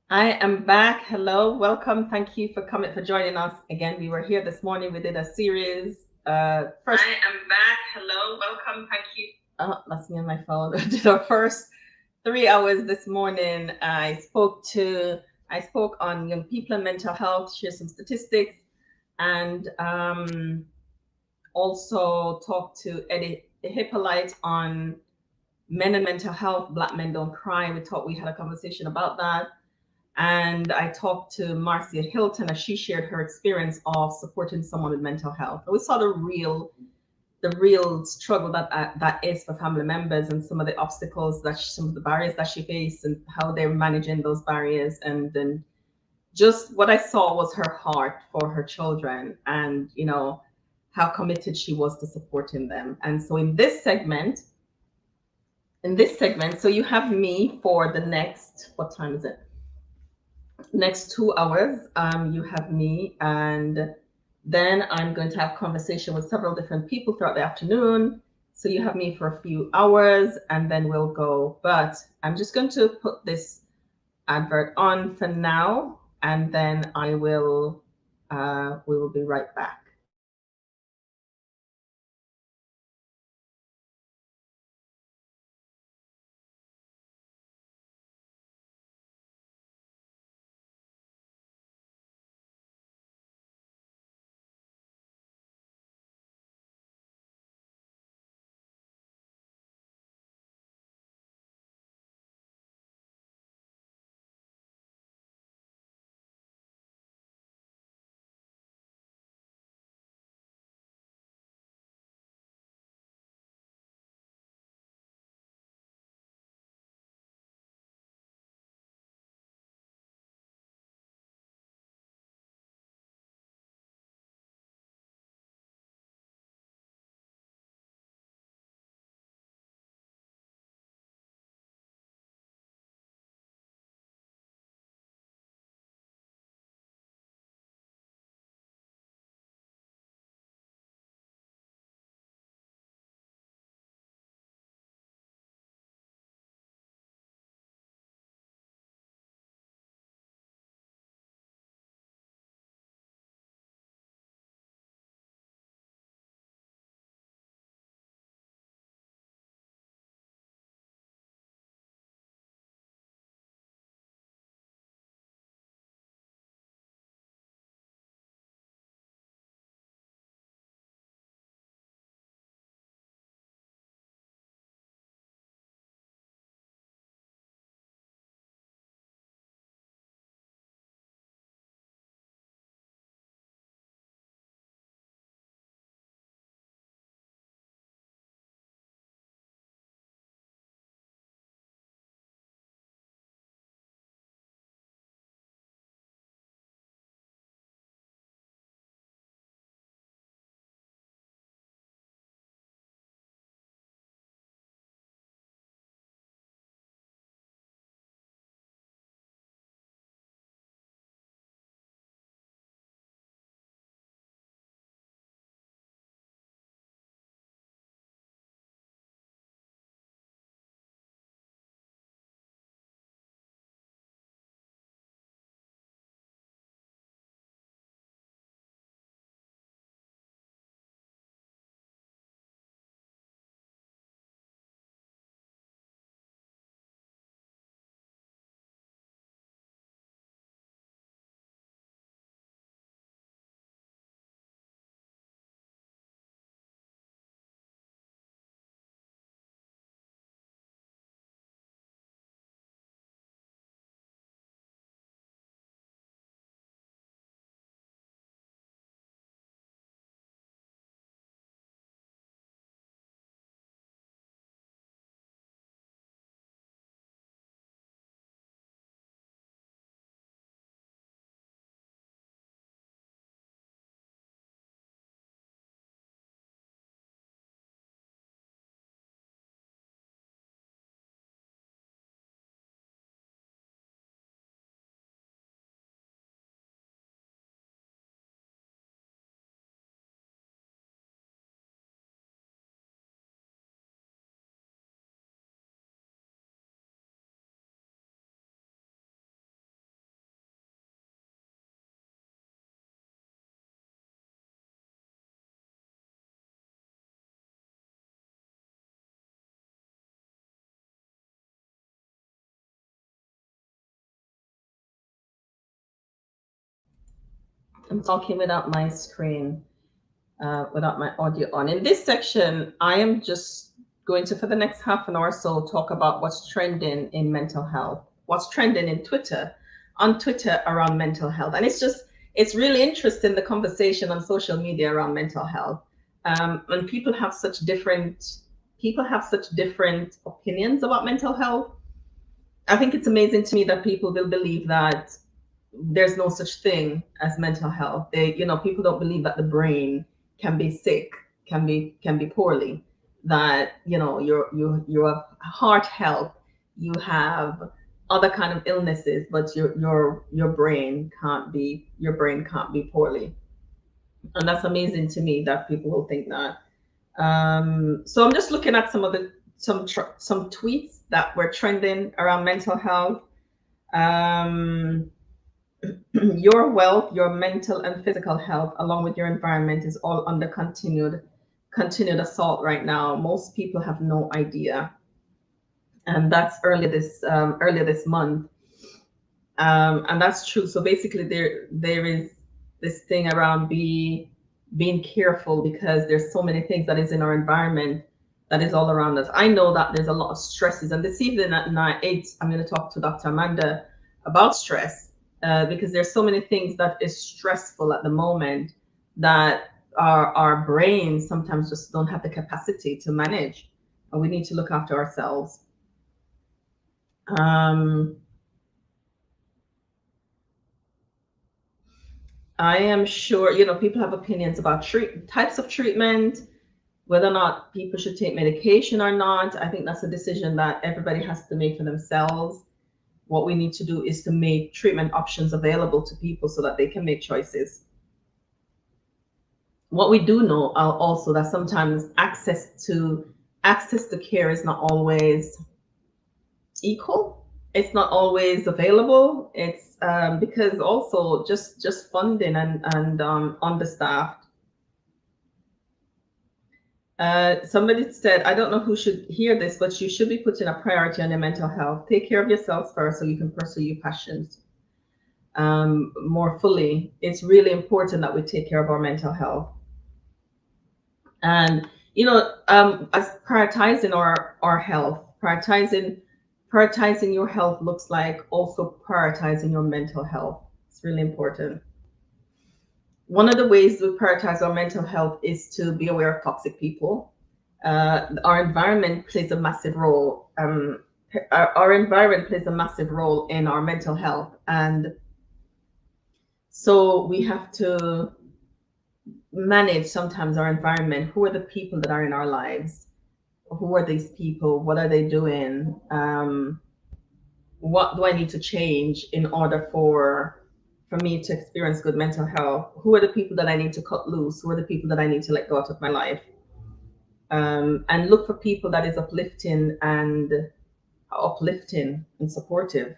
I am back. Hello, welcome. Thank you for joining us again. We were here this morning. We did a series. First, I am back. Hello, welcome. Thank you. Oh, that's me on my phone. We did our first 3 hours this morning. I spoke on young people and mental health. Share some statistics, and also talked to Eddie Hippolyte on men and mental health. Black men don't cry. We had a conversation about that, and I talked to Marcia Hilton as she shared her experience of supporting someone with mental health. And we saw the real struggle that is for family members, and some of the obstacles some of the barriers that she faced, and how they're managing those barriers. And then just what I saw was her heart for her children, and how committed she was to supporting them. And so in this segment, so you have me for the next, what time is it? Next 2 hours. You have me, and then I'm going to have conversation with several different people throughout the afternoon. So you have me for a few hours, and then we'll go. But I'm just going to put this advert on for now, and then we will be right back. I'm talking without my screen, without my audio on. In this section, I am just going to, for the next half an hour or so, talk about what's trending in mental health, what's trending in Twitter, on Twitter around mental health. And it's really interesting, the conversation on social media around mental health. And people have such different opinions about mental health. I think it's amazing to me that people will believe that there's no such thing as mental health. People don't believe that the brain can be sick, can be poorly. That you have heart health, you have other kind of illnesses, but your brain can't be poorly, and that's amazing to me that people will think that. So I'm just looking at some tweets that were trending around mental health. Um, your wealth, your mental and physical health, along with your environment, is all under continued assault right now. Most people have no idea, and that's earlier this month, and that's true. So basically, there is this thing around being careful, because there's so many things that is in our environment that is all around us. I know that there's a lot of stresses, and this evening at 9:08, I'm going to talk to Dr. Amanda about stress, because there's so many things that is stressful at the moment that our brains sometimes just don't have the capacity to manage, and we need to look after ourselves. Um, I am sure, people have opinions about types of treatment, whether or not people should take medication or not. I think that's a decision that everybody has to make for themselves. What we need to do is to make treatment options available to people so that they can make choices. What we do know also that sometimes access to care is not always equal. It's not always available. It's because also just funding and understaffed. Somebody said, I don't know who should hear this, but you should be putting a priority on your mental health. Take care of yourselves first so you can pursue your passions more fully. It's really important that we take care of our mental health. And as prioritizing our health, prioritizing your health looks like also prioritizing your mental health. It's really important. One of the ways we prioritize our mental health is to be aware of toxic people. Our environment plays a massive role. Our environment plays a massive role in our mental health, and so we have to manage sometimes our environment. Who are the people that are in our lives? Who are these people? What are they doing? What do I need to change in order for me to experience good mental health? Who are the people that I need to cut loose? Who are the people that I need to let go out of my life? And look for people that is uplifting and supportive.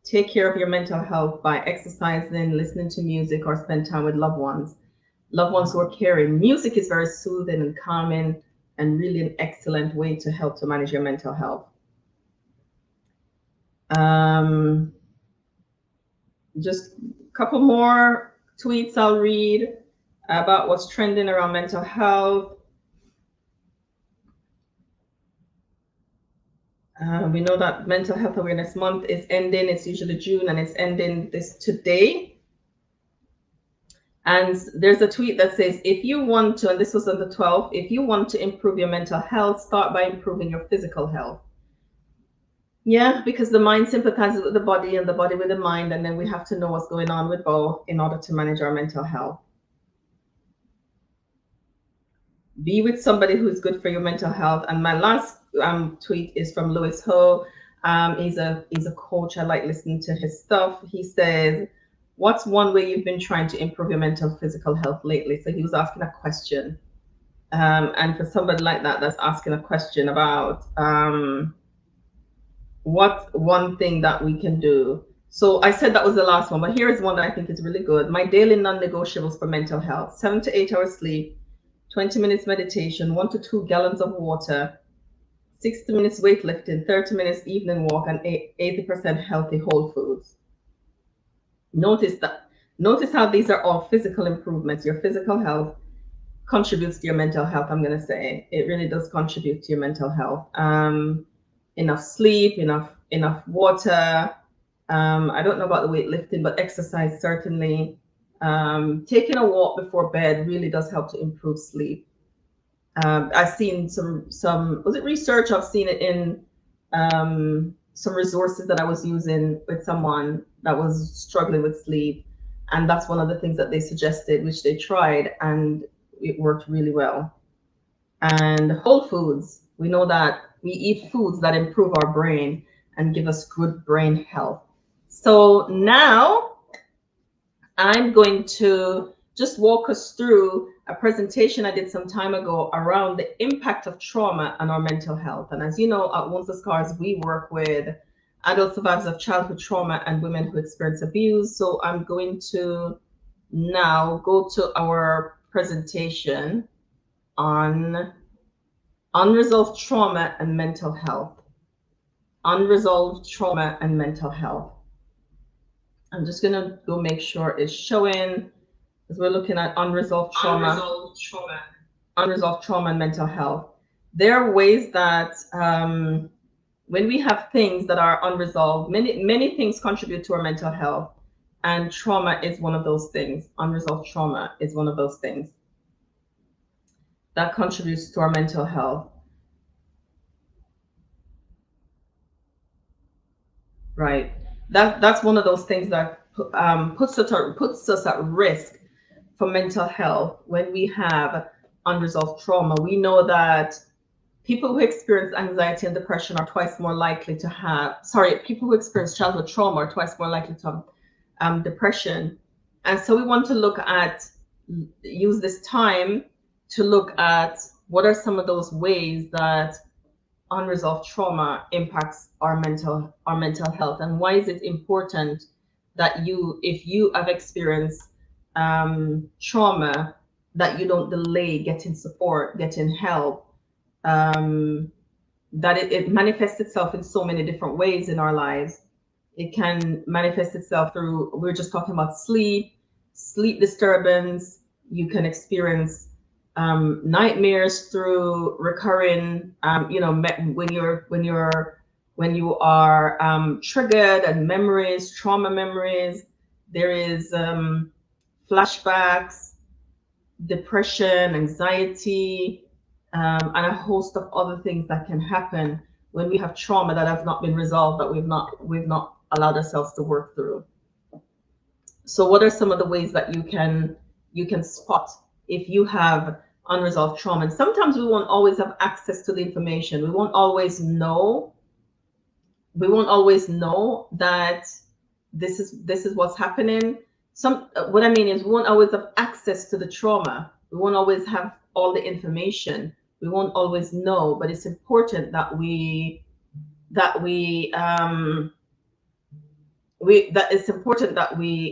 Take care of your mental health by exercising, listening to music, or spend time with loved ones who are caring. Music is very soothing and calming, and really an excellent way to help to manage your mental health. Just a couple more tweets I'll read about what's trending around mental health. We know that Mental Health Awareness Month is ending. It's usually June, and it's ending today. And there's a tweet that says, if you want to, and this was on the 12th, if you want to improve your mental health, start by improving your physical health. Yeah, because the mind sympathizes with the body and the body with the mind, and then we have to know what's going on with both in order to manage our mental health. Be with somebody who's good for your mental health. And my last tweet is from Lewis Ho. He's a coach. I like listening to his stuff. He says, what's one way you've been trying to improve your mental physical health lately? So he was asking a question. And for somebody like that, that's asking a question about what one thing that we can do. So I said that was the last one, but here is one that I think is really good. My daily non-negotiables for mental health: 7 to 8 hours sleep, 20 minutes meditation, 1 to 2 gallons of water, 60 minutes weightlifting, 30 minutes evening walk, and 80% healthy whole foods. Notice that Notice how these are all physical improvements. Your physical health contributes to your mental health. I'm going to say it really does contribute to your mental health. Enough sleep, enough water. I don't know about the weightlifting, but exercise certainly. Taking a walk before bed really does help to improve sleep. I've seen some was it research? I've seen it in some resources that I was using with someone that was struggling with sleep, and that's one of the things that they suggested, which they tried, and it worked really well. And whole foods, we know that we eat foods that improve our brain and give us good brain health. So now I'm going to just walk us through a presentation I did some time ago around the impact of trauma on our mental health. And as you know, at Wounds to Scars, we work with adult survivors of childhood trauma and women who experience abuse. So I'm going to now go to our presentation on unresolved trauma and mental health. Unresolved trauma and mental health. I'm just going to go make sure it's showing, because we're looking at unresolved trauma and mental health. There are ways that when we have things that are unresolved, many things contribute to our mental health, and trauma is one of those things. Unresolved trauma is one of those things that contributes to our mental health. Right. That's one of those things that puts us at risk for mental health when we have unresolved trauma. We know that people who experience anxiety and depression are twice more likely to have, people who experience childhood trauma are twice more likely to have depression. And so we want to use this time to look at what are some of those ways that unresolved trauma impacts our mental health, and why is it important that if you have experienced trauma, that you don't delay getting support, getting help. That it manifests itself in so many different ways in our lives. It can manifest itself through, we're just talking about sleep disturbance. You can experience nightmares through recurring, when you are triggered, and memories, trauma memories. There is flashbacks, depression, anxiety, and a host of other things that can happen when we have trauma that have not been resolved, that we've not allowed ourselves to work through. So what are some of the ways that you can spot if you have unresolved trauma? And sometimes we won't always have access to the information. We won't always know that this is what's happening. What I mean is, we won't always have access to the trauma. We won't always have all the information. We won't always know, but it's important that we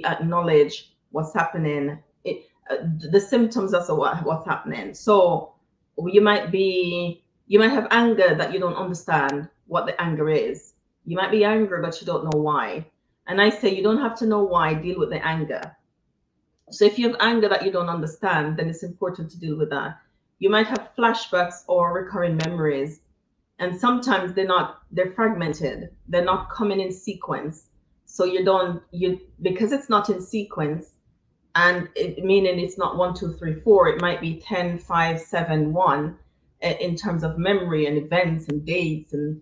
acknowledge what's happening, the symptoms of what's happening. So you might have anger that you don't understand what the anger is. You might be angry, but you don't know why. And I say you don't have to know why, deal with the anger. So if you have anger that you don't understand, then it's important to deal with that. You might have flashbacks or recurring memories, and sometimes they're fragmented. They're not coming in sequence. So because it's not in sequence, and meaning it's not 1, 2, 3, 4, it might be 10, 5, 7, 1 in terms of memory and events and dates and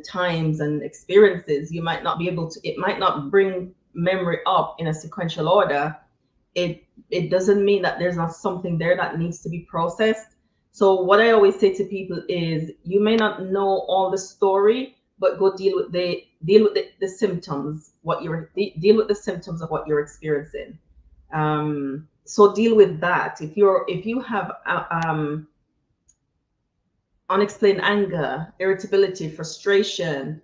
times and experiences. You might not be able to, it might not bring memory up in a sequential order. It doesn't mean that there's not something there that needs to be processed. So what I always say to people is, you may not know all the story, but go deal with the symptoms, deal with the symptoms of what you're experiencing. So deal with that. If you have unexplained anger, irritability, frustration,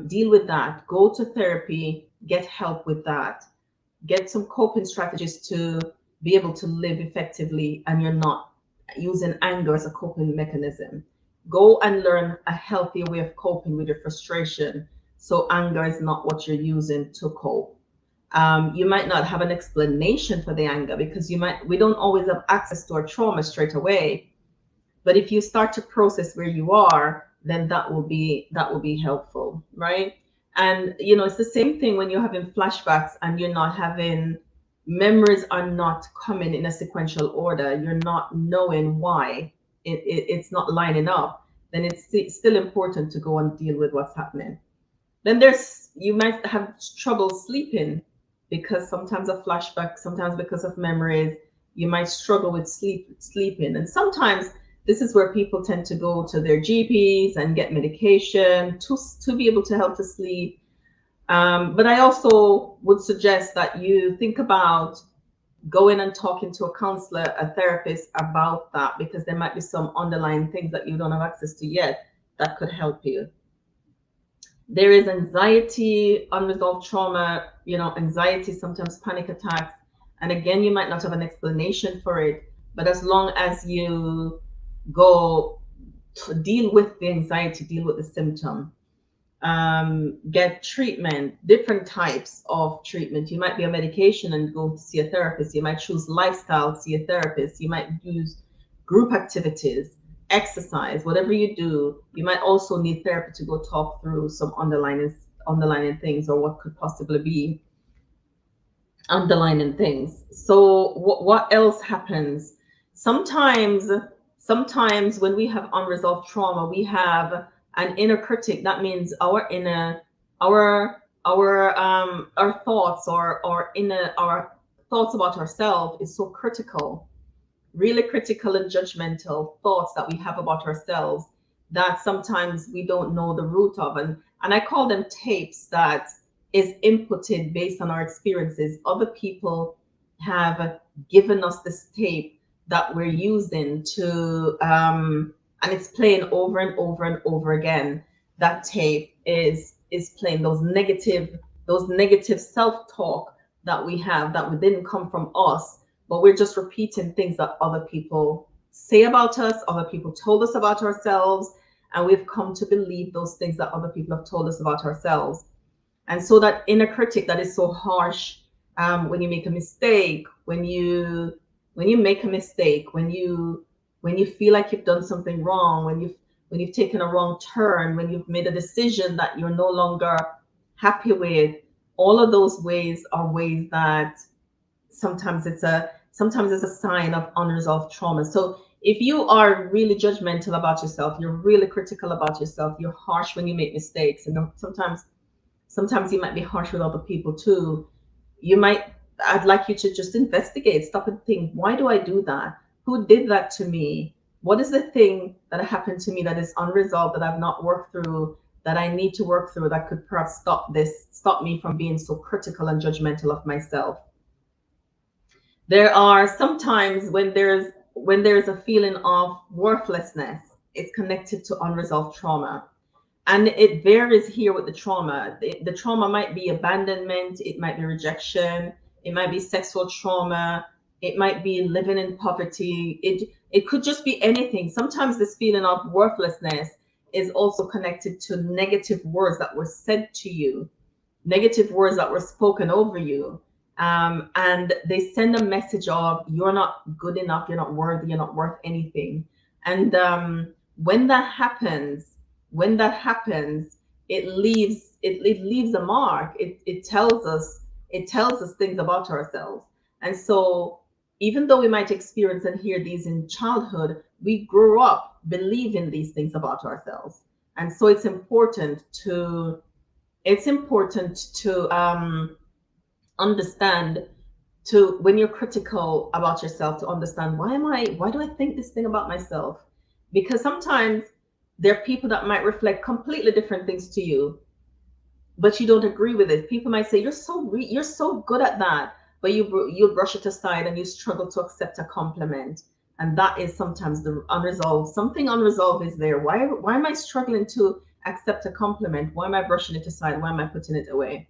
deal with that. Go to therapy, get help with that. Get some coping strategies to be able to live effectively, and you're not using anger as a coping mechanism. Go and learn a healthier way of coping with your frustration, so anger is not what you're using to cope. You might not have an explanation for the anger because we don't always have access to our trauma straight away. But if you start to process where you are, then that will be helpful, right? And it's the same thing when you're having flashbacks and you're not having memories are not coming in a sequential order. You're not knowing why it's not lining up. Then it's still important to go and deal with what's happening. Then you might have trouble sleeping because sometimes of flashbacks, sometimes because of memories, you might struggle with sleeping. And sometimes this is where people tend to go to their GPs and get medication to be able to help to sleep. But I also would suggest that you think about going and talking to a counselor, a therapist about that, because there might be some underlying things that you don't have access to yet that could help you. There is anxiety, unresolved trauma, anxiety, sometimes panic attacks. And again, you might not have an explanation for it, but as long as you go to deal with the anxiety, deal with the symptom, get treatment, different types of treatment. You might be on medication and go to see a therapist. You might choose lifestyle, see a therapist. You might use group activities, exercise, whatever you do. You might also need therapy to go talk through some underlining things or what could possibly be underlining things. So what else happens? Sometimes when we have unresolved trauma, we have an inner critic. That means our thoughts or our thoughts about ourselves is so critical, really critical and judgmental thoughts that we have about ourselves that sometimes we don't know the root of. And I call them tapes that is inputted based on our experiences. Other people have given us this tape that we're using to and it's playing over and over and over again. That tape is playing those negative self-talk that we have that we didn't come from us, but we're just repeating things that other people say about us, other people told us about ourselves, and we've come to believe those things that other people have told us about ourselves. And so that inner critic that is so harsh, when you make a mistake, when you make a mistake, when you feel like you've done something wrong, when you've taken a wrong turn, when you've made a decision that you're no longer happy with, all of those ways are ways that sometimes it's a sign of unresolved trauma. So if you are really judgmental about yourself, you're really critical about yourself, you're harsh when you make mistakes, and sometimes you might be harsh with other people too. I'd like you to just investigate, stop and think, why do I do that? Who did that to me? What is the thing that happened to me that is unresolved, that I've not worked through, that I need to work through, that could perhaps stop me from being so critical and judgmental of myself? There are sometimes when there's a feeling of worthlessness, it's connected to unresolved trauma. And it varies here with the trauma. The trauma might be abandonment, it might be rejection, it might be sexual trauma, it might be living in poverty. It could just be anything. Sometimes this feeling of worthlessness is also connected to negative words that were said to you, negative words that were spoken over you. And they send a message of you're not good enough, you're not worthy, you're not worth anything. And when that happens, it leaves a mark. It tells us things about ourselves. And so even though we might experience and hear these in childhood, we grew up believing these things about ourselves. And so it's important to understand, to when you're critical about yourself, to understand, why do I think this thing about myself? Because sometimes there are people that might reflect completely different things to you, but you don't agree with it. People might say you're so good at that, but you brush it aside and you struggle to accept a compliment. And that is sometimes the unresolved, something unresolved is there. Why am I struggling to accept a compliment? Why am I brushing it aside? Why am I putting it away?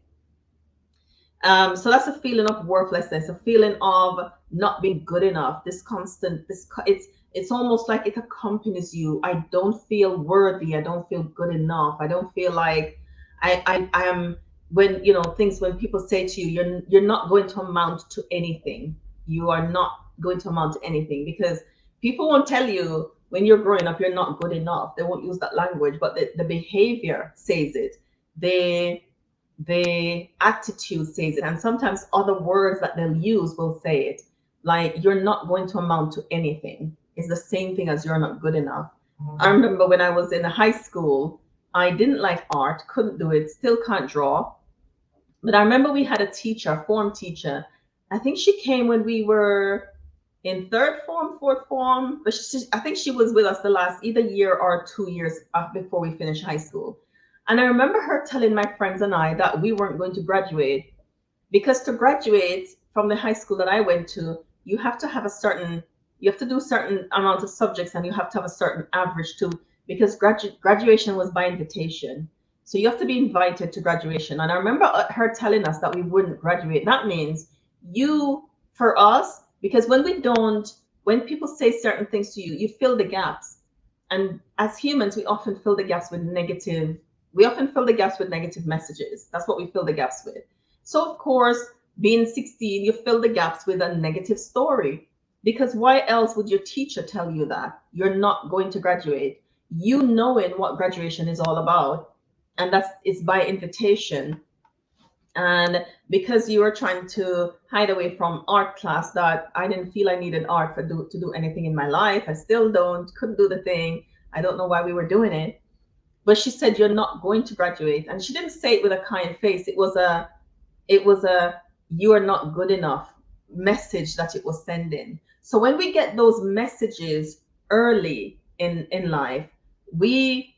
So that's a feeling of worthlessness, a feeling of not being good enough. This constant, it's almost like it accompanies you. I don't feel worthy. I don't feel good enough. I don't feel like I am. when things, when people say to you, you're not going to amount to anything. You are not going to amount to anything, because people won't tell you when you're growing up you're not good enough. They won't use that language, but the behavior says it. The the attitude says it, and sometimes other words that they'll use will say it. Like, you're not going to amount to anything. It's the same thing as you're not good enough. I remember when I was in high school, I didn't like art, couldn't do it, still can't draw. But I remember we had a teacher, form teacher. I think she came when we were in third form, fourth form, but I think she was with us the last either year or 2 years before we finished high school. And I remember her telling my friends and I that we weren't going to graduate, because to graduate from the high school that I went to, you have to have a certain, you have to do certain amount of subjects, and you have to have a certain average too, because graduation was by invitation. So you have to be invited to graduation. And I remember her telling us that we wouldn't graduate. That means for us, because when people say certain things to you, you fill the gaps. And as humans, we often fill the gaps with negative messages. That's what we fill the gaps with. So of course, being 16, you fill the gaps with a negative story, because why else would your teacher tell you that you're not going to graduate? You knowing what graduation is all about, and it's by invitation. And because you were trying to hide away from art class, that I didn't feel I needed art to do anything in my life. I still couldn't do the thing. I don't know why we were doing it. But she said, you're not going to graduate. And she didn't say it with a kind face. It was a you are not good enough message that it was sending. So when we get those messages early in life, we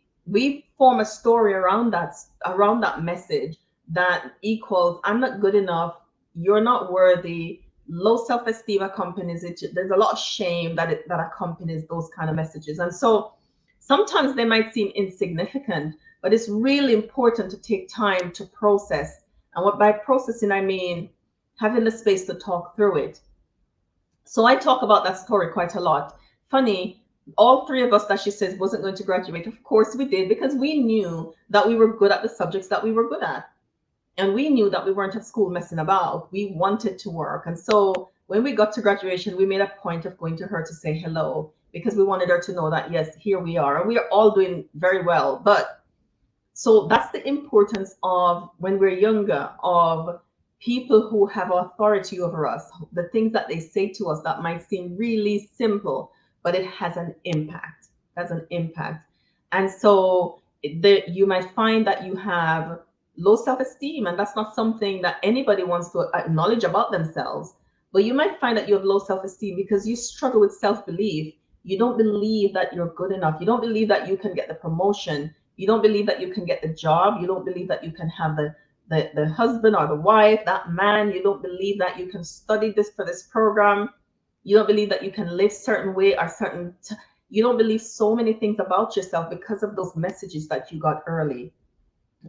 form a story around that message that equals, I'm not good enough, you're not worthy. Low self-esteem accompanies it. There's a lot of shame that accompanies those kind of messages. And so sometimes they might seem insignificant, but it's really important to take time to process. And what by processing, I mean having the space to talk through it. So I talk about that story quite a lot. Funny, all three of us that she says wasn't going to graduate. Of course we did, because we knew that we were good at the subjects that we were good at. And we knew that we weren't at school messing about. We wanted to work. And so when we got to graduation, we made a point of going to her to say hello, because we wanted her to know that, yes, here we are. And we are all doing very well. But so that's the importance of, when we're younger, of people who have authority over us, the things that they say to us that might seem really simple, but it has an impact. And so you might find that you have low self-esteem, and that's not something that anybody wants to acknowledge about themselves. But you might find that you have low self-esteem because you struggle with self-belief. You don't believe that you're good enough. You don't believe that you can get the promotion. You don't believe that you can get the job. You don't believe that you can have the husband or the wife, that man. You don't believe that you can study this for this program. You don't believe that you can live certain way or you don't believe so many things about yourself because of those messages that you got early.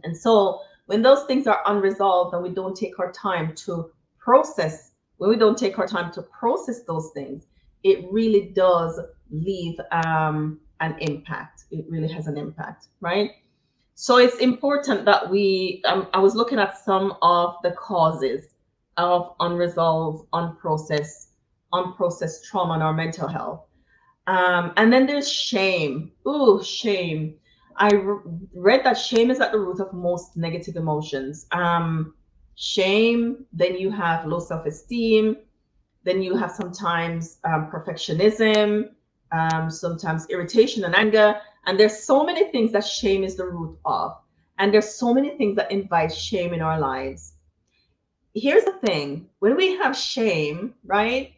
And so when those things are unresolved and we don't take our time to process, those things, it really does leave an impact. It really has an impact, right? So it's important that I was looking at some of the causes of unresolved, unprocessed trauma in our mental health. And then there's shame. Ooh, shame. I read that shame is at the root of most negative emotions. Shame, then you have low self-esteem, then you have sometimes perfectionism, sometimes irritation and anger. And there's so many things that shame is the root of. And there's so many things that invite shame in our lives. Here's the thing, when we have shame, right?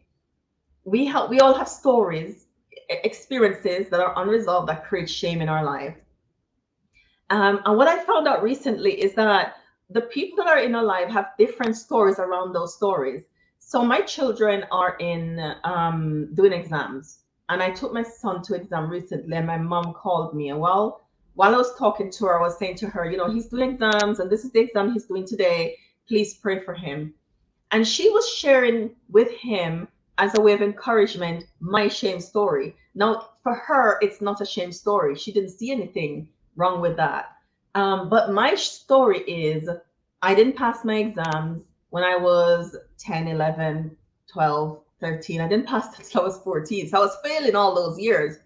We all have stories, experiences that are unresolved that create shame in our life. And what I found out recently is that the people that are in our life have different stories around those stories. So my children are in doing exams, and I took my son to exam recently, and my mom called me. And while I was talking to her, I was saying to her, he's doing exams, and this is the exam he's doing today. Please pray for him. And she was sharing with him, as a way of encouragement, my shame story. Now, for her, it's not a shame story. She didn't see anything wrong with that. But my story is, I didn't pass my exams when I was 10, 11, 12, 13. I didn't pass until I was 14. So I was failing all those years.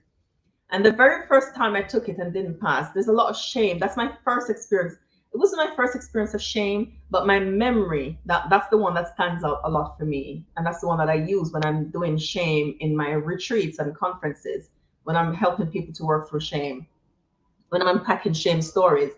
And the very first time I took it and didn't pass, there's a lot of shame. That's my first experience. It wasn't my first experience of shame, but my memory, that's the one that stands out a lot for me. And that's the one that I use when I'm doing shame in my retreats and conferences, when I'm helping people to work through shame, when I'm unpacking shame stories.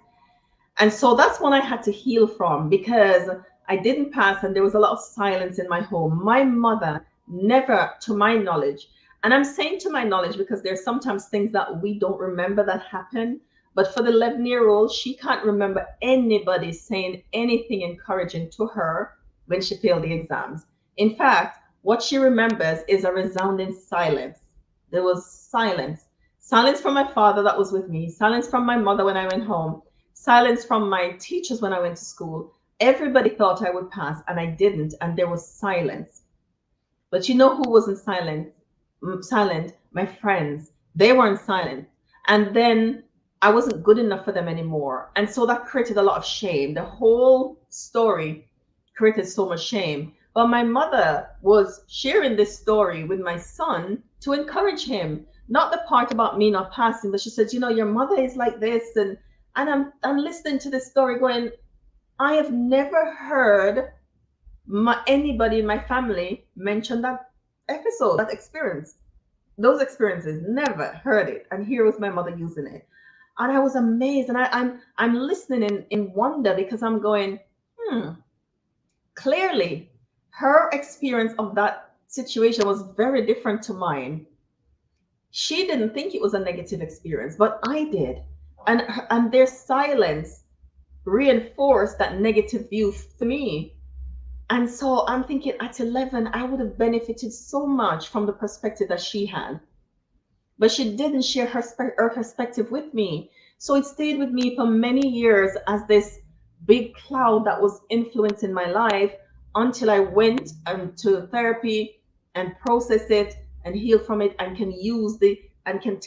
And so that's one I had to heal from because I didn't pass and there was a lot of silence in my home. My mother never, to my knowledge, and I'm saying to my knowledge because there's sometimes things that we don't remember that happen. But for the 11-year-old, she can't remember anybody saying anything encouraging to her when she failed the exams. In fact, what she remembers is a resounding silence. There was silence. Silence from my father that was with me, silence from my mother when I went home, silence from my teachers when I went to school. Everybody thought I would pass and I didn't, and there was silence. But you know who wasn't silent? Silent, my friends. They weren't silent. And then I wasn't good enough for them anymore. And so that created a lot of shame. The whole story created so much shame. But my mother was sharing this story with my son to encourage him. Not the part about me not passing, but she said, you know, your mother is like this. And I'm listening to this story going, I have never heard anybody in my family mention that episode, that experience, those experiences. Never heard it, and here was my mother using it, and I was amazed. And I'm listening in wonder because I'm going, clearly, her experience of that situation was very different to mine. She didn't think it was a negative experience, but I did, and their silence reinforced that negative view to me. And so I'm thinking at 11, I would have benefited so much from the perspective that she had. But she didn't share her perspective with me. So it stayed with me for many years as this big cloud that was influencing my life until I went to therapy and process it and heal from it and can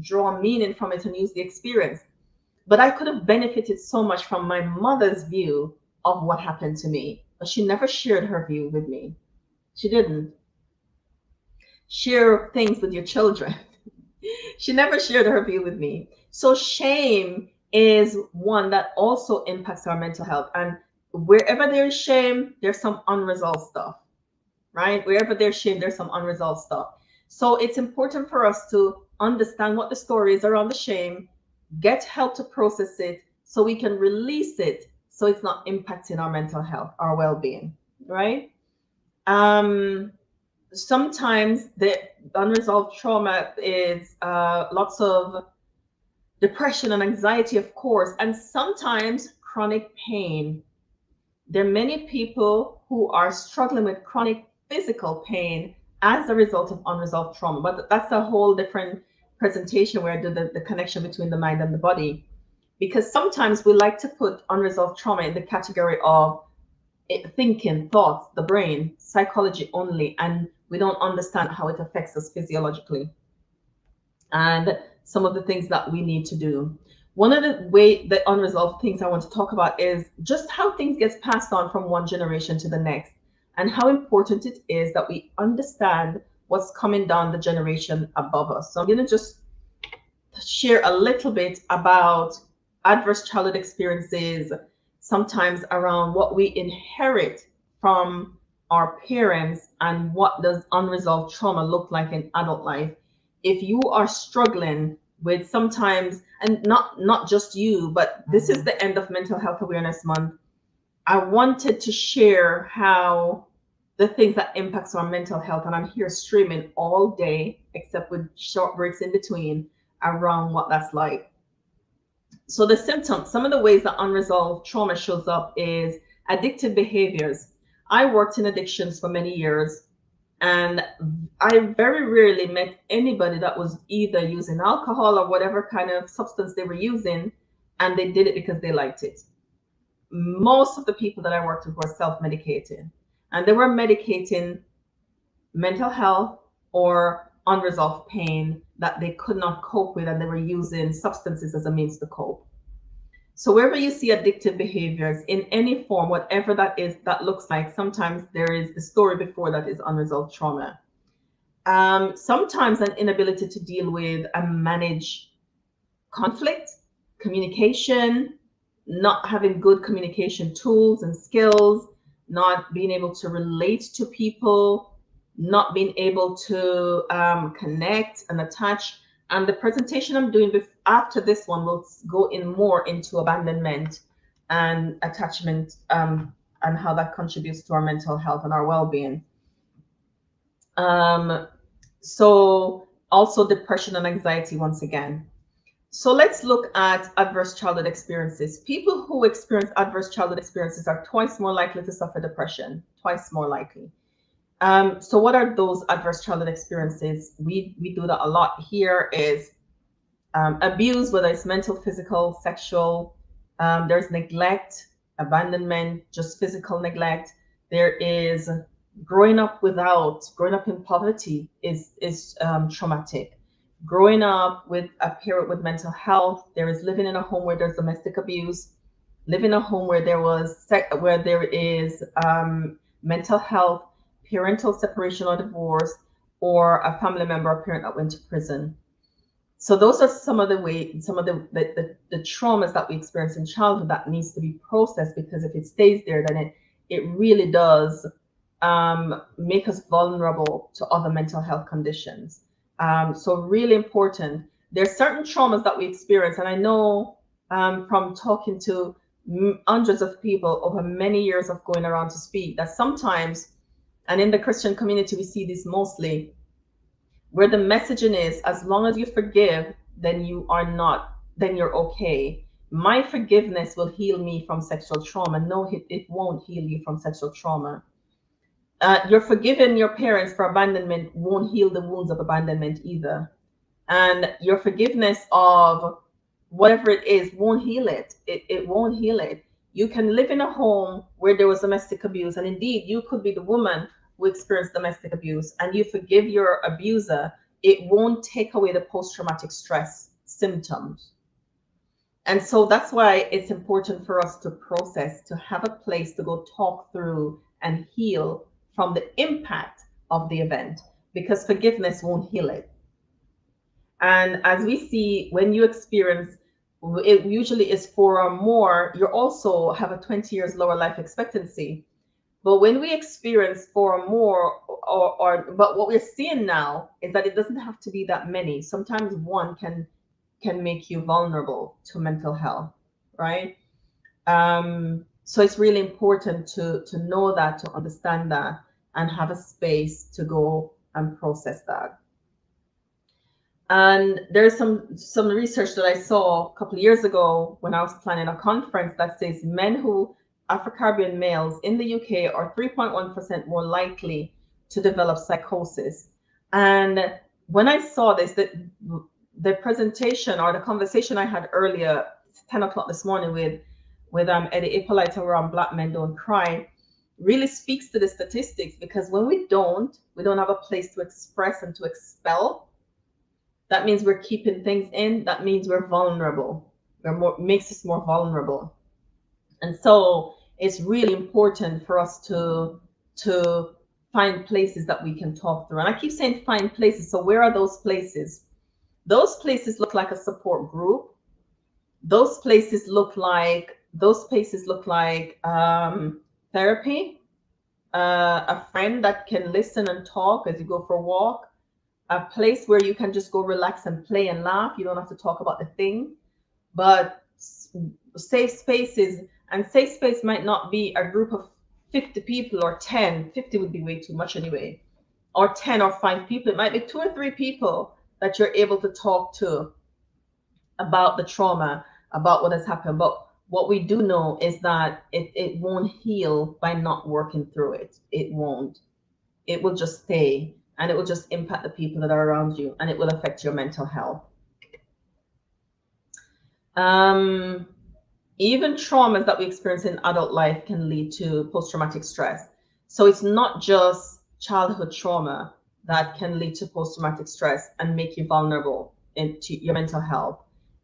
draw meaning from it and use the experience. But I could have benefited so much from my mother's view of what happened to me. But she never shared her view with me. She didn't. Share things with your children. She never shared her view with me. So shame is one that also impacts our mental health. And wherever there's shame, there's some unresolved stuff, right? Wherever there's shame, there's some unresolved stuff. So it's important for us to understand what the story is around the shame, get help to process it so we can release it so it's not impacting our mental health, our well-being, right? Sometimes the unresolved trauma is lots of depression and anxiety, of course, and sometimes chronic pain. There are many people who are struggling with chronic physical pain as a result of unresolved trauma, but that's a whole different presentation where I do the connection between the mind and the body. Because sometimes we like to put unresolved trauma in the category of thinking, thoughts, the brain, psychology only, and we don't understand how it affects us physiologically and some of the things that we need to do. One of the unresolved things I want to talk about is just how things get passed on from one generation to the next, and how important it is that we understand what's coming down the generation above us. So I'm going to just share a little bit about adverse childhood experiences, sometimes around what we inherit from our parents and what does unresolved trauma look like in adult life. If you are struggling with sometimes, and not just you, but this is the end of Mental Health Awareness Month, I wanted to share how the things that impacts our mental health, and I'm here streaming all day except with short breaks in between around what that's like. So the symptoms, some of the ways that unresolved trauma shows up is addictive behaviors. I worked in addictions for many years, and I very rarely met anybody that was either using alcohol or whatever kind of substance they were using, and they did it because they liked it. Most of the people that I worked with were self-medicating, and they were medicating mental health or unresolved pain that they could not cope with, and they were using substances as a means to cope. So wherever you see addictive behaviors in any form, whatever that is, that looks like, sometimes there is the story before that is unresolved trauma. Sometimes an inability to deal with and manage conflict, communication, not having good communication tools and skills, not being able to relate to people, not being able to connect and attach. And the presentation I'm doing after this one will go in more into abandonment and attachment, and how that contributes to our mental health and our well-being. So also depression and anxiety once again. So let's look at adverse childhood experiences. People who experience adverse childhood experiences are twice more likely to suffer depression, twice more likely. So what are those adverse childhood experiences? We do that a lot here is abuse, whether it's mental, physical, sexual. There's neglect, abandonment, just physical neglect. There is growing up in poverty is traumatic. Growing up with a parent with mental health. There is living in a home where there's domestic abuse. Living in a home where there is mental health, parental separation or divorce, or a family member or parent that went to prison. So those are some of the traumas that we experience in childhood that needs to be processed, because if it stays there, then it really does make us vulnerable to other mental health conditions. So really important. There are certain traumas that we experience, and I know from talking to hundreds of people over many years of going around to speak, that sometimes, and in the Christian community we see this mostly, where the messaging is, as long as you forgive, then you're okay. My forgiveness will heal me from sexual trauma. No, it won't heal you from sexual trauma. You're forgiving your parents for abandonment won't heal the wounds of abandonment either. And your forgiveness of whatever it is won't heal it. It won't heal it. You can live in a home where there was domestic abuse, and indeed you could be the woman who experienced domestic abuse, and you forgive your abuser. It won't take away the post-traumatic stress symptoms. And so that's why it's important for us to process, to have a place to go talk through and heal from the impact of the event, because forgiveness won't heal it. And as we see, when you experience, it usually is 4 or more, you also have a 20 years lower life expectancy. But when we experience 4 or more, but what we're seeing now is that it doesn't have to be that many. Sometimes one can make you vulnerable to mental health, right? So it's really important to know that, to understand that, and have a space to go and process that. And there's some research that I saw a couple of years ago when I was planning a conference that says Afro-Caribbean males in the UK are 3.1% more likely to develop psychosis. And when I saw this, the presentation or the conversation I had earlier, 10 o'clock this morning with Eddie Hippolyte around Black Men Don't Cry, really speaks to the statistics, because when we don't have a place to express and to expel, that means we're keeping things in. That means we're vulnerable. Makes us more vulnerable. And so it's really important for us to find places that we can talk through. And I keep saying find places. So where are those places? Those places look like a support group. Those places look like therapy, a friend that can listen and talk as you go for a walk, a place where you can just go relax and play and laugh. You don't have to talk about the thing. But safe spaces, and safe space might not be a group of 50 people or 10. 50 would be way too much anyway, or 10 or 5 people. It might be 2 or 3 people that you're able to talk to about the trauma, about what has happened. But what we do know is that it won't heal by not working through it. It won't. It will just stay, and it will just impact the people that are around you, and it will affect your mental health. Even traumas that we experience in adult life can lead to post-traumatic stress. So it's not just childhood trauma that can lead to post-traumatic stress and make you vulnerable into your mental health.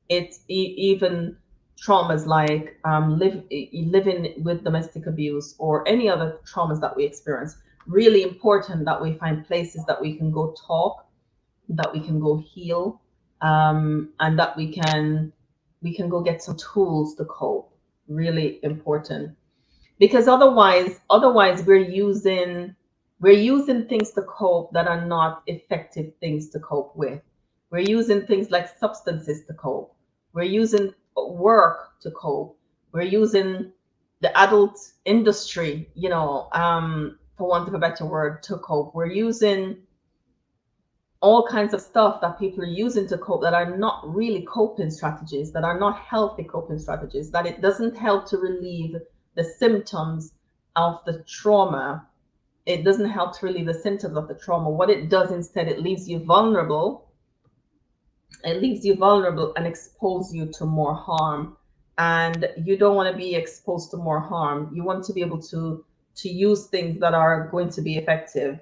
It's even traumas like living with domestic abuse or any other traumas that we experience, really important that we find places that we can go talk, that we can go heal, and that we can go get some tools to cope. Really important, because otherwise we're using things to cope that are not effective things to cope with. We're using things like substances to cope. We're using work to cope. We're using the adult industry, for want of a better word, to cope. We're using all kinds of stuff that people are using to cope that are not really coping strategies, that are not healthy coping strategies, that it doesn't help to relieve the symptoms of the trauma. It doesn't help to relieve the symptoms of the trauma. What it does instead, it leaves you vulnerable. It leaves you vulnerable and expose you to more harm. And you don't want to be exposed to more harm. You want to be able to use things that are going to be effective.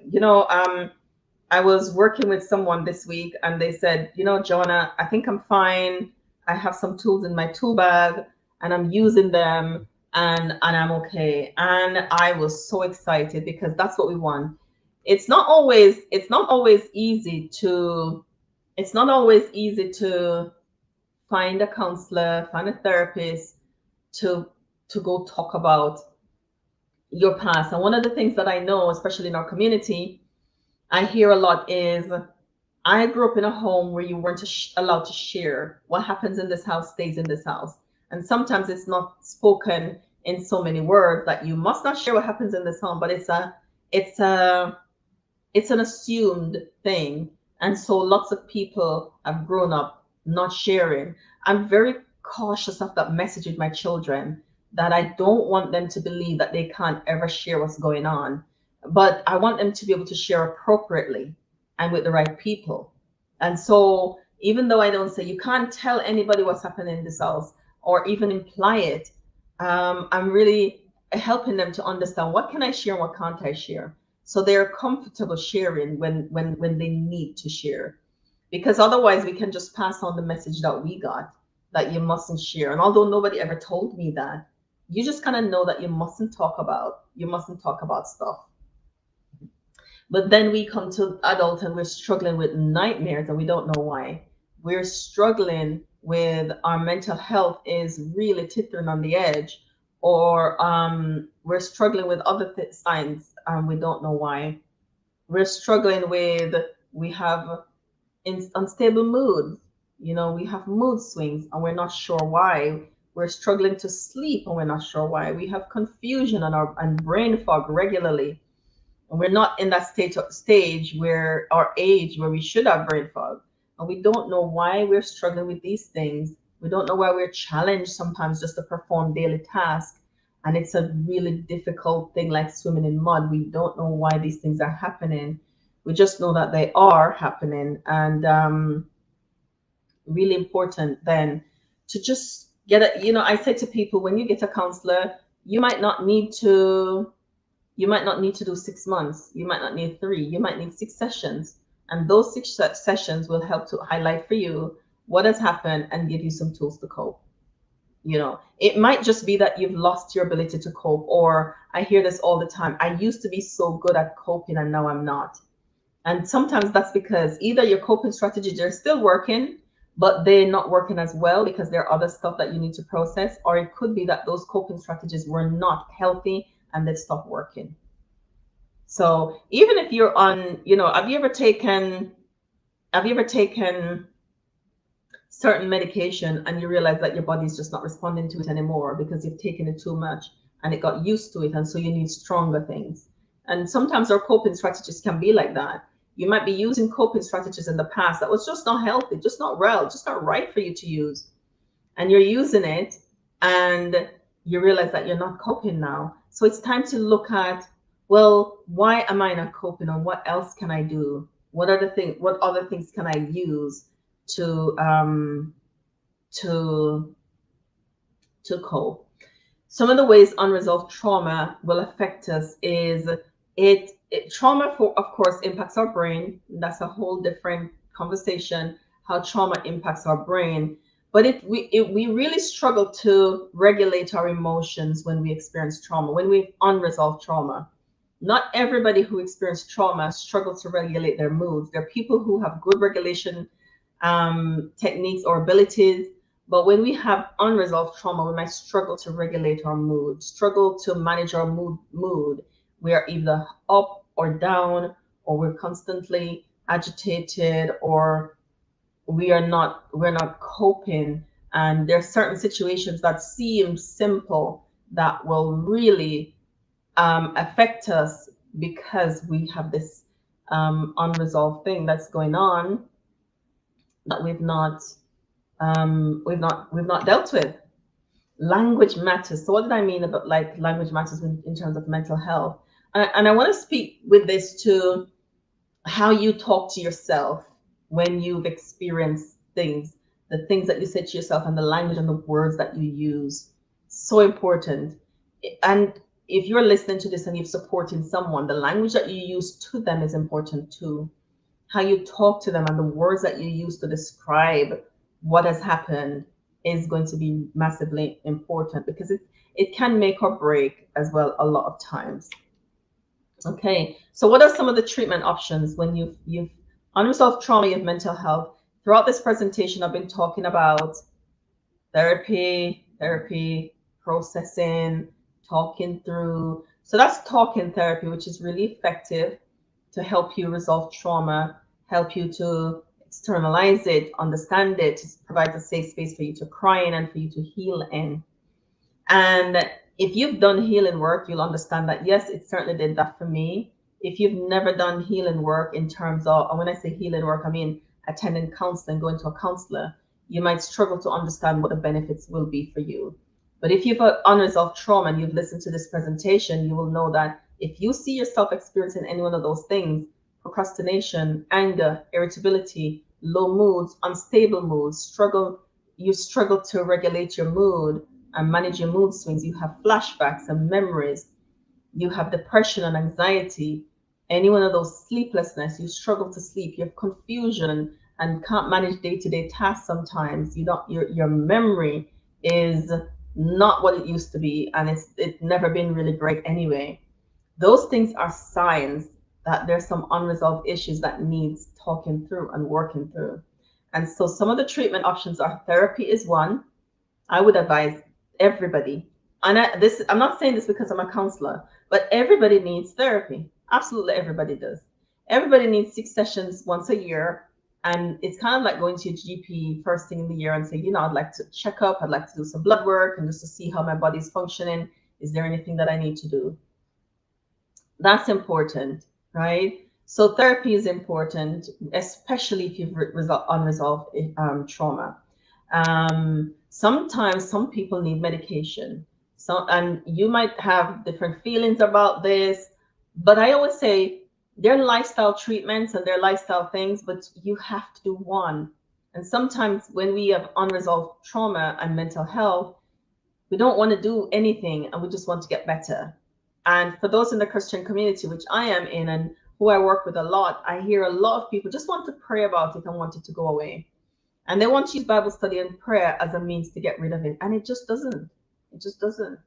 I was working with someone this week and they said, Joanna, I think I'm fine. I have some tools in my tool bag and I'm using them, and I'm okay. And I was so excited because that's what we want. It's not always easy to find a counselor, find a therapist to go talk about your past. And one of the things that I know, especially in our community, I hear a lot is, I grew up in a home where you weren't allowed to share. What happens in this house stays in this house. And sometimes it's not spoken in so many words that you must not share what happens in this home, but it's an assumed thing. And so lots of people have grown up not sharing. I'm very cautious of that message with my children, that I don't want them to believe that they can't ever share what's going on, but I want them to be able to share appropriately and with the right people. And so even though I don't say you can't tell anybody what's happening in this house or even imply it, I'm really helping them to understand what can I share and what can't I share, so they're comfortable sharing when they need to share. Because otherwise we can just pass on the message that we got, that you mustn't share. And although nobody ever told me that, you just kind of know that you mustn't talk about stuff. But then we come to adult and we're struggling with nightmares and we don't know why. We're struggling with our mental health is really teetering on the edge, or we're struggling with other signs and we don't know why. We're struggling with, we have unstable moods. We have mood swings and we're not sure why. We're struggling to sleep and we're not sure why. We have confusion and brain fog regularly, and we're not in that stage where our age where we should have brain fog, and we don't know why we're struggling with these things. We don't know why we're challenged sometimes just to perform daily tasks, and it's a really difficult thing, like swimming in mud. We don't know why these things are happening. We just know that they are happening. And really important then to just get I say to people, when you get a counselor, you might not need to do 6 months. You might not need 3. You might need 6 sessions. And those sessions will help to highlight for you what has happened and give you some tools to cope. It might just be that you've lost your ability to cope, or I hear this all the time, I used to be so good at coping and now I'm not. And sometimes that's because either your coping strategies are still working, but they're not working as well because there are other stuff that you need to process, or it could be that those coping strategies were not healthy and they stopped working. So even if you're on, have you ever taken certain medication and you realize that your body's just not responding to it anymore because you've taken it too much and it got used to it, and so you need stronger things. And sometimes our coping strategies can be like that. You might be using coping strategies in the past that was just not healthy, just not real, just not right for you to use, and you're using it and you realize that you're not coping now. So it's time to look at, well, why am I not coping, and what else can I do? What other things can I use to to cope? Some of the ways unresolved trauma will affect us is trauma, of course, impacts our brain. That's a whole different conversation, how trauma impacts our brain. But we really struggle to regulate our emotions when we experience trauma, when we unresolved trauma. Not everybody who experiences trauma struggles to regulate their moods. There are people who have good regulation techniques or abilities, but when we have unresolved trauma, we might struggle to regulate our mood, struggle to manage our mood. We are either up or down, or we're constantly agitated, or we're not coping. And there are certain situations that seem simple that will really affect us because we have this unresolved thing that's going on that we've not dealt with. Language matters. So what did I mean about like language matters in terms of mental health? And I want to speak with this to how you talk to yourself when you've experienced things, the things that you say to yourself, and the language and the words that you use. So important. And if you're listening to this and you're supporting someone, the language that you use to them is important too. How you talk to them and the words that you use to describe what has happened is going to be massively important, because it can make or break as well a lot of times. Okay, so what are some of the treatment options when you've unresolved trauma, you have mental health? Throughout this presentation, I've been talking about therapy, processing, talking through. So that's talking therapy, which is really effective to help you resolve trauma, help you to externalize it, understand it, provide a safe space for you to cry in and for you to heal in. And if you've done healing work, you'll understand that, yes, it certainly did that for me. If you've never done healing work in terms of, and when I say healing work, I mean attending counseling, going to a counselor, you might struggle to understand what the benefits will be for you. But if you've unresolved trauma and you've listened to this presentation, you will know that if you see yourself experiencing any one of those things, procrastination, anger, irritability, low moods, unstable moods, you struggle to regulate your mood and manage your mood swings, you have flashbacks and memories, you have depression and anxiety, any one of those sleeplessness, you struggle to sleep, you have confusion and can't manage day-to-day tasks sometimes, your memory is not what it used to be, and it's never been really great anyway. Those things are signs that there's some unresolved issues that needs talking through and working through. And so some of the treatment options are therapy is one. I would advise everybody, and I'm not saying this because I'm a counselor, but everybody needs therapy. Absolutely everybody does. Everybody needs 6 sessions once a year. And it's kind of like going to your GP first thing in the year and say, I'd like to check up, I'd like to do some blood work and just to see how my body's functioning. Is there anything that I need to do? That's important, right? So therapy is important, especially if you've unresolved trauma. Sometimes some people need medication. And you might have different feelings about this, but I always say they're lifestyle treatments and they're lifestyle things, but you have to do one. And sometimes when we have unresolved trauma and mental health, we don't want to do anything and we just want to get better. And for those in the Christian community, which I am in and who I work with a lot, I hear a lot of people just want to pray about it and want it to go away. And they want to use Bible study and prayer as a means to get rid of it. And it just doesn't. It just doesn't.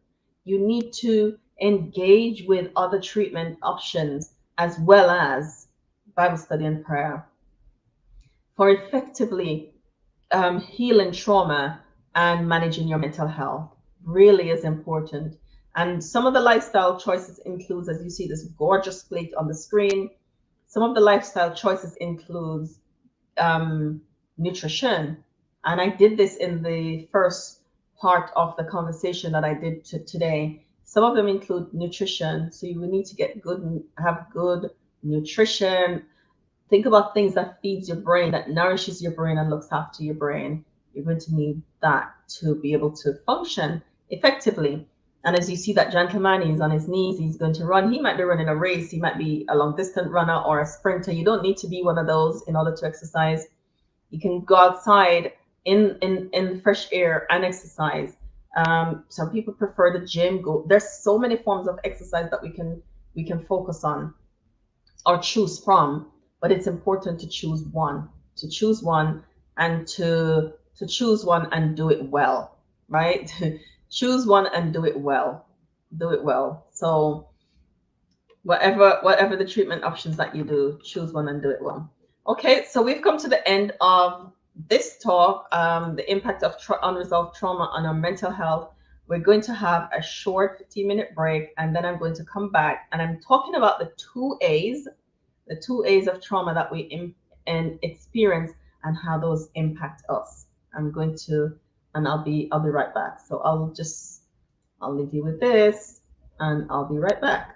You need to engage with other treatment options as well as Bible study and prayer for effectively healing trauma and managing your mental health. Really is important. And some of the lifestyle choices includes, as you see this gorgeous plate on the screen, some of the lifestyle choices includes nutrition. And I did this in the first part of the conversation that I did today. Some of them include nutrition. So you will need to have good nutrition. Think about things that feeds your brain, that nourishes your brain and looks after your brain. You're going to need that to be able to function effectively. And as you see that gentleman, he's on his knees, he's going to run. He might be running a race. He might be a long distance runner or a sprinter. You don't need to be one of those in order to exercise. You can go outside in fresh air and exercise. Some people prefer the gym. There's so many forms of exercise that we can focus on or choose from, but it's important to choose one and to to choose one and do it well, right? Choose one and do it well. Do it well. So whatever the treatment options that you do, choose one and do it well. Okay, so we've come to the end of this talk, the impact of unresolved trauma on our mental health. We're going to have a short 15-minute break, and then I'm going to come back and I'm talking about the two A's of trauma that we experience and how those impact us. I'm going to, and I'll be right back. So I'll leave you with this, and I'll be right back.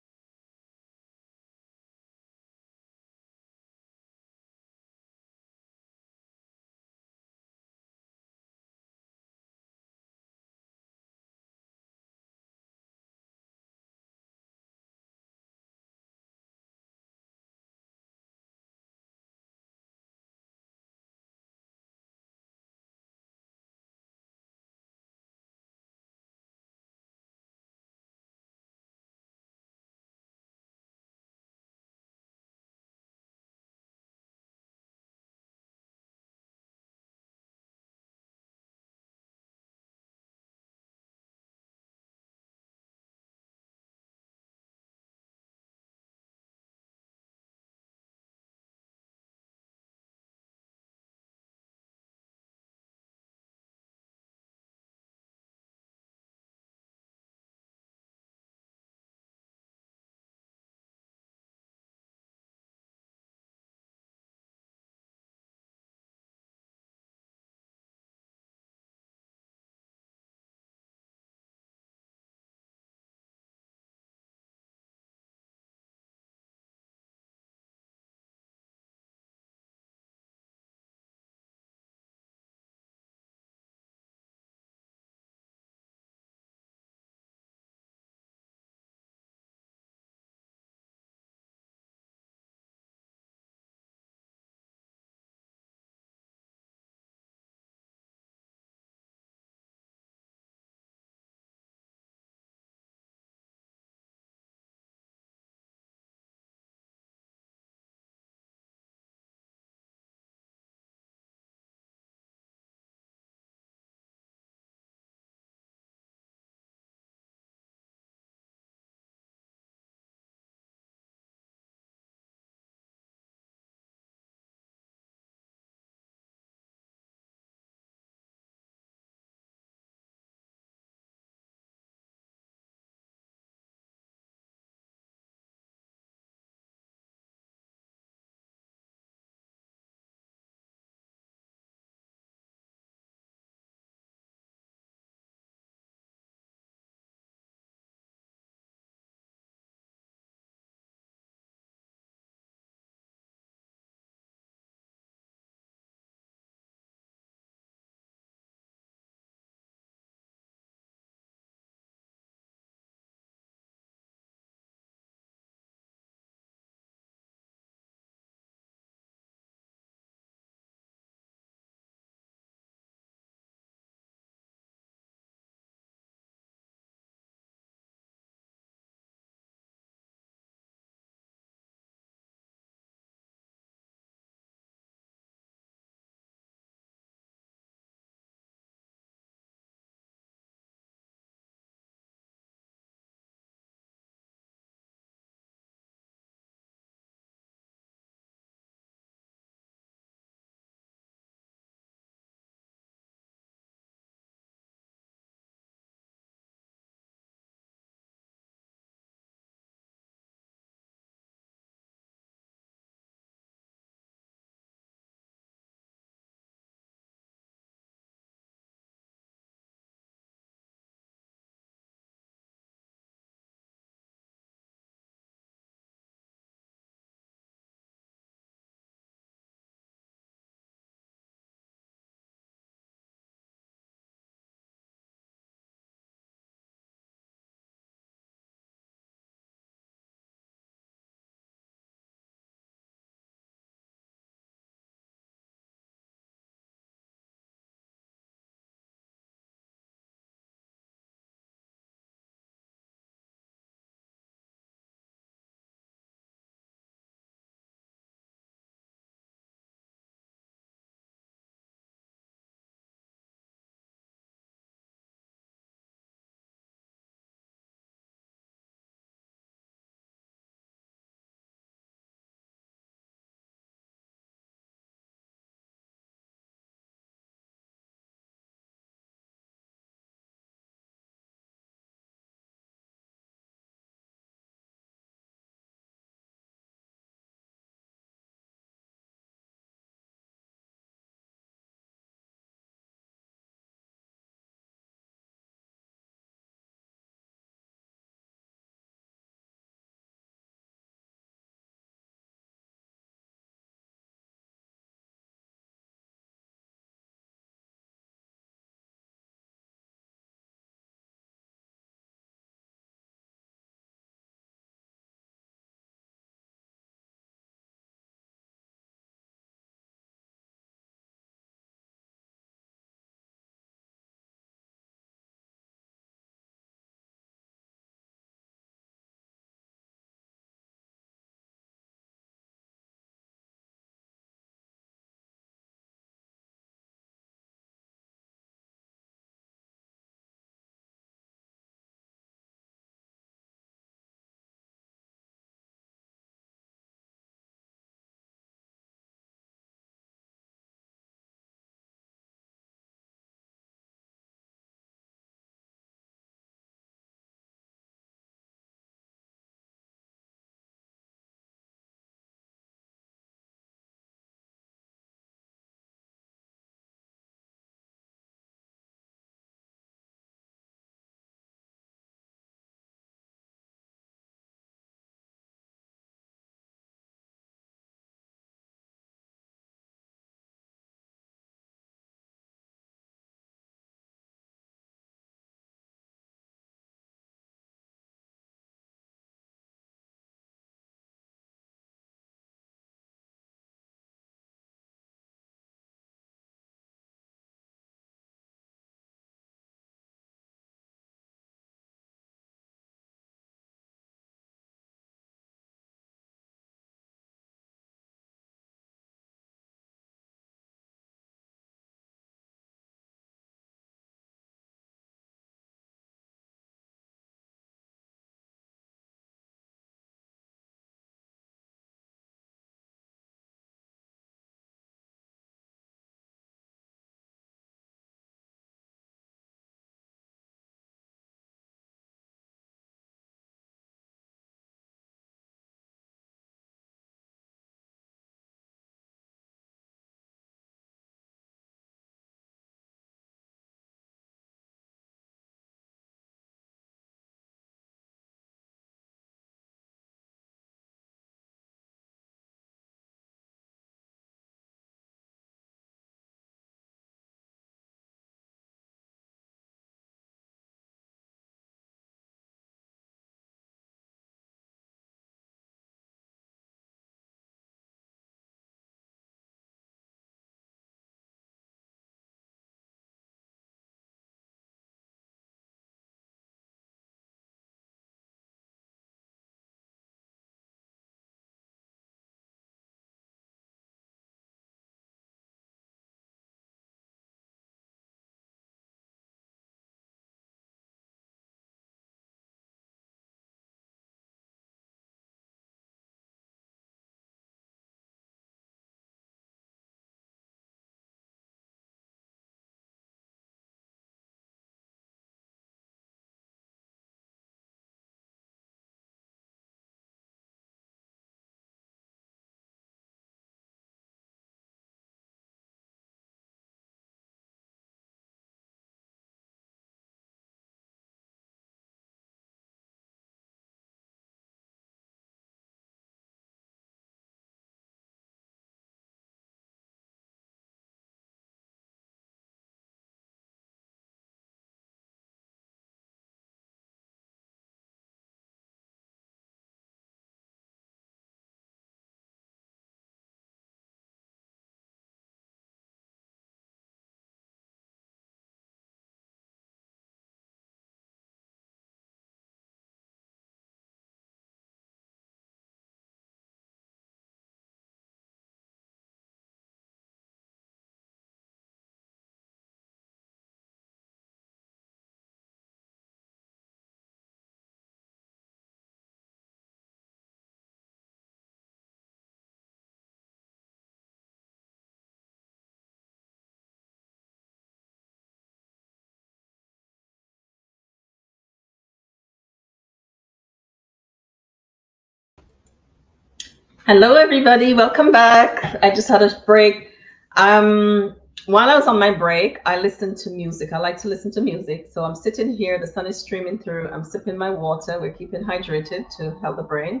Hello, everybody. Welcome back. I just had a break. While I was on my break, I listened to music. I like to listen to music. So I'm sitting here. The sun is streaming through. I'm sipping my water. We're keeping hydrated to help the brain.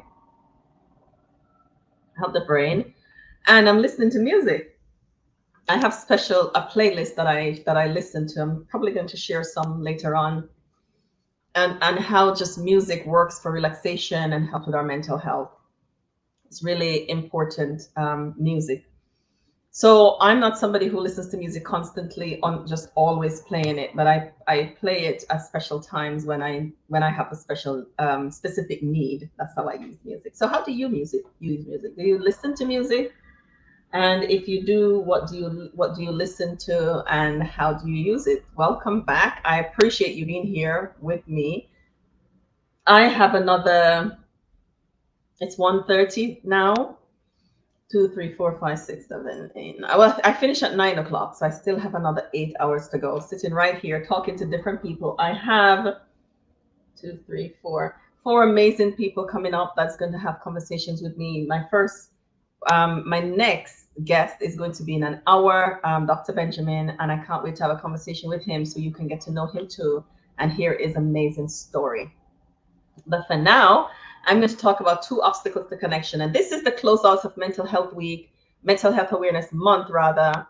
And I'm listening to music. I have a playlist that I listen to. I'm probably going to share some later on, and how just music works for relaxation and help with our mental health. It's really important, music. So I'm not somebody who listens to music constantly on just always playing it, but I play it at special times when I have a special specific need. That's how I use music. So how do you use music? Do you listen to music? And if you do, what do you listen to and how do you use it? Welcome back. I appreciate you being here with me. I have another, it's 1:30 now. 2, 3, 4, 5, 6, 7, 8. Well, I finish at 9 o'clock, so I still have another 8 hours to go. Sitting right here talking to different people. I have two, three, four amazing people coming up that's going to have conversations with me. My next guest is going to be in an hour, Dr. Benjamin, and I can't wait to have a conversation with him so you can get to know him too and hear his amazing story. But for now, I'm going to talk about two obstacles to connection. And this is the closeout of Mental Health Week, Mental Health Awareness Month, rather.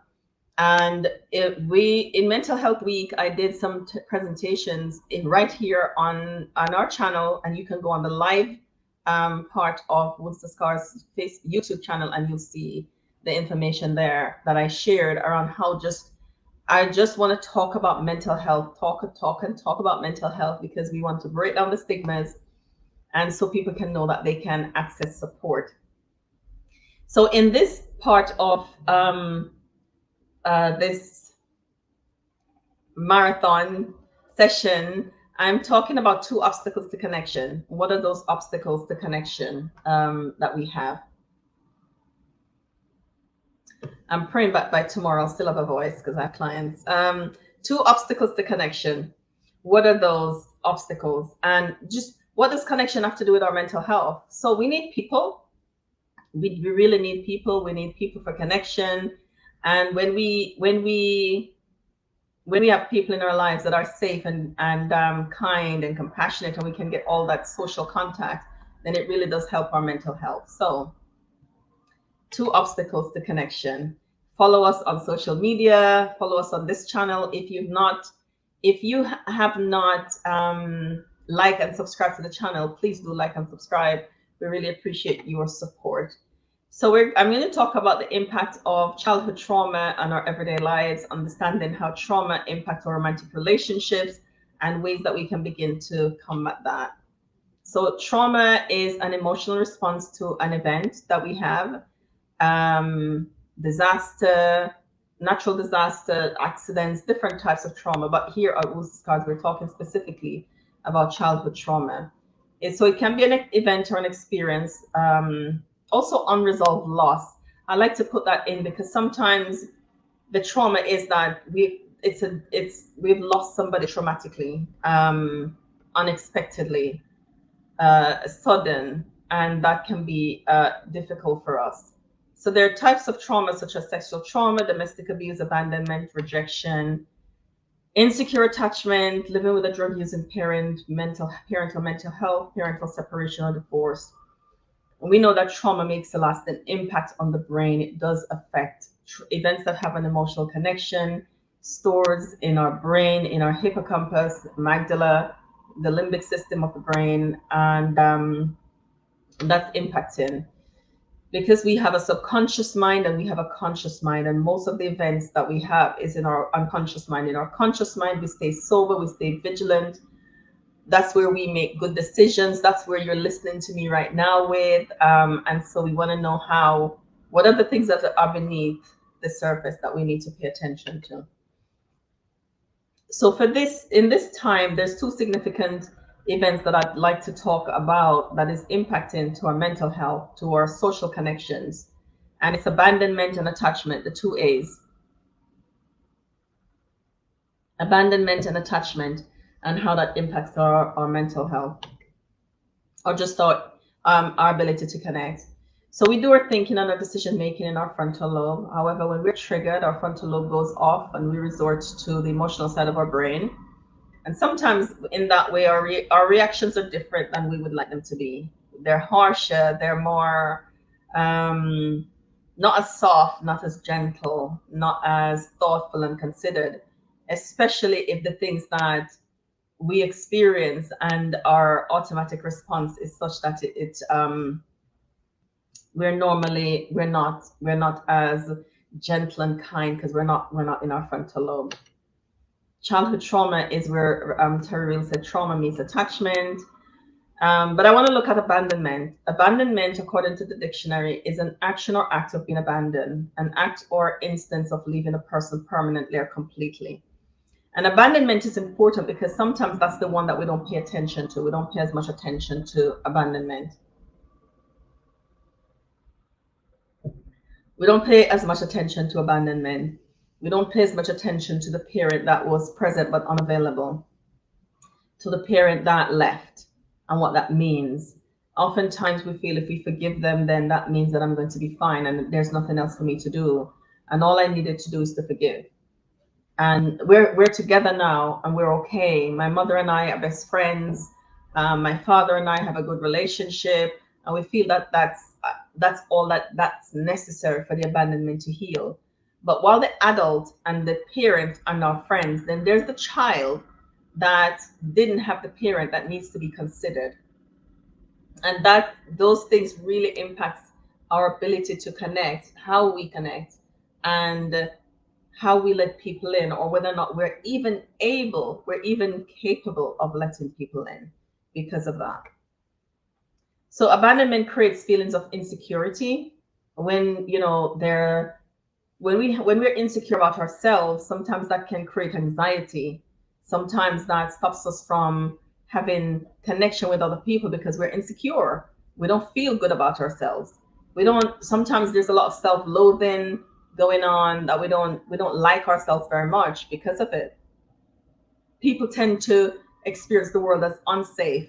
And in Mental Health Week, I did some presentations right here on our channel, and you can go on the live part of Woods to Scars YouTube channel, and you'll see the information there that I shared around how I just want to talk about mental health, talk about mental health, because we want to break down the stigmas and so people can know that they can access support. So in this part of this marathon session, I'm talking about two obstacles to connection. What are those obstacles to connection that we have? I'm praying by tomorrow I'll still have a voice because I have clients. Two obstacles to connection. What are those obstacles? And just what does connection have to do with our mental health? So we need people. We really need people. We need people for connection. And when we have people in our lives that are safe and kind and compassionate, and we can get all that social contact, then it really does help our mental health. So two obstacles to connection. Follow us on social media, follow us on this channel. If you have not like and subscribe to the channel, please do like and subscribe. We really appreciate your support. So I'm going to talk about the impact of childhood trauma on our everyday lives, understanding how trauma impacts our romantic relationships and ways that we can begin to combat that. So trauma is an emotional response to an event that we have, disaster, natural disaster, accidents, different types of trauma. But here at Woods to Scars, we're talking specifically about childhood trauma. So it can be an event or an experience, also unresolved loss. I like to put that in because sometimes the trauma is that we've lost somebody traumatically, unexpectedly, sudden, and that can be difficult for us. So there are types of trauma such as sexual trauma, domestic abuse, abandonment, rejection, insecure attachment, living with a drug-using parent, parental mental health, parental separation or divorce. And we know that trauma makes a lasting impact on the brain. It does affect events that have an emotional connection, stores in our brain, in our hippocampus, amygdala, the limbic system of the brain, and that's impacting. Because we have a subconscious mind and we have a conscious mind, and most of the events that we have is in our unconscious mind. In our conscious mind, we stay sober, we stay vigilant. That's where we make good decisions. That's where you're listening to me right now with. And so we want to know what are the things that are beneath the surface that we need to pay attention to. So in this time, there's two significant events that I'd like to talk about that is impacting to our mental health, to our social connections, and it's abandonment and attachment, the two A's. Abandonment and attachment, and how that impacts our mental health, or just our ability to connect. So we do our thinking and our decision making in our frontal lobe. However, when we're triggered, our frontal lobe goes off and we resort to the emotional side of our brain. And sometimes in that way, our reactions are different than we would like them to be. They're harsher, they're more not as soft, not as gentle, not as thoughtful and considered, especially if the things that we experience and our automatic response is such that we're not as gentle and kind because we're not in our frontal lobe. Childhood trauma is where Terry Real said trauma means attachment. But I want to look at abandonment. Abandonment, according to the dictionary, is an action or act of being abandoned, an act or instance of leaving a person permanently or completely. And abandonment is important because sometimes that's the one that we don't pay attention to. We don't pay as much attention to abandonment. We don't pay as much attention to abandonment. We don't pay as much attention to the parent that was present but unavailable, to the parent that left and what that means. Oftentimes we feel if we forgive them, then that means that I'm going to be fine and there's nothing else for me to do. And all I needed to do is to forgive. And we're together now and we're okay. My mother and I are best friends. My father and I have a good relationship, and we feel that that's all that's necessary for the abandonment to heal. But while the adult and the parent are now friends, then there's the child that didn't have the parent that needs to be considered, and that those things really impacts our ability to connect, how we connect, and how we let people in, or whether or not we're even capable of letting people in because of that. So abandonment creates feelings of insecurity. When we're insecure about ourselves, sometimes that can create anxiety. Sometimes that stops us from having connection with other people because we're insecure. We don't feel good about ourselves. We don't Sometimes there's a lot of self-loathing going on, that we don't like ourselves very much because of it. People tend to experience the world as unsafe,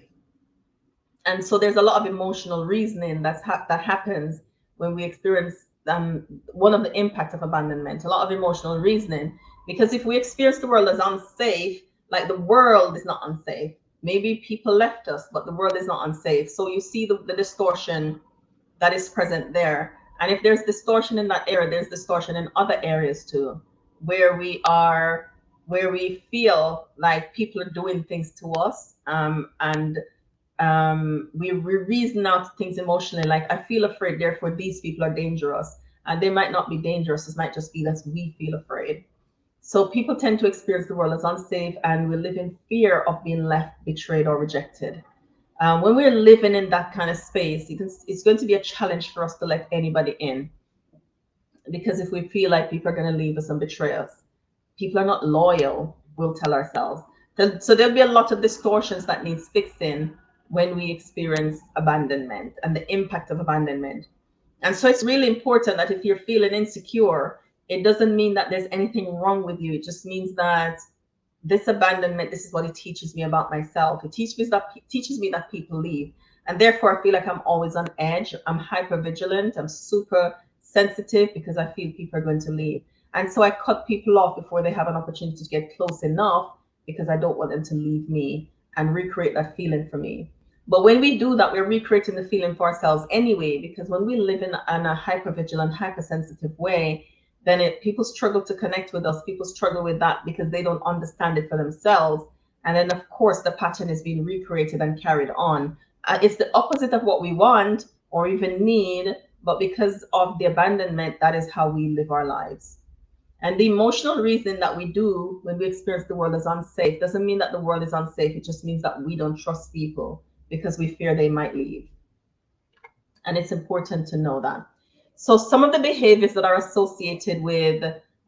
and so there's a lot of emotional reasoning that happens when we experience one of the impacts of abandonment, a lot of emotional reasoning, because if we experience the world as unsafe, like the world is not unsafe, maybe people left us but the world is not unsafe, so you see the distortion that is present there. And if there's distortion in that area, there's distortion in other areas too, where we feel like people are doing things to us, and we reason out things emotionally, like I feel afraid, therefore these people are dangerous. And they might not be dangerous, it might just be that we feel afraid. So people tend to experience the world as unsafe, and we live in fear of being left, betrayed, or rejected. When we're living in that kind of space, it's going to be a challenge for us to let anybody in, because if we feel like people are going to leave us and betray us, people are not loyal, we'll tell ourselves. So there'll be a lot of distortions that needs fixing when we experience abandonment and the impact of abandonment. And so it's really important that if you're feeling insecure, it doesn't mean that there's anything wrong with you. It just means that this abandonment, this is what it teaches me about myself. It teaches me that people leave. And therefore I feel like I'm always on edge. I'm hyper vigilant. I'm super sensitive because I feel people are going to leave. And so I cut people off before they have an opportunity to get close enough, because I don't want them to leave me and recreate that feeling for me. But when we do that, we're recreating the feeling for ourselves anyway, because when we live in a hyper-vigilant, hypersensitive way, then people struggle to connect with us. People struggle with that because they don't understand it for themselves. And then, of course, the pattern is being recreated and carried on. It's the opposite of what we want or even need, but because of the abandonment, that is how we live our lives. And the emotional reason that we do when we experience the world as unsafe doesn't mean that the world is unsafe. It just means that we don't trust people because we fear they might leave. And it's important to know that. So some of the behaviors that are associated with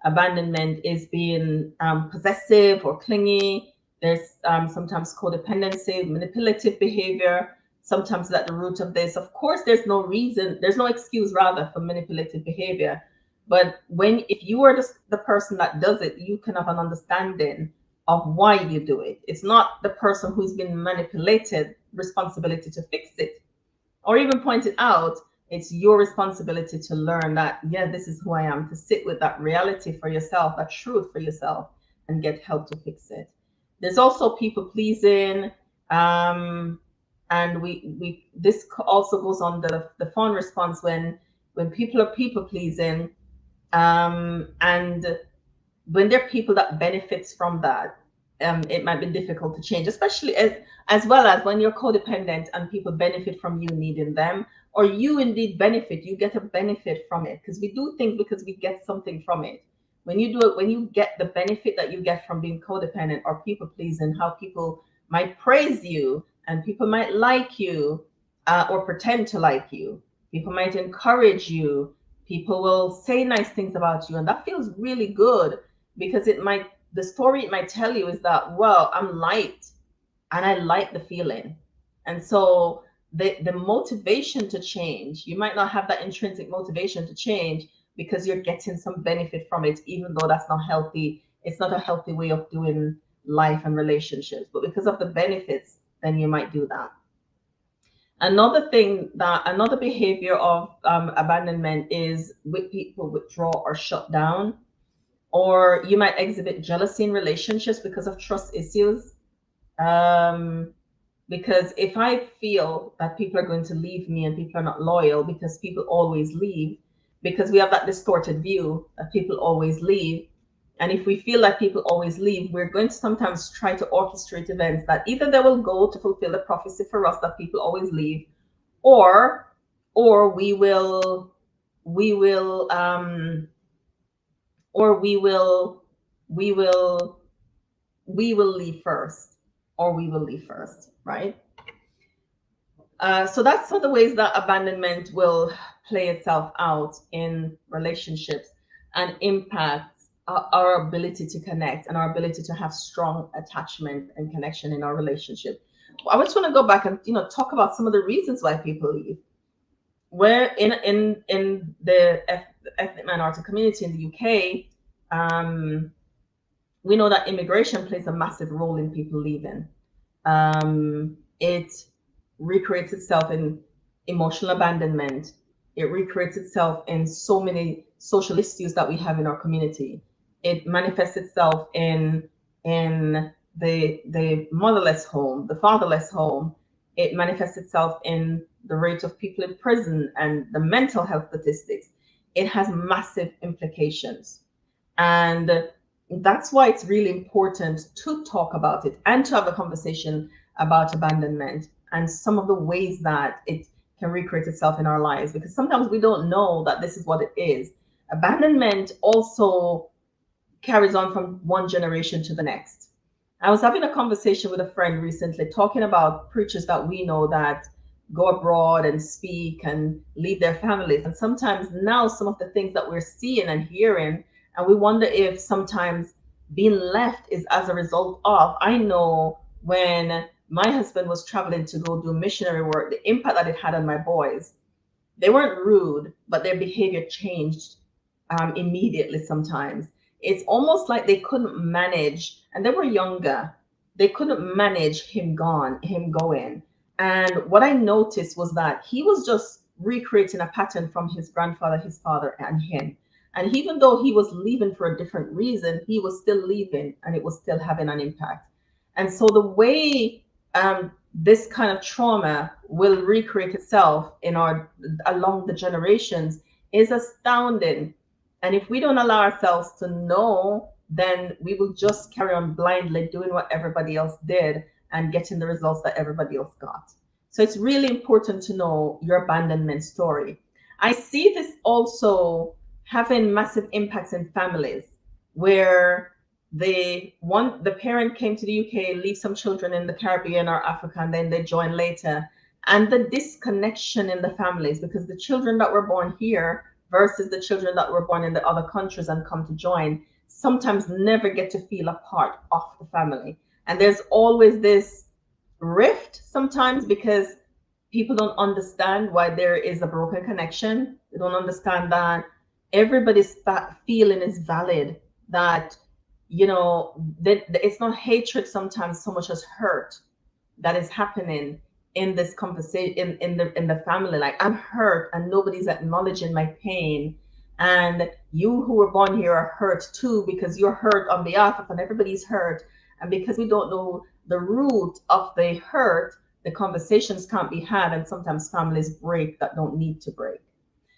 abandonment is being possessive or clingy. There's sometimes codependency, manipulative behavior. Sometimes at the root of this, of course, there's no excuse rather for manipulative behavior. But if you are the person that does it, you can have an understanding of why you do it. It's not the person who's been manipulated responsibility to fix it or even point it out. It's your responsibility to learn that, yeah, this is who I am, to sit with that reality for yourself, that truth for yourself, and get help to fix it. There's also people pleasing. Um, and we this also goes on the phone response when people are people pleasing, and when there are people that benefits from that, it might be difficult to change, especially as well as when you're codependent and people benefit from you needing them, or you indeed benefit, you get a benefit from it, because we do things because we get something from it. When you do it, when you get the benefit that you get from being codependent or people pleasing, how people might praise you and people might like you, or pretend to like you, people might encourage you, people will say nice things about you, and that feels really good, because the story it might tell you is that, well, I'm liked and I like the feeling. And so the motivation to change, you might not have that intrinsic motivation to change because you're getting some benefit from it, even though that's not healthy. It's not a healthy way of doing life and relationships, but because of the benefits, then you might do that. Another behavior of abandonment is with people withdraw or shut down, or you might exhibit jealousy in relationships because of trust issues. Um, because if I feel that people are going to leave me and people are not loyal, because people always leave, because we have that distorted view that people always leave. And if we feel like people always leave, we're going to sometimes try to orchestrate events that either they will go to fulfill the prophecy for us that people always leave, or or we will or we will we will leave first, or we will leave first, right? So that's some of the ways that abandonment will play itself out in relationships and impact our ability to connect and our ability to have strong attachment and connection in our relationship. I just want to go back and talk about some of the reasons why people leave. Where in the ethnic minority community in the UK, we know that immigration plays a massive role in people leaving. It recreates itself in emotional abandonment. It recreates itself in so many social issues that we have in our community. It manifests itself in the motherless home, the fatherless home. It manifests itself in the rate of people in prison and the mental health statistics. It has massive implications. And that's why it's really important to talk about it and to have a conversation about abandonment and some of the ways that it can recreate itself in our lives, because sometimes we don't know that this is what it is. Abandonment also carries on from one generation to the next. I was having a conversation with a friend recently talking about preachers that we know that go abroad and speak and leave their families. And sometimes now, some of the things that we're seeing and hearing, and we wonder if sometimes being left is as a result of. I know when my husband was traveling to go do missionary work, the impact that it had on my boys. They weren't rude, but their behavior changed immediately sometimes. It's almost like they couldn't manage, and they were younger, they couldn't manage him going. And what I noticed was that he was just recreating a pattern from his grandfather, his father, and him. And even though he was leaving for a different reason, he was still leaving and it was still having an impact. And so the way this kind of trauma will recreate itself in our along the generations is astounding. And if we don't allow ourselves to know, then we will just carry on blindly doing what everybody else did and getting the results that everybody else got. So it's really important to know your abandonment story. I see this also having massive impacts in families where the parent came to the UK, leave some children in the Caribbean or Africa, and then they join later. And the disconnection in the families, because the children that were born here versus the children that were born in the other countries and come to join sometimes never get to feel a part of the family. And there's always this rift sometimes because people don't understand why there is a broken connection. They don't understand that everybody's feeling is valid, that that it's not hatred sometimes so much as hurt that is happening in this conversation in the family, like I'm hurt and nobody's acknowledging my pain, and you who were born here are hurt too, because you're hurt on behalf of, and everybody's hurt. And because we don't know the root of the hurt, the conversations can't be had, and sometimes families break that don't need to break.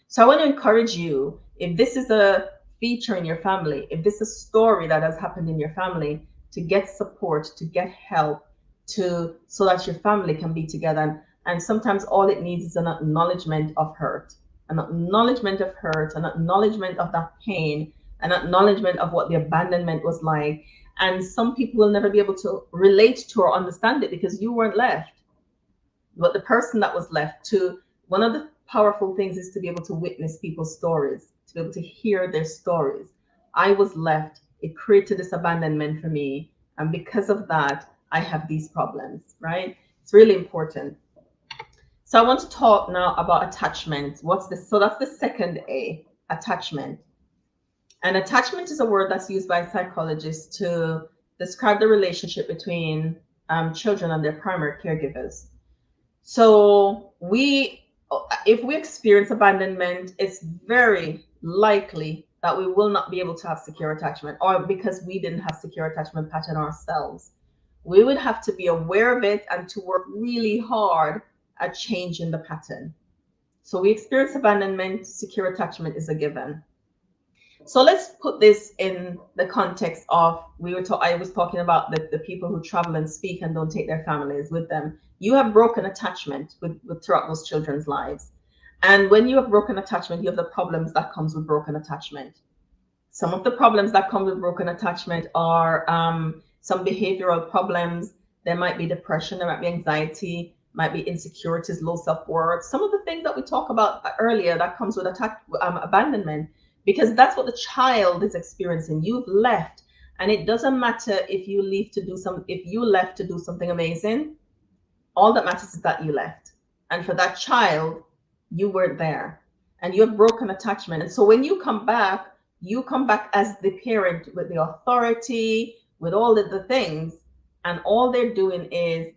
So I want to encourage you, if this is a feature in your family, if this is a story that has happened in your family, to get support, to get help, to so that your family can be together. And sometimes all it needs is an acknowledgement of hurt, an acknowledgement of hurt, an acknowledgement of that pain, an acknowledgement of what the abandonment was like. And some people will never be able to relate to or understand it because you weren't left. But the person that was left, to one of the powerful things is to be able to witness people's stories, to be able to hear their stories. I was left, it created this abandonment for me, and because of that I have these problems, right? It's really important. So I want to talk now about attachment. What's this? So that's the second A, attachment. And attachment is a word that's used by psychologists to describe the relationship between children and their primary caregivers. So if we experience abandonment, it's very likely that we will not be able to have secure attachment, or because we didn't have secure attachment pattern ourselves. We would have to be aware of it and to work really hard at changing the pattern. So we experience abandonment, secure attachment is a given. So let's put this in the context of, I was talking about the people who travel and speak and don't take their families with them. You have broken attachment with throughout those children's lives. And when you have broken attachment, you have the problems that comes with broken attachment. Some of the problems that come with broken attachment are some behavioral problems. There might be depression, there might be anxiety, might be insecurities, low self-worth. Some of the things that we talked about earlier that comes with abandonment, because that's what the child is experiencing. You've left, and it doesn't matter if you leave to do if you left to do something amazing. All that matters is that you left, and for that child, you weren't there, and you have broken attachment. And so when you come back as the parent with the authority, with all of the things, and all they're doing is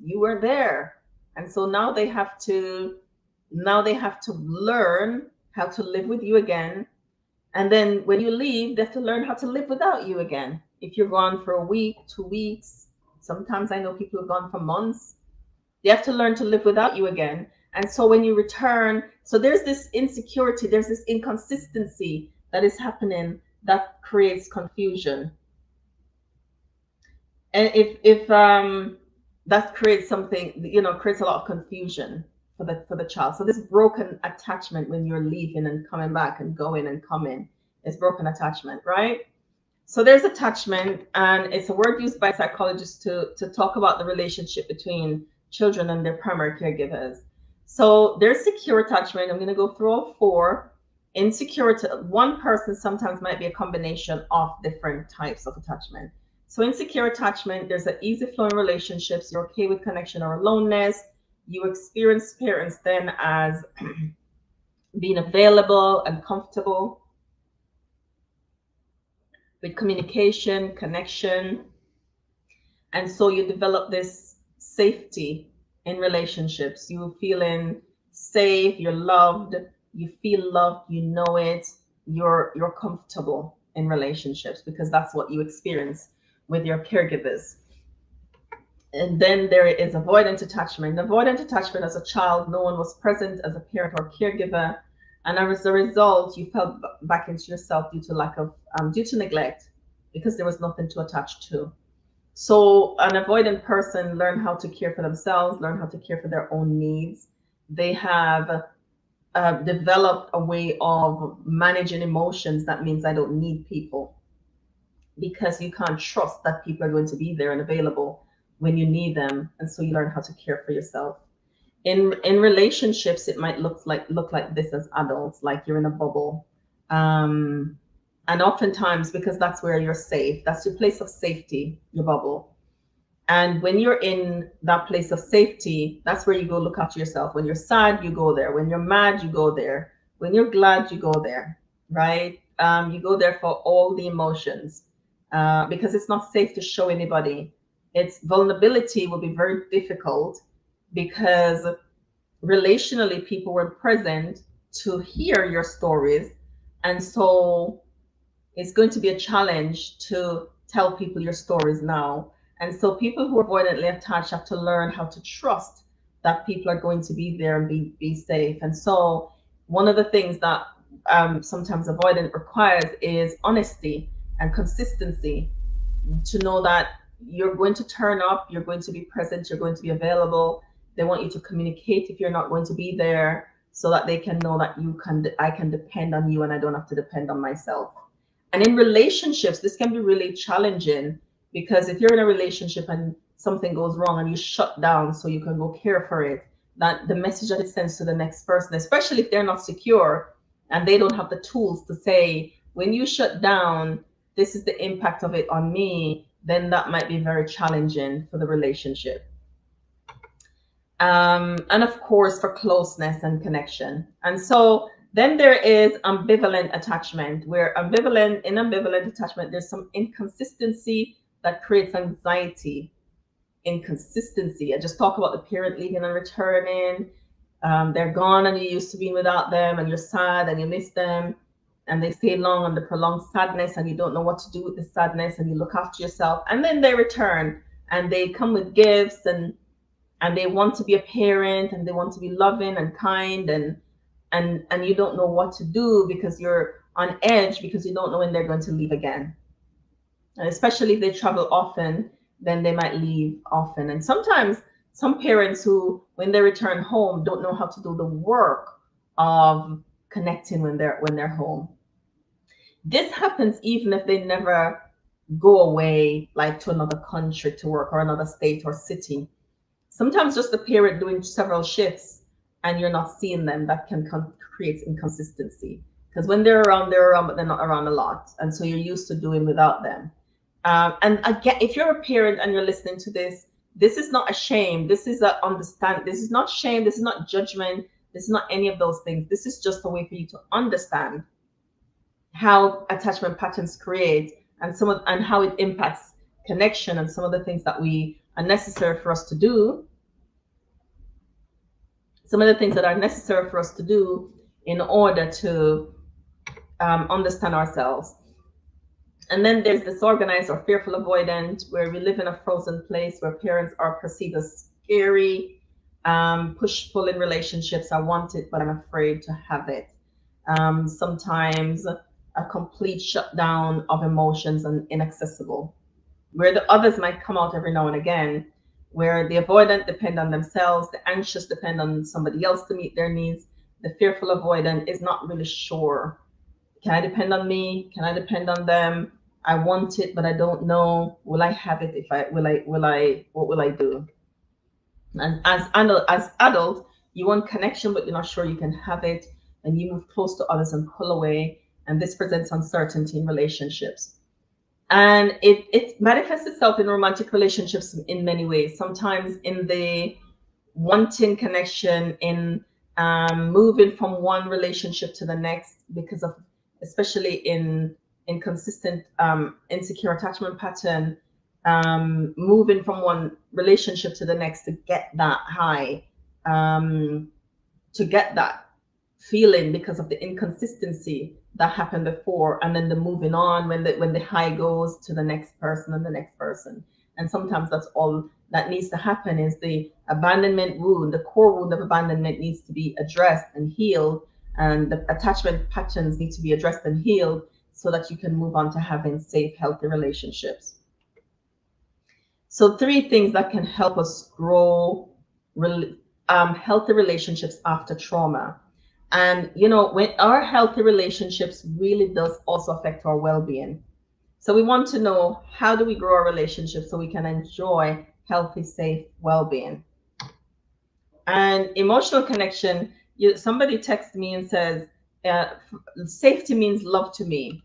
you were there, and so now they have to learn how to live with you again. And then when you leave, they have to learn how to live without you again. If you're gone for a week, 2 weeks, sometimes I know people have gone for months, they have to learn to live without you again. And so when you return, so there's this insecurity, there's this inconsistency that is happening that creates confusion. And if that creates something, creates a lot of confusion for the child. So this broken attachment when you're leaving and coming back and going and coming is broken attachment, right? So there's attachment, and it's a word used by psychologists to talk about the relationship between children and their primary caregivers. So there's secure attachment. I'm going to go through all four. Insecure, one person sometimes might be a combination of different types of attachment. So insecure attachment, there's an easy flowing relationships. You're okay with connection or aloneness. You experience parents then as being available and comfortable with communication, connection. And so you develop this safety in relationships. You feeling safe, you're loved, you feel loved, you know it, you're comfortable in relationships because that's what you experience with your caregivers. And then there is avoidant attachment. Avoidant attachment, as a child, no one was present as a parent or caregiver, and as a result, you fell back into yourself due to neglect, because there was nothing to attach to. So an avoidant person learn how to care for themselves, learn how to care for their own needs. They have developed a way of managing emotions. That means I don't need people, because you can't trust that people are going to be there and available when you need them. And so you learn how to care for yourself. In relationships, it might look like this as adults, like you're in a bubble. And oftentimes, because that's where you're safe, that's your place of safety, your bubble. And when you're in that place of safety, that's where you go look after yourself. When you're sad, you go there. When you're mad, you go there. When you're glad, you go there, right? You go there for all the emotions, because it's not safe to show anybody Its vulnerability will be very difficult because relationally people were present to hear your stories. And so it's going to be a challenge to tell people your stories now. And so people who are avoidantly attached have to learn how to trust that people are going to be there and be safe. And so one of the things that sometimes avoidant requires is honesty and consistency, to know that you're going to turn up, you're going to be present, you're going to be available. They want you to communicate if you're not going to be there, so that they can know that I can depend on you and I don't have to depend on myself. And in relationships, this can be really challenging, because if you're in a relationship and something goes wrong and you shut down so you can go care for it, that the message that it sends to the next person, especially if they're not secure and they don't have the tools to say, when you shut down, this is the impact of it on me, then that might be very challenging for the relationship. And of course, for closeness and connection. And so then there is ambivalent attachment, where ambivalent attachment, there's some inconsistency that creates anxiety. Inconsistency. I just talk about the parent leaving and returning. They're gone and you used to be without them, and you're sad and you miss them, and they stay long on the prolonged sadness, and you don't know what to do with the sadness, and you look after yourself, and then they return and they come with gifts, and they want to be a parent, and they want to be loving and kind, and you don't know what to do because you're on edge, because you don't know when they're going to leave again. And especially if they travel often, then they might leave often. And sometimes some parents who, when they return home, don't know how to do the work of connecting when they're home. This happens even if they never go away, like to another country to work, or another state or city. Sometimes just the parent doing several shifts and you're not seeing them, that can create inconsistency, because when they're around, but they're not around a lot, and so you're used to doing without them. And again, if you're a parent and you're listening to this, this is not a shame. This is a understand. This is not shame. This is not judgment. This is not any of those things. This is just a way for you to understand how attachment patterns create, and how it impacts connection, and some of the things that we are necessary for us to do. Some of the things that are necessary for us to do in order to understand ourselves. And then there's disorganized or fearful avoidant, where we live in a frozen place, where parents are perceived as scary, push pull in relationships. I want it, but I'm afraid to have it. Sometimes a complete shutdown of emotions and inaccessible, where the others might come out every now and again, where the avoidant depend on themselves, the anxious depend on somebody else to meet their needs. The fearful avoidant is not really sure. Can I depend on me? Can I depend on them? I want it, but I don't know. Will I have it? If I will I what will I do? And as adult, you want connection, but you're not sure you can have it, and you move close to others and pull away. And this presents uncertainty in relationships. And it manifests itself in romantic relationships in many ways. Sometimes in the wanting connection, in moving from one relationship to the next, because of, especially in inconsistent insecure attachment pattern, moving from one relationship to the next to get that high, to get that feeling, because of the inconsistency that happened before, and then the moving on, when the high goes to the next person and the next person. And sometimes that's all that needs to happen, is the abandonment wound, the core wound of abandonment needs to be addressed and healed, and the attachment patterns need to be addressed and healed, so that you can move on to having safe, healthy relationships. So 3 things that can help us grow healthy relationships after trauma. And when our healthy relationships really does also affect our well-being. So we want to know, how do we grow our relationships so we can enjoy healthy, safe well-being? And emotional connection, somebody texts me and says, safety means love to me.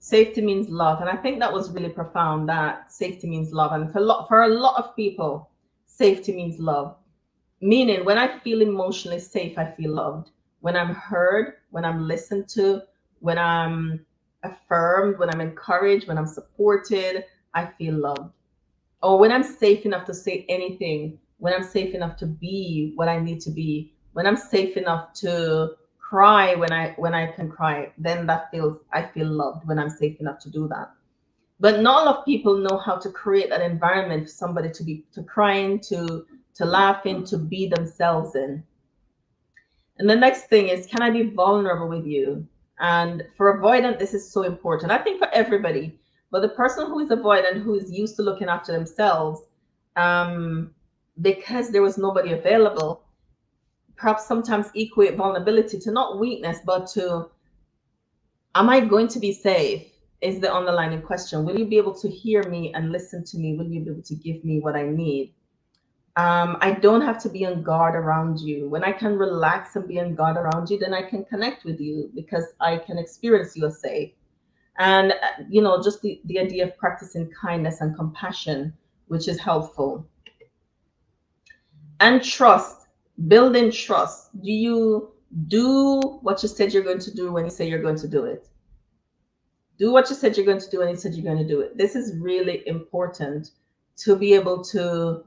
Safety means love. And I think that was really profound, that safety means love. And for a lot of people, safety means love. Meaning, when I feel emotionally safe, I feel loved. When I'm heard, when I'm listened to, when I'm affirmed, when I'm encouraged, when I'm supported, I feel loved. or when I'm safe enough to say anything, when I'm safe enough to be what I need to be, when I'm safe enough to cry when I can cry, then that feels I feel loved when I'm safe enough to do that. But not a lot of people know how to create an environment for somebody to be to crying, to laughing, to be themselves in. And the next thing is, can I be vulnerable with you? And for avoidant, this is so important. I think for everybody, but the person who is avoidant, who is used to looking after themselves, um, because there was nobody available, perhaps sometimes equate vulnerability to not weakness, but to, am I going to be safe? Is the underlying question. Will you be able to hear me and listen to me? Will you be able to give me what I need? I don't have to be on guard around you. When I can relax and be on guard around you, then I can connect with you because I can experience you as safe. And, just the idea of practicing kindness and compassion, which is helpful. And trust, building trust. Do you do what you said you're going to do when you say you're going to do it? Do what you said you're going to do when you said you're going to do it. This is really important to be able to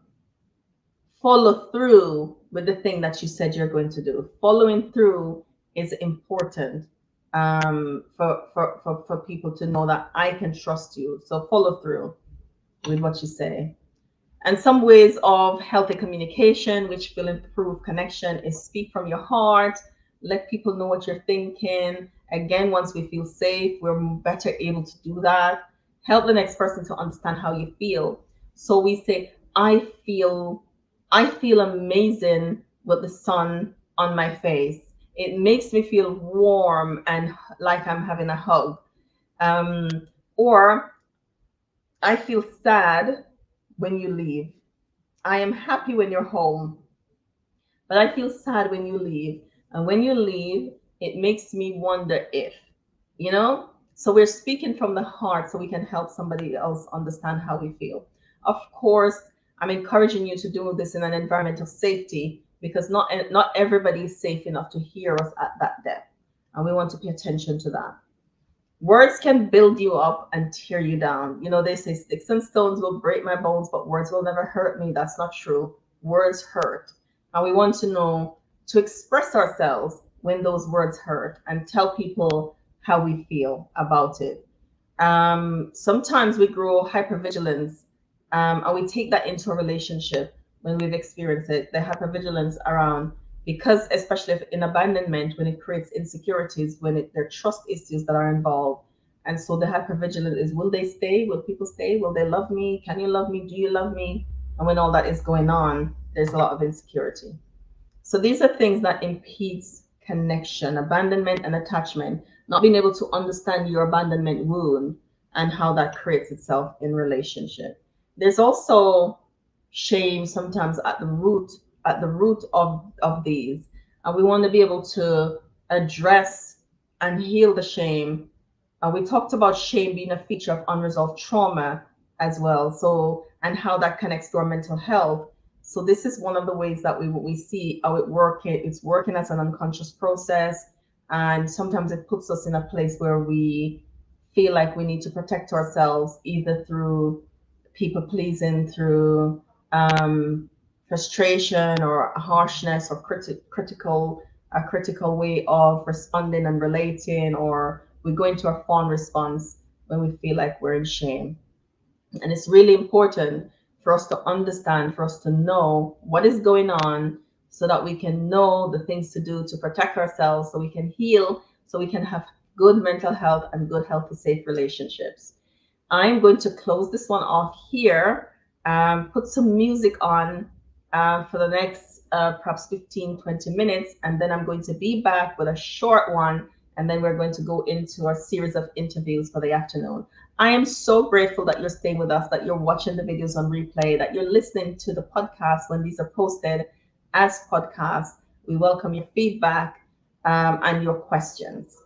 follow through with the thing that you said you're going to do. Following through is important, for people to know that I can trust you. So follow through with what you say. And some ways of healthy communication, which will improve connection, is speak from your heart, let people know what you're thinking. Again, once we feel safe, we're better able to do that. Help the next person to understand how you feel. So we say, I feel amazing with the sun on my face. It makes me feel warm and like I'm having a hug. Um, or I feel sad when you leave. I am happy when you're home, but I feel sad when you leave. And when you leave, it makes me wonder if, you know? So we're speaking from the heart so we can help somebody else understand how we feel. Of course, I'm encouraging you to do this in an environment of safety because not everybody is safe enough to hear us at that depth. And we want to pay attention to that. Words can build you up and tear you down. They say sticks and stones will break my bones, but words will never hurt me. That's not true. Words hurt. And we want to know to express ourselves when those words hurt and tell people how we feel about it. Sometimes we grow hypervigilance, and we take that into a relationship when we've experienced it. The hypervigilance around, because especially if in abandonment, when it creates insecurities, when there are trust issues that are involved. And so the hypervigilance is, will they stay? Will people stay? Will they love me? Can you love me? Do you love me? And when all that is going on, there's a lot of insecurity. So these are things that impedes connection, abandonment and attachment, not being able to understand your abandonment wound and how that creates itself in relationship. There's also shame sometimes at the root of these. And we want to be able to address and heal the shame. We talked about shame being a feature of unresolved trauma as well. So, and how that connects to our mental health. So this is one of the ways that we see how it's working as an unconscious process, and sometimes it puts us in a place where we feel like we need to protect ourselves either through people pleasing, through frustration or harshness or critical way of responding and relating, or we go into a fawn response when we feel like we're in shame. And it's really important for us to understand, for us to know what is going on so that we can know the things to do to protect ourselves, so we can heal, so we can have good mental health and good, healthy, safe relationships. I'm going to close this one off here, put some music on for the next perhaps 15-20 minutes, and then I'm going to be back with a short one, and then we're going to go into our series of interviews for the afternoon. I am so grateful that you're staying with us, that you're watching the videos on replay, that you're listening to the podcast when these are posted as podcasts. We welcome your feedback and your questions.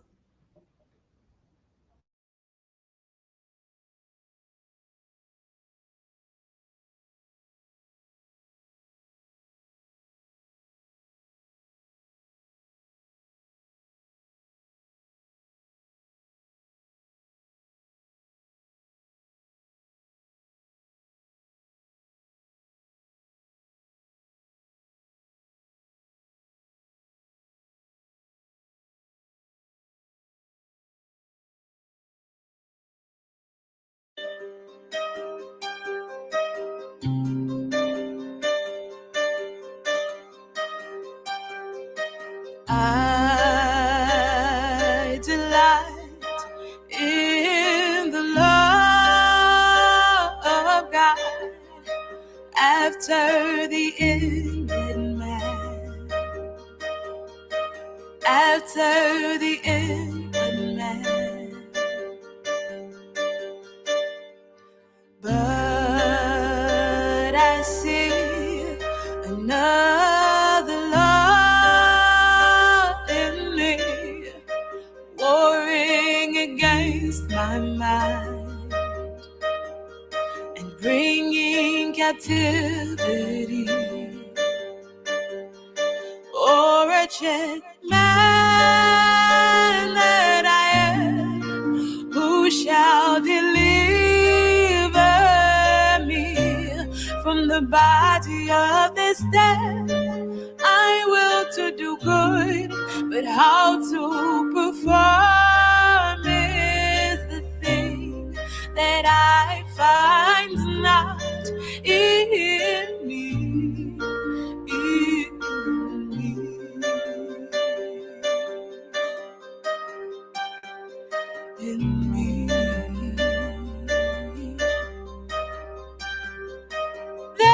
I delight in the love of God after the ended man. After the ended man. But I see another love in me, warring against my mind and bringing captivity. Oh, wretched man that I am, who shall deliver me from the body of this death? I will to do good, but how to perform is the thing that I find not in me. In me. There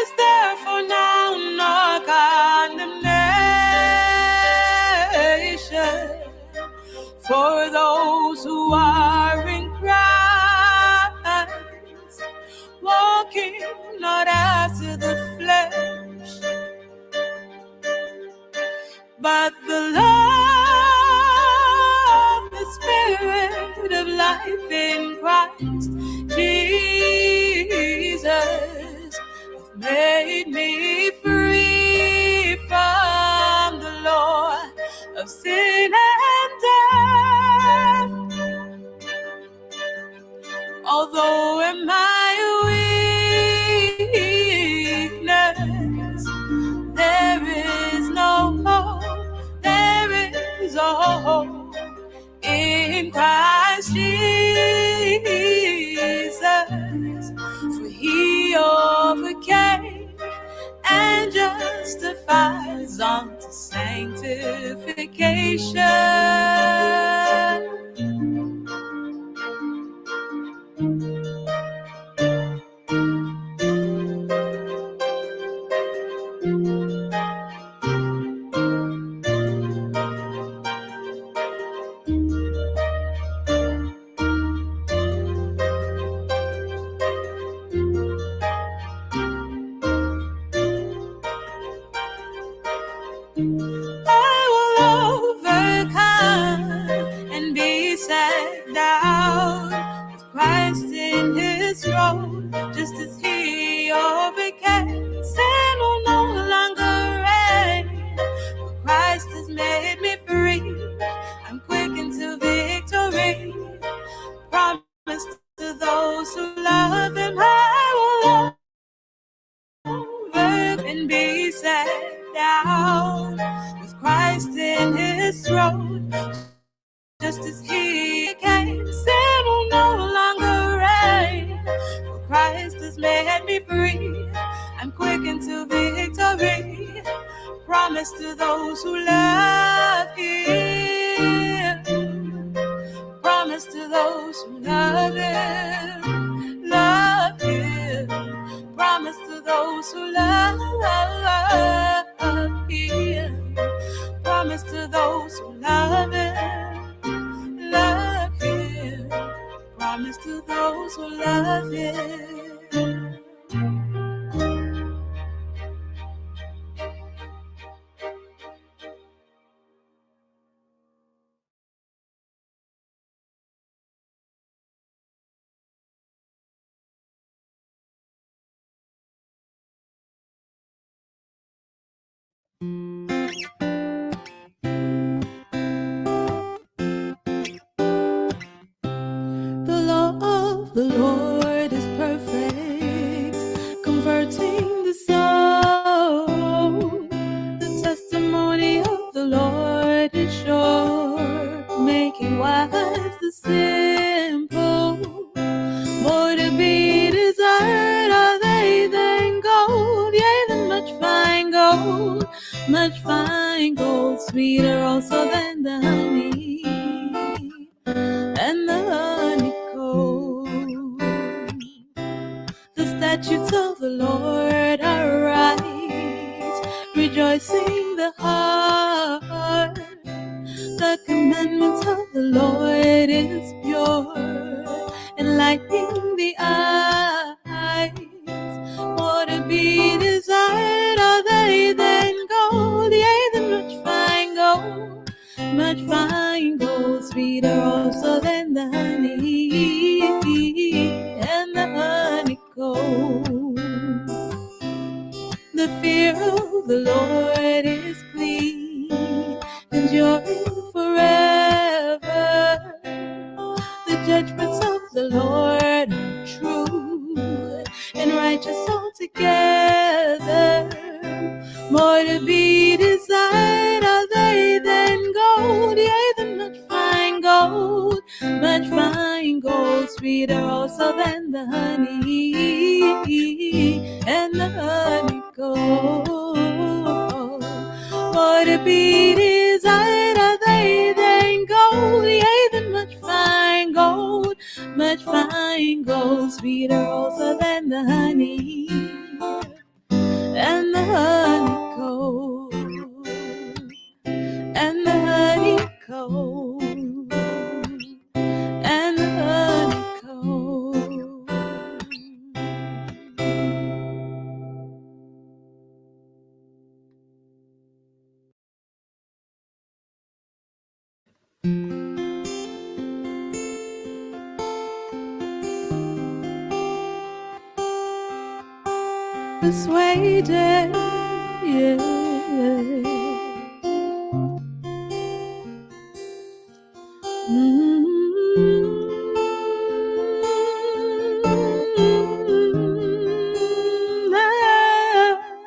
is therefore now no condemnation for those who are in Christ, walking not after the flesh, but the love, the spirit of life in Christ Jesus has made me free from the law of sin and death. Although in my weakness there is no hope, there is a hope in Christ Jesus, for he overcame and justifies unto sanctification. Just as he overcame, sin will no longer reign. For Christ has made me free. I'm quickened to victory. Promise to those who love him, I will over and be set down with Christ in his throne. Just as he came, sin will no longer reign. Christ has made me free. I'm quickened to victory. Promise to those who love him. Promise to those who love him. Love him. Promise to those who love him. Promise to those who love him. Love him. Promise to those who love him. The law of the Lord is perfect, converting the soul. The testimony of the Lord is sure, making wise the simple. More to be desired are they than gold, yea, than much fine gold. gold, much fine gold, sweeter also than the honey and the honeycomb. The statutes of the Lord are right, rejoicing the heart. The commandments of the Lord is pure, enlightening the eyes. More to be desired are they than gold, yea, than much fine gold, sweeter also than the honey and the honeycomb. The fear of the Lord is clean, enduring forever. The judgments of the Lord are true and righteous altogether. More to be desired are they than gold, yea, than much fine gold, sweeter also than the honey and the honeycomb. More to be desired are they than gold, yea, than much fine gold, sweeter also than the honey and the honeycomb, and the honeycomb, and the honeycomb. Persuaded, yeah.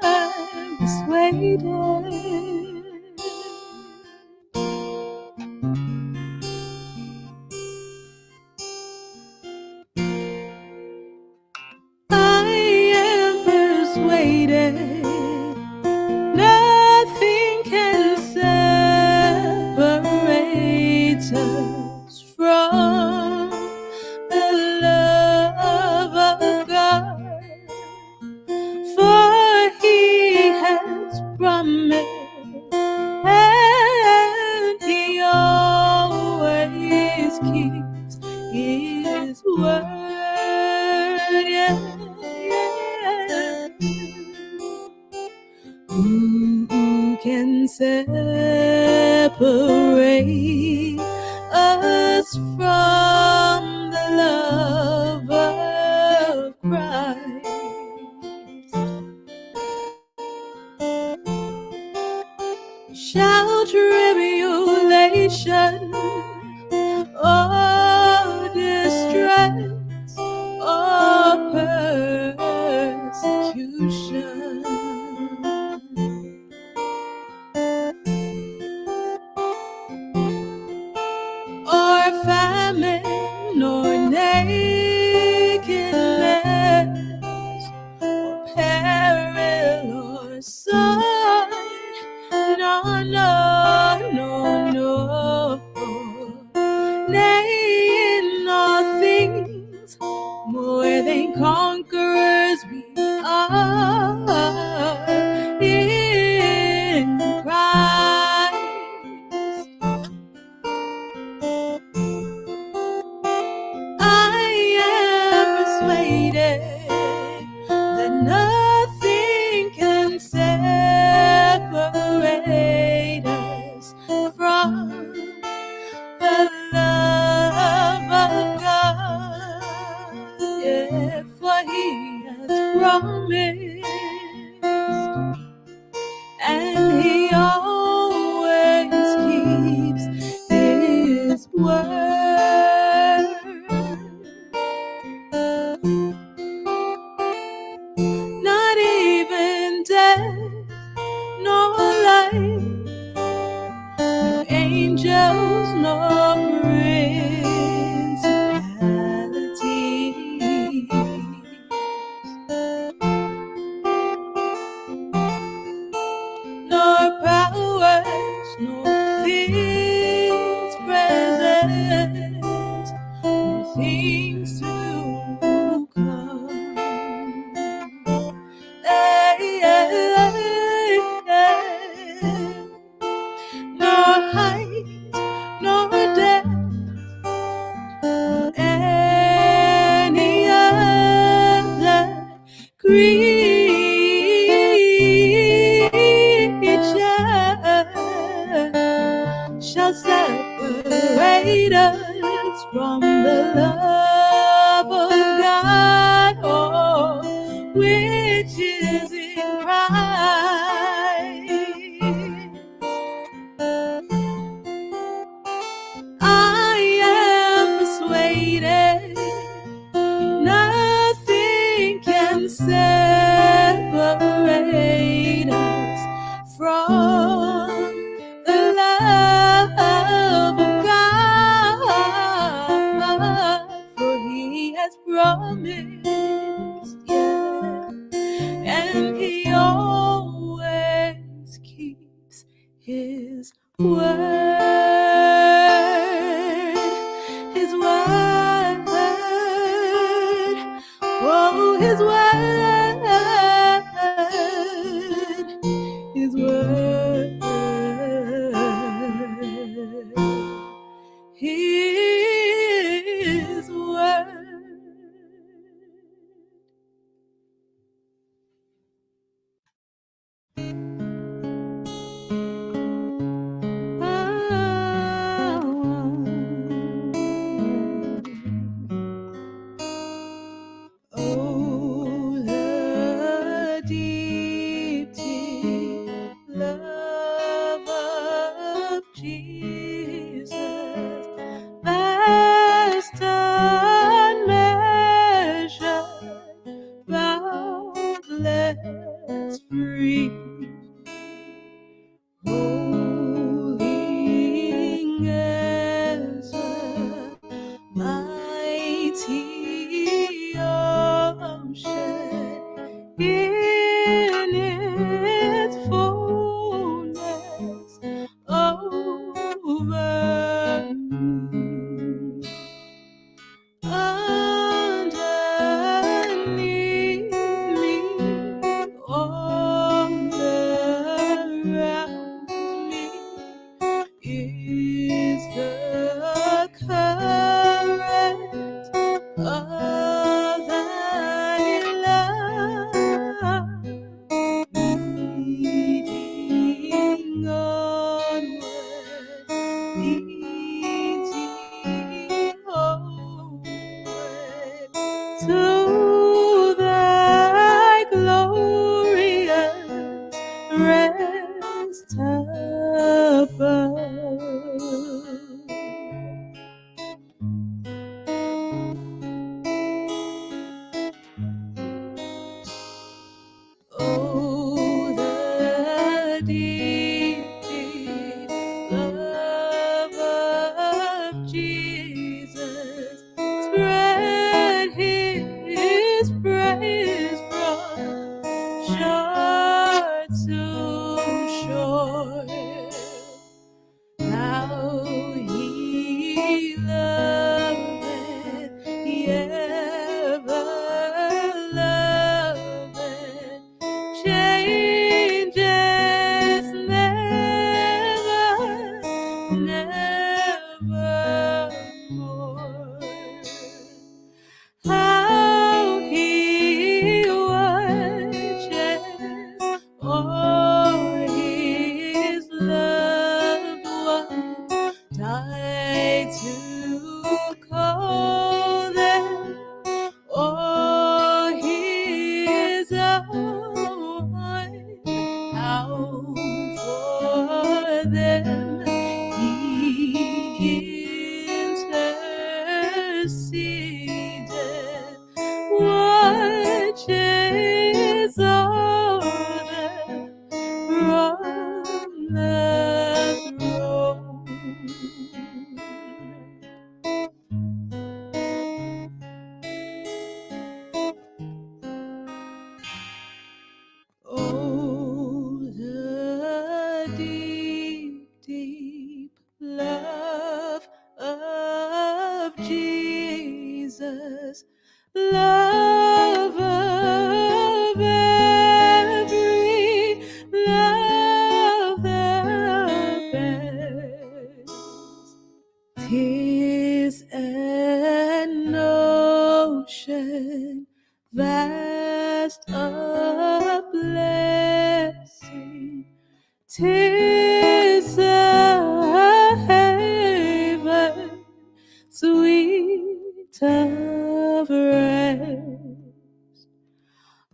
I'm persuaded. I am persuaded. Nothing can separate us from the love of God, for He has promised, and He always keeps His word. Yeah, yeah. Who can separate us from the love of Christ? Shall tribulation or distress or persecution or famine or nakedness or peril or sword, no, no, no, no. Nay, in all things more than conquerors we are in Christ. I am persuaded that nothing can separate us from the love of God, oh, which is in Christ. I am persuaded nothing can separate us from the love of God, for He has promised, yeah, and He always keeps His word. His word, oh, His word, His word, His word. Oh, the deep, deep love of Jesus, vast, unmeasured, boundless, free, rolling as a mighty ocean in its fullness over me. Underneath me, all around me is the current of thy love, leading onward, leading onward to thy glorious rest above. Oh, the deep, deep love of Jesus, spread His praise from shore to shore. How He loveth, ever loveth, changes never, nevermore. How He watches o'er His loved ones, died to call them all His own. How for them He interceded, watches over them from the throne. Oh, the deep, deep love of Jesus, love of every love the best. 'Tis an ocean vast of blessing, 'tis a haven sweet of rest.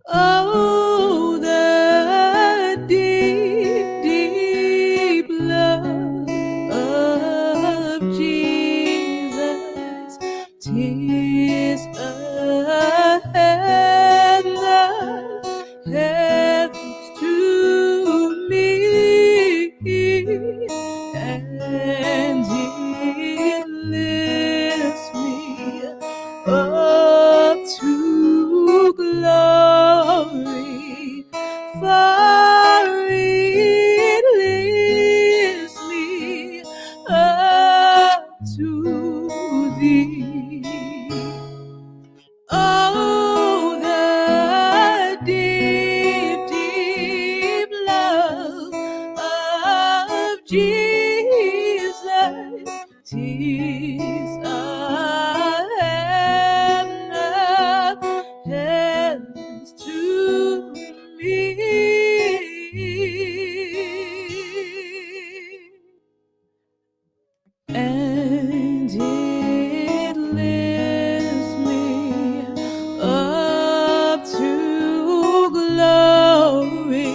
Oh, the deep, deep love of Jesus, 'tis a heavens to me, and it lifts me up to glory. For it lifts me up to thee. Oh, the deep, deep love of Jesus, 'tis a heavens to me. And it lifts me up to glory,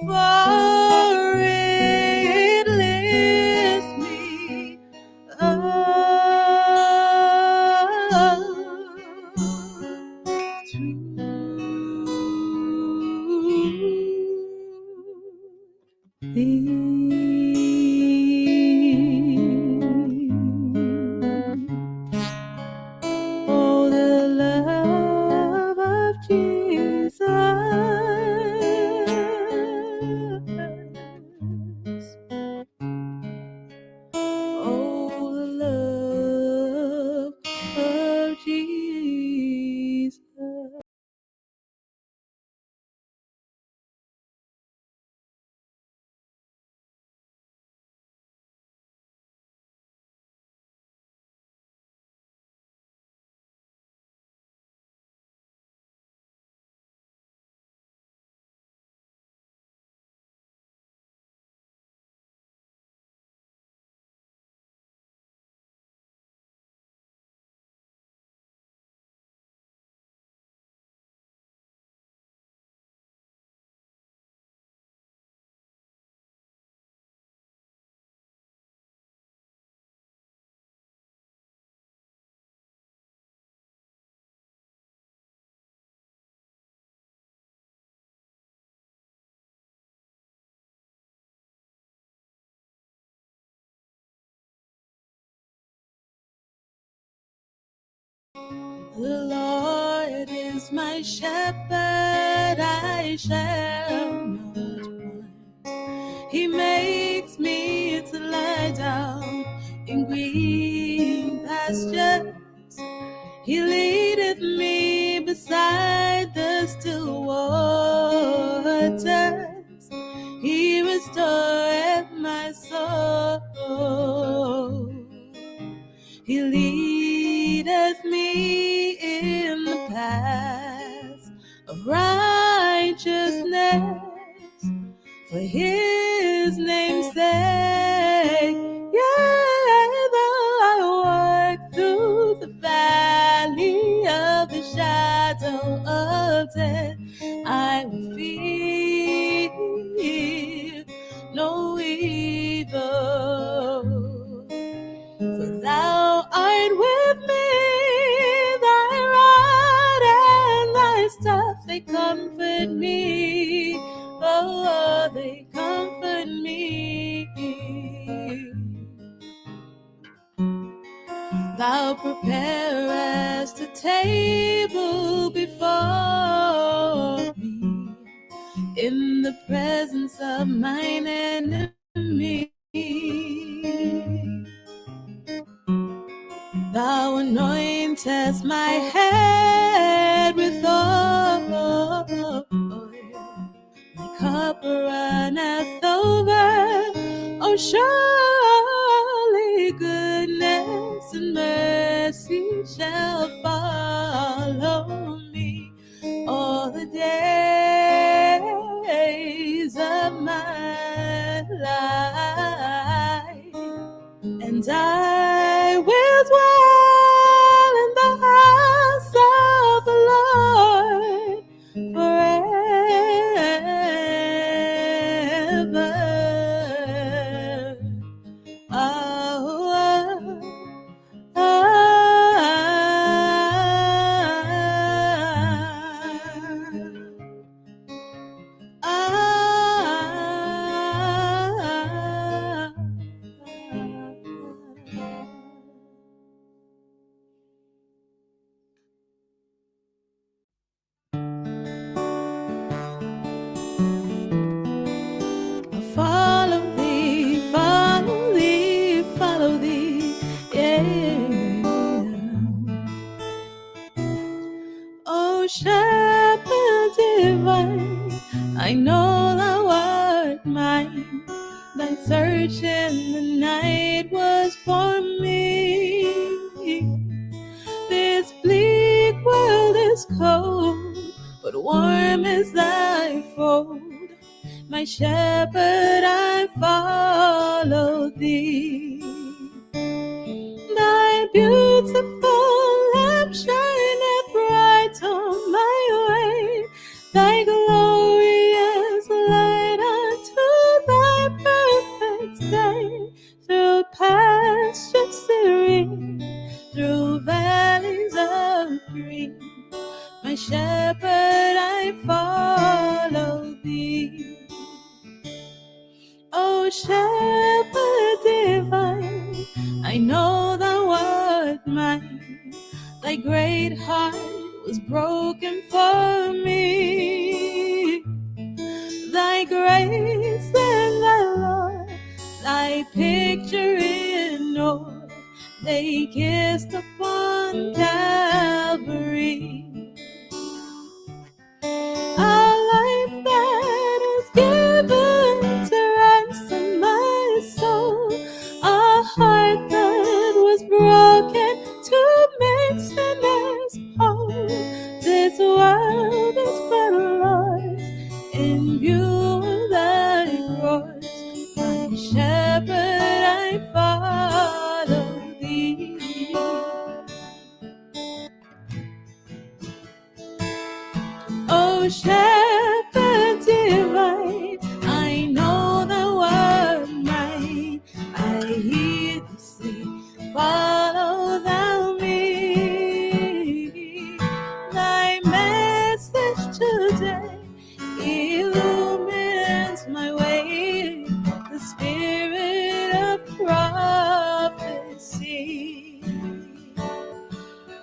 for it lifts me up to thee. Oh, the love of Jesus. Oh, the love of Jesus. The Lord is my shepherd, I shall not want. He makes me to lie down in green pastures. He leadeth me beside the still waters. He restoreth my soul. He leadeth me in the paths of righteousness for his name's sake. Yea, though I walk through the valley of the shadow of death, I will fear no evil. For thou art with me, thy rod and thy staff, they comfort me. Oh, they comfort me. Thou preparest a table before me in the presence of mine enemy. Thou anointest my head with oil, my cup runneth over. Oh, surely goodness and mercy shall follow me all the days of my life, and I will dwell Follow thee, follow thee, follow thee, yeah. Oh, shepherd divine, I know thou art mine. Thy search in the night was for me. This bleak world is cold, but warm is thy fold. My shepherd, I follow thee. Thy beautiful lamp shineth bright on my way. Thy glorious light unto thy perfect day. Through pastures serene, through valleys of green, my shepherd, I follow thee. Oh, shepherd divine, I know thou art mine. Thy great heart was broken for me. Thy grace and thy love, thy picture in all, they kissed upon Calvary. A life that is given to ransom my soul, a heart that was broken to make sinners whole. This world is but lost in view of thy cross. My shepherd, I follow thee. Oh, shepherd divine, I know thou art mine. I hear thee say, follow thou me. Thy message today illumines my way, the spirit of prophecy.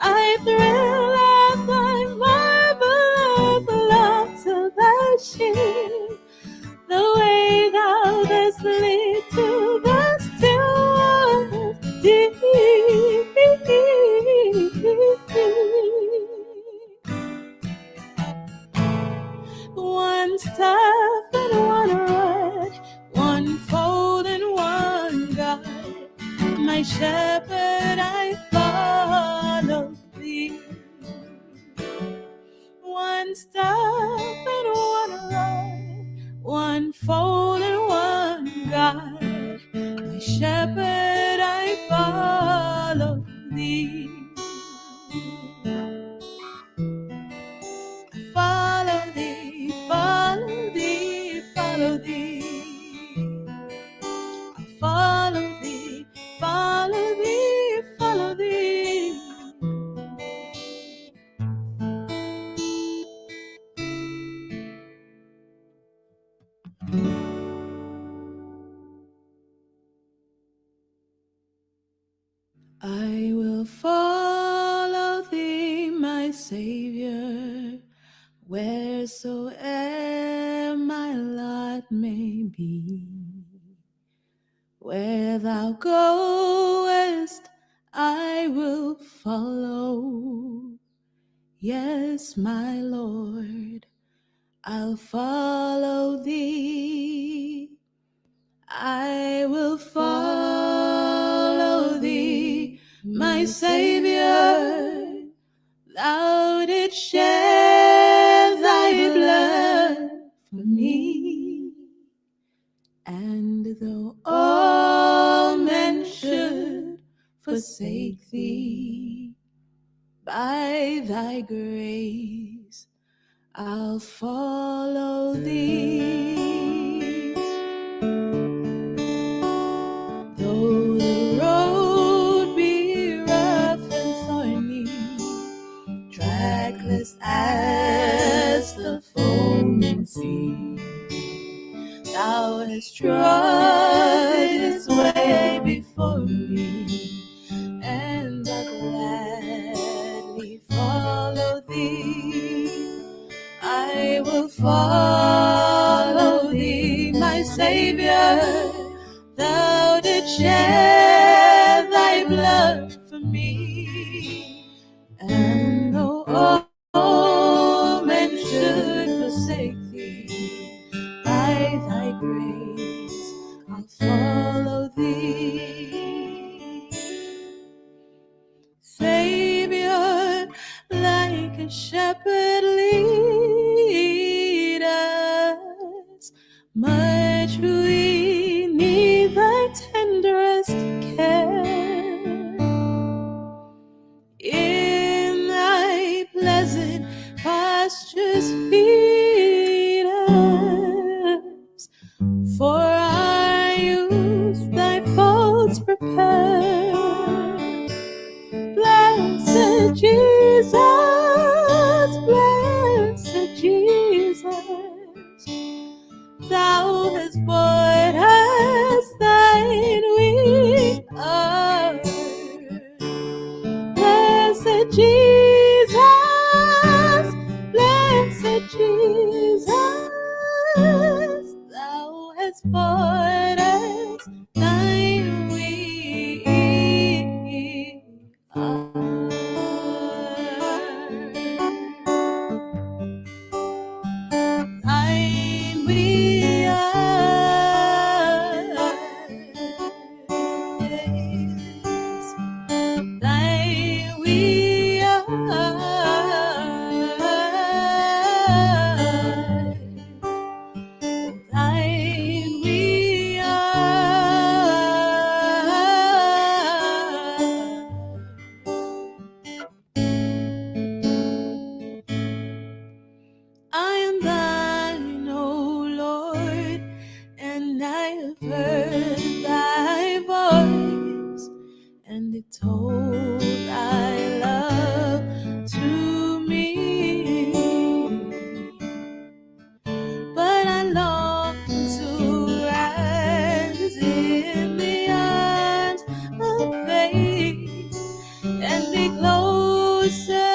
I thrill at thy marvelous love to thy shame, the way thou dost lead to the still waters deep. One staff and one rod, one fold and one guide, my shepherd, I follow thee. One staff and one rod, one fold and one guide, my shepherd, I follow thee. Follow thee, follow thee, follow thee. Follow thee, follow thee, follow thee. I will follow thee, my Savior, wheresoe'er my lot may be. Where thou goest, I will follow. Yes, my Lord, I'll follow thee. I will follow thee, my Savior. Thou didst shed thy blood for me, and though all men should forsake thee, by thy grace I'll follow thee. has trod his way before me, and I gladly follow thee. I will follow thee, my Savior. Thou didst shed thy blood for me, and though all men should forsake thee, by thy grace I'll follow thee. Savior, like a shepherd, lead us. Much we need thy tenderest care. In thy pleasant pastures feed us. For our use thy folds prepare. Blessed Jesus, blessed Jesus, thou hast bought us thine we are. Blessed Jesus, blessed Jesus, thou hast bought us thine we are. Thine we are. Yes. Thine we are. Thine we I am thine, O Lord, and I have heard thy voice, and it told thy love to me. But I long to rise in the arms of faith and be closer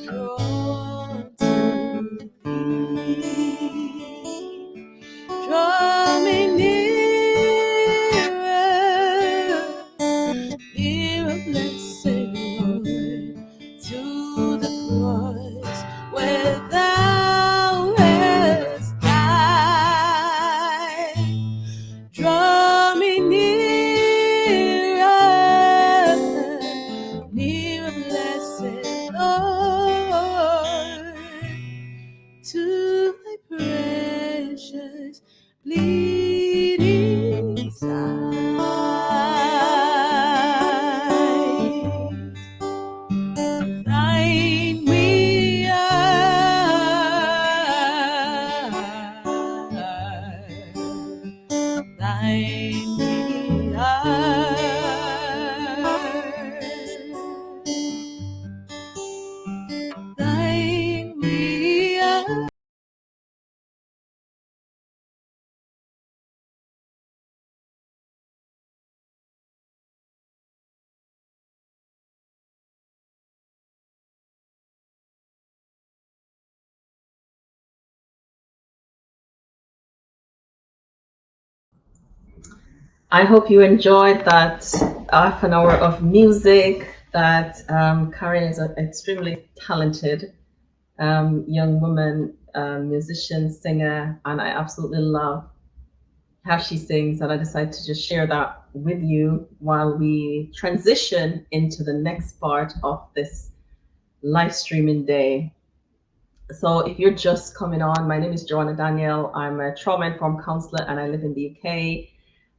drawn to thee. Draw me nearer, nearer, blessed Lord, to the cross where thou hast died. Draw me nearer, nearer, blessed Lord, to thy precious bleeding side. Thine we are. Thine we are. Thine we are. I hope you enjoyed that half an hour of music. That Karen is an extremely talented young woman, musician, singer, and I absolutely love how she sings. And I decided to just share that with you while we transition into the next part of this live streaming day. So if you're just coming on, my name is Joanna Daniel. I'm a trauma-informed counselor and I live in the UK.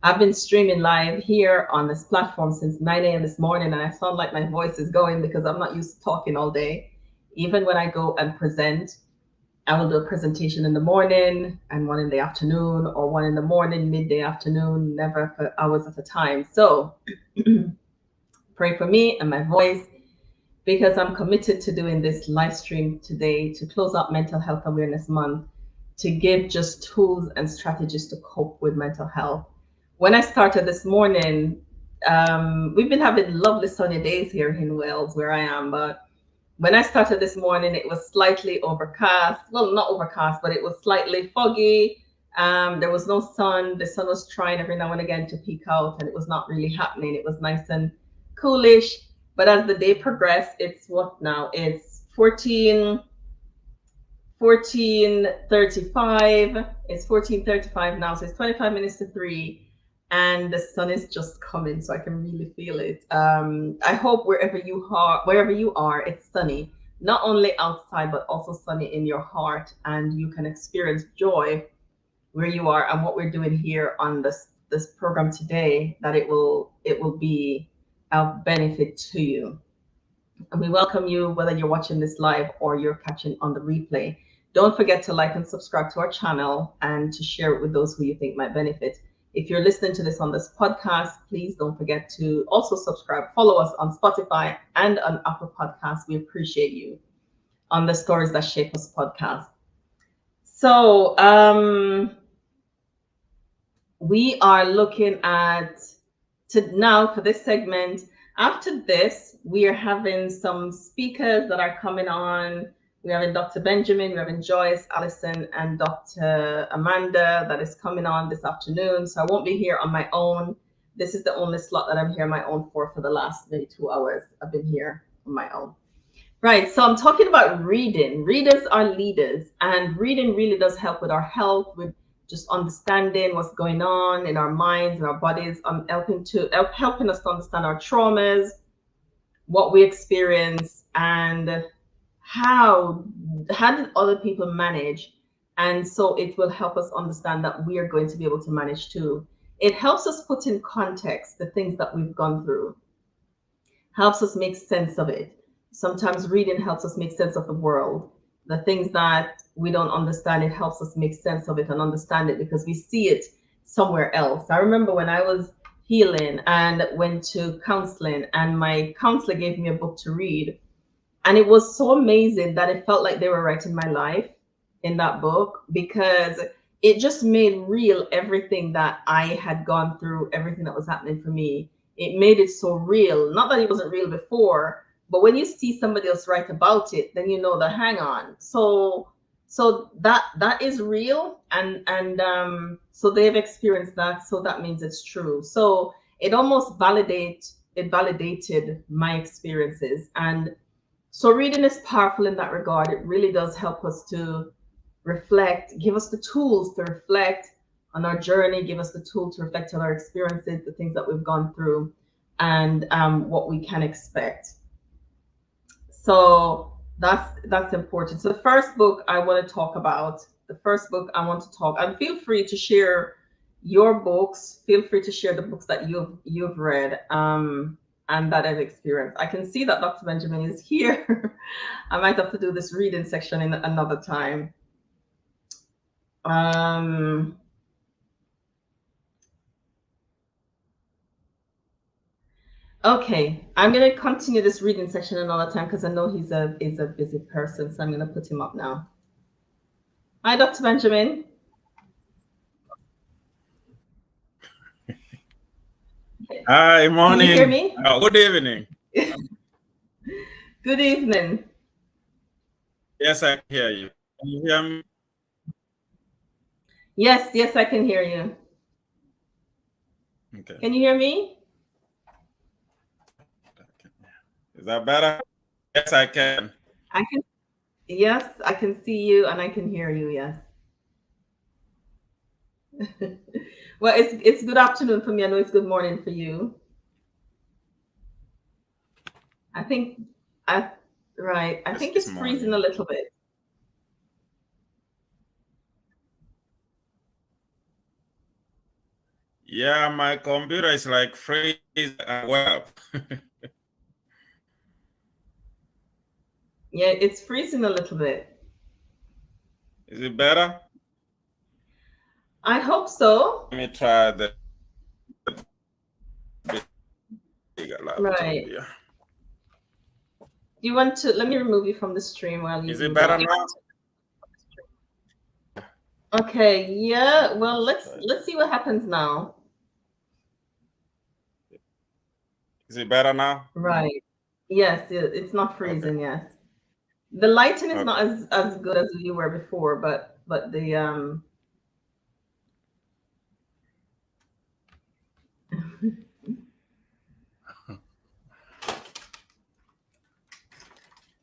I've been streaming live here on this platform since 9 a.m. this morning, and I sound like my voice is going because I'm not used to talking all day. Even when I go and present, I will do a presentation in the morning and one in the afternoon, or one in the morning, midday, afternoon, never for hours at a time. So pray for me and my voice, because I'm committed to doing this live stream today to close out Mental Health Awareness Month. to give just tools and strategies to cope with mental health. When I started this morning, we've been having lovely sunny days here in Wales, where I am, but when I started this morning, it was slightly overcast. Well, not overcast, but it was slightly foggy. There was no sun. The sun was trying every now and again to peek out, and it was not really happening. It was nice and coolish. But as the day progressed, it's what now? It's 14:35. It's 14:35 now, so it's 25 minutes to 3. And the sun is just coming, so I can really feel it. I hope wherever you are, it's sunny, not only outside but also sunny in your heart, and you can experience joy where you are. And what we're doing here on this program today, that it will be of benefit to you. And we welcome you whether you're watching this live or you're catching on the replay. Don't forget to like and subscribe to our channel and to share it with those who you think might benefit. If you're listening to this on this podcast, please don't forget to also subscribe. Follow us on Spotify and on Apple Podcasts. We appreciate you on the Stories That Shape Us podcast. So we are looking at now for this segment. After this, we are having some speakers that are coming on. We're having Dr. Benjamin, we're having Joyce, Allison, and Dr. Amanda that is coming on this afternoon. So I won't be here on my own. This is the only slot that I'm here on my own for the last maybe 2 hours. I've been here on my own. Right, so I'm talking about reading. Readers are leaders, and reading really does help with our health, with just understanding what's going on in our minds and our bodies, helping us to understand our traumas, what we experience, and how did other people manage. And so it will help us understand that we are going to be able to manage too. It helps us put in context the things that we've gone through, helps us make sense of it. Sometimes reading helps us make sense of the world. The things that we don't understand, it helps us make sense of it and understand it because we see it somewhere else. I remember when I was healing and went to counseling, and my counselor gave me a book to read. And it was so amazing that it felt like they were writing my life in that book, because it just made real everything that I had gone through, everything that was happening for me. It made it so real. Not that it wasn't real before, but when you see somebody else write about it, then you know that, hang on. So that is real, and so they've experienced that, so that means it's true. So it almost validated my experiences. And so reading is powerful in that regard. It really does help us to reflect, give us the tools to reflect on our journey, give us the tool to reflect on our experiences, the things that we've gone through, and what we can expect. So that's important. So the first book I want to talk about, and feel free to share your books. Feel free to share the books that you've read and that I've experienced. I can see that Dr. Benjamin is here. I might have to do this reading section in another time. Okay, I'm going to continue this reading section another time because I know he's a busy person, so I'm going to put him up now. Hi, Dr. Benjamin. Hi, morning. Can you hear me? Oh, good evening. Good evening. Yes, I can hear you. Can you hear me? Yes, I can hear you. Okay. Can you hear me? Is that better? Yes, I can. Yes, I can see you and I can hear you, yes. Well, it's good afternoon for me. I know it's good morning for you. I think it's freezing a little bit. Yeah, my computer is like freeze as well. Yeah, it's freezing a little bit. Is it better? I hope so. Let me try the bigger laptop. Right. Yeah. Do you want to, let me remove you from the stream while you Is it better now? Okay, yeah. Well, let's see what happens now. Is it better now? Right. Yes, it's not Okay. freezing, yes. The lighting is not Okay. as good as you were before, but the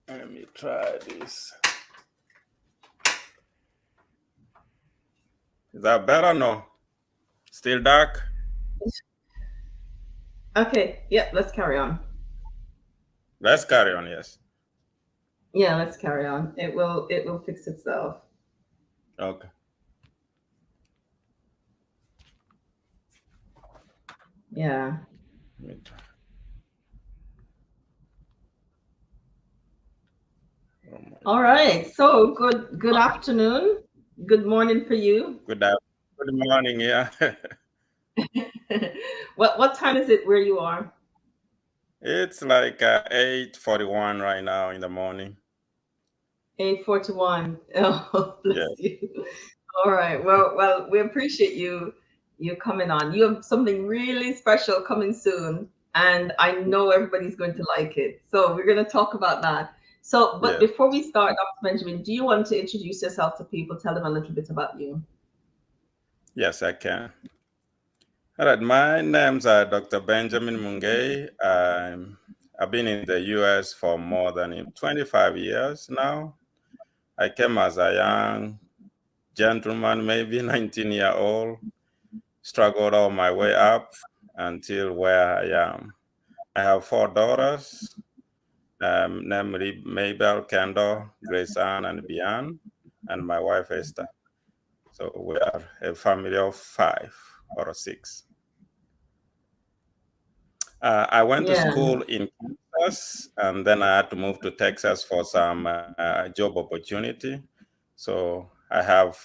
Let me try this. Is that better? No. Still dark? Okay, yeah, let's carry on. Let's carry on, yes. Yeah, let's carry on. It will fix itself. Okay. Yeah. Let me try. Oh my All God. right. So good afternoon. Good morning for you. Good morning, yeah. What time is it where you are? It's like 8:41 right now in the morning. 8:41. Oh, Yeah. bless you. All right. Well, we appreciate you coming on. You have something really special coming soon, and I know everybody's going to like it. So we're going to talk about that. So, but Yes. before we start, Dr. Benjamin, do you want to introduce yourself to people? Tell them a little bit about you. Yes, I can. All right. My name's Dr. Benjamin Mungay. I've been in the US for more than 25 years now. I came as a young gentleman, maybe 19-year-old, struggled all my way up until where I am. I have 4 daughters, namely Mabel, Kendall, Grace Ann, and Bian, and my wife Esther. So we are a family of 5 or 6. I went to Yeah. school in Kansas, and then I had to move to Texas for some job opportunity. So I have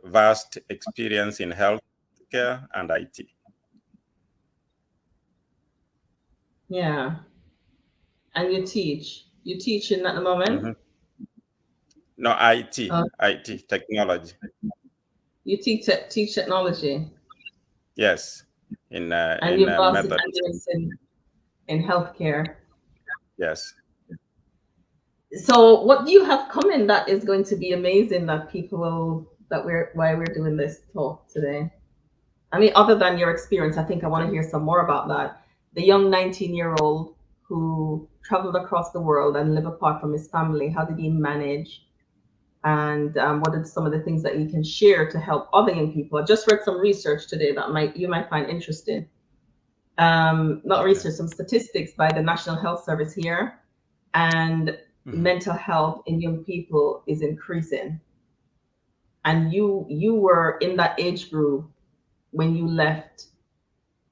vast experience in healthcare and IT. Yeah. And you teach. You teaching at the moment? Mm-hmm. No, IT, Uh, IT, technology. you teach technology, Yes, in and you've vast method. experience in healthcare. Yes. So, what do you have coming that is going to be amazing that people will that we're why we're doing this talk today? I mean, other than your experience, I think I want to Okay. hear some more about that. The young 19-year-old who traveled across the world and lived apart from his family. How did he manage? And what are some of the things that you can share to help other young people? I just read some research today that you might find interesting. Not Okay. research, some statistics by the National Health Service here, and Mm-hmm. mental health in young people is increasing. And you were in that age group when you left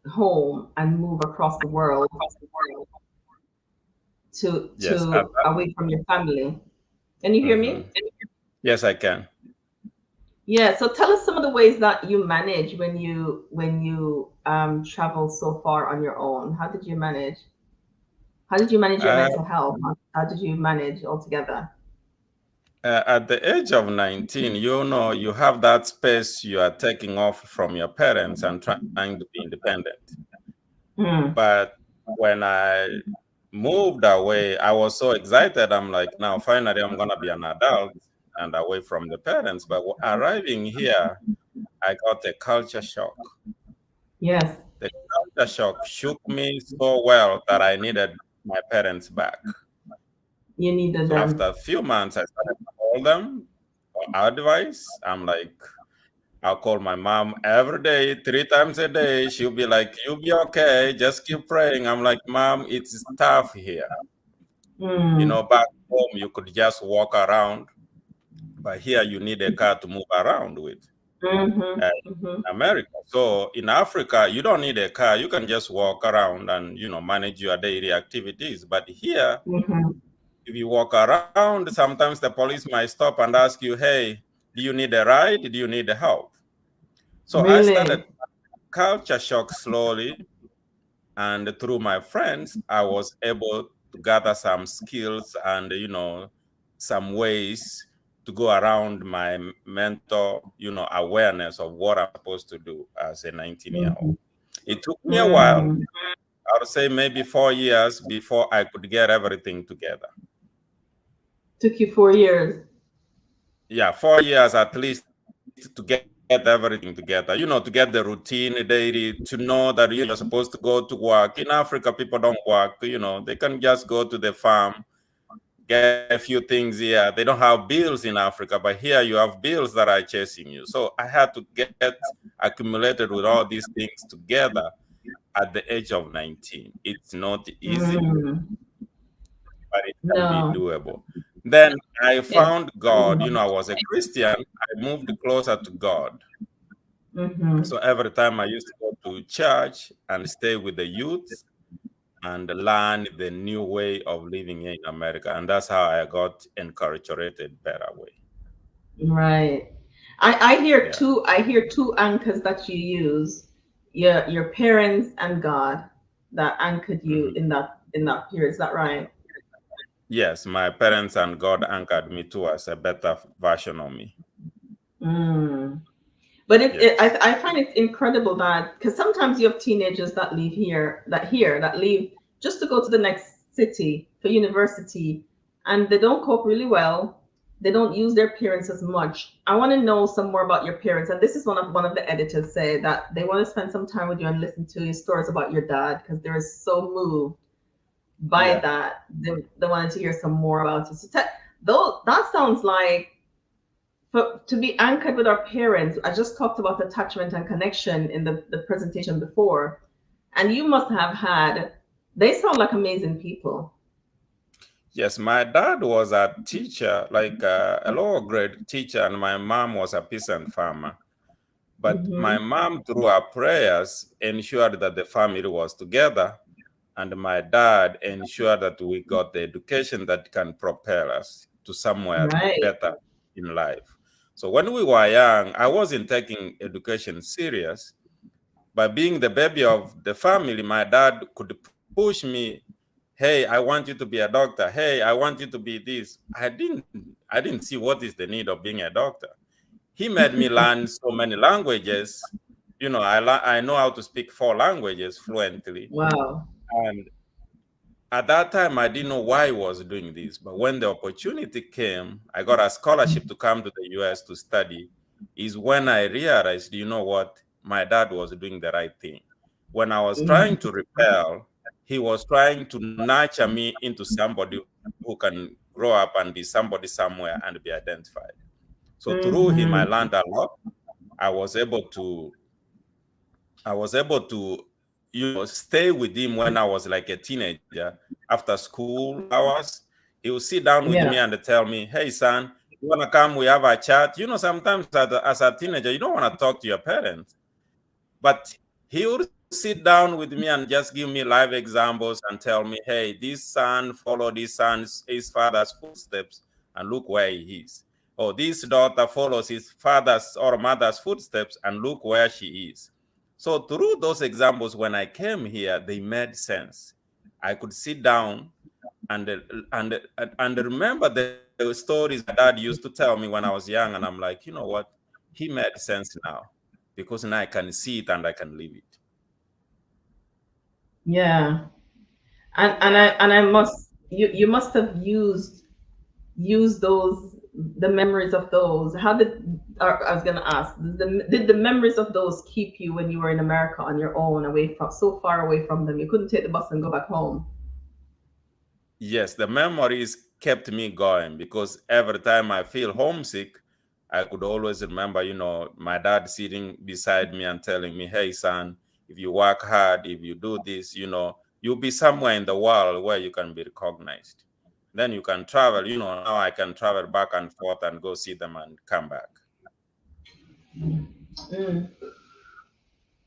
home and moved across the world Yes. to away from your family. Can you hear Mm-hmm. me? Yes, I can. Yeah, so tell us some of the ways that you manage when you travel so far on your own. How did you manage? How did you manage your Uh, mental health? How did you manage altogether? at the age of 19, you know, you have that space you are taking off from your parents and trying to be independent. Hmm. But when I moved away, I was so excited. I'm like, now finally I'm gonna be an adult and away from the parents. But arriving here, I got a culture shock. Yes, The culture shock shook me so well that I needed my parents back. you needed So after them. a few months, I started to call them for advice. I'm like, I'll call my mom every day, 3 times a day. She'll be like, you'll be okay. Just keep praying. I'm like, Mom, it's tough here. You Hmm. know, back home, you could just walk around, but here you need a car to move around with. Mm-hmm. uh, Mm-hmm. America. So in Africa, you don't need a car. You can just walk around and, you know, manage your daily activities. But here, Mm-hmm. if you walk around, sometimes the police might stop and ask you, hey, do you need a ride? Do you need help? So I started Really? culture shock slowly. And through my friends, I was able to gather some skills and, you know, some ways to go around my mental, awareness of what I'm supposed to do as a 19-year-old. It took me a while. I would say maybe 4 years before I could get everything together. Took you 4 years? Yeah, 4 years at least to get everything together, to get the routine daily, to know that you're supposed to go to work. In Africa, people don't work, they can just go to the farm, get a few things here. They don't have bills in Africa, but here you have bills that are chasing you. So I had to get accumulated with all these things together at the age of 19. It's not easy, but it can be doable. Then I found God. I was a Christian. I moved closer to God. So every time I used to go to church and stay with the youth and learn the new way of living in America. And that's how I got enculturated better way. Right. I hear two anchors that you use. Your parents and God that anchored you in that period. Is that right? Yes, my parents and God anchored me towards a better version of me. But I find it incredible that, because sometimes you have teenagers that leave that leave just to go to the next city for university, and they don't cope really well. They don't use their parents as much. I want to know some more about your parents. And this is one of the editors say that they want to spend some time with you and listen to your stories about your dad, because they're so moved by that. They wanted to hear some more about it. So that sounds like, to be anchored with our parents. I just talked about attachment and connection in the presentation before. And you must have they sound like amazing people. Yes, my dad was a teacher, like a lower grade teacher, and my mom was a peasant farmer. But my mom, through her prayers, ensured that the family was together, and my dad ensured that we got the education that can propel us to somewhere better in life. So when we were young, I wasn't taking education serious, but being the baby of the family, my dad could push me. Hey, I want you to be a doctor. Hey, I want you to be this. I didn't see what is the need of being a doctor. He made me learn so many languages. I know how to speak 4 languages fluently. Wow. And at that time, I didn't know why he was doing this. But when the opportunity came, I got a scholarship to come to the US to study, is when I realized, what? My dad was doing the right thing. When I was trying to rebel, he was trying to nurture me into somebody who can grow up and be somebody somewhere and be identified. So through him, I learned a lot. I was able to stay with him when I was like a teenager. After school hours, he would sit down with me and tell me, hey, son, you want to come? We have a chat. Sometimes as a teenager, you don't want to talk to your parents. But he would sit down with me and just give me live examples and tell me, hey, this son followed his father's footsteps and look where he is. Or this daughter follows his father's or mother's footsteps and look where she is. So through those examples, when I came here, they made sense. I could sit down and remember the stories that Dad used to tell me when I was young. And I'm like, you know what? He made sense now, because now I can see it and I can live it. Yeah. And I must, you must have used those, the memories of those. I was going to ask, did the memories of those keep you when you were in America on your own, so far away from them? You couldn't take the bus and go back home. Yes, the memories kept me going, because every time I feel homesick, I could always remember, my dad sitting beside me and telling me, hey, son, if you work hard, if you do this, you'll be somewhere in the world where you can be recognized. Then you can travel. Now I can travel back and forth and go see them and come back.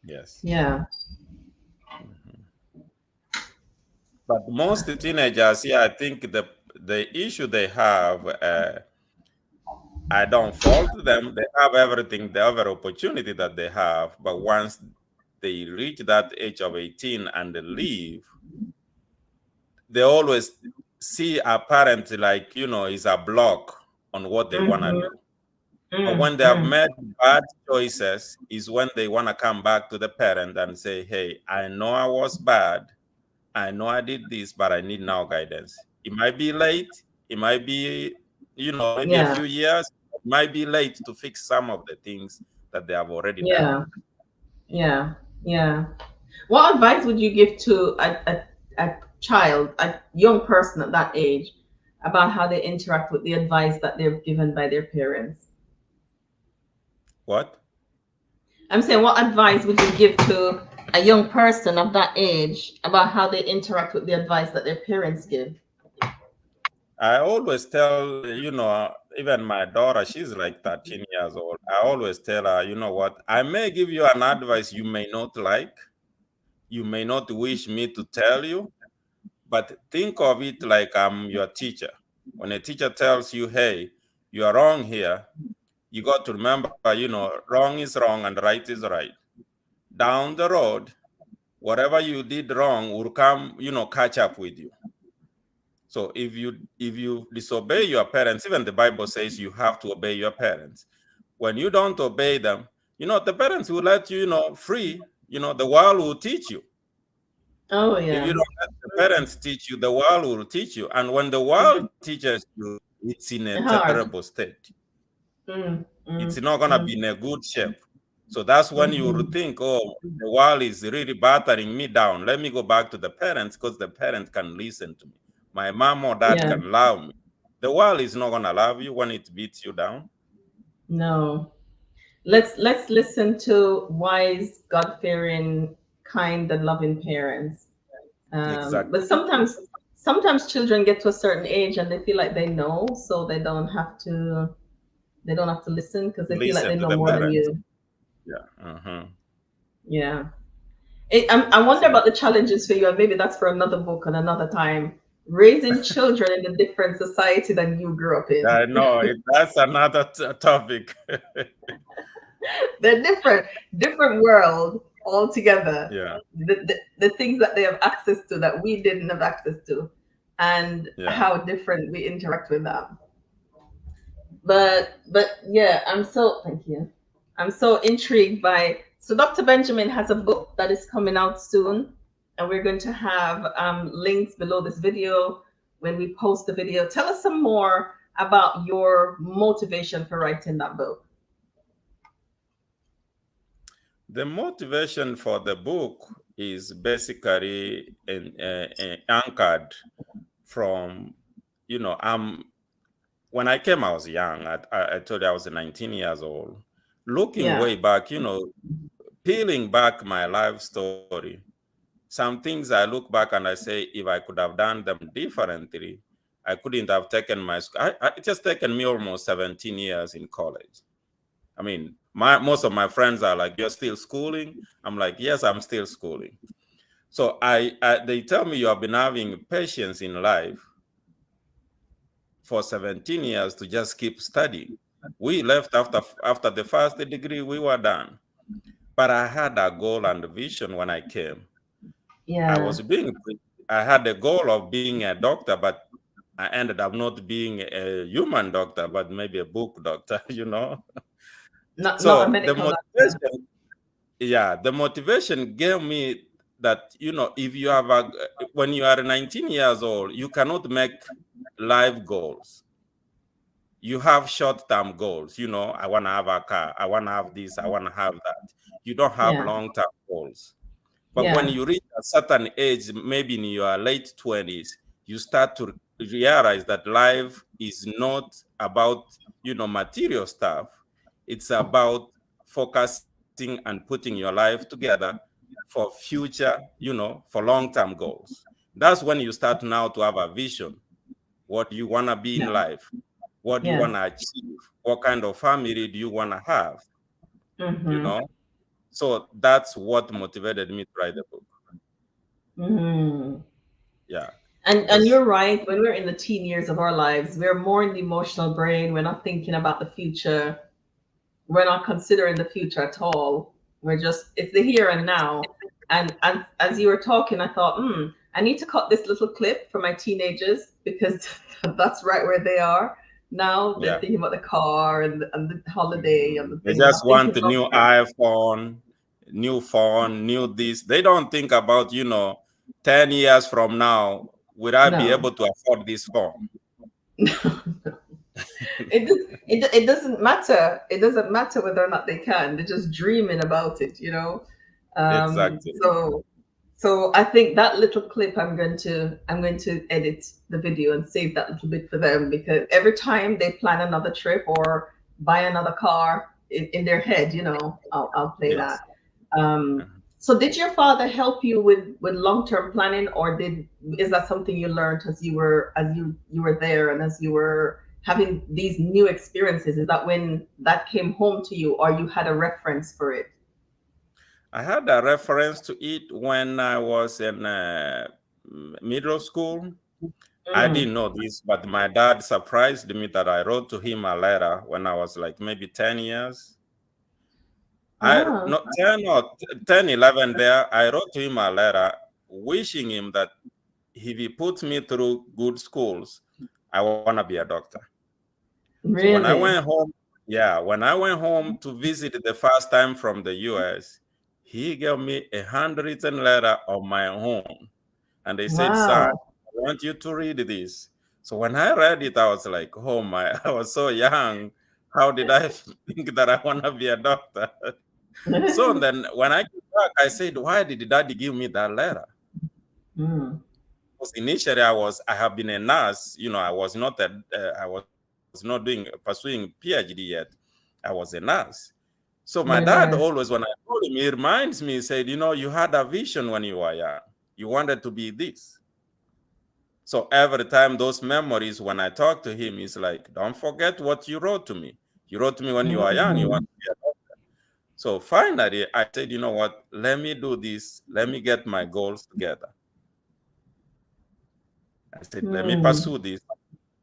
Yes. Yeah. But most teenagers, I think the issue they have, I don't fault them. They have everything, the other opportunity that they have. But once they reach that age of 18 and they leave, they always see a parent like, is a block on what they want to Mhm. do. But when they have made bad choices is when they want to come back to the parent and say, hey, I know I was bad. I know I did this, but I need now guidance. It might be late. It might be, maybe a Yeah. few years. It might be late to fix some of the things that they have already done. Yeah. What advice would you give to a child, a young person at that age, about how they interact with the advice that they're given by their parents? What? I'm saying, what advice would you give to a young person of that age about how they interact with the advice that their parents give? I always tell, even my daughter, she's like 13 years old. I always tell her, you know what, I may give you an advice you may not like, you may not wish me to tell you, but think of it like I'm your teacher. When a teacher tells you, hey, you are wrong here, you got to remember, wrong is wrong and right is right. Down the road, whatever you did wrong will come, catch up with you. So if you disobey your parents, even the Bible says you have to obey your parents. When you don't obey them, the parents will let you, free. The world will teach you. Oh If yeah. you don't let the parents teach you, the world will teach you. And when the world teaches you, it's in a Hard. terrible state. It's not going to be in a good shape. So that's when you will think, oh, the world is really battering me down. Let me go back to the parents because the parents can listen to me. My mom or dad Yeah. can love me. The world is not going to love you when it beats you down. No. Let's listen to wise, God-fearing, kind, and loving parents. Exactly. But sometimes children get to a certain age and they feel like they know, so they don't have to listen because they feel like they Listen to know the more than parents. you. Yeah. Yeah. I wonder about the challenges for you, and maybe that's for another book and another time. Raising children in a different society than you grew up in. I know. That's another topic. They're different world altogether. Yeah. The things that they have access to that we didn't have access to, and Yeah. how different we interact with them. But yeah, thank you. I'm so intrigued by. So Dr. Benjamin has a book that is coming out soon, and we're going to have links below this video when we post the video. Tell us some more about your motivation for writing that book. The motivation for the book is basically anchored from, when I came, I was young. I told you I was 19 years old. Looking way back, peeling back my life story, some things I look back and I say, if I could have done them differently, I couldn't have taken my school. It just taken me almost 17 years in college. I mean, most of my friends are like, you're still schooling? I'm like, yes, I'm still schooling. So they tell me you have been having patience in life for 17 years to just keep studying. We left after the first degree, we were done. But I had a goal and a vision when I came. Yeah. I had the goal of being a doctor, but I ended up not being a human doctor, but maybe a book doctor, Not a So medical doctor. the motivation gave me that, if you have when you are 19 years old, you cannot make life goals. You have short-term goals. I want to have a car. I want to have this. I want to have that. You don't have long-term goals. But when you reach a certain age, maybe in your late 20s, you start to realize that life is not about, material stuff. It's about focusing and putting your life together for future, for long-term goals. That's when you start now to have a vision. What do you want to be in life? What do you want to achieve? What kind of family do you want to have? So that's what motivated me to write the book. Yeah. And you're right. When we're in the teen years of our lives, we're more in the emotional brain. We're not thinking about the future. We're not considering the future at all. It's the here and now. And as you were talking, I thought, I need to cut this little clip for my teenagers because that's right where they are. Now they're Yeah. thinking about the car and the holiday and the They thing. They're just not thinking want the about new iPhone, new phone, new this. They don't think about, 10 years from now, would I be no. able to afford this phone? It doesn't matter. It doesn't matter whether or not they can. They're just dreaming about it, you know. Exactly. So I think that little clip I'm going to edit the video and save that little bit for them, because every time they plan another trip or buy another car in their head, I'll play Yes. that. So did your father help you with long-term planning, or is that something you learned as you were there and as you were having these new experiences? Is that when that came home to you, or you had a reference for it? I had a reference to it when I was in middle school. I didn't know this, but my dad surprised me that I wrote to him a letter when I was like maybe 10 years. Wow. Not 10 or 10, 11 there. I wrote to him a letter wishing him that if he puts me through good schools, I want to be a doctor. So when I Really? went home, when I went home to visit the first time from the US, he gave me a handwritten letter on my own. And they said, son, Wow. I want you to read this. So when I read it, I was like, oh my, I was so young. How did I think that I want to be a doctor? So then when I came back, I said, why did daddy give me that letter? Because initially I have been a nurse, I was not pursuing PhD yet. I was a nurse. So my dad always, when I told him, he reminds me, he said, you had a vision when you were young. You wanted to be this. So every time those memories, when I talk to him, he's like, don't forget what you wrote to me. You wrote to me when you were young, you want to be a doctor. So finally, I said, you know what, let me do this. Let me get my goals together. I said, let me pursue this,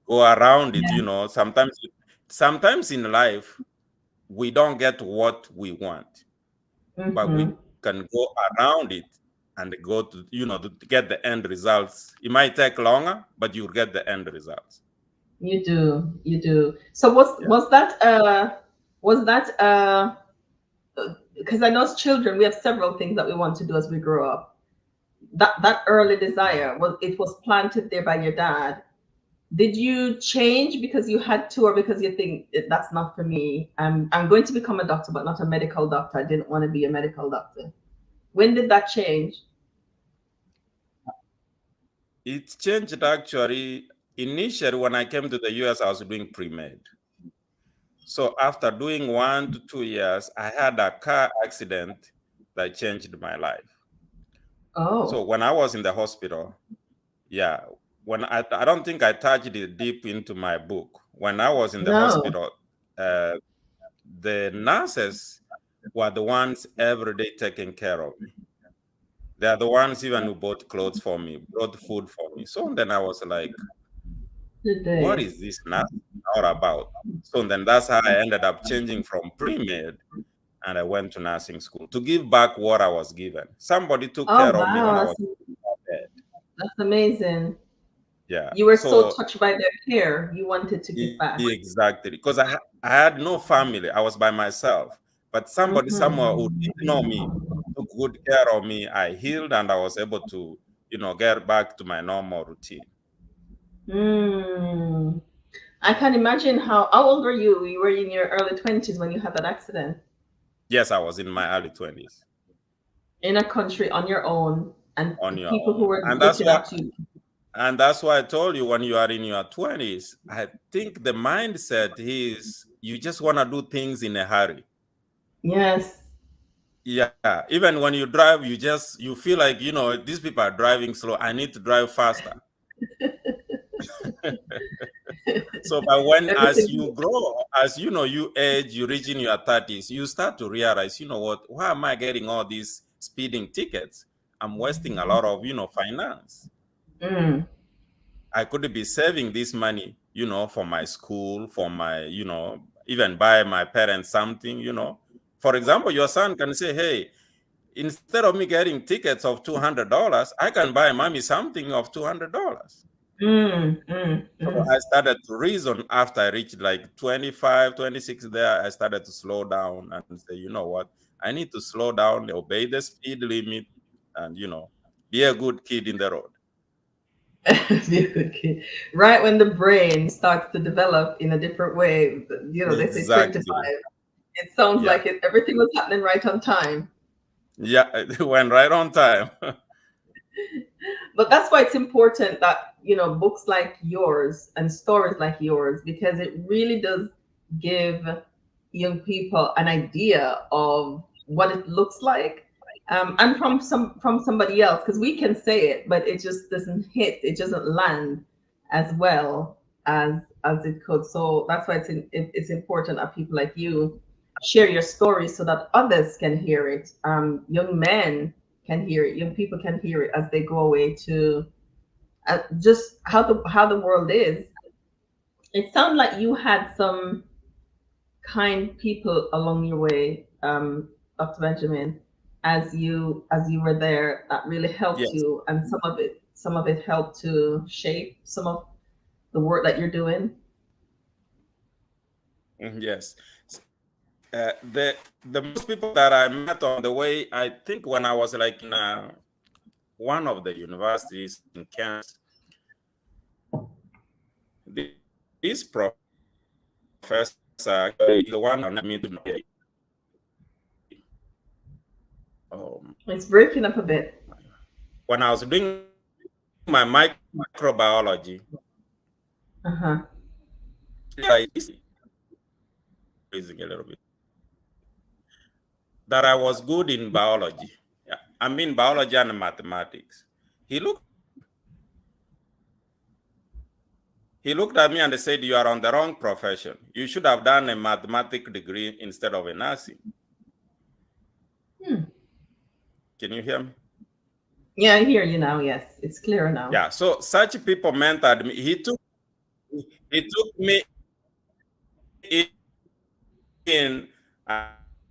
go around it, Sometimes in life, we don't get what we want, but we can go around it and go to, to get the end results. It might take longer, but you'll get the end results. You do. So was that because I know as children, we have several things that we want to do as we grow up. That early desire was planted there by your dad. Did you change because you had to, or because you think that's not for me? I'm going to become a doctor, but not a medical doctor. I didn't want to be a medical doctor. When did that change? It changed actually. Initially, when I came to the US, I was doing pre-med. So after doing 1 to 2 years, I had a car accident that changed my life. Oh. So when I was in the hospital, when I don't think I touched it deep into my book. When I was in the hospital, the nurses were the ones every day taking care of me. They are the ones even who bought clothes for me, brought food for me. So then I was like, what is this nursing all about? So then that's how I ended up changing from pre-med, and I went to nursing school to give back what I was given. Somebody took care of me when I was in bed. That's amazing. Yeah. You were so touched by their care, you wanted to give back. Exactly. Because I had no family. I was by myself. But somebody somewhere who didn't know me took good care of me. I healed and I was able to, get back to my normal routine. I can imagine how old were you? You were in your early 20s when you had that accident. Yes, I was in my early 20s. In a country on your own, and on your people own. who were and that's why I told you, when you are in your 20s, I think the mindset is you just want to do things in a hurry. Yes. Yeah. Even when you drive, you feel like, these people are driving slow. I need to drive faster. So, but as you grow, as you age, you reach in your 30s, you start to realize, what, why am I getting all these speeding tickets? I'm wasting a lot of, finance. I could be saving this money, for my school, for my, even buy my parents something, For example, your son can say, hey, instead of me getting tickets of $200, I can buy mommy something of $200. So I started to reason after I reached like 25, 26 there. I started to slow down and say, you know what? I need to slow down, obey the speed limit, and, be a good kid in the road. Right when the brain starts to develop in a different way, they say Exactly. 25. It sounds like everything was happening right on time. Yeah, it went right on time. But that's why it's important that, books like yours and stories like yours, because it really does give young people an idea of what it looks like. And from somebody else, because we can say it, but it just doesn't hit, it doesn't land as well as it could. So that's why it's important that people like you share your story so that others can hear it. Young men can hear it, young people can hear it as they go away to just how the world is. It sounds like you had some kind people along your way, Dr. Benjamin, as you were there, that really helped Yes. you, and some of it helped to shape some of the work that you're doing. Yes. The most people that I met on the way, I think when I was like in one of the universities in Kansas, this professor actually the one that me to know. It's breaking up a bit. When I was doing my microbiology, raising a little bit, that I was good in biology. I mean biology and mathematics. He looked at me and said, "You are on the wrong profession. You should have done a mathematics degree instead of a nursing." Can you hear me? Yeah, I hear you now. Yes, it's clearer now. Yeah. So such people mentored me. He took me in,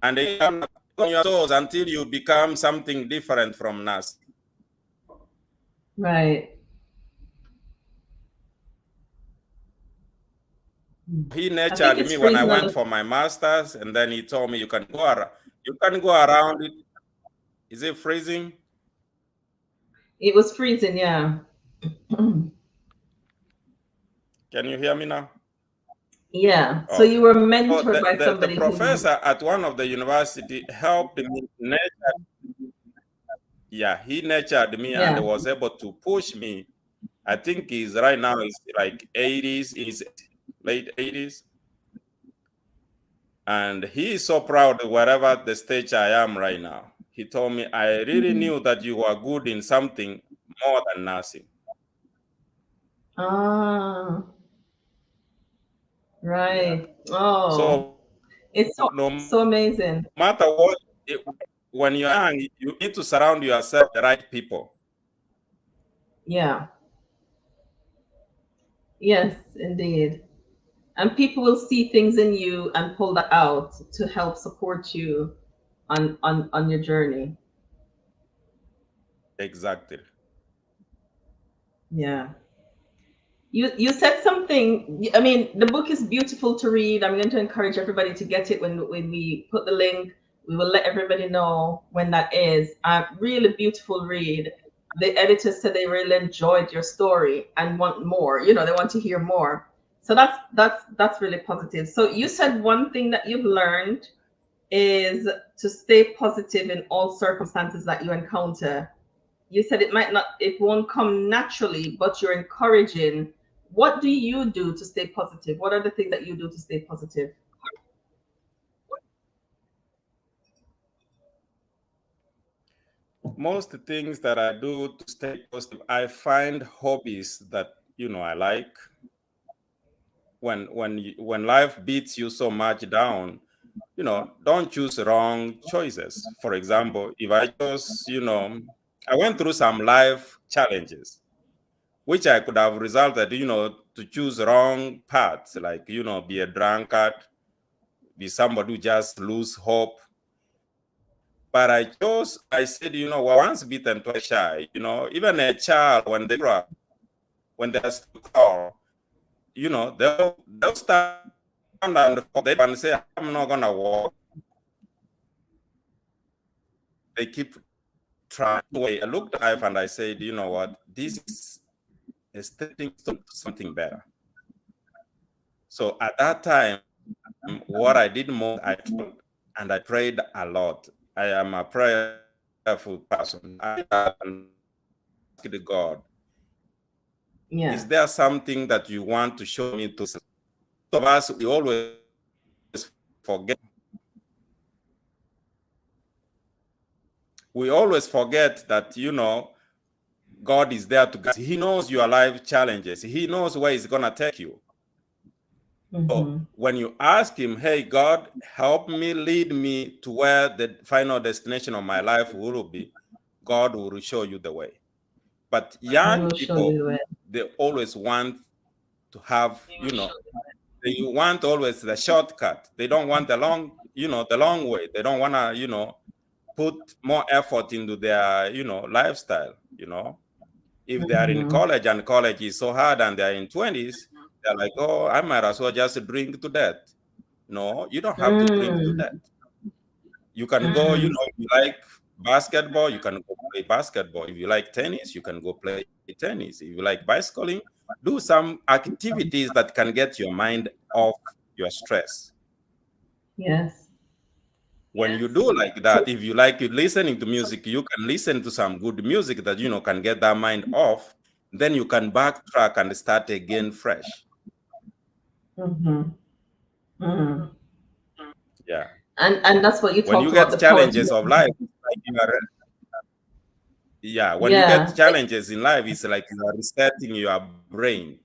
and they come on your toes until you become something different from nursing. Right. He nurtured me when I went for my master's, and then he told me you can go around it. Is it freezing? It was freezing, yeah. Can you hear me now? Yeah. So you were mentored by somebody. The professor at one of the university helped me nurture. Yeah, he nurtured me and was able to push me. I think he's right now is like 80s, in his late 80s. And he is so proud wherever the stage I am right now. He told me, I really knew that you were good in something more than nursing. Ah, right. Yeah. Oh, so it's so amazing. No matter what, when you're young, you need to surround yourself with the right people. Yeah. Yes, indeed. And people will see things in you and pull that out to help support you on your journey. Exactly. Yeah. You said something. I mean, the book is beautiful to read. I'm going to encourage everybody to get it when we put the link. We will let everybody know when that is. A really beautiful read. The editors said they really enjoyed your story and want more. They want to hear more. So that's really positive. So you said one thing that you've learned is to stay positive in all circumstances that you encounter. You said it won't come naturally, but you're encouraging. What do you do to stay positive? What are the things that you do to stay positive? Most things that I do to stay positive, I find hobbies that I like. When life beats you so much down, don't choose wrong choices. For example, if I chose, I went through some life challenges, which I could have resulted, to choose wrong paths, like, be a drunkard, be somebody who just lose hope. But I said, once bitten, twice shy. Even a child, when they grow up, when there's a call, they'll stand and say, I'm not gonna walk. They keep trying. I looked at life and I said, you know what, this is stepping to something better. So at that time, what I did more, I told and I prayed a lot. I am a prayerful person. I asked God, is there something that you want to show me to? Some of us, we always forget. We always forget that, God is there to guide. He knows your life challenges. He knows where he's going to take you. So when you ask him, hey, God, help me, lead me to where the final destination of my life will be, God will show you the way. But young people, they always want to have, they want always the shortcut. They don't want the long way. They don't want to, put more effort into their, lifestyle, If they are in college and college is so hard and they're in 20s, they're like, oh, I might as well just drink to death. No, you don't have to drink to death. You can go, if you like basketball, you can go play basketball. If you like tennis, you can go play tennis. If you like bicycling, do some activities that can get your mind off your stress. Yes. When you do like that, if you like listening to music, you can listen to some good music that, can get that mind off. Then you can backtrack and start again fresh. Yeah. And that's what you talked about. When you get challenges of life, like when you get challenges in life, it's like you are resetting your brain.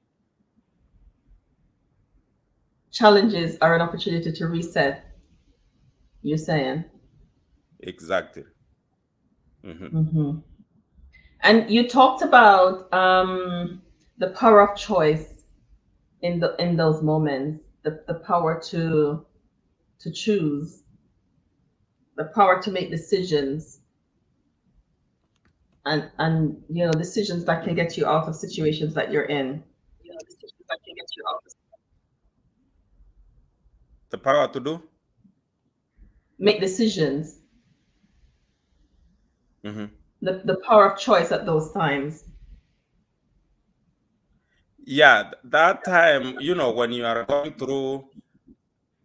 Challenges are an opportunity to reset, you're saying. Exactly. And you talked about the power of choice in those moments, the power to choose, the power to make decisions, and decisions that can get you out of situations that you're in. The power to do? Make decisions. The power of choice at those times. Yeah, that time, when you are going through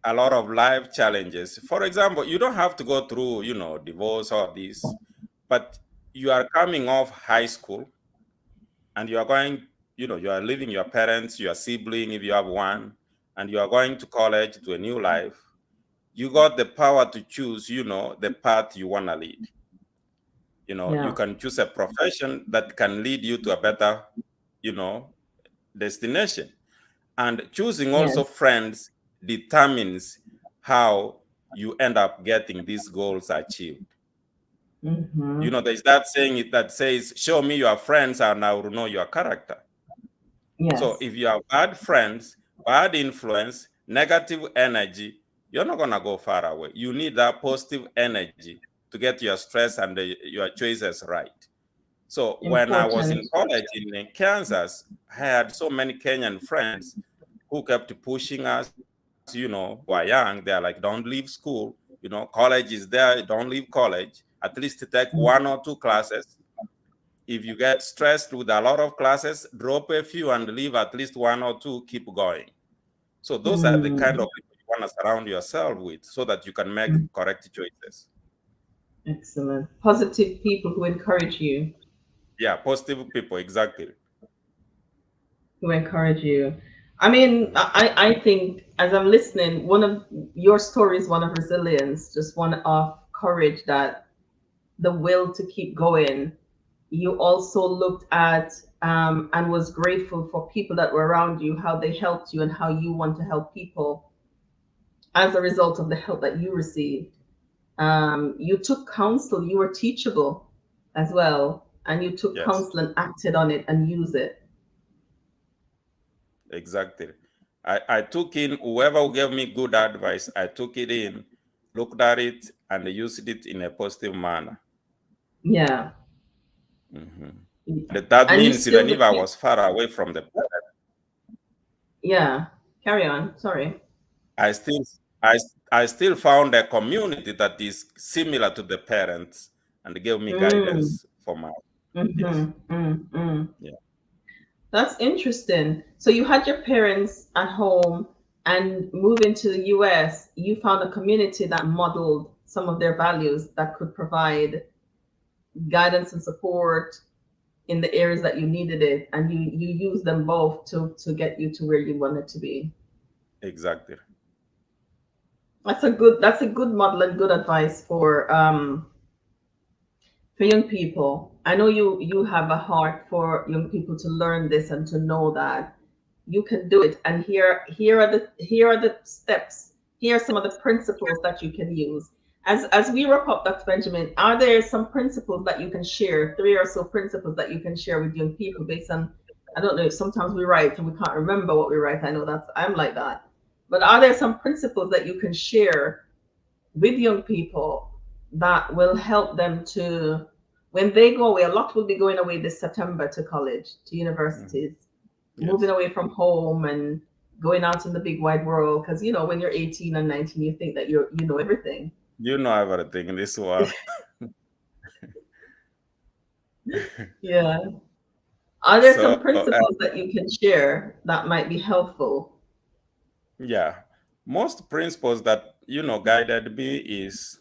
a lot of life challenges. For example, you don't have to go through, divorce or this, but you are coming off high school and you are going, you are leaving your parents, your sibling, if you have one, and you are going to college, to a new life. You got the power to choose, the path you want to lead. You can choose a profession that can lead you to a better, destination. And choosing also friends determines how you end up getting these goals achieved. There's that saying that says, show me your friends and I will know your character. So if you have bad friends, bad influence, negative energy, you're not going to go far away. You need that positive energy to get your stress and your choices right. So when I was in college in Kansas, I had so many Kenyan friends who kept pushing us, we're young. They're like, don't leave school. College is there. Don't leave college. At least take one or two classes. If you get stressed with a lot of classes, drop a few and leave at least one or two, keep going. So those are the kind of people you want to surround yourself with so that you can make correct choices. Excellent. Positive people who encourage you. Yeah, positive people, exactly. Who encourage you. I mean, I think as I'm listening, one of your stories, one of resilience, just one of courage, that the will to keep going. You also looked at and was grateful for people that were around you, how they helped you and how you want to help people as a result of the help that you received. You took counsel, you were teachable as well, and you took counsel and acted on it and used it. Exactly. I took in whoever gave me good advice, I took it in, looked at it, and used it in a positive manner. Yeah. That And you means even still, if I was far away from the parent, yeah, carry on. Sorry. I still I, I still found a community that is similar to the parents and gave me Mm, guidance for my yes. mm-hmm, mm. Yeah. That's interesting. So you had your parents at home and moving to the US, you found a community that modeled some of their values that could provide guidance and support in the areas that you needed it, and you use them both to get you to where you wanted to be. Exactly. That's a good model and good advice for young people. I know you have a heart for young people to learn this and to know that you can do it. And here are the steps. Here are some of the principles that you can use. As we wrap up, Dr. Benjamin, are there some principles that you can share? Three or so principles that you can share with young people based on, I don't know, sometimes we write and we can't remember what we write. I know I'm like that. But are there some principles that you can share with young people that will help them to, when they go away, a lot will be going away this September to college, to universities, moving Yes. away from home and going out in the big wide world. Because when you're 18 and 19, you think that you know everything. You know everything in this world. Yeah. Are there So some principles that you can share that might be helpful? yeah, most principles that guided me is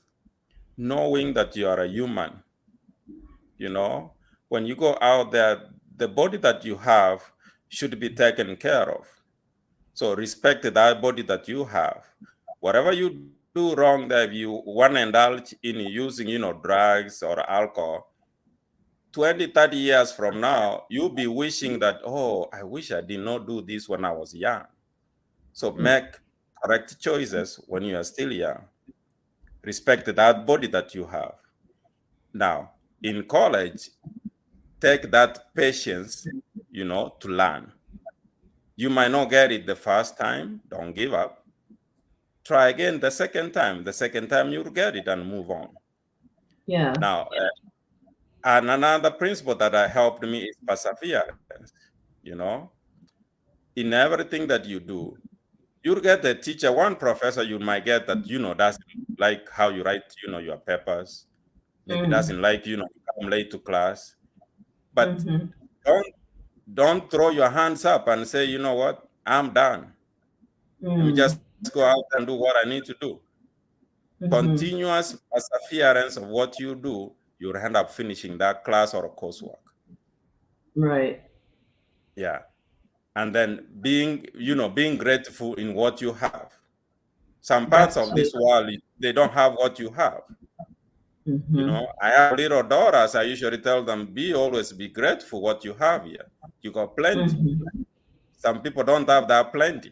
knowing that you are a human. When you go out there, the body that you have should be taken care of. So respect that body that you have. Whatever you do wrong, that if you want to indulge in using drugs or alcohol, 20, 30 years from now, you'll be wishing that, oh, I wish I did not do this when I was young. So make correct choices when you are still young. Respect that body that you have. Now, in college, take that patience, to learn. You might not get it the first time, don't give up. Try again the second time. The second time you'll get it and move on. Yeah. Now, and another principle that helped me is perseverance. You know, in everything that you do, you'll get a teacher, one professor you might get that, doesn't like how you write, your papers, maybe doesn't like, you come late to class. But Mm-hmm. don't throw your hands up and say, you know what, I'm done. Let me just go out and do what I need to do. Continuous perseverance of what you do, you'll end up finishing that class or a coursework. Right. Yeah. And then being grateful in what you have. Some parts That's of this world, they don't have what you have. Mm-hmm. I have little daughters. I usually tell them, always be grateful what you have here. You got plenty. Mm-hmm. Some people don't have that plenty.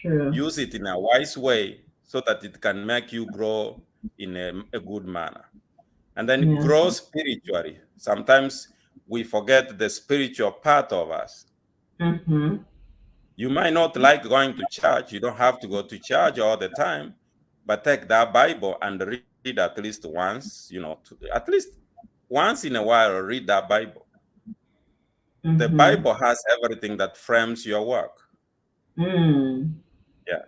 True. Use it in a wise way so that it can make you grow in a good manner. And then Yeah. grow spiritually. Sometimes we forget the spiritual part of us. Mm-hmm. You might not like going to church. You don't have to go to church all the time, but take that Bible and read at least once, at least once in a while, read that Bible. The Bible has everything that frames your work. Mm. Yeah.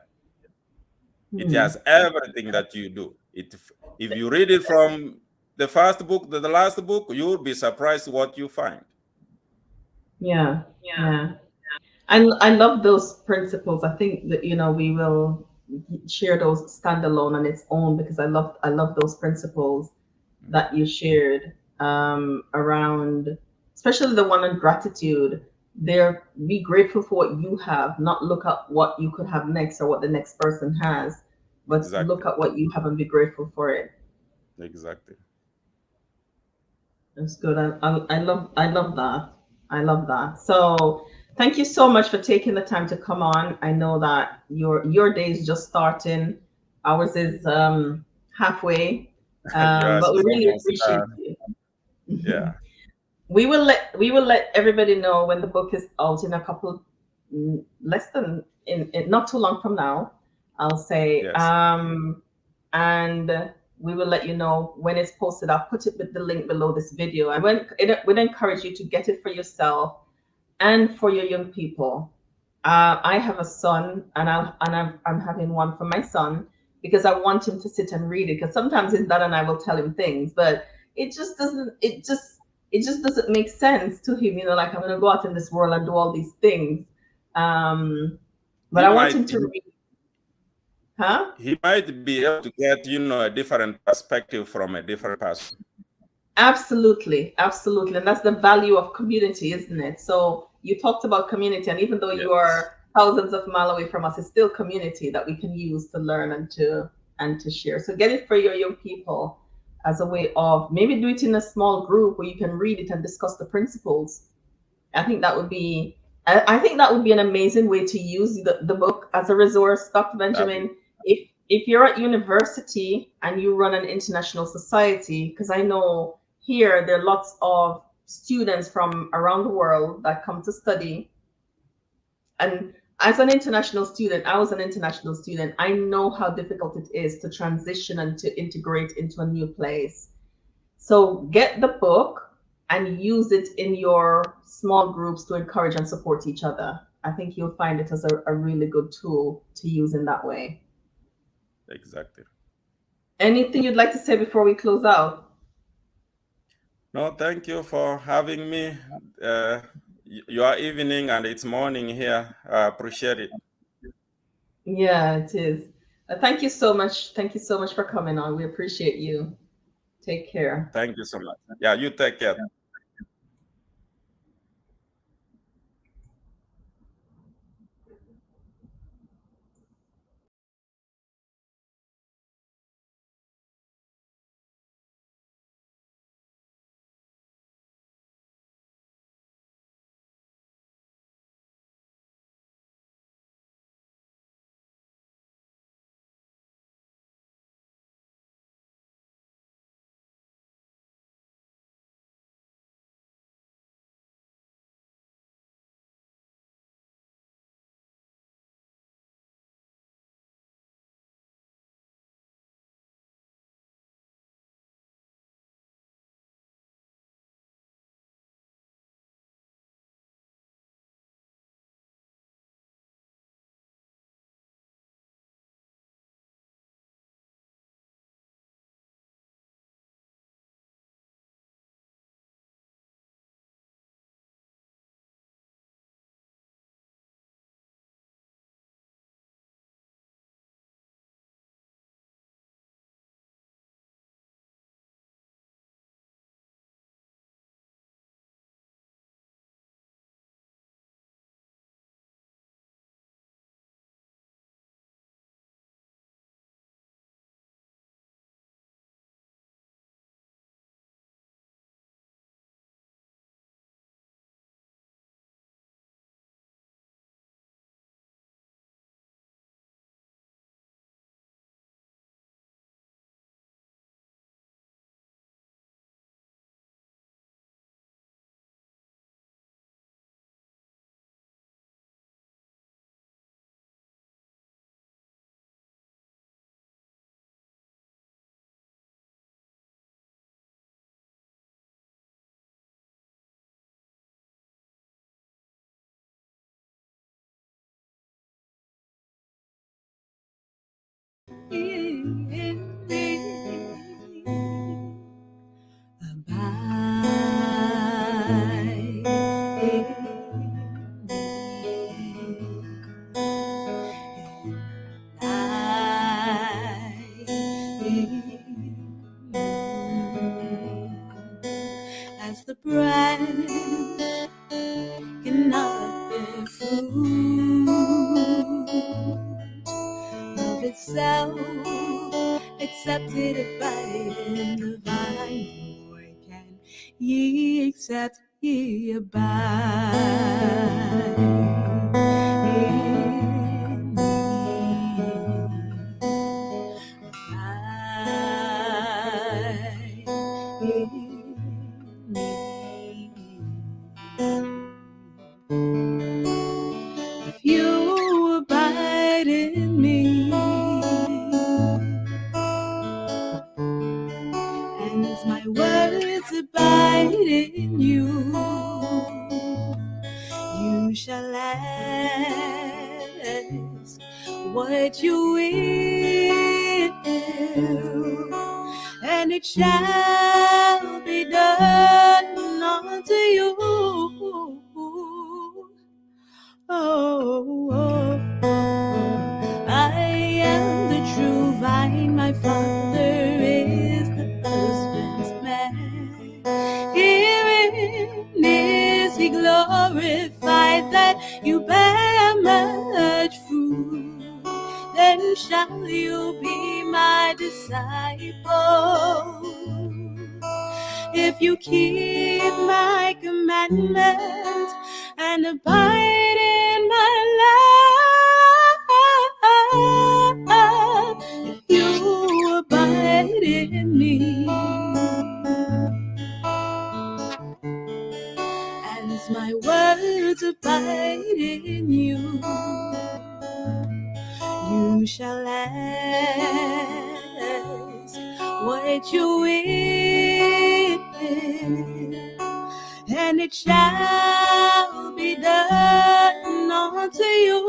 It has everything that you do. If you read it from the first book to the last book, you'll be surprised what you find. Yeah. Yeah. I love those principles. I think that we will share those standalone on its own, because I love those principles that you shared around, especially the one on gratitude. There, be grateful for what you have, not look at what you could have next or what the next person has, but Exactly. look at what you have and be grateful for it. Exactly. That's good. I love that. I love that. So thank you so much for taking the time to come on. I know that your day is just starting. Ours is halfway. Yours But we is really almost appreciate done. you. Yeah. We will let everybody know when the book is out in a couple, less than in not too long from now, I'll say. Yes. And we will let you know when it's posted. I'll put it with the link below this video. And we'd encourage you to get it for yourself and for your young people. I have a son, and I'm having one for my son because I want him to sit and read it. Because sometimes his dad and I will tell him things, but it just doesn't make sense to him. You know, like, I'm going to go out in this world and do all these things. But I want him to read. Huh? He might be able to get, a different perspective from a different person. Absolutely, absolutely. And that's the value of community, isn't it? So you talked about community, and even though you are thousands of miles away from us, it's still community that we can use to learn and to share. So get it for your young people as a way of, maybe do it in a small group where you can read it and discuss the principles. I think that would be an amazing way to use the book as a resource, Dr. Benjamin. If you're at university and you run an international society, because I know here there are lots of students from around the world that come to study. And as an international student, I was an international student. I know how difficult it is to transition and to integrate into a new place. So get the book and use it in your small groups to encourage and support each other. I think you'll find it as a really good tool to use in that way. Exactly. Anything you'd like to say before we close out? No, thank you for having me. Your evening and it's morning here. I appreciate it. Yeah, it is. Thank you so much. Thank you so much for coming on. We appreciate you. Take care. Thank you so much. Yeah, you take care. As the branch cannot bear fruit of itself, except it abide in the vine, nor can ye except ye abide in me. Abide in me. If you abide in me, words abide in you, you shall ask what you will, and it shall be done unto you. Oh, I am the true vine, my Father is the husbandman. Herein is he glorified, that you bear much fruit. Then shall you be my disciples, if you keep my commandments and abide in my love. If you abide in me, and as my words abide in you, you shall ask what you will, and it shall be done unto you.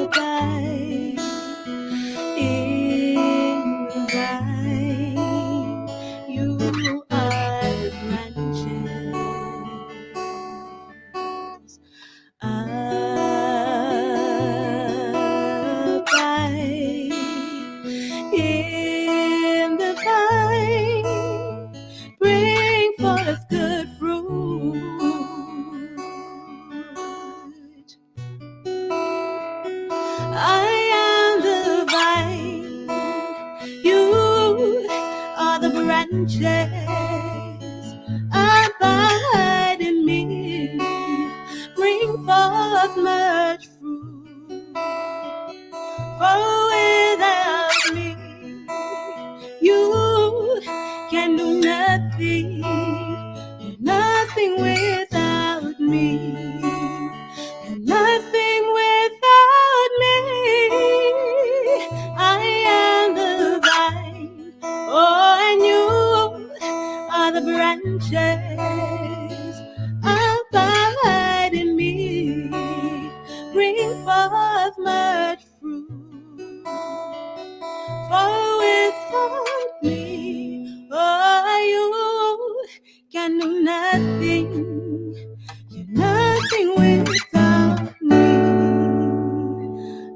Abide in the vine, you are the branches. Abide in the vine, bring forth good fruit. I am the vine, you are the branches. Abide in me, bring forth much fruit. For without me, you can do nothing. You're nothing without me. You're nothing without me. I am the vine, oh, and you are the branches. Abide in me, bring forth much fruit. For without me, oh, you can do nothing. You're nothing without me.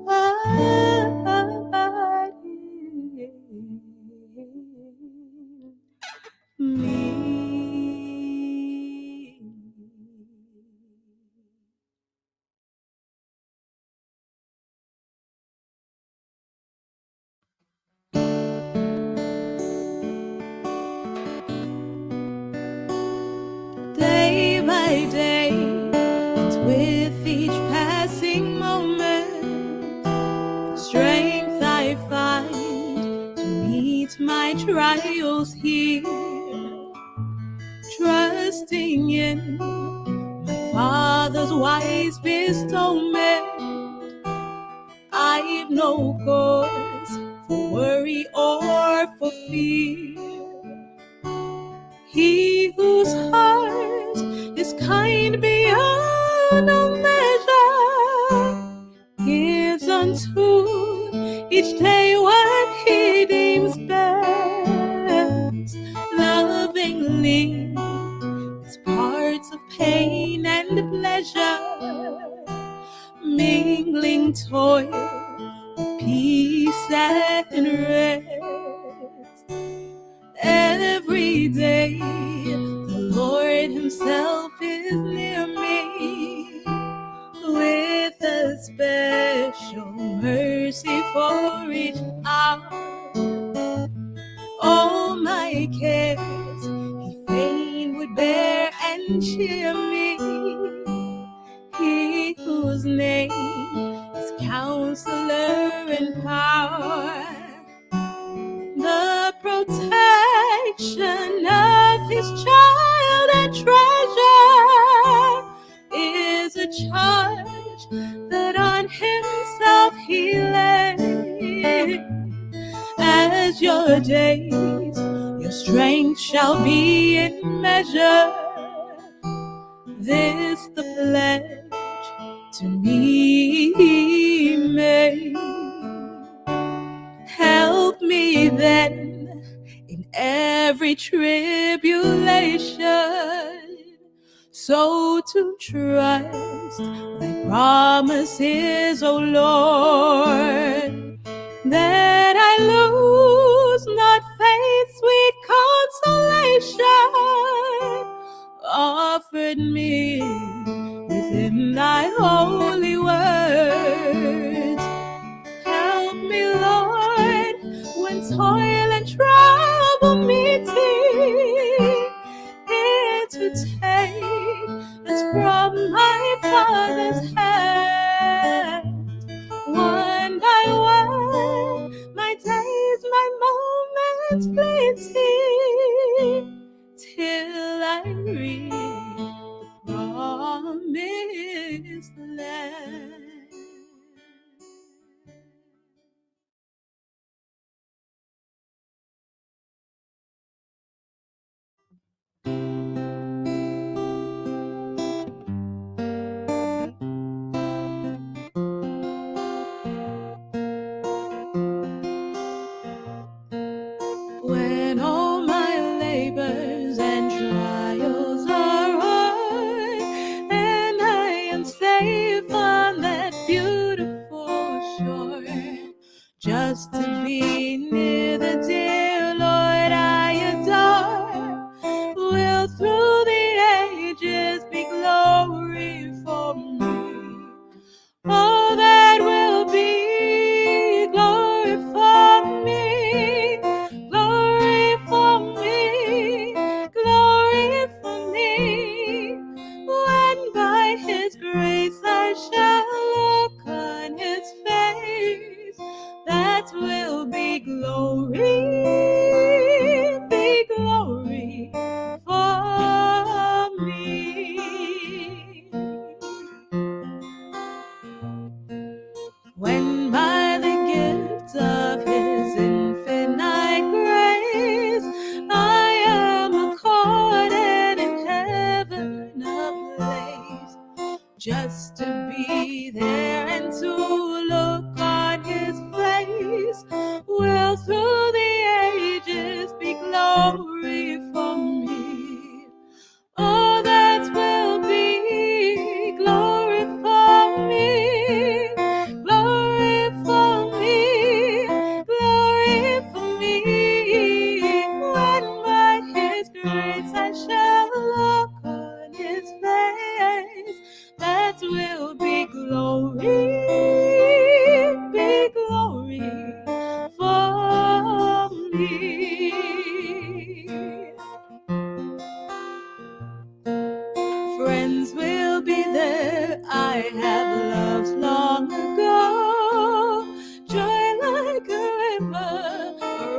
Abide in me. Day by day, and with each passing moment, strength I find to meet my trials here, trusting in my Father's wise bestowment. I've no cause for worry or for fear. He whose heart is kind beyond all measure gives unto each day what he deems best. Lovingly, it's parts of pain and pleasure, mingling toil with peace and rest. Every day, the Lord himself is near me, with a special mercy for each hour. All my cares he fain would bear and cheer me. He whose name is Counselor and Power, the protection of his child and treasure, is a charge that on himself he led. as your days, your strength shall be in measure. This the pledge to me made. Help me then in every tribulation, so to trust thy promises, O Lord, that I lose not faith, sweet consolation offered me within thy holy words. Help me, Lord, when toil and trouble meet me, here to take as from my Father's hand. One by one, my days, my moments fleeting, till I reach the promised land. When all my labors and trials are o'er, and I am safe on that beautiful shore, just to be near the dear Lord I adore, will through the ages be glory for me. Oh, that will be glory for me, glory for me, glory for me. When by His grace I shall look on His face, that will be glory for me. When by the gift of His infinite grace I am accorded in heaven a place, just to be there and to look on His face, will through the ages be glory for me. Oh, that will be glory for me, glory for me, glory for me. When by His grace I shall look on His face, that will be glory for me. Friends will be there I have loved long ago. Joy like a river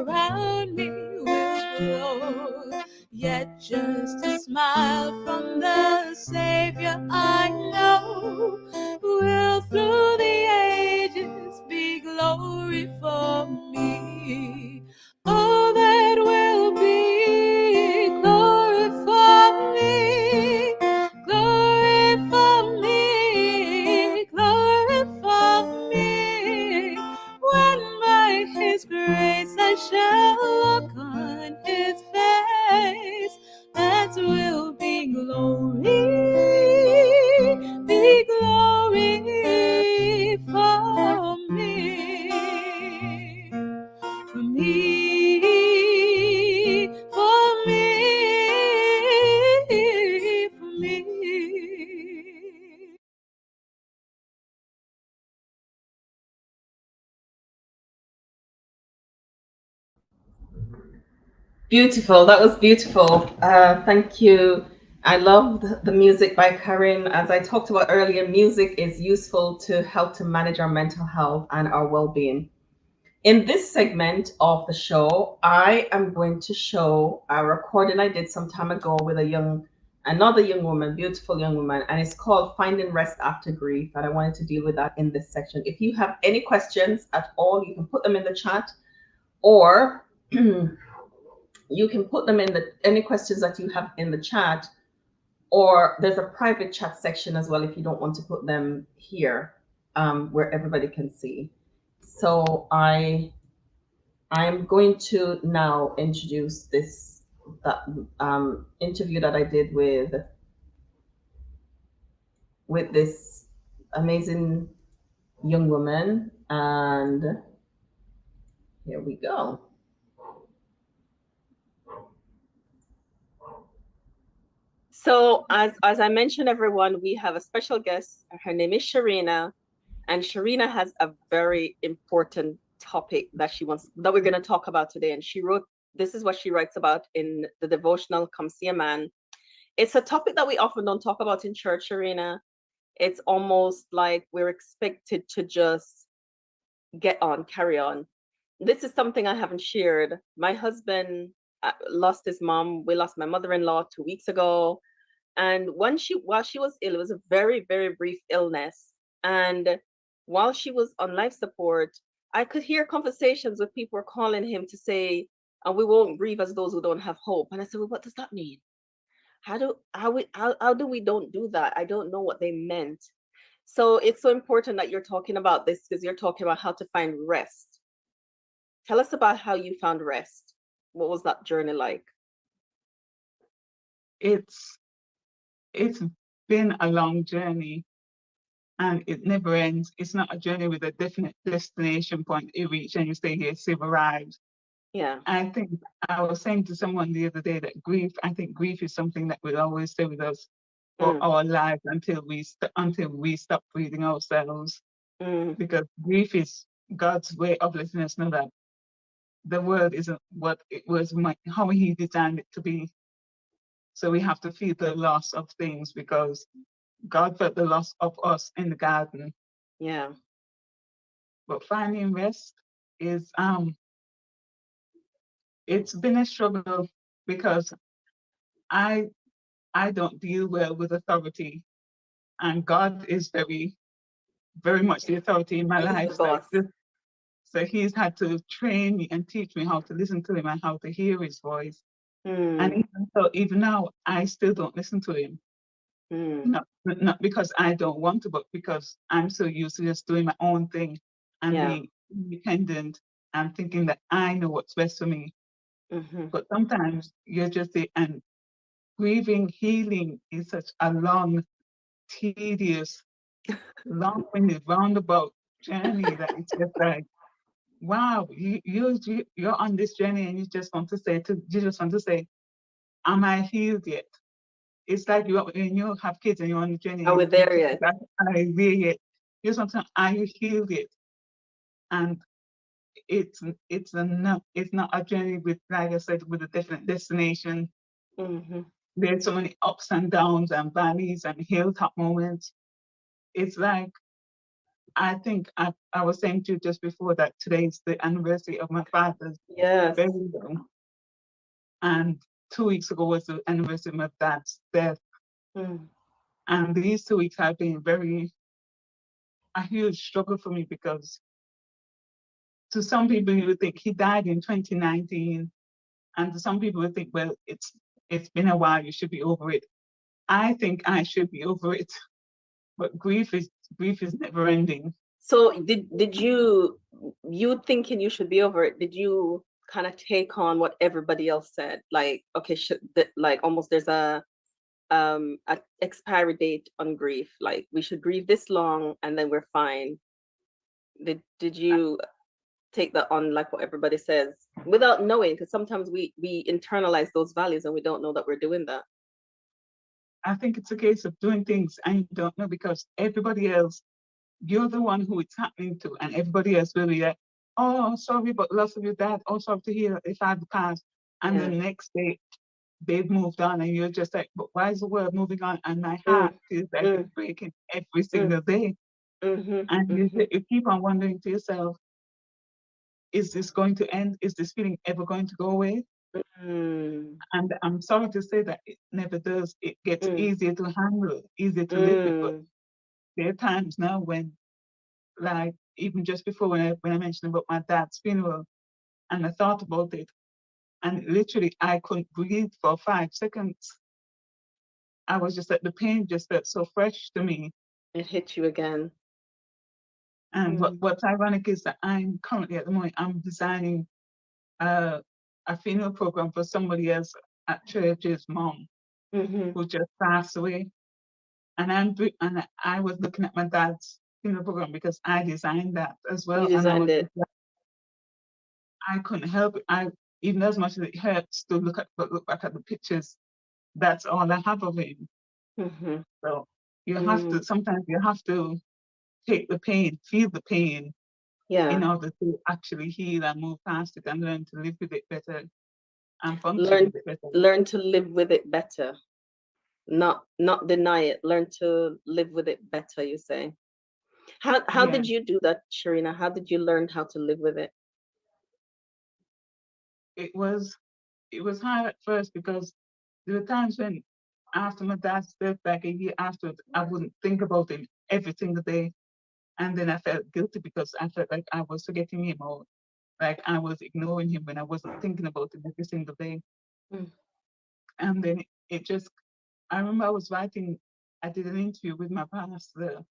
around me will flow. Yet just a smile from the Savior I know will through the ages be glory for me. Oh, that will be glory for me, glory for me, glory for me. When by His grace I shall look on His face, that will be glory for me, for me, for me, for me. Beautiful. That was beautiful. Thank you. I love the music by Karin. As I talked about earlier, music is useful to help to manage our mental health and our well-being. In this segment of the show, I am going to show a recording I did some time ago with a young another young woman, beautiful young woman, and it's called Finding Rest After Grief. And I wanted to deal with that in this section. If you have any questions at all, you can put them in the chat, or you can put them in any questions that you have in the chat, or there's a private chat section as well if you don't want to put them here, where everybody can see. So I'm going to now introduce that interview that I did with this amazing young woman, and here we go. So as I mentioned, everyone, we have a special guest. Her name is Sharina, and Sharina has a very important topic that we're going to talk about today. And this is what she writes about in the devotional, Come See a Man. It's a topic that we often don't talk about in church, Sharina. It's almost like we're expected to just carry on. This is something I haven't shared. My husband lost his mom. We lost my mother-in-law 2 weeks ago. And while she was ill, it was a very, very brief illness. And while she was on life support, I could hear conversations with people calling him to say, and we won't grieve as those who don't have hope. And I said, well, what does that mean? How do we don't do that? I don't know what they meant. So it's so important that you're talking about this, because you're talking about how to find rest. Tell us about how you found rest. What was that journey like? It's been a long journey, and it never ends. It's not a journey with a definite destination point you reach and you say, yes, you've arrived. Yeah. I think I was saying to someone the other day that I think grief is something that will always stay with us for our lives until we stop breathing ourselves. Because grief is God's way of letting us know that the world isn't what it was, how He designed it to be. So we have to feel the loss of things, because God felt the loss of us in the garden. Yeah. But finding rest is it's been a struggle, because I don't deal well with authority, and God is very, very much the authority in my life. So He's had to train me and teach me how to listen to Him and how to hear His voice. And even now, I still don't listen to Him. Not because I don't want to, but because I'm so used to just doing my own thing and being independent and thinking that I know what's best for me. But sometimes you're just and grieving, healing is such a long, tedious, long-winded, roundabout journey that it's just like, wow, you're on this journey and you just want to say, am I healed yet? It's like when you have kids and you're on the journey. Are we there yet? Are you there yet? You sometimes, are you healed yet? And it's not a journey with, like I said, with a definite destination. There's so many ups and downs and valleys and hilltop moments. It's like, I think I was saying to you just before that today's the anniversary of my father's burial. And 2 weeks ago was the anniversary of my dad's death. And these 2 weeks have been a huge struggle for me, because to some people you would think he died in 2019, and to some people would think, well, it's been a while, you should be over it. I think I should be over it, but grief is never ending. So did you thinking you should be over it, did you kind of take on what everybody else said? Like, okay, like almost there's a expiry date on grief, like we should grieve this long and then we're fine. Did you take that on, like what everybody says, without knowing? Because sometimes we internalize those values and we don't know that we're doing that. I think it's a case of doing things and you don't know, because everybody else, you're the one who it's happening to, and everybody else will be like, oh, sorry, but loss of your dad. Oh, sorry to hear if I've passed. And the next day, they've moved on, and you're just like, but why is the world moving on? And my heart feels like it's breaking every single day. And you keep on wondering to yourself, is this going to end? Is this feeling ever going to go away? Mm, And I'm sorry to say that it never does. It gets mm, easier to handle, easier to live with. But mm. there are times now when, like, even just before when I mentioned about my dad's funeral, and I thought about it, and literally I couldn't breathe for 5 seconds. I was just like, the pain just felt so fresh to me. It hit you again. And Mm, what's ironic is that I'm currently at the moment I'm designing a funeral program for somebody else at church's mom mm-hmm. who just passed away. And I was looking at my dad's funeral program because I designed that as You well. And I designed was it. just like, I couldn't help it. I even as much as it hurts to look back at the pictures, that's all I have of him. Mm-hmm. So you have Mm, to sometimes you have to take the pain, feel the pain in yeah. order to actually heal and move past it and learn to live with it better and function Learn with it better. learn to live with it better. Not deny it. Learn to live with it better, you say. How Yeah, did you do that, Sharina? How did you learn how to live with it? it was hard at first because there were times when after my dad's death, like a year after, I wouldn't think about him every single day. And then I felt guilty because I felt like I was forgetting him or like I was ignoring him when I wasn't thinking about him every single day. Mm, And then it just, I remember I did an interview with my pastor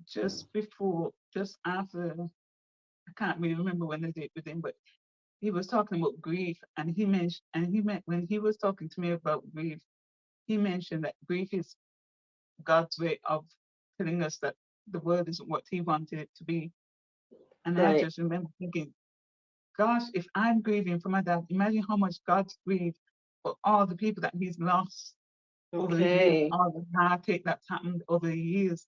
just after, I can't really remember when I did it with him, but he was talking about grief and when he was talking to me about grief, he mentioned that grief is God's way of telling us that the world isn't what he wanted it to be. And I right. just remember thinking, gosh, if I'm grieving for my dad, imagine how much God's grieved for all the people that he's lost over the years, Okay. all the heartache that's happened over the years.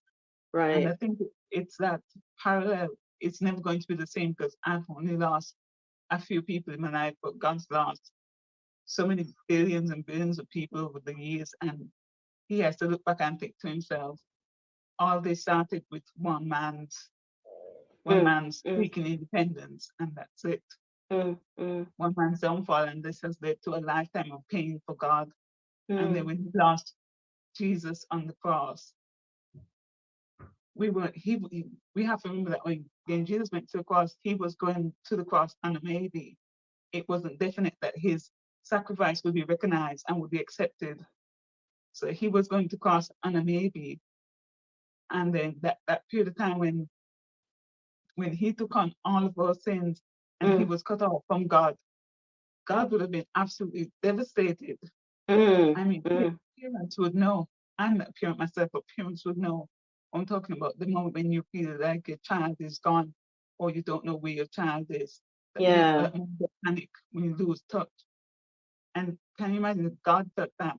And Right. I think it's that parallel. It's never going to be the same because I've only lost a few people in my life, but God's lost so many billions and billions of people over the years. And he has to look back and think to himself, all this started with one Mm, man's mm, seeking independence, and that's it. mm, mm, One man's downfall, and this has led to a lifetime of pain for God. And then mm. when he lost Jesus on the cross, we have to remember that when Jesus went to the cross, he was going to the cross on a maybe. It wasn't definite that his sacrifice would be recognized and would be accepted. So he was going to cross on a maybe. And then that period of time when he took on all of our sins and he Mm, was cut off from God, God would have been absolutely devastated. mm, I mean, mm. parents would know. I'm not a parent myself, but parents would know. I'm talking about the moment when you feel like your child is gone or you don't know where your child is. Yeah. That moment of panic when you lose touch. And can you imagine that God felt that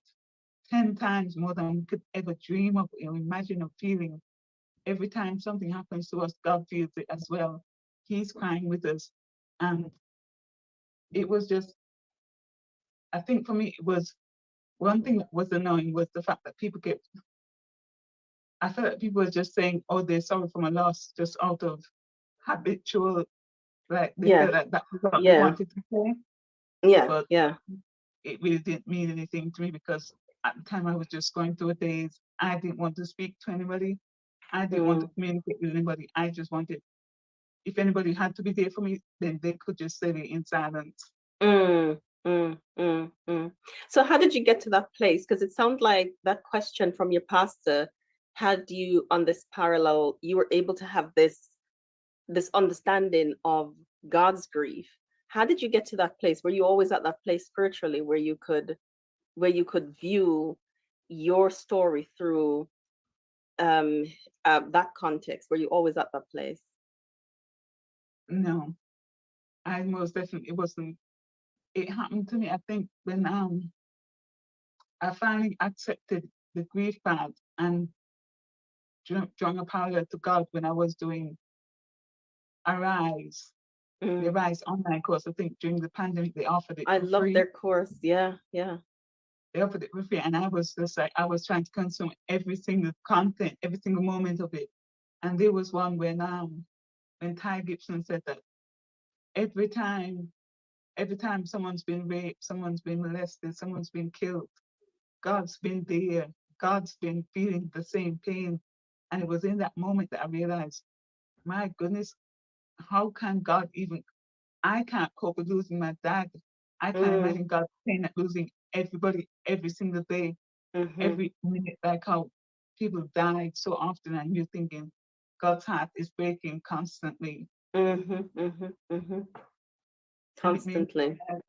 10 times more than we could ever dream of or imagine of feeling? Every time something happens to us, God feels it as well. He's crying with us. And it was just, I think for me, it was one thing that was annoying was the fact that I felt like people were just saying, oh, they're sorry for my loss, just out of habitual, like they Yeah. felt like that was what they Yeah. wanted to say. Yeah. But Yeah. it really didn't mean anything to me because at the time I was just going through a daze. I didn't want to speak to anybody. I didn't want to Mm, communicate with anybody. I just wanted, if anybody had to be there for me, then they could just say it in silence. mm, mm, mm, mm. So how did you get to that place? Because it sounds like that question from your pastor had you on this parallel. You were able to have this understanding of God's grief. How did you get to that place? Were you always at that place spiritually where you could view your story through um that context? Were you always at that place? No, I most definitely wasn't. It happened to me, I think, when I finally accepted the grief part and drawing a parallel to God when I was doing Arise, the Mm. Arise online course. I think during the pandemic they offered it I for love free. their course. Yeah, yeah. They offered it for free, and I was just like I was trying to consume every single content, every single moment of it. And there was one when Ty Gibson said that every time every time someone's been raped, someone's been molested, someone's been killed, God's been there. God's been feeling the same pain. And it was in that moment that I realized, my goodness, how can God even, I can't cope with losing my dad. I can't imagine God pain at losing everybody every single day, every minute, like how people died so often, and you're thinking God's heart is breaking constantly. Constantly. And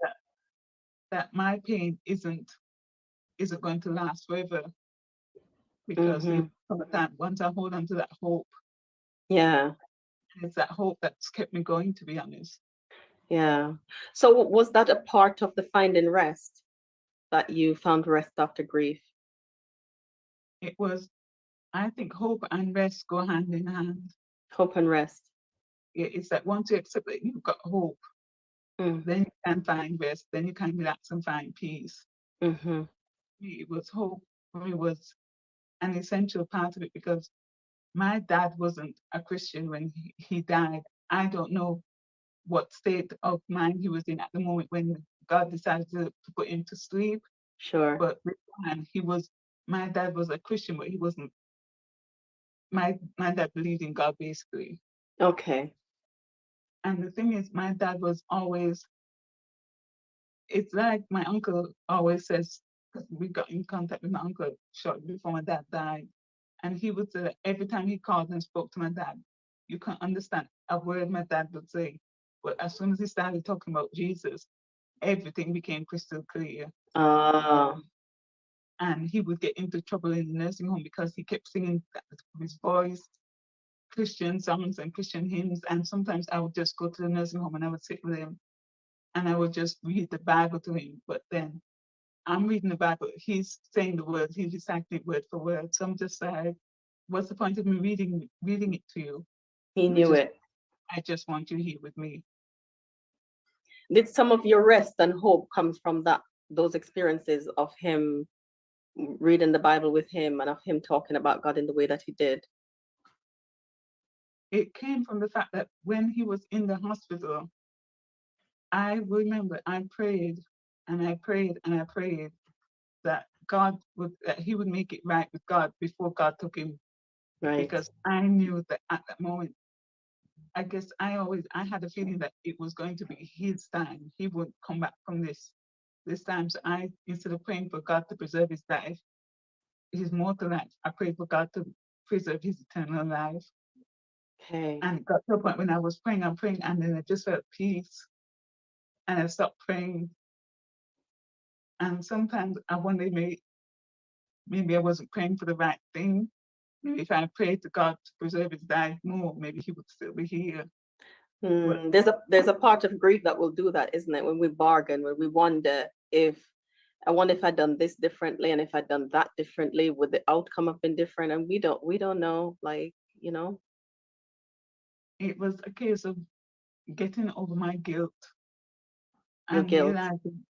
that my pain isn't going to last forever, because once I hold on to that hope, Yeah. it's that hope that's kept me going, to be honest. Yeah. So was that a part of the finding rest, that you found rest after grief? It was, I think hope and rest go hand in hand. Hope and rest. It's that once you accept that you've got hope, then you can find rest, then you can relax and find peace. It was hope for me, was an essential part of it, because my dad wasn't a Christian when he died. I don't know what state of mind he was in at the moment when God decided to put him to sleep. Sure. But beforehand, my dad was a Christian, but he wasn't. My dad believed in God, basically. Okay. And the thing is, my dad was always, it's like my uncle always says, because we got in contact with my uncle shortly before my dad died. And he would say that every time he called and spoke to my dad, you can't understand a word my dad would say. But as soon as he started talking about Jesus, everything became crystal clear. And he would get into trouble in the nursing home because he kept singing his voice, Christian songs and Christian hymns. And sometimes I would just go to the nursing home and I would sit with him and I would just read the Bible to him. But then I'm reading the Bible, he's saying the words, he's reciting it word for word. So I'm just like, what's the point of me reading it to you? He knew it. I just want you here with me. Did some of your rest and hope come from those experiences of him reading the Bible with him and of him talking about God in the way that he did? It came from the fact that when he was in the hospital, I remember I prayed and I prayed and I prayed that he would make it right with God before God took him. Right. Because I knew that at that moment, I guess I had a feeling that it was going to be his time. He would come back from this time. So instead of praying for God to preserve his life, his mortal life, I prayed for God to preserve his eternal life. Okay. And it got to a point when I was praying, and then I just felt peace. And I stopped praying. And sometimes I wonder, maybe I wasn't praying for the right thing. Maybe if I prayed to God to preserve his life more, maybe he would still be here. There's a part of grief that will do that, isn't it? When we bargain, when we wonder if I'd done this differently, and if I'd done that differently, would the outcome have been different? And we don't know, like, It was a case of getting over my guilt. Your guilt. Realizing,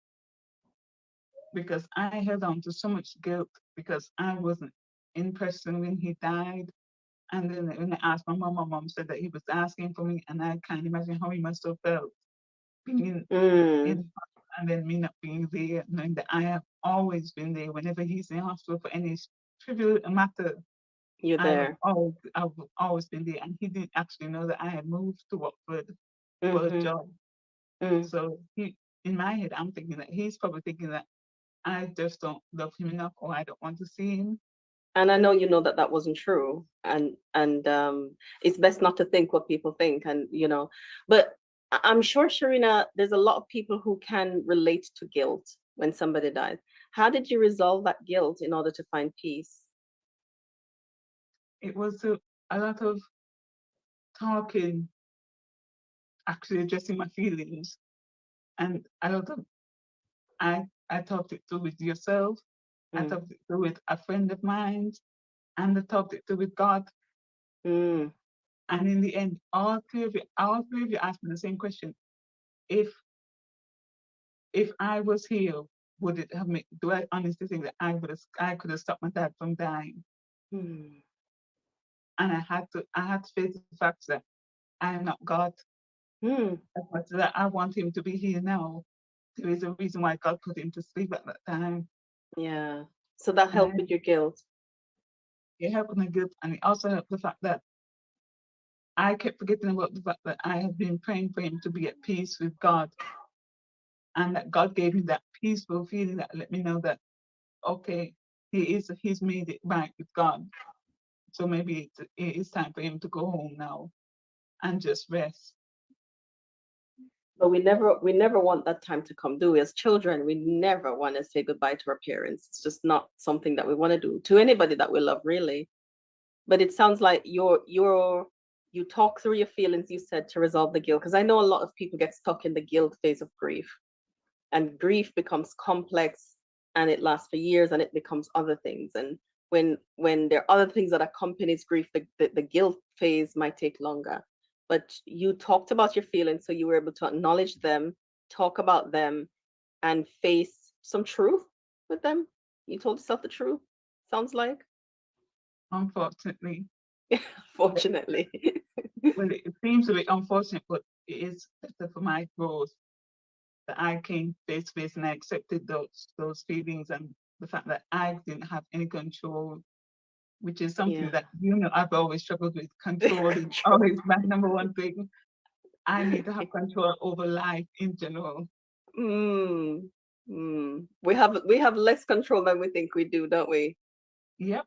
because I held on to so much guilt because I wasn't in person when he died. And then when I asked my mom said that he was asking for me, and I can't imagine how he must have felt being in, and then me not being there, knowing that I have always been there whenever he's in hospital for any trivial matter. You're there. I've always been there, and he didn't actually know that I had moved to Watford for a job. So in my head, I'm thinking that he's probably thinking that I just don't love him enough, or I don't want to see him. And I know you know that wasn't true, and it's best not to think what people think, and but I'm sure, Sharina, there's a lot of people who can relate to guilt when somebody dies. How did you resolve that guilt in order to find peace? It was a lot of talking, actually addressing my feelings, and a lot of I talked it through with yourself, I talked it through with a friend of mine, and I talked it through with God. And in the end, all three of you asked me the same question: If I was here, would it have made? Do I honestly think that I could have stopped my dad from dying? And I had to face the fact that I am not God. As much as I want him to be here now, there is a reason why God put him to sleep at that time. Yeah. So that helped And with your guilt. it helped my guilt, and it also helped the fact that I kept forgetting about the fact that I had been praying for him to be at peace with God, and that God gave me that peaceful feeling that let me know that okay, he's made it right with God. So maybe it is time for him to go home now and just rest. But we never want that time to come, do we? As children, we never want to say goodbye to our parents. It's just not something that we want to do to anybody that we love, really. But it sounds like you talk through your feelings, you said, to resolve the guilt. Because I know a lot of people get stuck in the guilt phase of grief, and grief becomes complex, and it lasts for years, and it becomes other things. And when there are other things that accompanies grief, the guilt phase might take longer. But you talked about your feelings, so you were able to acknowledge them, talk about them, and face some truth with them. You told yourself the truth, sounds like. Unfortunately, Fortunately. well, it seems a bit unfortunate, but it is better for my growth that I came face to face and I accepted those feelings and the fact that I didn't have any control, which is something Yeah. that I've always struggled with. Control is always my number one thing. I need to have control over life in general. Mm, we have less control than we think we do, don't we? Yep.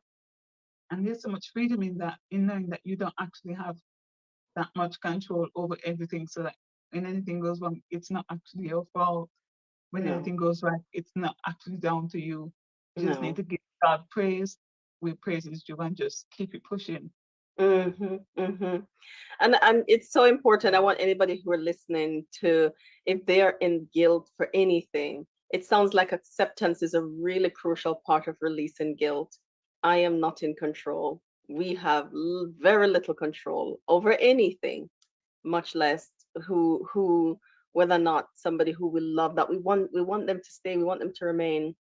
And there's so much freedom in that, in knowing that you don't actually have that much control over everything, so that when anything goes wrong, it's not actually your fault. When No, anything goes right, it's not actually down to you. You just need no. to give God praise where praise is due and just keep it pushing. Mm-hmm, mm-hmm. And it's so important. I want anybody who are listening to, if they are in guilt for anything, it sounds like acceptance is a really crucial part of releasing guilt. I am not in control. We have very little control over anything, much less who whether or not somebody who we love, that we want them to stay, we want them to remain.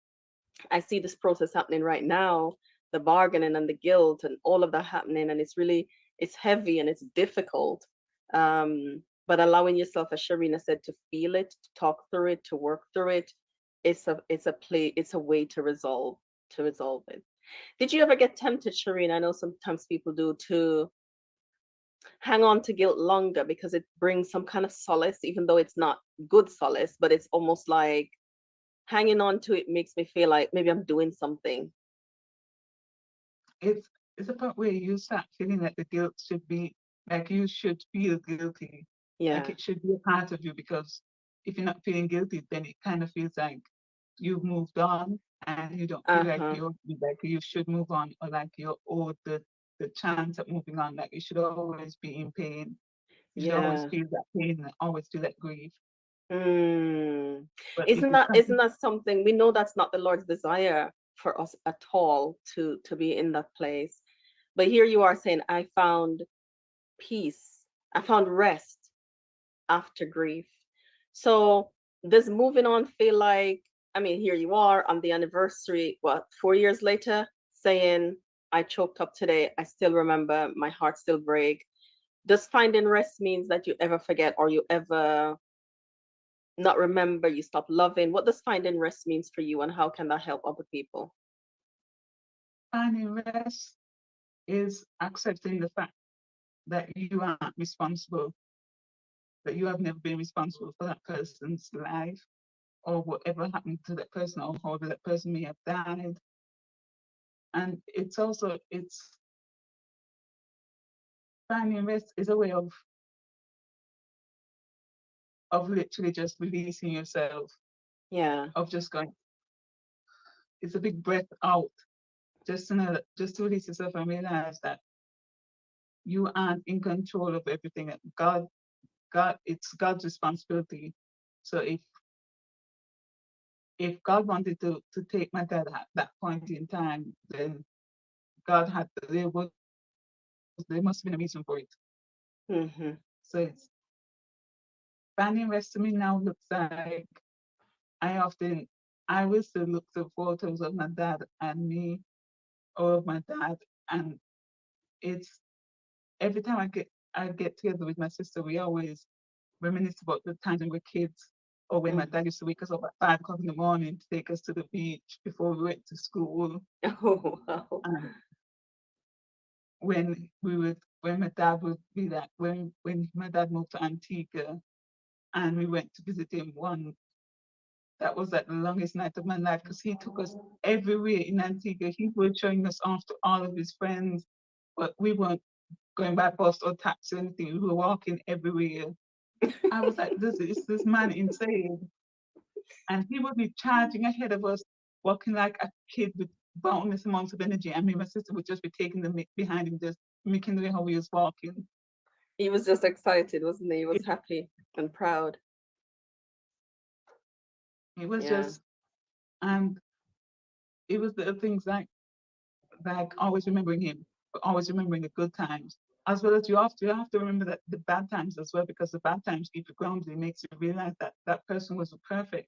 I see this process happening right now, the bargaining and the guilt and all of that happening, and it's heavy and it's difficult. But allowing yourself, as Sharina said, to feel it, to talk through it, to work through it, it's a way to resolve it. Did you ever get tempted, Sharina? I know sometimes people do, to hang on to guilt longer because it brings some kind of solace, even though it's not good solace, but it's almost like hanging on to it makes me feel like maybe I'm doing something. It's it's a point where you start feeling that the guilt should be like you should feel guilty. Like Yeah. it should be a part of you, because if you're not feeling guilty, then it kind of feels like you've moved on and you don't feel like Uh-huh. you should move on, or like you're owed the chance of moving on. Like you should always be in pain. You should always Yeah. feel that pain and always feel that grief. Mm. But if Isn't it's that isn't something, that something we know that's not the Lord's desire for us at all, to be in that place. But here you are saying, I found peace. I found rest after grief. So does moving on feel like, I mean, here you are on the anniversary, what, 4 years later, saying, I choked up today. I still remember, my heart still break. Does finding rest means that you ever forget, or you ever not remember, you stop loving? What does finding rest means for you, and how can that help other people? finding rest is accepting the fact that you aren't responsible, that you have never been responsible for that person's life or whatever happened to that person or how that person may have died. And it's finding rest is a way of literally just releasing yourself, Yeah. of just going, it's a big breath out, just to know that, just to release yourself and realize that you aren't in control of everything. That God, it's God's responsibility. So if God wanted to take my dad at that point in time, then God had there must have been a reason for it. Mm-hmm. So it's finding rest to me now looks like I often I will still look to photos of my dad and me, or of my dad, and it's every time I get together with my sister, we always reminisce about the times when we were kids, or when my dad used to wake us up at 5 o'clock in the morning to take us to the beach before we went to school. Oh, wow. And when my dad would be that, when my dad moved to Antigua and we went to visit him that was like the longest night of my life, because he took us everywhere in Antigua. He was showing us off to all of his friends, but we weren't going by bus or taxi or anything. We were walking everywhere. I was like, is this man insane? And he would be charging ahead of us, walking like a kid with boundless amounts of energy. And me and my sister would just be taking the behind him, just making the way how he was walking. He was just excited, wasn't he? He was happy and proud. It was Yeah. just, and it was the things like always remembering him, but always remembering the good times. As well as you have to remember that the bad times as well, because the bad times keep you grounded. It makes you realize that that person wasn't perfect.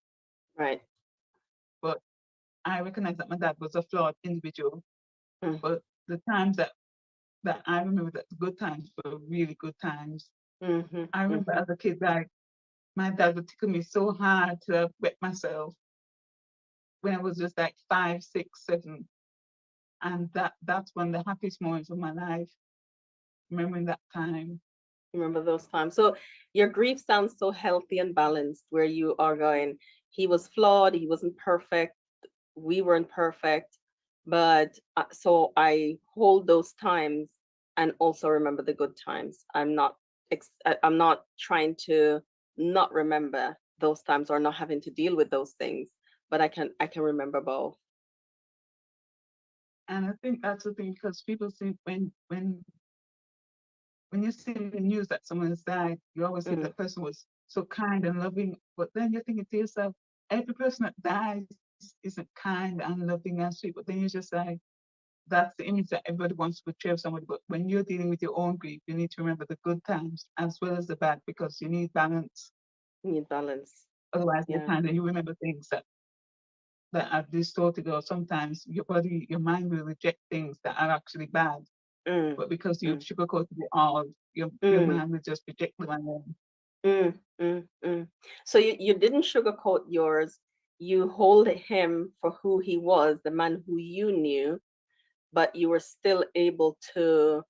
Right. But I recognize that my dad was a flawed individual. Mm. But the times that I remember, that the good times were really good times. Mm-hmm. I remember as a kid, like my dad would tickle me so hard to wet myself when I was just like 5, 6, 7. And that's one of the happiest moments of my life, remembering that time. Remember those times. So your grief sounds so healthy and balanced, where you are going, he was flawed, he wasn't perfect, we weren't perfect, but so I hold those times and also remember the good times. I'm not trying to not remember those times or not having to deal with those things, but I can remember both. And I think that's the thing, because people think when you see in the news that someone has died, you always think that person was so kind and loving, but then you're thinking to yourself, every person that dies isn't kind and loving and sweet. But then you're just like, that's the image that everybody wants to portray of somebody. But when you're dealing with your own grief, you need to remember the good times as well as the bad, because you need balance. You need balance. Otherwise, Yeah. you remember things that are distorted, or sometimes your mind will reject things that are actually bad. But because you've sugarcoated it all, your mind will just reject them. So you didn't sugarcoat yours. You hold him for who he was, the man who you knew, but you were still able to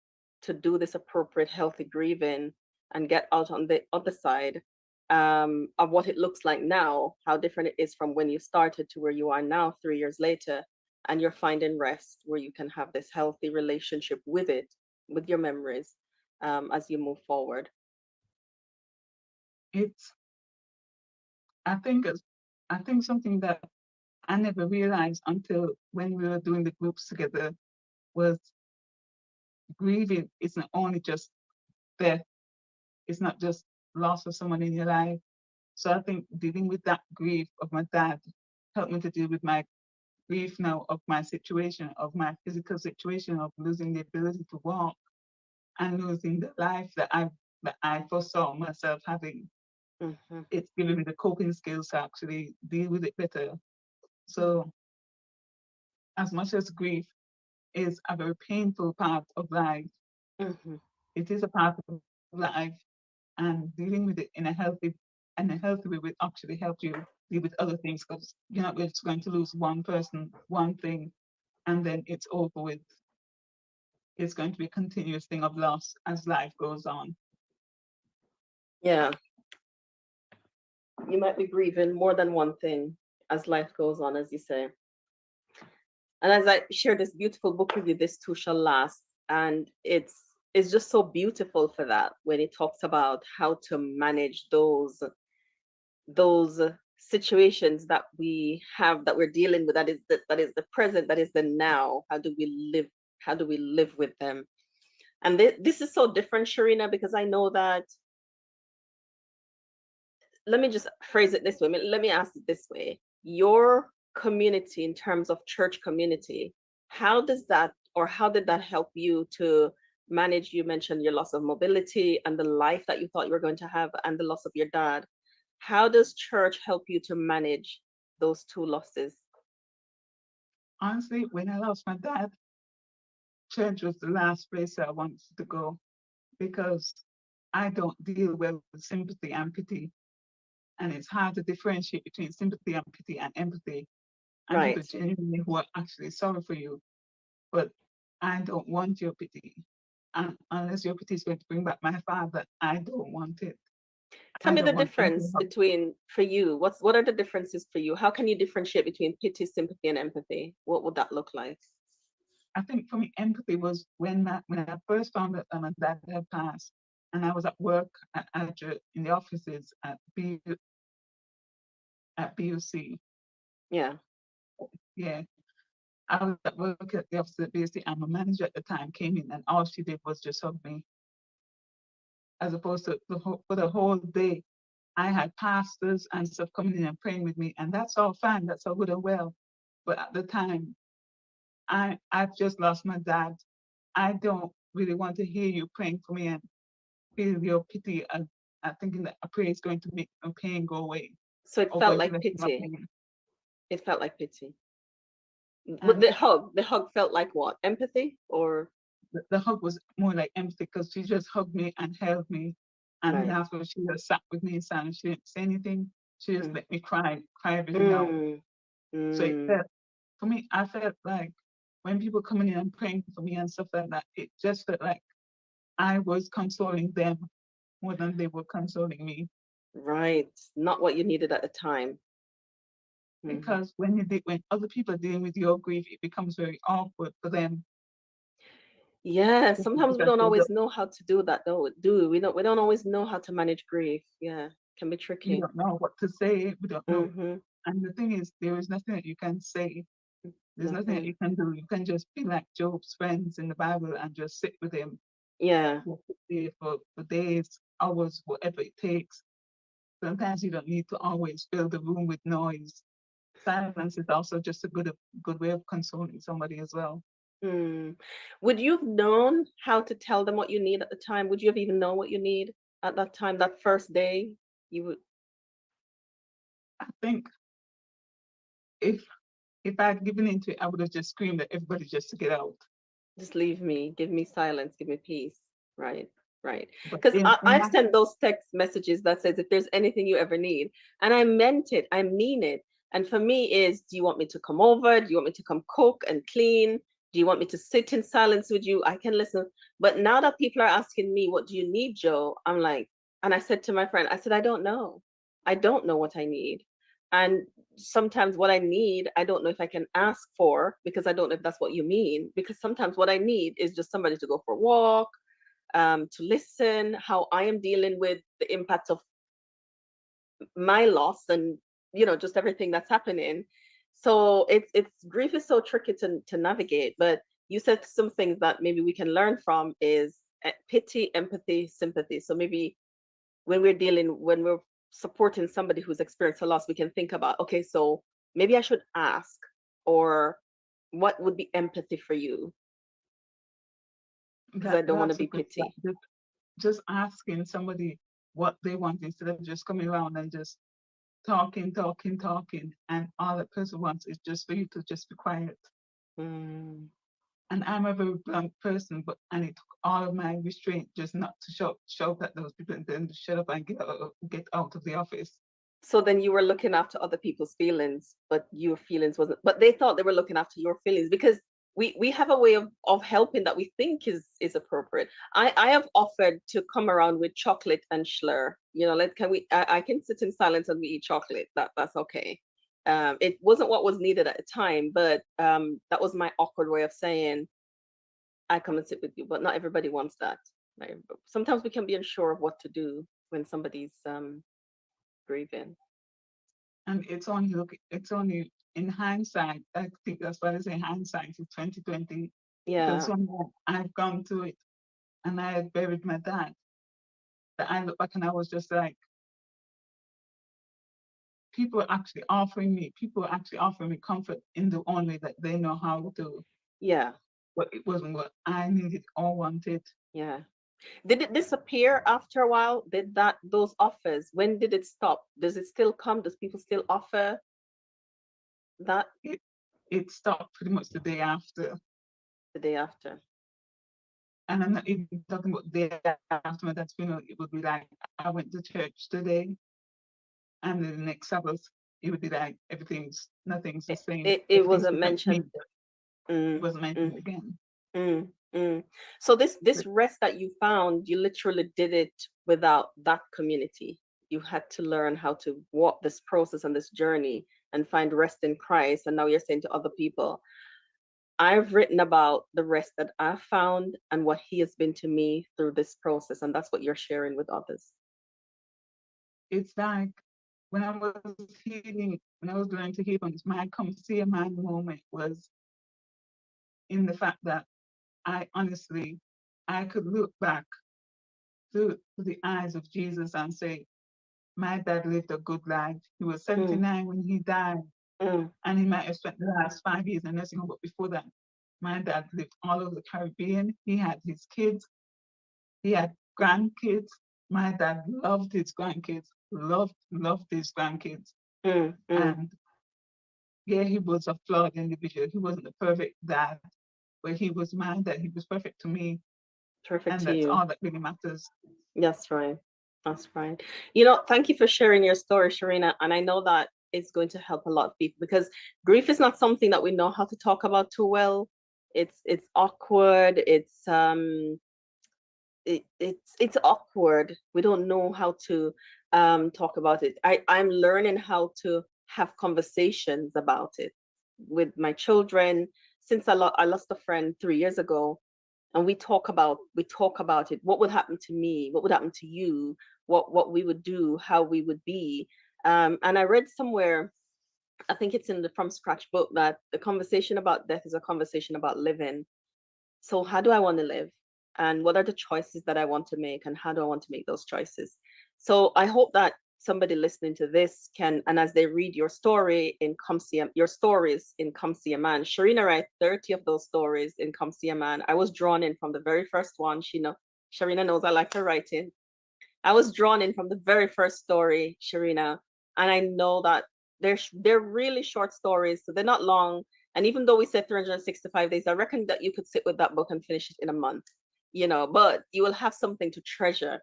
do this appropriate, healthy grieving and get out on the other side of what it looks like now, how different it is from when you started to where you are now 3 years later, and you're finding rest where you can have this healthy relationship with it, with your memories, as you move forward. I think something that I never realized until when we were doing the groups together was grieving isn't only just death. It's not just loss of someone in your life. So I think dealing with that grief of my dad helped me to deal with my grief now of my situation, of my physical situation, of losing the ability to walk and losing the life that I foresaw myself having. It's giving me the coping skills to actually deal with it better. So as much as grief is a very painful part of life, it is a part of life, and dealing with it in a healthy way will actually help you deal with other things, because you're not just going to lose one person, one thing, and then it's over with. It's going to be a continuous thing of loss as life goes on. Yeah. You might be grieving more than one thing as life goes on, as you say. And as I share this beautiful book with you, This Too Shall Last, and it's just so beautiful for that, when it talks about how to manage those situations that we have, that we're dealing with, that is the present, that is the now. How do we live with them? And this is so different, Sharina, because I know that, let me just phrase it this way. Let me ask it this way. Your community, in terms of church community, how did that help you to manage? You mentioned your loss of mobility and the life that you thought you were going to have, and the loss of your dad. How does church help you to manage those two losses? Honestly, when I lost my dad, church was the last place I wanted to go, because I don't deal well with sympathy and pity. And it's hard to differentiate between sympathy and pity and empathy and people Right. genuinely who are actually sorry for you. But I don't want your pity. And unless your pity is going to bring back my father, I don't want it. Tell I me the don't want difference anything. between, for you, what are the differences for you? How can you differentiate between pity, sympathy, and empathy? What would that look like? I think for me, empathy was when I first found out that my dad had passed, and I was at work in the offices at BUC. Yeah. Yeah, I was at work at the office at BUC, and my manager at the time came in, and all she did was just hug me, as opposed to for the whole day. I had pastors and stuff coming in and praying with me, and that's all fine, that's all good and well. But at the time, I've just lost my dad. I don't really want to hear you praying for me and feel your pity and thinking that a prayer is going to make the pain go away So it or felt going to like lessen my pity. pain. It felt like pity. But And the hug felt like what? Empathy or? the hug was more like empathy because she just hugged me and held me. And then Right. after she just sat with me in silence, she didn't say anything. She just Mm. let me cry everything out. So it Mm. felt, for me, I felt like when people coming in and praying for me and stuff like that, it just felt like I was consoling them more than they were consoling me. Right. Not what you needed at the time. Mhm. Because when other people are dealing with your grief, it becomes very awkward for them. Yeah, sometimes we Because don't they always know how to do that though, do we? We don't always know how to manage grief. Yeah, can be we tricky. don't know what to say. We don't know. Mm-hmm. And the thing is, there is nothing that you can say. There's nothing that Nothing. you can do. You can just be like Job's friends in the Bible and just sit with him Yeah. for days, hours, whatever it takes. Sometimes you don't need to always fill the room with noise. Silence is also just a good way of consoling somebody as well. Hmm. Would you have known how to tell them what you need at the time? Would you have even known what you need at that time, that first day? You would I think if I'd given into it, I would have just screamed at everybody just to get out. just leave me, give me silence, give me peace. Right, right. But Because in I've that, sent those text messages that says if there's anything you ever need, and I meant it, I mean it. And for me is, do you want me to come over? Do you want me to come cook and clean? Do you want me to sit in silence with you? I can listen. But now that people are asking me, what do you need, Joe? I'm like, and I said to my friend, I said, I don't know. I don't know what I need. And sometimes what I need, I don't know if I can ask for because I don't know if that's what you mean. Because sometimes what I need is just somebody to go for a walk, to listen how I am dealing with the impact of my loss and just everything that's happening. So it's grief is so tricky to navigate. But you said some things that maybe we can learn from is pity, empathy, sympathy. So maybe when we're supporting somebody who's experienced a loss, we can think about, okay, so maybe I should ask, or what would be empathy for you? Because I don't want to that's a be good pity. just asking somebody what they want instead of just coming around and just talking, and all that person wants is just for you to just be quiet. Mm, And I'm a very blunt person, and it took all of my restraint just not to shout at those people and then to shut up and get out of the office. so then you were looking after other people's feelings, but your feelings wasn't, but they thought they were looking after your feelings because we have a way of helping that we think is appropriate. I have offered to come around with chocolate and schlur. Like, I can sit in silence and we eat chocolate. That's okay. It wasn't what was needed at the time, but that was my awkward way of saying I come and sit with you. But not everybody wants that. Right? Sometimes we can be unsure of what to do when somebody's grieving. And it's only in hindsight. I think that's why I say hindsight is 2020. Because Yeah. when I've gone through it and I had buried my dad, that I look back and I was just like, people are actually offering me comfort in the only that they know how to. Yeah. But it wasn't what I needed or wanted. Yeah. Did it disappear after a while? Did those offers, when did it stop? Does it still come? Does people still offer that It stopped pretty much the day after. the day after? And I'm not even talking about the day after my dad's funeral. It would be like, I went to church today, and then the next Sabbath, it would be like nothing's the same. It Everything's wasn't different to me. mentioned. It wasn't mentioned again. So this rest that you found, you literally did it without that community. You had to learn how to walk this process and this journey and find rest in Christ. And now you're saying to other people, I've written about the rest that I found and what he has been to me through this process. And that's what you're sharing with others. It's like when I was healing, when I was learning to heal from this, my come see a man moment was in the fact that I could look back through the eyes of Jesus and say, my dad lived a good life. He was 79 when he died. And he might have spent the last 5 years in a nursing home, but before that, my dad lived all over the Caribbean. He had his kids, he had grandkids. My dad loved his grandkids, loved his grandkids. And yeah, he was a flawed individual. He wasn't a perfect dad, but he was my dad. He was perfect to me. Perfect and to that's you. all that really matters. That's right. That's right. You know, thank you for sharing your story, Sharina. And I know that it's going to help a lot of people, because grief is not something that we know how to talk about too well. It's awkward. It's awkward. We don't know how to talk about it. I'm learning how to have conversations about it with my children. Since I lost a friend 3 years ago, and we talk about it. What would happen to me? What would happen to you? What we would do? How we would be? And I read somewhere, I think it's in the From Scratch book, that the conversation about death is a conversation about living. So how do I want to live? And what are the choices that I want to make? And how do I want to make those choices? So I hope that somebody listening to this can, and as they read your story in your stories in Come See a Man, Sharina wrote 30 of those stories in Come See a Man. I was drawn in from the very first one. Sharina knows I like her writing. I was drawn in from the very first story, Sharina, and I know that they're really short stories, so they're not long. And even though we said 365 days, I reckon that you could sit with that book and finish it in a month, but you will have something to treasure.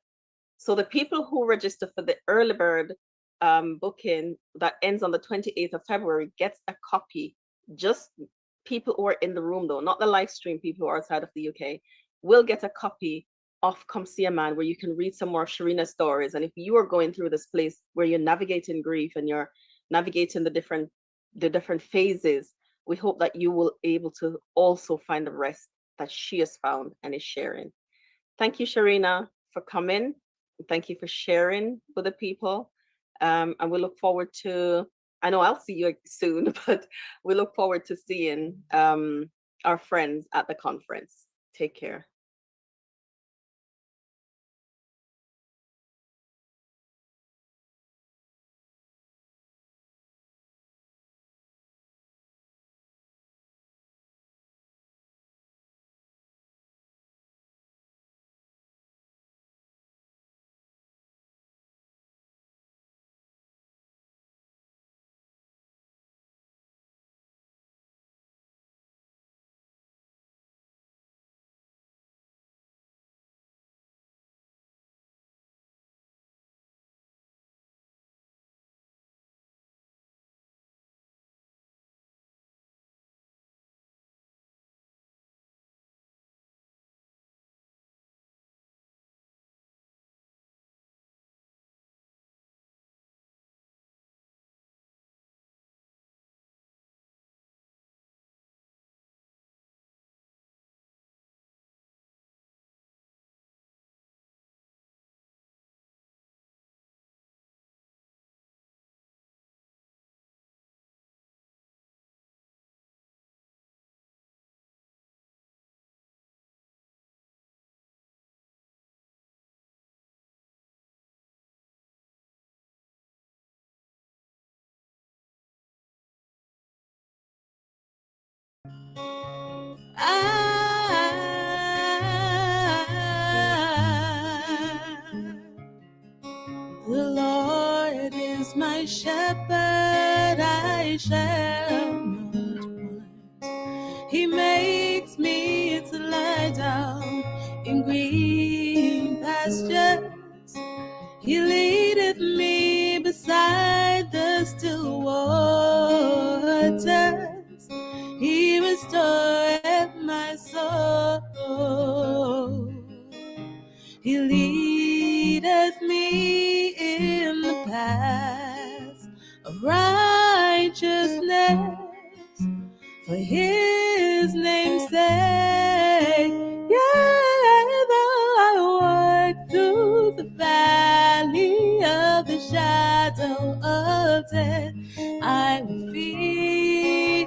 So the people who register for the early bird booking that ends on the 28th of February gets a copy. Just people who are in the room, though, not the live stream people who are outside of the UK, will get a copy of Come See a Man, where you can read some more of Sharina's stories. And if you are going through this place where you're navigating grief and you're navigating the different phases, we hope that you will able to also find the rest that she has found and is sharing. Thank you, Sharina, for coming. Thank you for sharing with the people. And we look forward to, I know I'll see you soon, but we look forward to seeing our friends at the conference. Take care. The Lord is my shepherd, I shall not want. He makes me to lie down green pastures. He leadeth me beside the still waters. He restoreth my soul. He leadeth me in the paths of righteousness for his name's sake. Yea, though I walk through the valley of the shadow of death, I will fear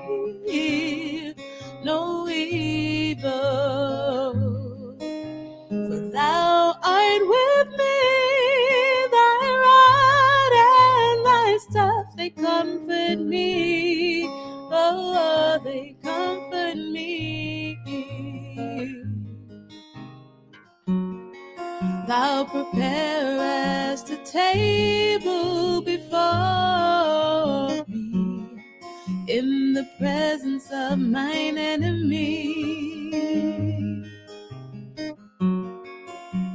no evil. For thou art with me, thy rod and thy staff, they comfort me. Oh, they comfort me. Thou preparest a table before me in the presence of mine enemy.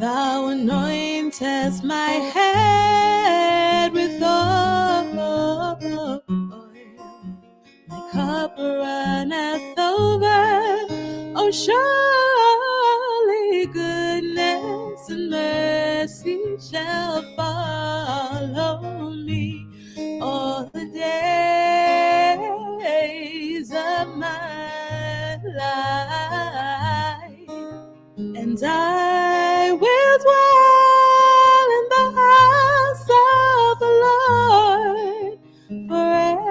Thou anointest my head with oil, my cup runneth over. Oh, surely goodness and mercy shall follow me all the days of my life, and I will dwell in the house of the Lord forever.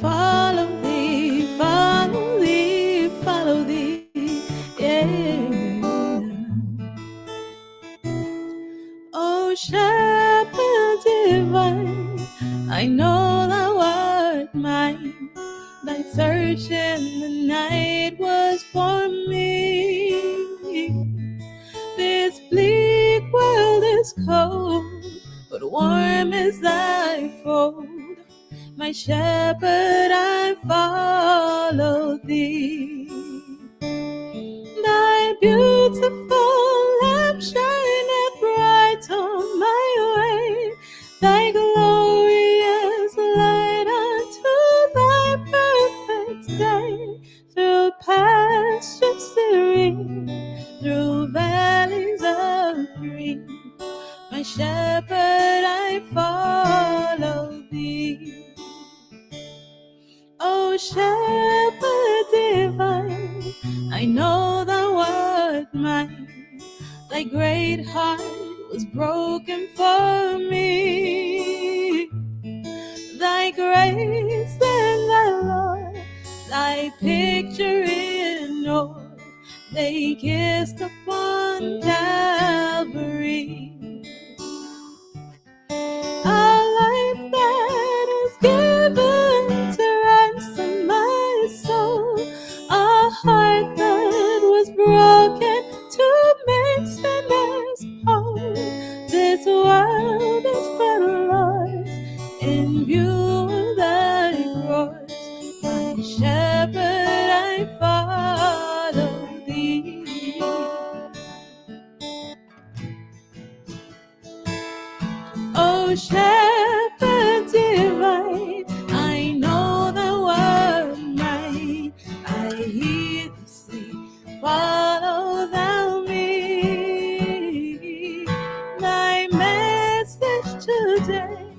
Follow thee, follow thee, follow thee, yeah. Oh, shepherd divine, I know thou art mine. Thy search in the night was for me. This bleak world is cold, but warm is thy fold. My shepherd, I follow thee. Thy beautiful lamp shineth bright on my way. Thy glorious light unto thy perfect day. Through pastures serene, through valleys of green, my shepherd, I follow thee. Oh, shepherd divine, I know thou art mine. Thy great heart was broken for me. Thy grace and thy love, thy picture in all, they kissed upon Calvary. A life that is given to ransom my soul, a heart that was broken to make sinners whole. This world is but lost in view of thy cross. My shepherd, I follow thee. Oh, shepherd divine, I know thou art mine. I hear thee say, follow thou me. Thy message today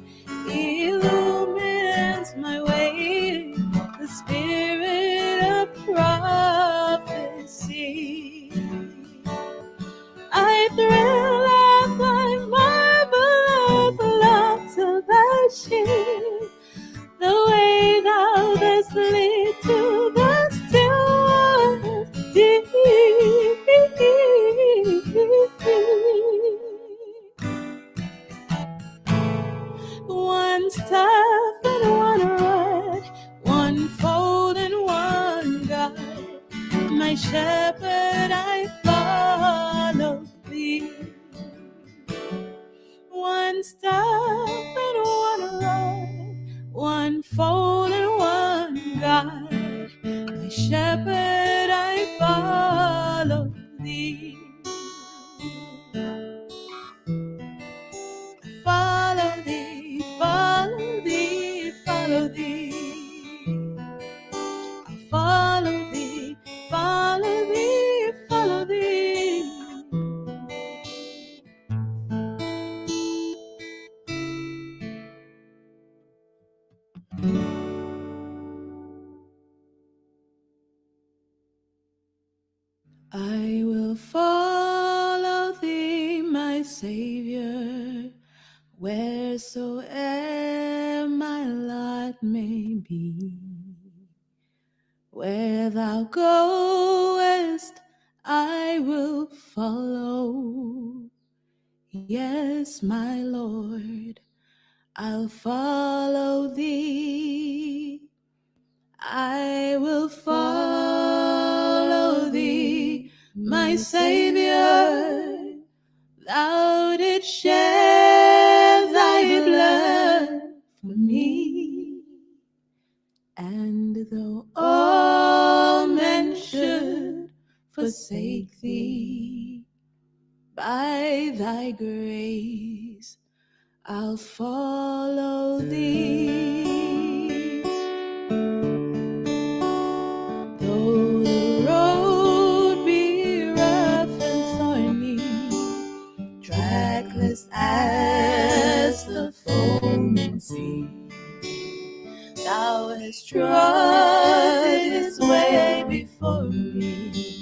illumines my way, the spirit of prophecy. I thrill at thy marvelous love to thy shield, the way thou dost lead to the still waters deep. staff and one rod, one fold and one guide. My shepherd, I follow thee. One staff and one rod, one fold and one guide. My shepherd, I follow thee. Follow thee, follow thee, follow thee. Follow thee, follow thee, follow thee. I will follow thee, my Savior, wheresoe'er my lot may be. Where thou goest, I will follow. Yes, my Lord, I'll follow thee. I will follow thee, my Savior. Thou didst shed thy blood for me. And though all men should forsake thee, by thy grace I'll follow thee. Though the road be rough and thorny, trackless as the foaming sea, thou hast trod this way before me,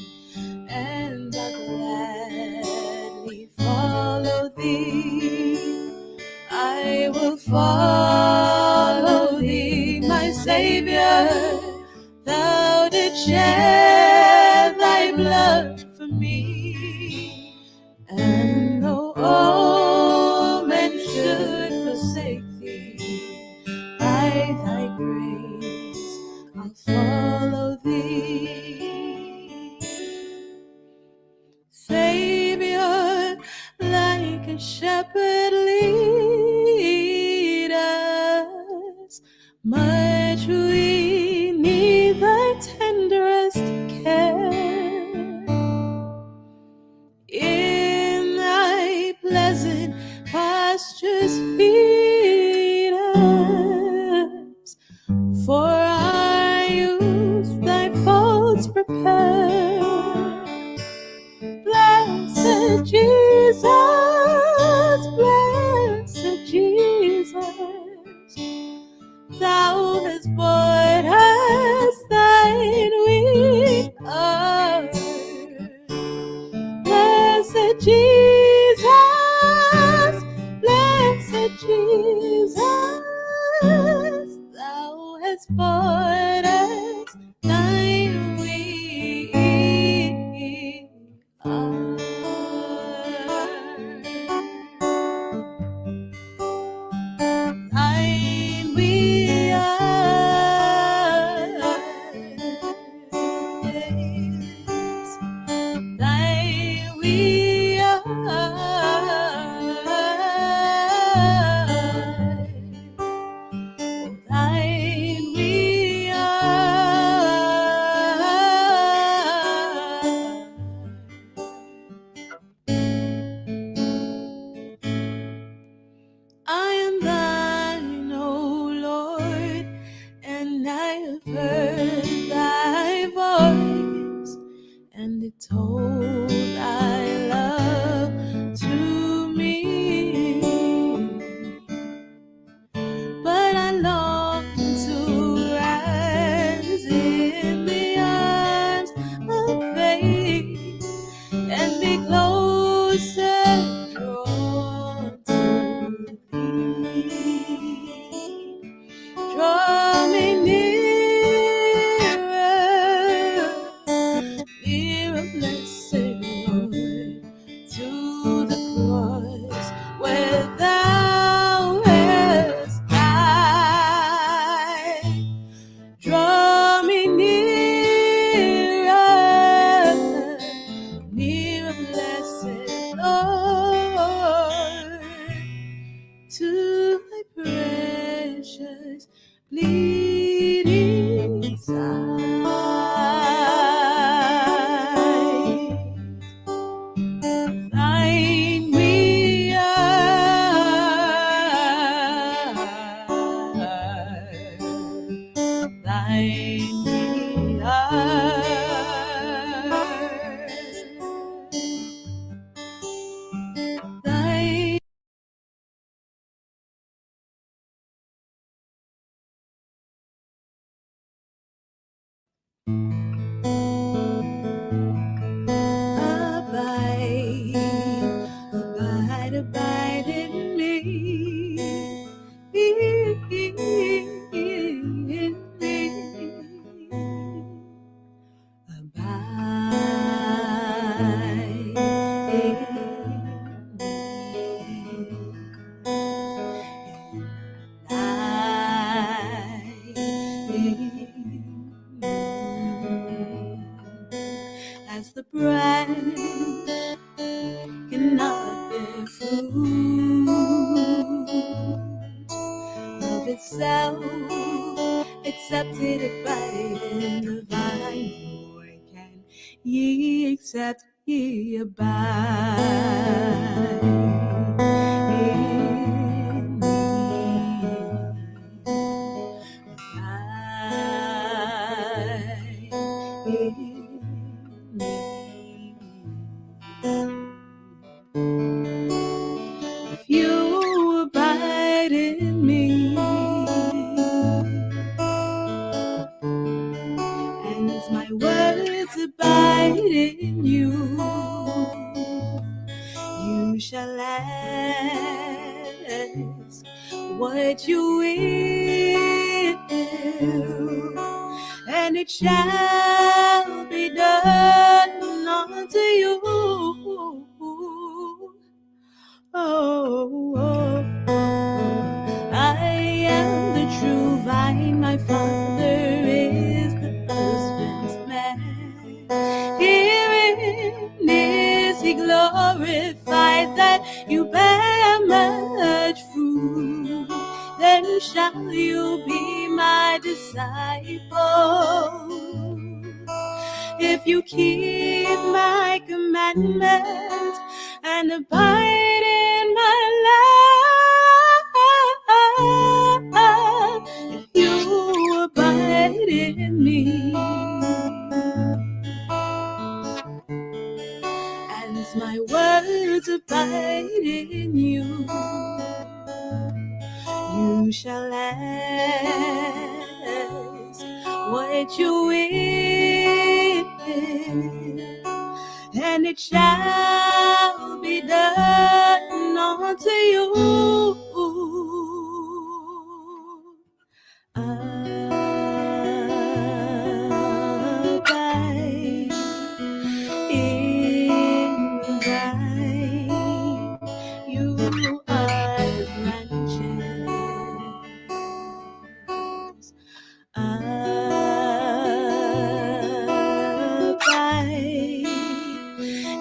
and I'll gladly follow thee. I will follow thee, my Savior. Thou didst shed thy blood for me, and though all men should forsake thee, by thy grace I'll follow thee. Savior, like a shepherd, lead us. Much we need thy tenderest care. In thy pleasant pastures feed us. For our use thy folds prepare. Blessed Jesus, blessed Jesus, thou hast bought us thine we are. Blessed Jesus, blessed Jesus, thou hast bought us thine we are. Thine we are. Yes. Thine we are. Thine we I am thine, O Lord, and I have heard thy voice, and it told thy love to me. bleeding side. Find me thine me thine. Abide in me, in me. Abide in as the branch cannot bear fruit of itself, except it abide in the vine. Nor can ye except ye abide in me. Abide in me. If you abide in me, and as my words abide in you, you shall ask what you will, and it shall be done unto you. Oh, I am the true vine, my Father is the husbandman. Herein is he glorified, that you bear much fruit. Then shall you be my disciple, if you keep my commandments and abide in my love. If you abide in me, and as my words abide in you, you shall ask what you will, and it shall be done unto you. Abide in thine, you are the branches. Abide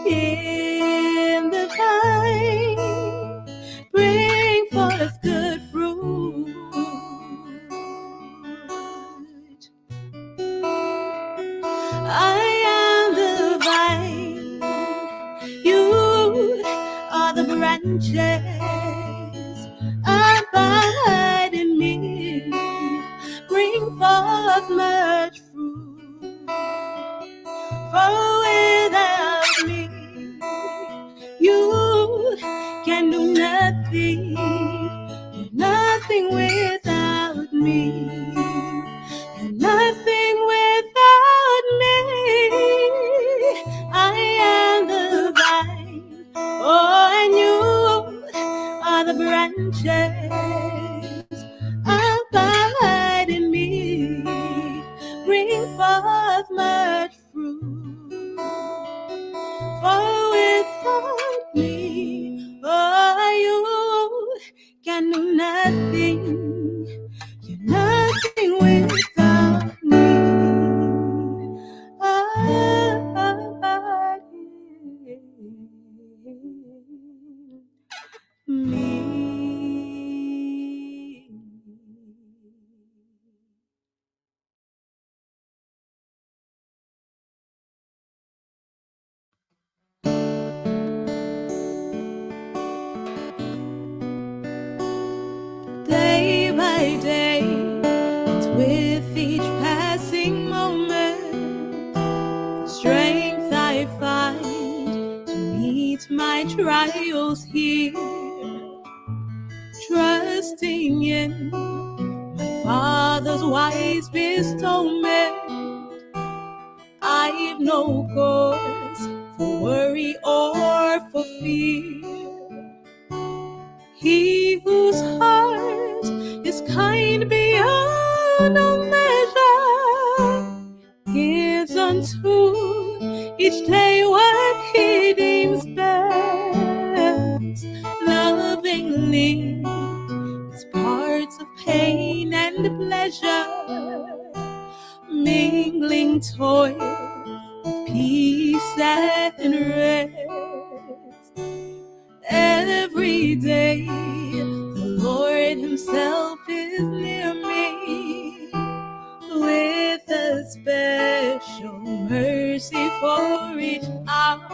in the vine, bring forth good fruit. I am the vine, you are the branches. Abide in me, bring forth much fruit. For without me, you can do nothing. Do nothing without me. Do nothing without me. I am the vine, oh, and you are the branches. Abide in me, bring forth much fruit. For without me, oh, you can do nothing. You're nothing without me. Abide in me. trials here, trusting in my Father's wise bestowment. I've no cause for worry or for fear. He whose heart is kind beyond all measure gives unto each day what he deems best. Lovingly, its parts of pain and pleasure, mingling toil with peace and rest. Every day, the Lord himself is near me with a special mercy for each hour.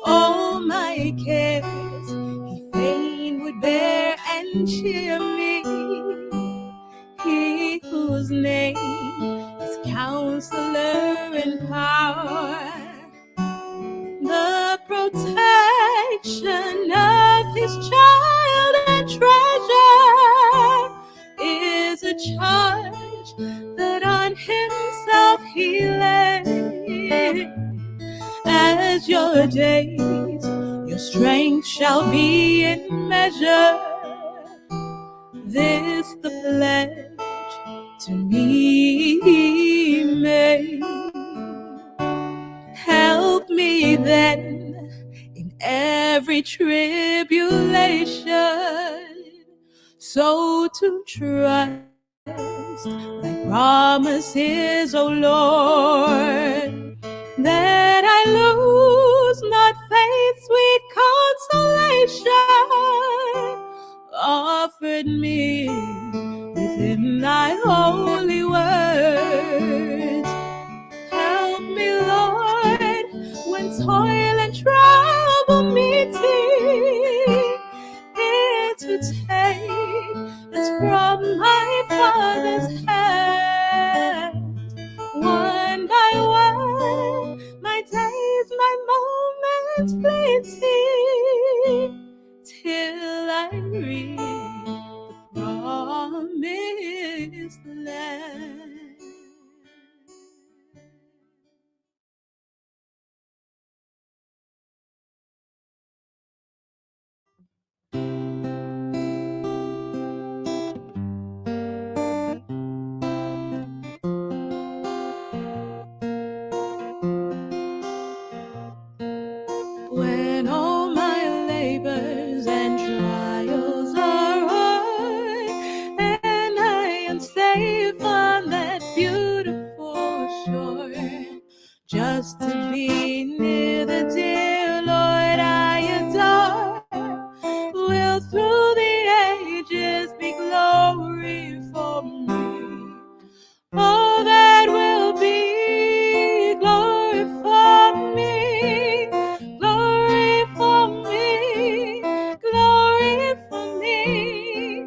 All my cares he fain would bear and cheer me. He whose name is Counselor and Power, the protection of his child and treasure is a charge that on himself he laid. As your days, your strength shall be in measure. This the pledge to me he made. Help me then in every tribulation, so to trust thy promises, O Lord, that I lose not faith's sweet consolation offered me within thy holy words. Help me, Lord, when toil and trouble meet thee, here to take as from my Father's hand. One by one, my days, my moments fleeting, till I reach the promised land. When all my labors and trials are o'er, and I am safe on that beautiful shore, just to be near the dear Lord I adore, will through the ages be glory for me. Oh, that will be glory for me, glory for me, glory for me.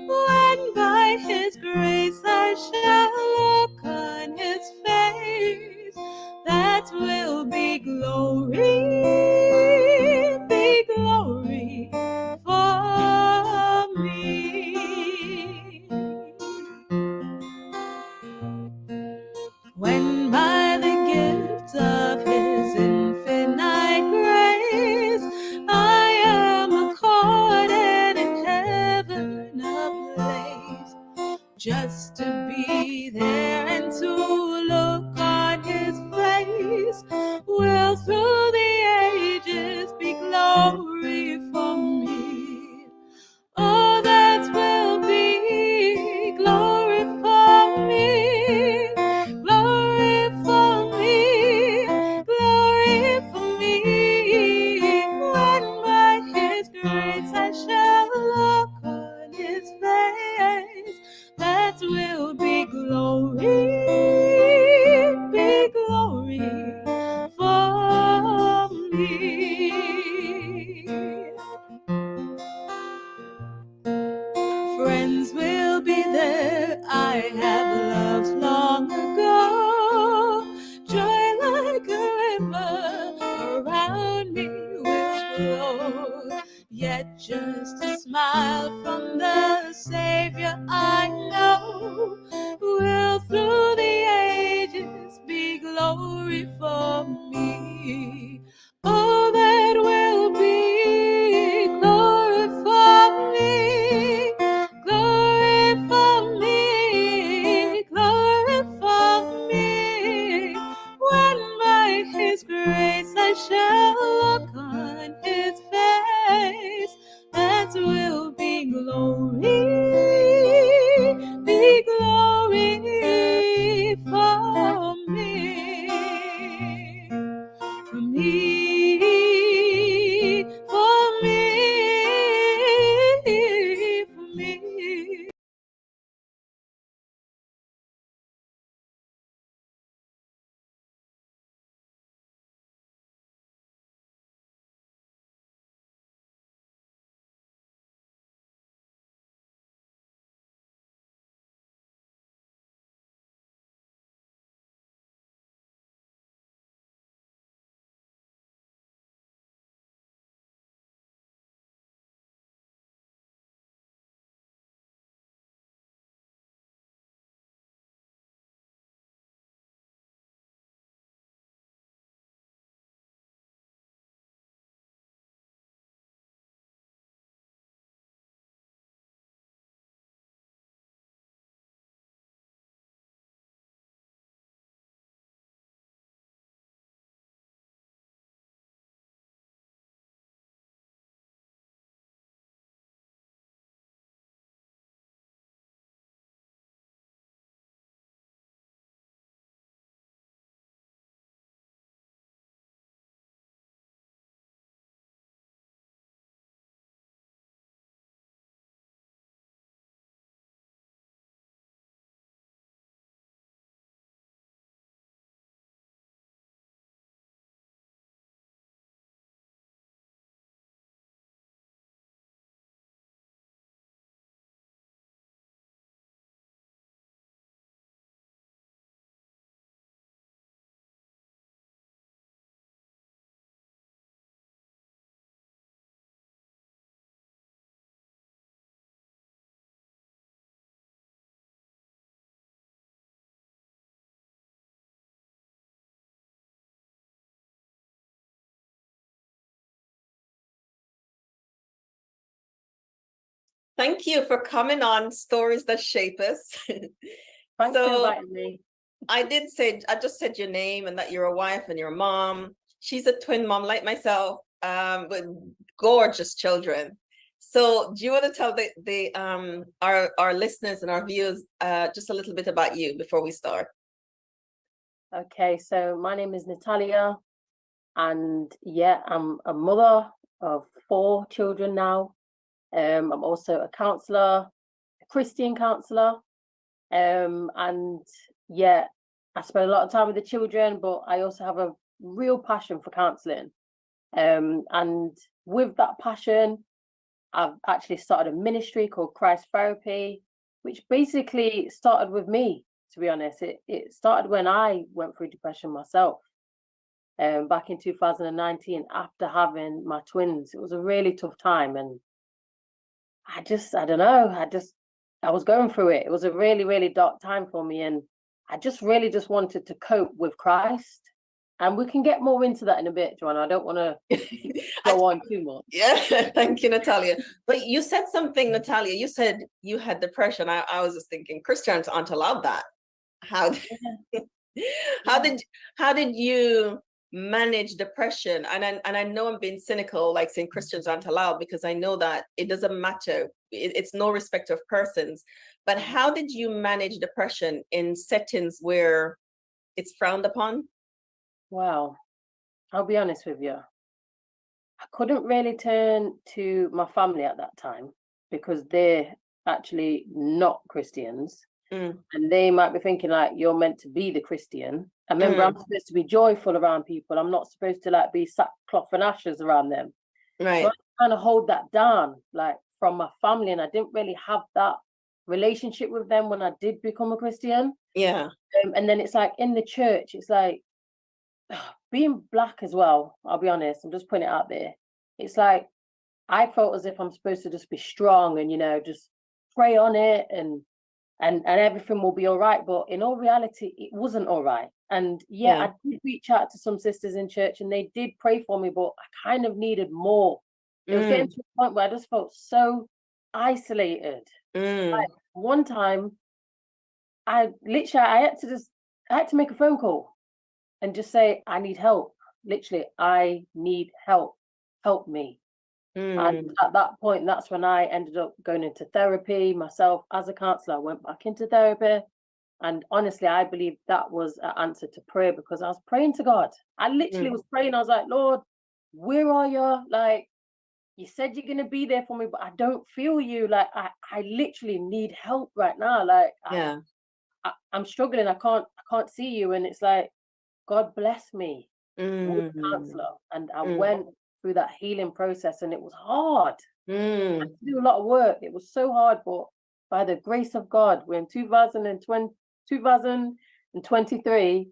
When by his grace I shall look on his face, that will be glory for me. When by the gift of his infinite grace I am accorded in heaven a place, just to be there and to look on his face, will through the ages be glory for me. Oh, that will be glory for me, glory for me, glory for me. When by his grace I shall look on his face, that will be glory for me. Friends will be there I have loved long ago. Joy like a river around me Just a smile from the Savior I know will through the ages be glory for me. Oh, that will be glory for me, glory for me, glory for me. When by His grace I shall look on His face, that will be glory for me, for me, for me, for me. Thank you for coming on Stories That Shape Us. Thanks for inviting me. I just said your name and that you're a wife and your mom. She's a twin mom like myself, with gorgeous children. So do you want to tell our listeners and our viewers just a little bit about you before we start? Okay, so my name is Natalia, and yeah, I'm a mother of 4 children now. I'm also a counselor, a Christian counselor, and yeah, I spend a lot of time with the children, but I also have a real passion for counseling. And with that passion, I've actually started a ministry called Christ Therapy, which basically started with me, to be honest. It started when I went through depression myself, back in 2019 after having my twins. It was a really tough time, and I don't know, I was going through it. It was a really, really dark time for me, and I just really just wanted to cope with Christ. And we can get more into that in a bit, Joanna. I don't want to go on too much. Yeah, thank you, Natalia. But you said something, Natalia. You said you had depression. I was just thinking Christians aren't allowed that. How did you manage depression? And I know I'm being cynical, like saying Christians aren't allowed, because I know that it doesn't matter. It's no respect of persons. But how did you manage depression in settings where it's frowned upon? Well, I'll be honest with you. I couldn't really turn to my family at that time because they're actually not Christians. And they might be thinking like, you're meant to be the Christian. I remember I'm supposed to be joyful around people. I'm not supposed to like be sackcloth and ashes around them. Right. So I kind of hold that down like from my family, and I didn't really have that relationship with them when I did become a Christian. Yeah. And then it's like in the church, it's like being Black as well. I'll be honest, I'm just putting it out there. It's like I felt as if I'm supposed to just be strong and, you know, just pray on it and everything will be all right. But in all reality, it wasn't all right. And yeah, Yeah. I did reach out to some sisters in church and they did pray for me, but I kind of needed more. It was getting to a point where I just felt so isolated. Like one time, I had to make a phone call and just say, I need help. Literally, I need help. Help me. And at that point, that's when I ended up going into therapy myself as a counselor. I went back into therapy. And honestly, I believe that was an answer to prayer because I was praying to God. I literally was praying. I was like, Lord, where are you? Like, you said you're going to be there for me, but I don't feel you. Like, I literally need help right now. Like, Yeah. I'm struggling. I can't see you. And it's like, God bless me with counselor. And I went through that healing process and it was hard. I had to do a lot of work. It was so hard, but by the grace of God, we're in 2023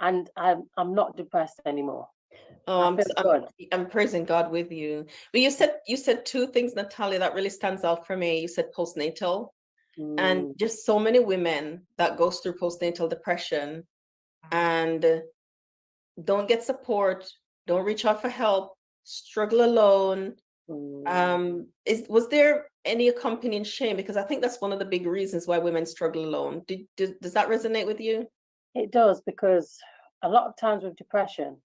and I'm not depressed anymore. Oh, I'm praising God with you. But you said two things, Natalia, that really stands out for me. You said postnatal, and just so many women that goes through postnatal depression and don't get support, don't reach out for help, struggle alone. Was there any accompanying shame? Because I think that's one of the big reasons why women struggle alone. Does that resonate with you? It does, because a lot of times with depression,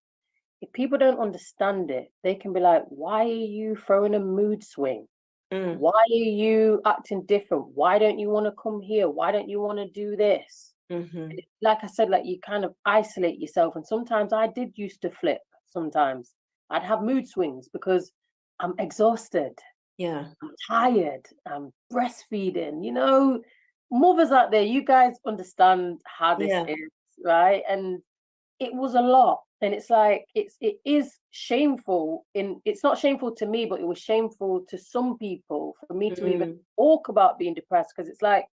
if people don't understand it, they can be like, why are you throwing a mood swing? Why are you acting different? Why don't you want to come here? Why don't you want to do this? Like I said, like you kind of isolate yourself. And sometimes I did used to flip. Sometimes I'd have mood swings because I'm exhausted. Yeah. I'm tired. I'm breastfeeding. You know, mothers out there, you guys understand how this is, right? And it was a lot. And it's like, it is shameful. It's not shameful to me, but it was shameful to some people for me to even talk about being depressed, because it's like,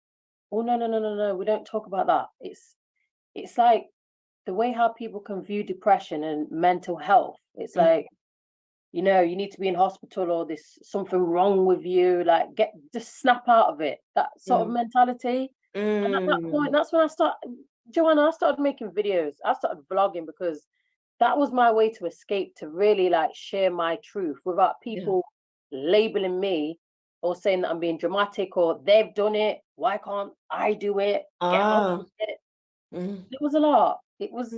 oh, no, we don't talk about that. It's like the way how people can view depression and mental health. It's like, you know, you need to be in hospital or there's something wrong with you, like just snap out of it. That sort of mentality. And at that point, that's when Joanna, I started making videos. I started vlogging because that was my way to escape, to really like share my truth without people labeling me or saying that I'm being dramatic or they've done it. Why can't I do it? Get on with it. It was a lot. It was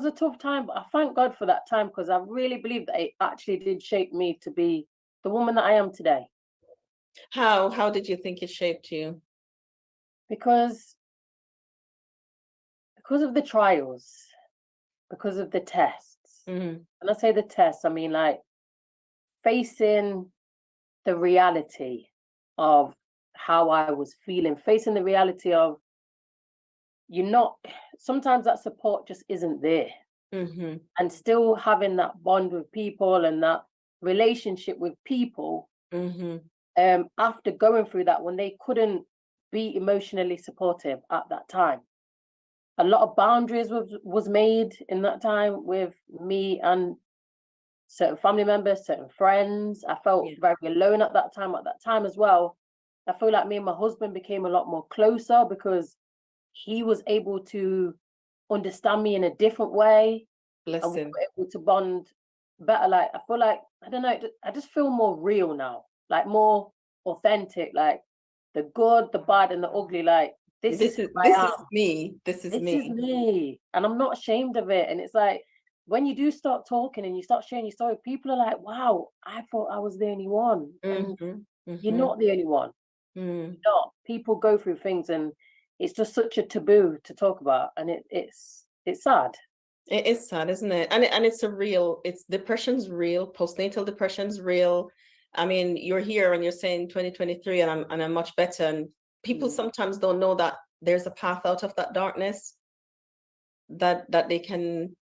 a tough time, but I thank God for that time, because I really believe that it actually did shape me to be the woman that I am today. How did you think it shaped you? Because of the trials, because of the tests. When I say the tests, I mean like facing the reality of how I was feeling, facing the reality of sometimes that support just isn't there. And still having that bond with people and that relationship with people after going through that, when they couldn't be emotionally supportive at that time. A lot of boundaries was made in that time with me and certain family members, certain friends. I felt very alone at that time as well. I feel like me and my husband became a lot more closer because he was able to understand me in a different way. Bless and we him. were able to bond better. Like, I feel like, I don't know, I just feel more real now, like more authentic, like the good, the bad, and the ugly. Like, this is me. This is me. And I'm not ashamed of it. And it's like, when you do start talking and you start sharing your story, people are like, wow, I thought I was the only one. And you're not the only one. You're not. People go through things and it's just such a taboo to talk about. And it's sad. It is sad, isn't it? And it's depression's real, postnatal depression's real. I mean, you're here and you're saying 2023 and I'm much better. And people sometimes don't know that there's a path out of that darkness, that they can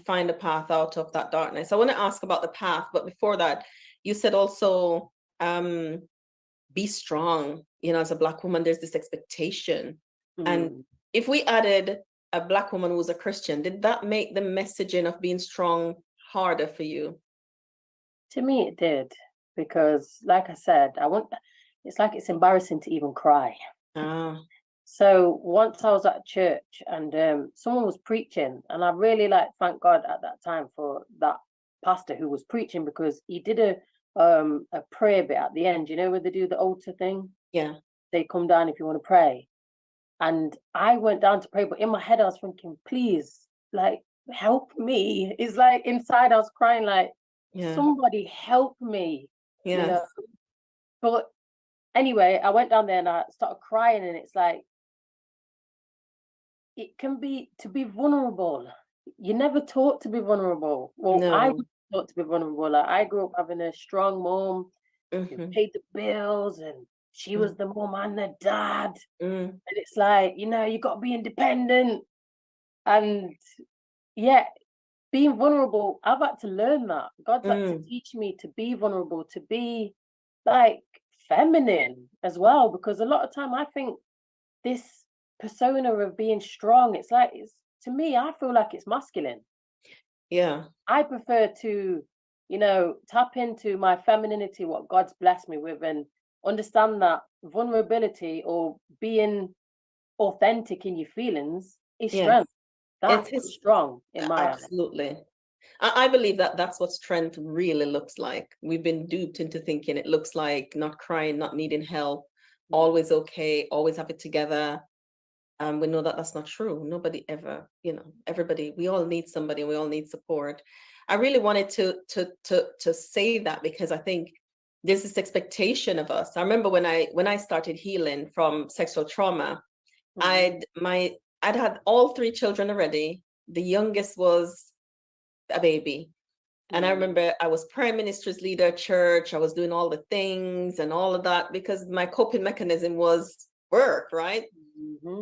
find a path out of that darkness. I want to ask about the path, but before that, you said also be strong. You know, as a Black woman, there's this expectation. And if we added a Black woman who was a Christian, did that make the messaging of being strong harder for you? To me, it did, because, like I said, it's like it's embarrassing to even cry. Ah, So once I was at church and someone was preaching, and I really thank God at that time for that pastor who was preaching, because he did a prayer bit at the end, where they do the altar thing. yeah. They come down if you want to pray. And I went down to pray, but in my head I was thinking, please, help me. It's like inside I was crying, Yeah. somebody help me. Yes. But anyway, I went down there and I started crying, and it's like, it can be to be vulnerable. You're never taught to be vulnerable. Well, I No. was taught to be vulnerable. I grew up having a strong mom who Mhm. paid the bills, and she was the mom and the dad. Mm. And it's like, you got to be independent. And yeah, being vulnerable, I've had to learn that. God's had to teach me to be vulnerable, to be feminine as well, because a lot of time I think this persona of being strong, to me, I feel like it's masculine. Yeah. I prefer to, tap into my femininity, what God's blessed me with, and understand that vulnerability or being authentic in your feelings is Yes. strength. That's It is strong in my eyes. absolutely. I believe that that's what strength really looks like. We've been duped into thinking it looks like not crying, not needing help, always okay, always have it together. We know that that's not true. Nobody ever, everybody, we all need somebody, we all need support. I really wanted to say that, because I think there's this expectation of us. I remember when I started healing from sexual trauma, I'd had all 3 children already. The youngest was a baby. And I remember I was prayer ministries leader at church. I was doing all the things and all of that because my coping mechanism was work, right?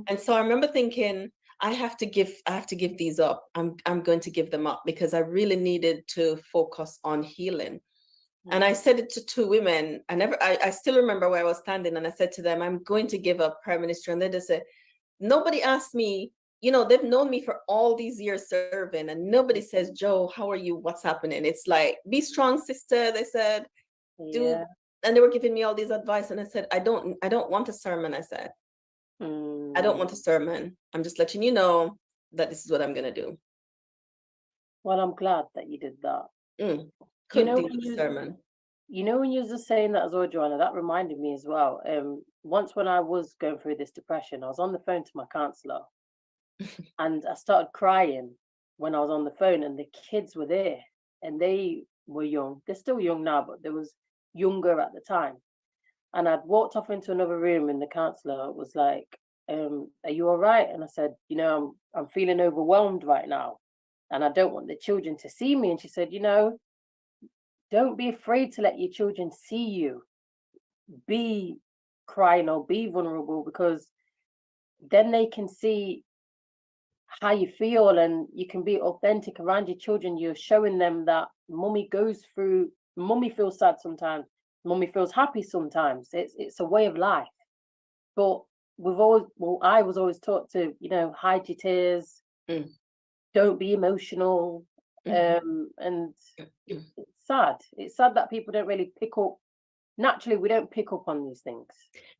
And so I remember thinking, I have to give these up. I'm going to give them up, because I really needed to focus on healing. And I said it to 2 women. I still remember where I was standing, and I said to them, I'm going to give up prayer ministry. And they just said, nobody asked me, they've known me for all these years serving, and nobody says, Joe, how are you? What's happening? It's like, be strong, sister. They said, and they were giving me all these advice. And I said, I don't want a sermon. I said, I don't want a sermon. I'm just letting you know that this is what I'm going to do. Well, I'm glad that you did that. Couldn't do a sermon. When you were just saying that as well, Joanna, that reminded me as well. Once when I was going through this depression, I was on the phone to my counselor and I started crying when I was on the phone, and the kids were there and they were young. They're still young now, but they was younger at the time. And I'd walked off into another room, and the counselor was like, are you all right? And I said, I'm feeling overwhelmed right now, and I don't want the children to see me. And she said, don't be afraid to let your children see you be crying or be vulnerable, because then they can see how you feel, and you can be authentic around your children. You're showing them that mummy feels sad sometimes, mummy feels happy sometimes. It's a way of life. But I was always taught to, hide your tears, don't be emotional. And it's sad. It's sad that people don't really pick up. Naturally, we don't pick up on these things.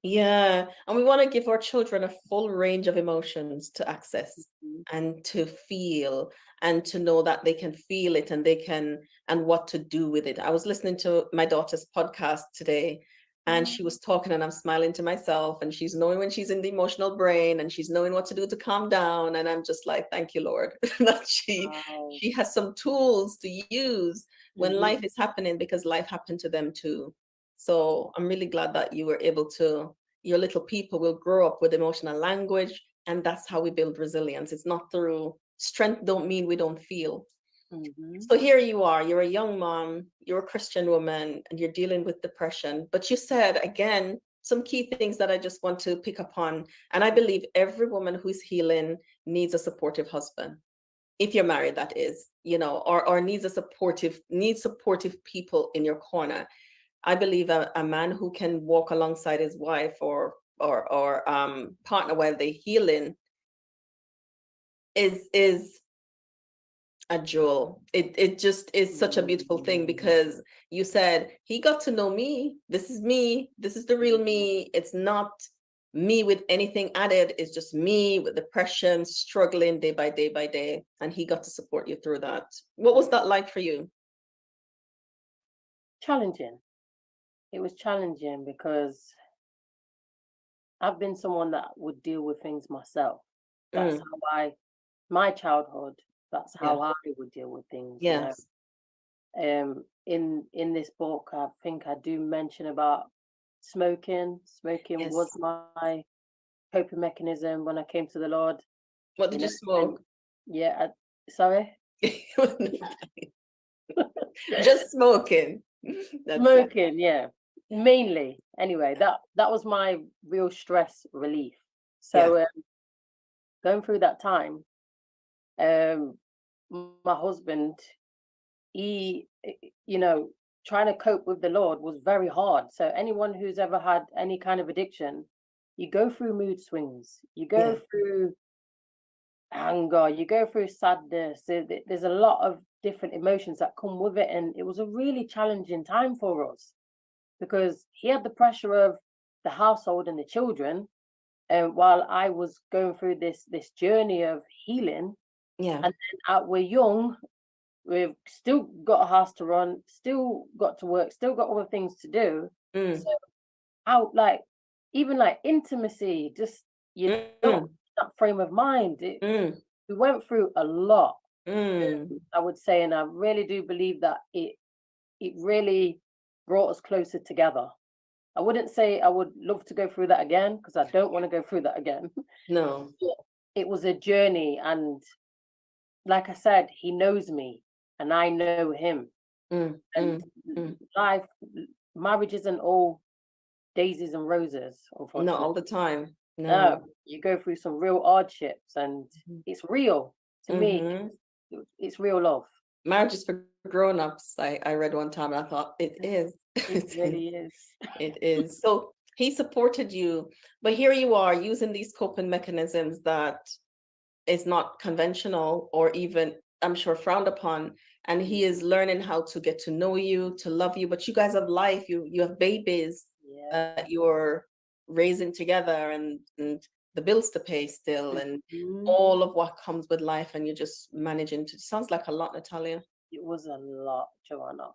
Yeah. And we want to give our children a full range of emotions to access and to feel, and to know that they can feel it and what to do with it. I was listening to my daughter's podcast today, and she was talking, and I'm smiling to myself, and she's knowing when she's in the emotional brain, and she's knowing what to do to calm down. And I'm just like, thank you, Lord, that she has some tools to use when life is happening, because life happened to them too. So I'm really glad that you were able to, your little people will grow up with emotional language, and that's how we build resilience. It's not through strength, don't mean we don't feel. So here you are, you're a young mom, you're a Christian woman, and you're dealing with depression. But you said, again, some key things that I just want to pick up on. And I believe every woman who's healing needs a supportive husband. If you're married, that is, or needs supportive people in your corner. I believe a man who can walk alongside his wife or partner while they're healing is A jewel. It just is such a beautiful thing, because you said he got to know me. This is me. This is the real me. It's not me with anything added. It's just me with depression, struggling day by day by day. And he got to support you through that. What was that like for you? Challenging. It was challenging because I've been someone that would deal with things myself. That's how my childhood, that's how I would deal with things. Yes. In this book, I think I do mention about smoking. Smoking Yes. was my coping mechanism when I came to the Lord. What did you smoke? Yeah, sorry? Just smoking. That's it. Smoking, yeah. Mainly. Anyway, that was my real stress relief. So going through that time, my husband, he, trying to cope with the Lord was very hard. So anyone who's ever had any kind of addiction, you go through mood swings, you go through anger, you go through sadness. There's a lot of different emotions that come with it, and it was a really challenging time for us because he had the pressure of the household and the children, and while I was going through this journey of healing. Yeah. And then we're young, we've still got a house to run, still got to work, still got other things to do. So even intimacy, just not that frame of mind. We went through a lot, I would say, and I really do believe that it really brought us closer together. I wouldn't say I would love to go through that again, because I don't want to go through that again. No. It was a journey, and like I said, he knows me and I know him. And life, marriage isn't all daisies and roses, unfortunately. Not all the time. No, you go through some real hardships, and it's real to me. It's real love. Marriage is for grown-ups. I read one time and I thought it is. It really is. It is. So he supported you, but here you are using these coping mechanisms that is not conventional, or even, I'm sure, frowned upon. And he is learning how to get to know you, to love you. But you guys have life. You have babies that you're raising together, and the bills to pay still, and all of what comes with life, and you're just managing to. Sounds like a lot, Natalia. It was a lot, Joanna.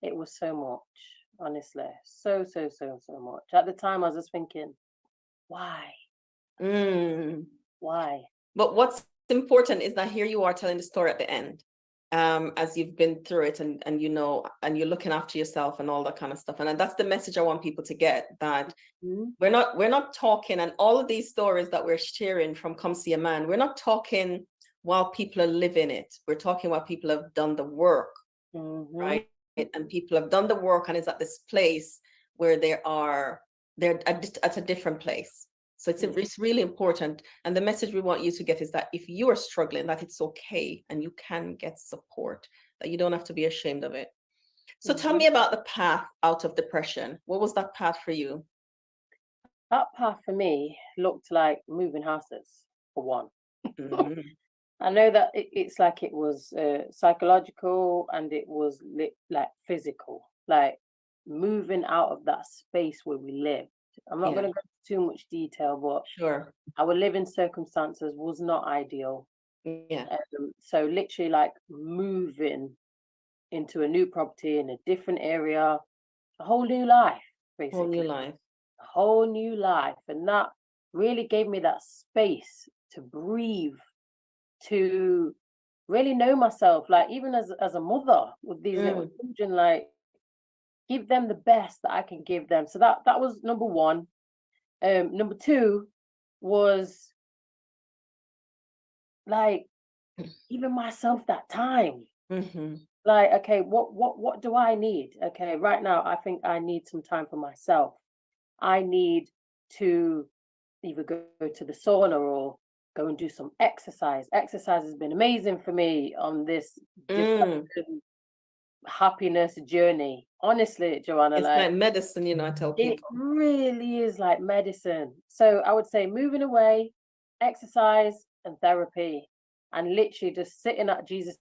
It was so much, honestly. So much. At the time, I was just thinking, why? Why? But what's important is that here you are telling the story at the end, as you've been through it, and and you're looking after yourself and all that kind of stuff. And that's the message I want people to get, that we're not talking, and all of these stories that we're sharing from Come See a Man, we're not talking while people are living it. We're talking while people have done the work, right? And people have done the work, and it's at this place where they're at a different place. So it's really important. And the message we want you to get is that if you are struggling, that it's okay, and you can get support, that you don't have to be ashamed of it. So tell me about the path out of depression. What was that path for you? That path for me looked like moving houses, for one. I know that it's like it was psychological, and it was like physical, like moving out of that space where we lived. I'm not going to go into too much detail, but Sure. Our living circumstances was not ideal. So literally like moving into a new property in a different area, a whole new life, basically. A whole new life. And that really gave me that space to breathe, to really know myself, like even as a mother with these little children, like give them the best that I can give them. So that was number one. Number two was like giving myself that time. Like, okay, what do I need? Okay, right now I think I need some time for myself. I need to either go to the sauna or go and do some exercise. Exercise has been amazing for me on this happiness journey. Honestly, Joanna, it's like medicine, I tell people. It really is like medicine. So I would say moving away, exercise, and therapy and literally just sitting at Jesus'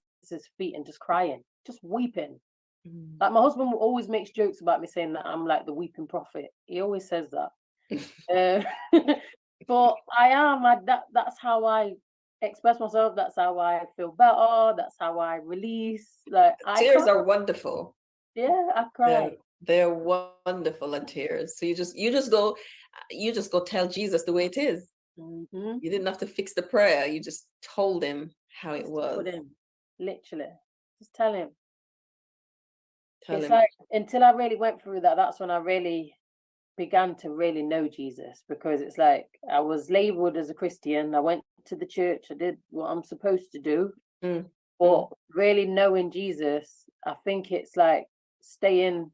feet and just crying, just weeping. Mm. Like my husband always makes jokes about me saying that I'm like the weeping prophet. He always says that. But I am. That's how I express myself. That's how I feel better. That's how I release. Like I Tears cry. are wonderful. Yeah, I cry. They're wonderful at tears. So you just go tell Jesus the way it is. Mhm. You didn't have to fix the prayer. You just told him how it Just was. told him, literally, just tell him. Tell It's him. like until I really went through that, that's when I really began to really know Jesus, because it's like I was labeled as a Christian. I went to the church, I did what I'm supposed to do, Mm. but really knowing Jesus, I think it's like staying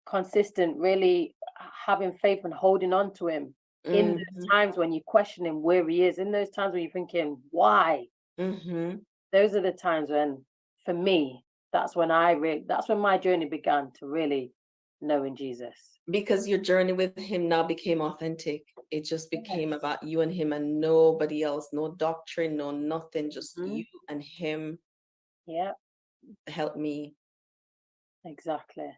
consistent, really having faith and holding on to him in those times when you're questioning where he is, in those times when you're thinking, why? Mm-hmm. Those are the times when, for me, that's when my journey began to really knowing Jesus. Because your journey with him now became authentic. It just became Yes. about you and him and nobody else, no doctrine, no nothing, just Mhm. you and him. Yeah, Help me. exactly.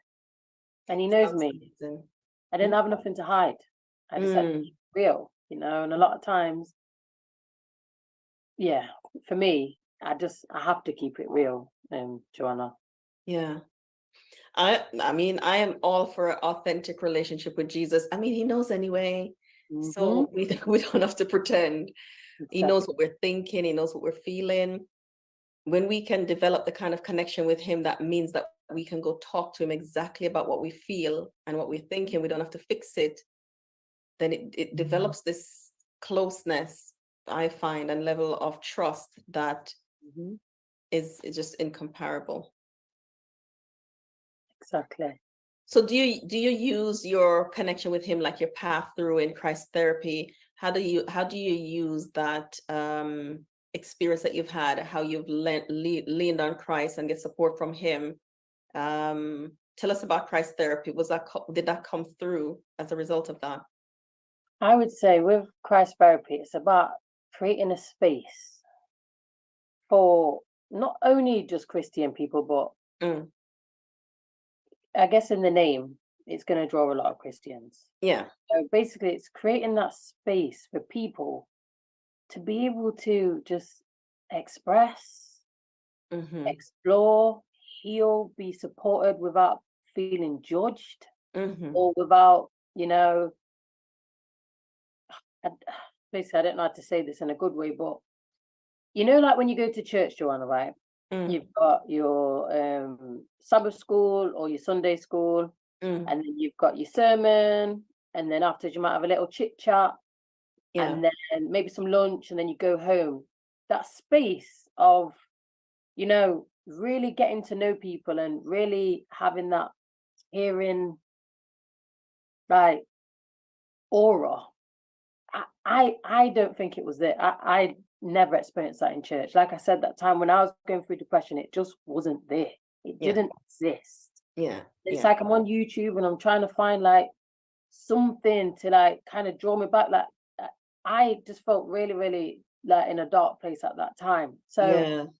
And he knows Sounds me. amazing. I didn't have nothing to hide. I just had to be real, and a lot of times, yeah, for me, I have to keep it real, Joanna. Yeah. I mean, I am all for an authentic relationship with Jesus. I mean, he knows anyway. So we don't have to pretend. He knows what we're thinking, he knows what we're feeling. When we can develop the kind of connection with him, that means that we can go talk to him exactly about what we feel and what we're thinking. We don't have to fix it. Then it develops this closeness, I find, and level of trust that is just incomparable. Exactly. So do you use your connection with him like your path through in Christ therapy? How do you use that experience that you've had, how you've leaned on Christ and get support from him? Tell us about Christ therapy. Did that come through as a result of that? I would say with Christ therapy, it's about creating a space for not only just Christian people, but I guess in the name, it's going to draw a lot of Christians. Yeah. So basically, it's creating that space for people to be able to just express, explore, heal, be supported without feeling judged or without, basically, I don't know how to say this in a good way, but like when you go to church, Joanna, right? You've got your Sabbath school or your Sunday school, and then you've got your sermon, and then afterwards you might have a little chit chat, and then maybe some lunch, and then you go home. That space of, really getting to know people and really having that hearing, like, aura. I don't think it was there. I never experienced that in church. Like I said, that time when I was going through depression, it just wasn't there. It didn't exist. It's like I'm on YouTube and I'm trying to find like something to like kind of draw me back. Like I just felt really, really like in a dark place at that time. So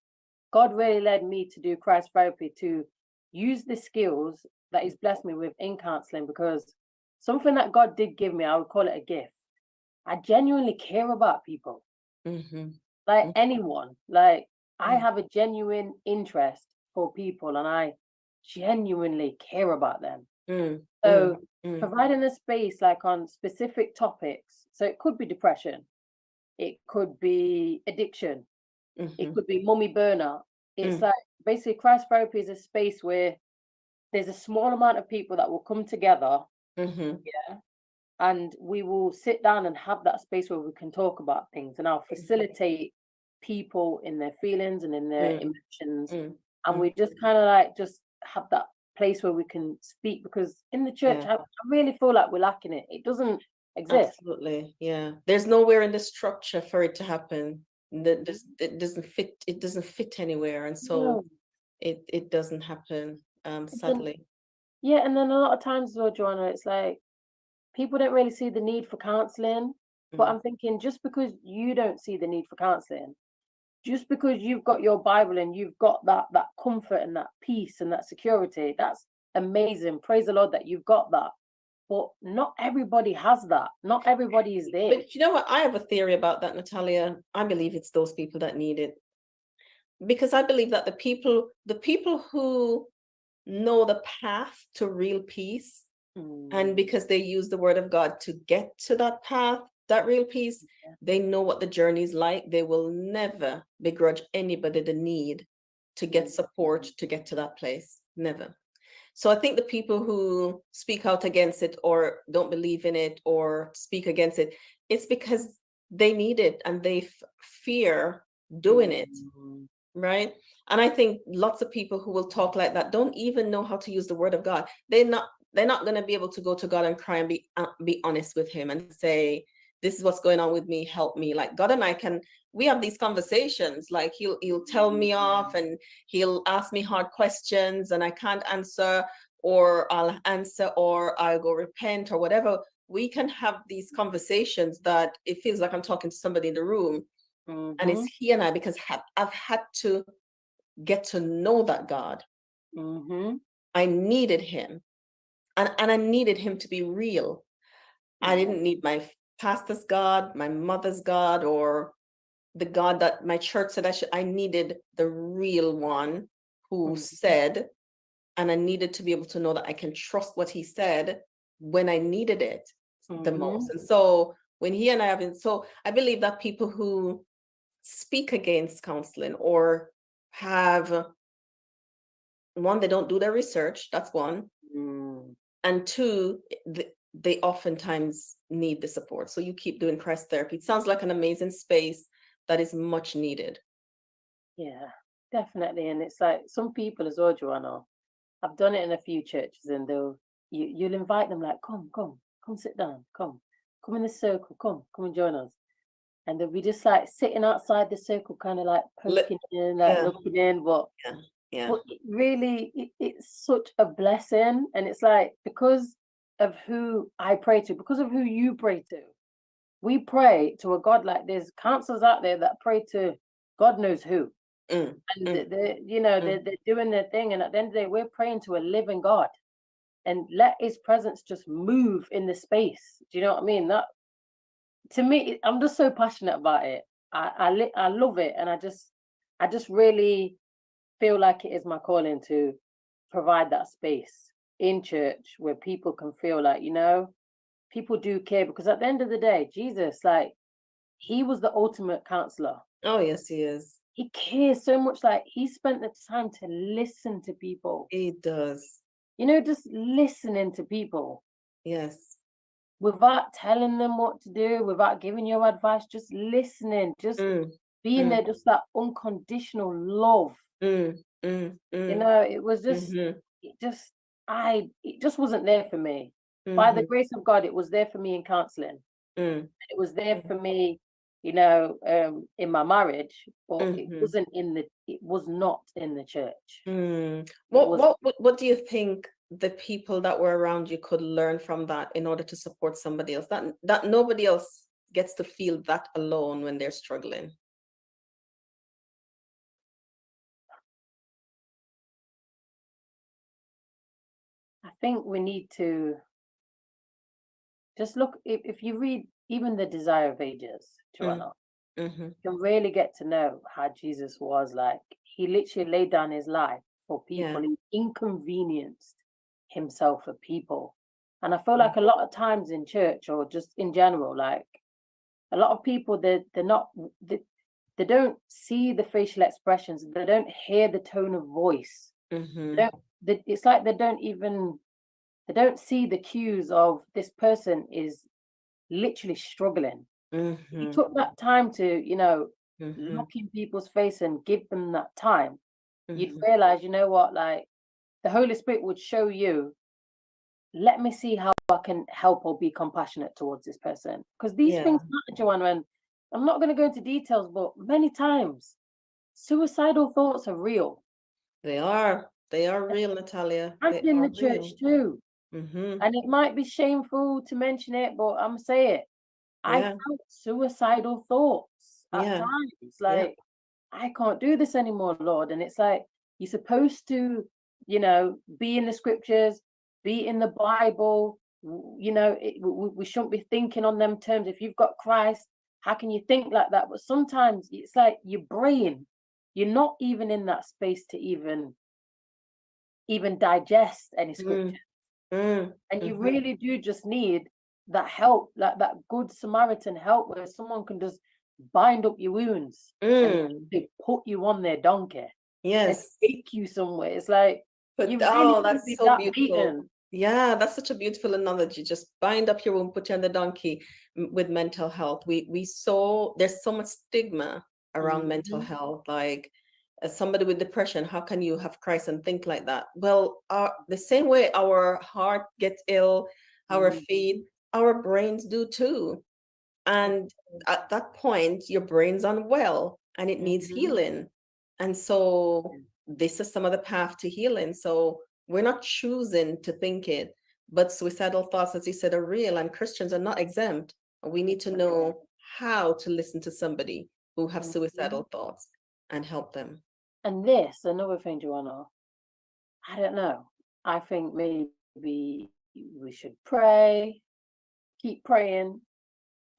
God really led me to do Christ therapy, to use the skills that he's blessed me with in counseling, because something that God did give me, I would call it a gift. I genuinely care about people, like anyone. Like I have a genuine interest for people, and I genuinely care about them. So providing a space like on specific topics. So it could be depression, it could be addiction, it could be mummy burnout. It's like basically Christ therapy is a space where there's a small amount of people that will come together. And we will sit down and have that space where we can talk about things, and I'll facilitate people in their feelings and in their emotions. And we just kind of like just have that place where we can speak, because in the church, I really feel like we're lacking it. It doesn't exist. Absolutely. Yeah. There's nowhere in the structure for it to happen. It doesn't fit. It doesn't fit anywhere. And so it doesn't happen, sadly. And then a lot of times though, Joanna, it's like, people don't really see the need for counseling, but I'm thinking just because you don't see the need for counseling just because you've got your Bible and you've got that comfort and that peace and that security, that's amazing. Praise the Lord that you've got that. But not everybody has that. Not everybody is there. But you know what? I have a theory about that, Natalia. I believe it's those people that need it. Because I believe that the people who know the path to real peace, and because they use the word of God to get to that path, that real peace, they know what the journey is like. They will never begrudge anybody the need to get support to get to that place. Never. So I think the people who speak out against it or don't believe in it or speak against it, it's because they need it and they fear doing it, right? And I think lots of people who will talk like that don't even know how to use the word of God. They're not going to be able to go to God and cry and be honest with him and say, this is what's going on with me, help me. Like God and I we have these conversations, like he'll tell me off and he'll ask me hard questions and I can't answer, or I'll answer, or I'll go repent or whatever. We can have these conversations that it feels like I'm talking to somebody in the room. And it's he and I, because I've had to get to know that God. I needed him. And I needed him to be real. I didn't need my pastor's God, my mother's God, or the God that my church said I needed the real one who said, and I needed to be able to know that I can trust what he said when I needed it the most. And so when he and I so I believe that people who speak against counseling or have, one, they don't do their research, that's one. And two, they oftentimes need the support. So you keep doing Christ therapy. It sounds like an amazing space that is much needed. Yeah, definitely. And it's like some people as well, Joanna, I've done it in a few churches, and you'll invite them like, come sit down, come in the circle, come and join us. And they'll be just like sitting outside the circle, kind of like poking in, like looking in, but but it really, it's such a blessing. And it's like, because of who I pray to, because of who you pray to, we pray to a God. Like there's counselors out there that pray to God knows who. And they're doing their thing. And at the end of the day, we're praying to a living God. And let his presence just move in the space. Do you know what I mean? That, to me, I'm just so passionate about it. I love it. And I just really feel like it is my calling to provide that space in church where people can feel like, people do care, because at the end of the day, Jesus, like, he was the ultimate counselor. Oh, yes, he is. He cares so much. Like, he spent the time to listen to people. He does. Just listening to people. Yes. Without telling them what to do, without giving you advice, just listening, just being there, just that unconditional love. It was just, it just wasn't there for me. By the grace of God, it was there for me in counseling. It was there for me, in my marriage, but it was not in the church. What do you think the people that were around you could learn from that in order to support somebody else, that nobody else gets to feel that alone when they're struggling? I think we need to just look, if you read even The Desire of Ages, Joanna, you can really get to know how Jesus was. Like, he literally laid down his life for people. He inconvenienced himself for people. And I feel like a lot of times in church, or just in general, like, a lot of people, they don't see the facial expressions, they don't hear the tone of voice. It's like they don't see the cues of this person is literally struggling. He took that time to, look in people's face and give them that time. You'd realize, like, the Holy Spirit would show you, let me see how I can help or be compassionate towards this person. Because these things matter, Joanna, and I'm not going to go into details, but many times suicidal thoughts are real. They are real, Natalia. And in the church too. And it might be shameful to mention it, but I'm saying it. I felt suicidal thoughts at times. Like, I can't do this anymore, Lord. And it's like, you're supposed to, you know, be in the scriptures, be in the Bible. You know, we shouldn't be thinking on them terms. If you've got Christ, how can you think like that? But sometimes it's like your brain, you're not even in that space to even digest any scripture. And you really do just need that help, like that good Samaritan help, where someone can just bind up your wounds and they put you on their donkey. Yes. And take you somewhere. It's like, But you really that's be so that beautiful. beaten. Yeah, that's such a beautiful analogy. Just bind up your wound, put you on the donkey with mental health. We saw there's so much stigma around mental health. Like, as somebody with depression, how can you have Christ and think like that? Well, the same way our heart gets ill, our feet, our brains do too. And at that point, your brain's unwell and it needs healing. And so this is some of the path to healing. So we're not choosing to think it, but suicidal thoughts, as you said, are real, and Christians are not exempt. We need to know how to listen to somebody who have suicidal thoughts and help them. And this, another thing, Joanna, I don't know. I think maybe we should pray, keep praying,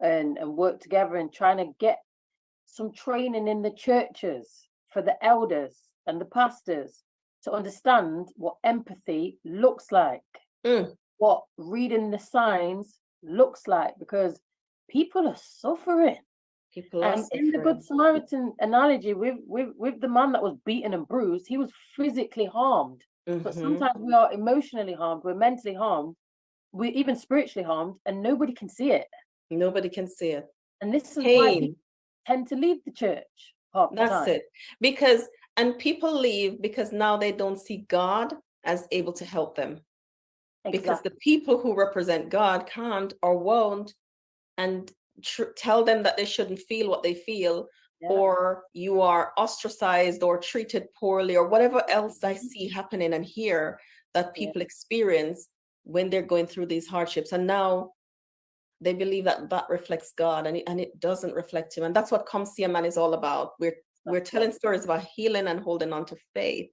and work together and trying to get some training in the churches for the elders and the pastors to understand what empathy looks like, what reading the signs looks like, because people are suffering. And in the Good Samaritan analogy, with the man that was beaten and bruised, he was physically harmed. But sometimes we are emotionally harmed, we're mentally harmed, we're even spiritually harmed, and nobody can see it. Nobody can see it. And this is why people tend to leave the church. That's it. And people leave because now they don't see God as able to help them. Because the people who represent God can't or won't, and tell them that they shouldn't feel what they feel, or you are ostracized or treated poorly, or whatever else I see happening and hear that people experience when they're going through these hardships. And now they believe that that reflects God, and it doesn't reflect him. And that's what Come See a Man is all about. We're telling stories about healing and holding on to faith.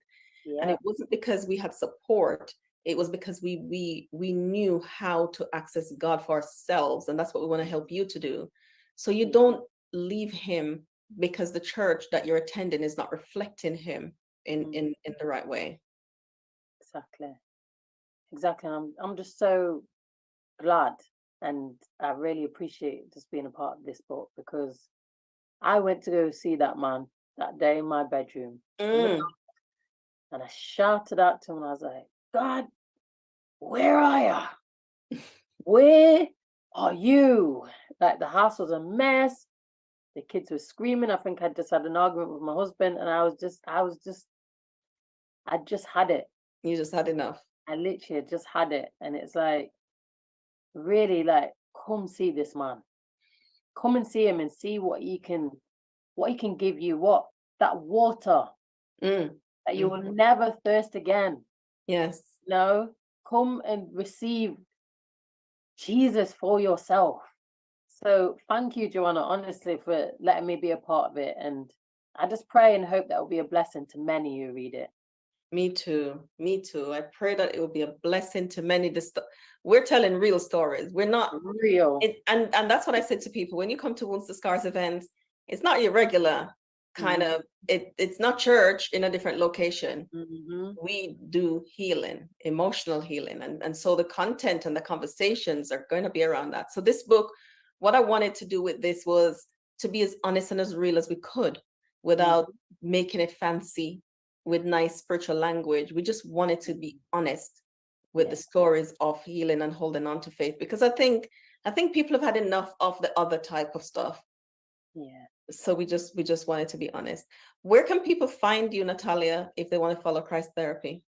And it wasn't because we had support. It was because we knew how to access God for ourselves. And that's what we want to help you to do. So you don't leave him because the church that you're attending is not reflecting him in the right way. Exactly. I'm just so glad, and I really appreciate just being a part of this book, because I went to go see that man that day in my bedroom. And I shouted out to him, and I was like, God, where are you? Where are you? Like, the house was a mess. The kids were screaming. I think I just had an argument with my husband, and I just had it. You just had enough. I literally just had it. And it's like, really, like, come see this man. Come and see him and see what he can give you, that water that you will never thirst again. Yes. No, come and receive Jesus for yourself. So thank you, Joanna, honestly, for letting me be a part of it. And I just pray and hope that will be a blessing to many who read it. Me too. I pray that it will be a blessing to many. We're telling real stories. We're not real. And that's what I said to people. When you come to Wounds to Scars events, it's not your regular kind of, it's not church in a different location. We do healing, emotional healing. And so the content and the conversations are going to be around that. So this book, what I wanted to do with this was to be as honest and as real as we could without making it fancy with nice spiritual language. We just wanted to be honest with the stories of healing and holding on to faith, because I think people have had enough of the other type of stuff. So we just wanted to be honest. Where can people find you, Natalia, if they want to follow Christ Therapy?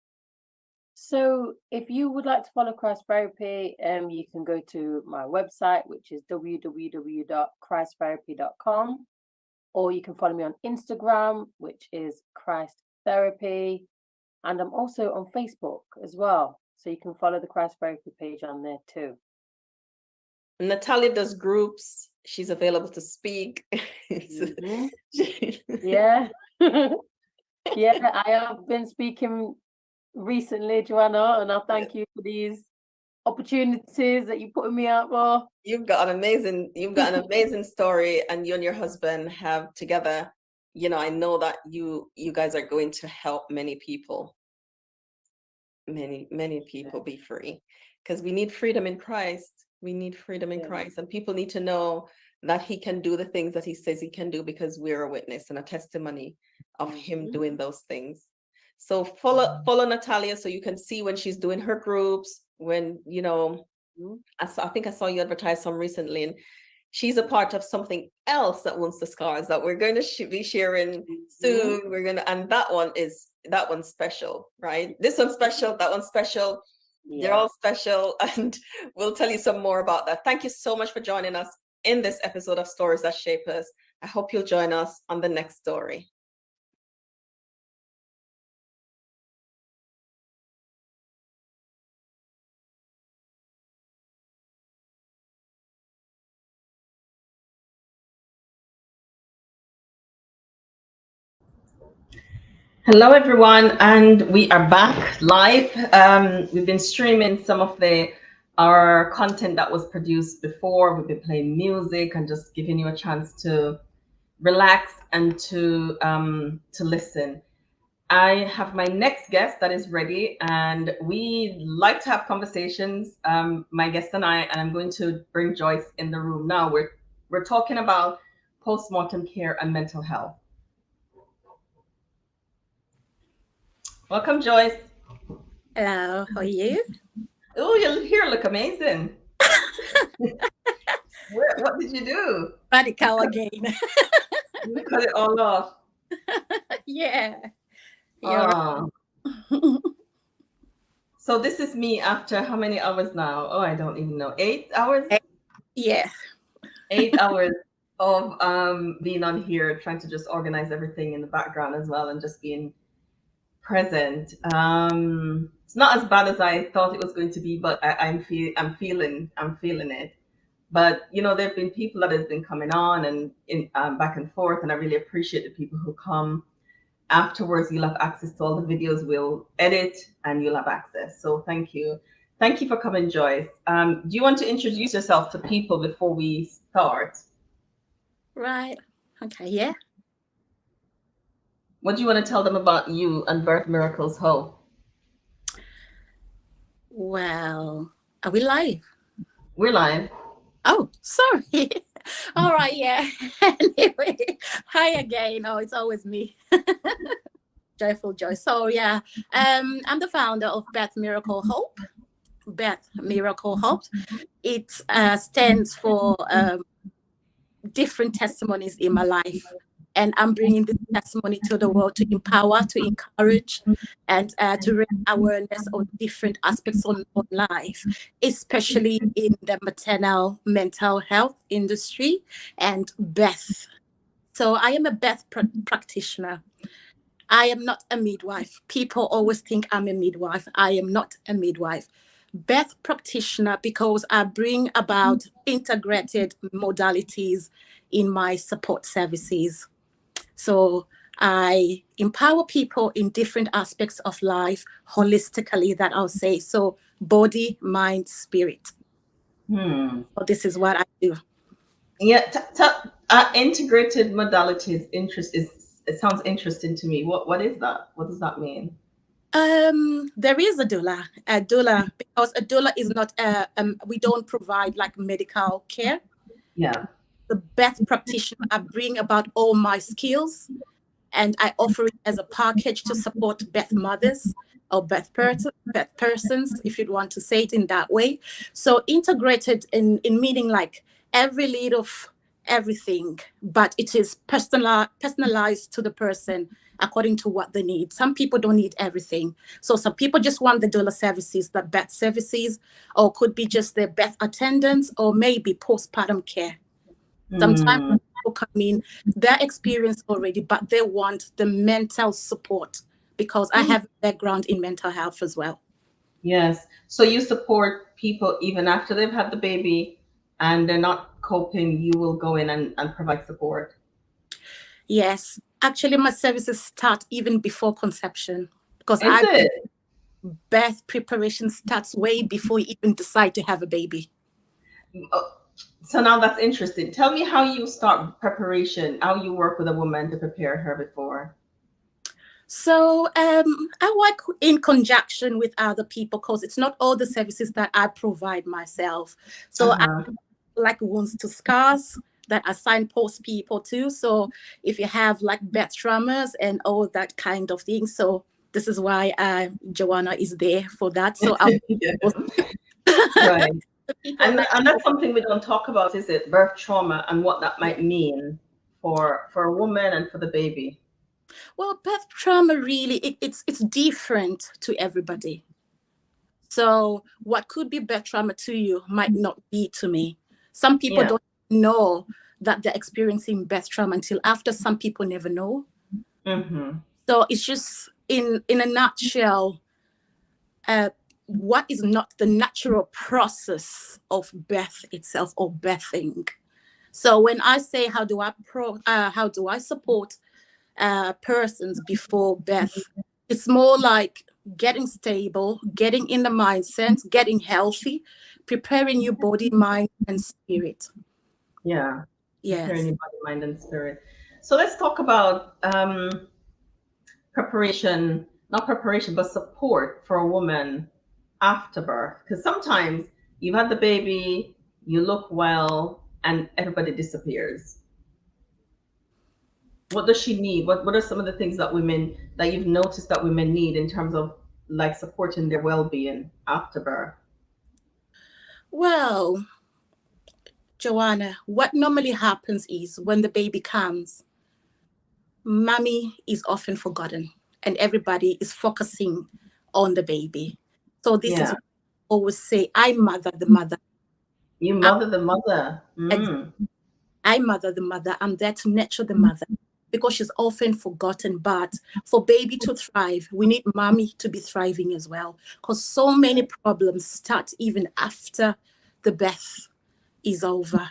So if you would like to follow Christ Therapy, you can go to my website, which is www.christtherapy.com, or you can follow me on Instagram, which is Christ Therapy, and I'm also on Facebook as well, so you can follow the Christ Therapy page on there too. Natalia does groups. she's available to speak. Mhm. Yeah. Yeah, I have been speaking recently, Joanna, and I thank you for these opportunities that you putting me out for. You've got an amazing story, and you and your husband have together, you know, I know that you guys are going to help many people be free, because we need freedom in Christ. We need freedom in Yeah. Christ, and people need to know that he can do the things that he says he can do, because we're a witness and a testimony of him doing those things. So follow Natalia so you can see when she's doing her groups, when, you know, I think I saw you advertise some recently, and she's a part of something else that Wounds to Scars that we're going to be sharing soon. And that one's special, right? This one's special, that one's special. They're all special, and we'll tell you some more about that. Thank you so much for joining us in this episode of Stories That Shape Us. I hope you'll join us on the next story. Hello, everyone, and we are back live. We've been streaming some of our content that was produced before. We've been playing music and just giving you a chance to relax and to listen. I have my next guest that is ready, and we like to have conversations, my guest and I'm going to bring Joyce in the room now. We're talking about postmortem care and mental health. Welcome, Joyce. Hello, how are you? Oh, your hair look amazing. What did you do? Radical again. You cut it all off. Yeah. Oh. So this is me after how many hours now? Oh, I don't even know. 8 hours? Yeah. 8 hours of being on here, trying to just organize everything in the background as well, and just being present. It's not as bad as I thought it was going to be, but I'm feeling it. But you know, there've been people that have been coming on and in back and forth, and I really appreciate the people who come. Afterwards, you'll have access to all the videos we'll edit, and you'll have access. So thank you for coming, Joyce. Do you want to introduce yourself to people before we start? Right. Okay. Yeah. What do you want to tell them about you and Birth Miracles Hope? Well, are we live? We're live. Oh, sorry. All right. Yeah. Anyway, hi again. Oh, it's always me. Joyful Joy. So yeah, I'm the founder of Birth Miracle Hope. Birth Miracle Hope. It stands for different testimonies in my life. And I'm bringing this testimony to the world to empower, to encourage, and to raise awareness on different aspects of life, especially in the maternal mental health industry and birth. So I am a birth practitioner. I am not a midwife. People always think I'm a midwife. I am not a midwife. Birth practitioner, because I bring about integrated modalities in my support services. So I empower people in different aspects of life holistically, that I'll say. So body, mind, spirit. So this is what I do. Yeah, integrated modalities. It sounds interesting to me. What is that? What does that mean? There is a doula, because a doula is not we don't provide like medical care. Yeah. The birth practitioner, I bring about all my skills, and I offer it as a package to support birth mothers or birth persons, if you'd want to say it in that way. So integrated in meaning like every little of everything, but it is personalized to the person according to what they need. Some people don't need everything. So some people just want the doula services, the birth services, or could be just the birth attendance, or maybe postpartum care. Sometimes people come in, their experience already, but they want the mental support, because I have a background in mental health as well. Yes. So you support people even after they've had the baby and they're not coping, you will go in and provide support? Yes, actually, my services start even before conception because Is it? birth preparation starts way before you even decide to have a baby. So now that's interesting. Tell me how you start preparation, how you work with a woman to prepare her before. So I work in conjunction with other people because it's not all the services that I provide myself. So I like wounds to scars that I signpost people to. So if you have like birth traumas and all that kind of thing. So this is why Joanna is there for that. So I'll right. And that's something we don't talk about, is it? Birth trauma and what that might mean for a woman and for the baby. Well, birth trauma really, it's different to everybody. So what could be birth trauma to you might not be to me. Some people don't know that they're experiencing birth trauma until after. Some people never know. So it's just in a nutshell, what is not the natural process of birth itself or birthing. So when I say how do I support persons before birth, it's more like getting stable, getting in the mindset, getting healthy, preparing your body, mind, and spirit. Yeah. Yes. Preparing your body, mind, and spirit. So let's talk about preparation, not preparation, but support for a woman after birth. Because sometimes you've had the baby, you look well, and everybody disappears. What does she need? What are some of the things that you've noticed that women need in terms of like supporting their well-being after birth? Well, Joanna, what normally happens is when the baby comes, mommy is often forgotten and everybody is focusing on the baby. So this is what I always say, I mother the mother. You mother the mother. I mother the mother. I'm there to nurture the mother because she's often forgotten. But for baby to thrive, we need mommy to be thriving as well, because so many problems start even after the birth is over.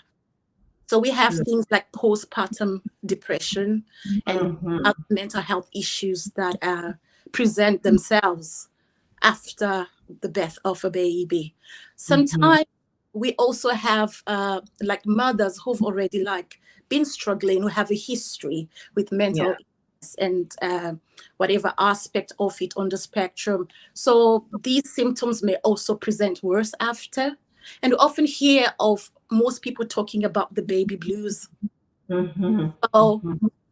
So we have things like postpartum depression and other mental health issues that present themselves after the birth of a baby. Sometimes we also have like mothers who've already like been struggling, who have a history with mental illness and whatever aspect of it on the spectrum. So these symptoms may also present worse after. And we often hear of most people talking about the baby blues. So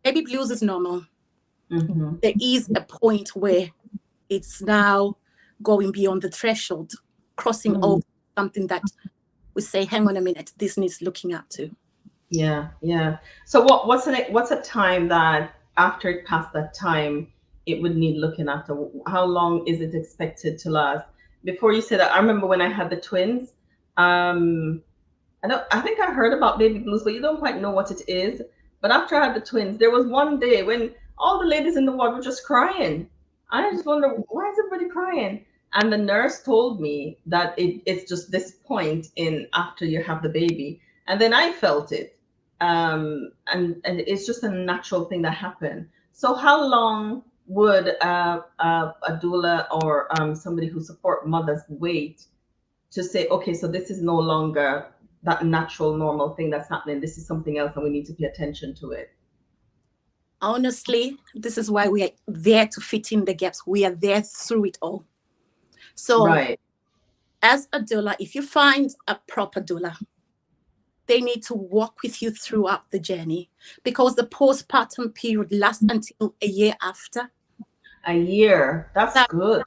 baby blues is normal. There is a point where it's now going beyond the threshold, crossing over something that we say, hang on a minute, this needs looking at to. Yeah. So what's a time that after it passed that time, it would need looking after? How long is it expected to last? Before you said that, I remember when I had the twins, I think I heard about baby blues, but you don't quite know what it is. But after I had the twins, there was one day when all the ladies in the ward were just crying. I just wonder, why is everybody crying? And the nurse told me that it's just this point in after you have the baby. And then I felt it. And it's just a natural thing that happened. So how long would a doula or somebody who support mothers wait to say, okay, so this is no longer that natural, normal thing that's happening. This is something else and we need to pay attention to it? Honestly, this is why we are there to fit in the gaps. We are there through it all. So as a doula, if you find a proper doula, they need to walk with you throughout the journey, because the postpartum period lasts until a year after. A year, that's good.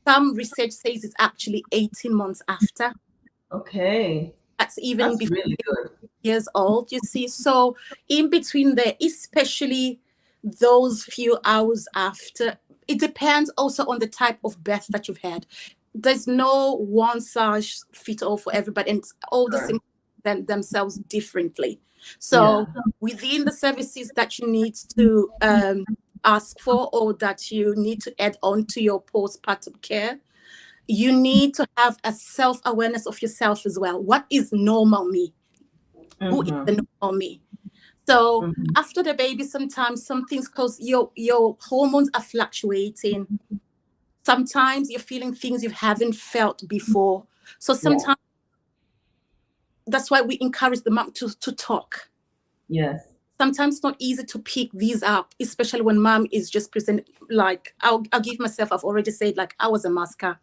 Some research says it's actually 18 months after. Okay. That's even before really good. Years old, you see. So in between there, especially those few hours after, it depends also on the type of birth that you've had. There's no one size fit all for everybody, and all the symptoms themselves differently. So within the services that you need to ask for, or that you need to add on to your postpartum care, you need to have a self-awareness of yourself as well. What is normal me? who is Mhm. the normal me. So Mhm. after the baby, sometimes some things, because your hormones are fluctuating. Sometimes you're feeling things you haven't felt before. So Yeah. sometimes that's why we encourage the mom to talk. Yes. Sometimes it's not easy to pick these up, especially when mom is just present. Like I'll give myself, I've already said, like I was a masker.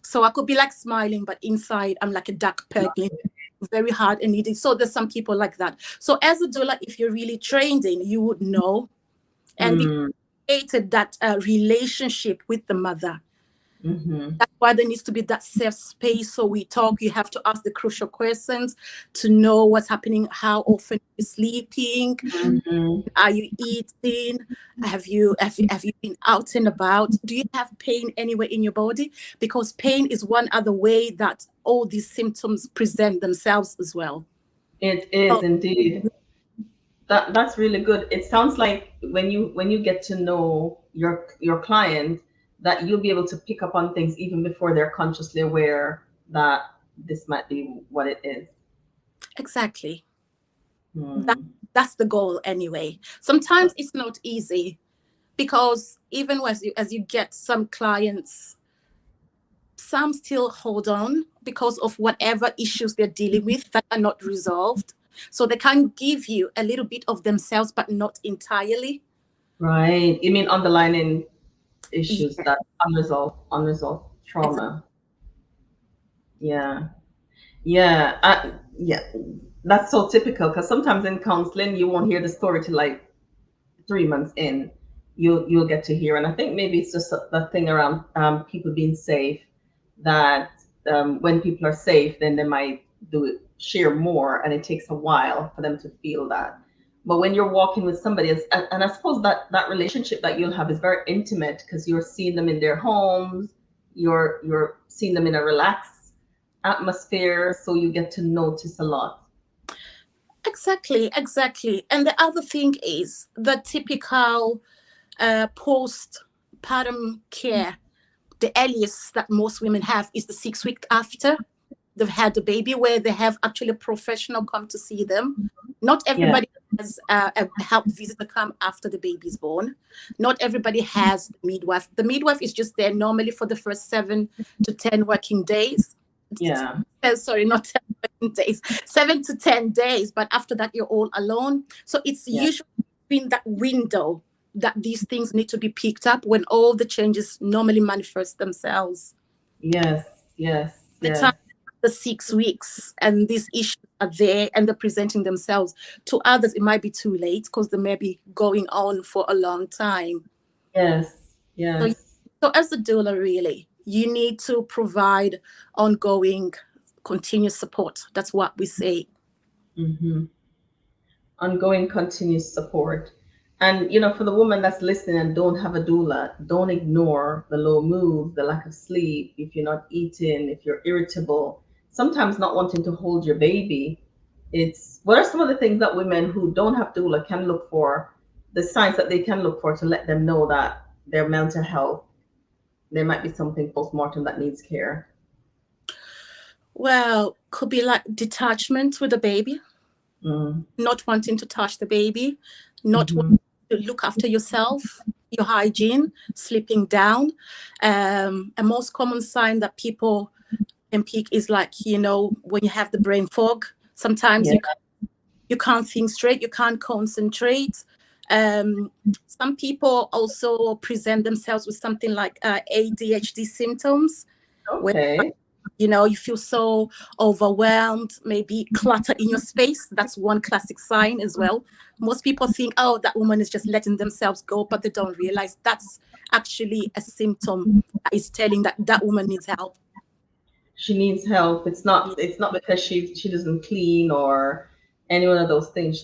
So I could be like smiling, but inside I'm like a duck purgling, very hard and needy. So there's some people like that. So as a doula, if you're really trained in, you would know. And we Mm. created that relationship with the mother. Mhm. That's why there needs to be that safe space. So we talk, you have to ask the crucial questions to know what's happening, how often you're sleeping, Mhm. are you eating, have you been out and about, do you have pain anywhere in your body? Because pain is one other way that all these symptoms present themselves as well. It is Oh, indeed. That's really good. It sounds like when you get to know your client, that you'll be able to pick up on things even before they're consciously aware that this might be what it is. exactly. Hmm. That's the goal anyway. Sometimes it's not easy, because even as you get some clients, some still hold on because of whatever issues they're dealing with that are not resolved. So they can give you a little bit of themselves, but not entirely. Right. You mean underlining issues Yeah, that unresolved trauma. Yeah. Yeah. Yeah. That's so typical because sometimes in counseling you won't hear the story till like 3 months in. You'll get to hear, and I think maybe it's just the thing around people being safe. That when people are safe, then they might share more, and it takes a while for them to feel that. But when you're walking with somebody else, and I suppose that relationship that you'll have is very intimate because you're seeing them in their homes, you're seeing them in a relaxed atmosphere, so you get to notice a lot. exactly. And the other thing is the typical postpartum care. The earliest that most women have is the 6 week after they've had the baby, where they have actually a professional come to see them. Not Yeah. everybody has a health visitor come after the baby's born. Not everybody has the midwife. The midwife is just there normally for the first 7 to 10 working days. Yeah. Sorry, not 10 working days, 7 to 10 days. But after that, you're all alone. So it's Yeah. usually in that window that these things need to be picked up, when all the changes normally manifest themselves. Yes. Yes. The Yes. time, the 6 weeks, and these issues are there and they're presenting themselves to others, it might be too late because they may be going on for a long time. Yes. So, Yes. so as a doula, really, you need to provide ongoing, continuous support. That's what we say. Mm-hmm. Ongoing continuous support. And for the woman that's listening and don't have a doula, don't ignore the low mood, the lack of sleep, if you're not eating, if you're irritable, sometimes not wanting to hold your baby. It's what are some of the things that women who don't have doula can look for, the signs that they can look for to let them know that their mental health, there might be something postmortem that needs care. Well, could be like detachment with the baby, Mm. not wanting to touch the baby, not Mhm. wanting to look after yourself, your hygiene, sleeping down. A most common sign that people can pick is like, when you have the brain fog, sometimes Yeah. you can't think straight, you can't concentrate. Some people also present themselves with something like ADHD symptoms, where Okay. you feel so overwhelmed, maybe clutter in your space. That's one classic sign as well. Most people think, oh, that woman is just letting themselves go, but they don't realize that's actually a symptom that is telling that that woman needs help. She needs help. It's not because she doesn't clean or any one of those things.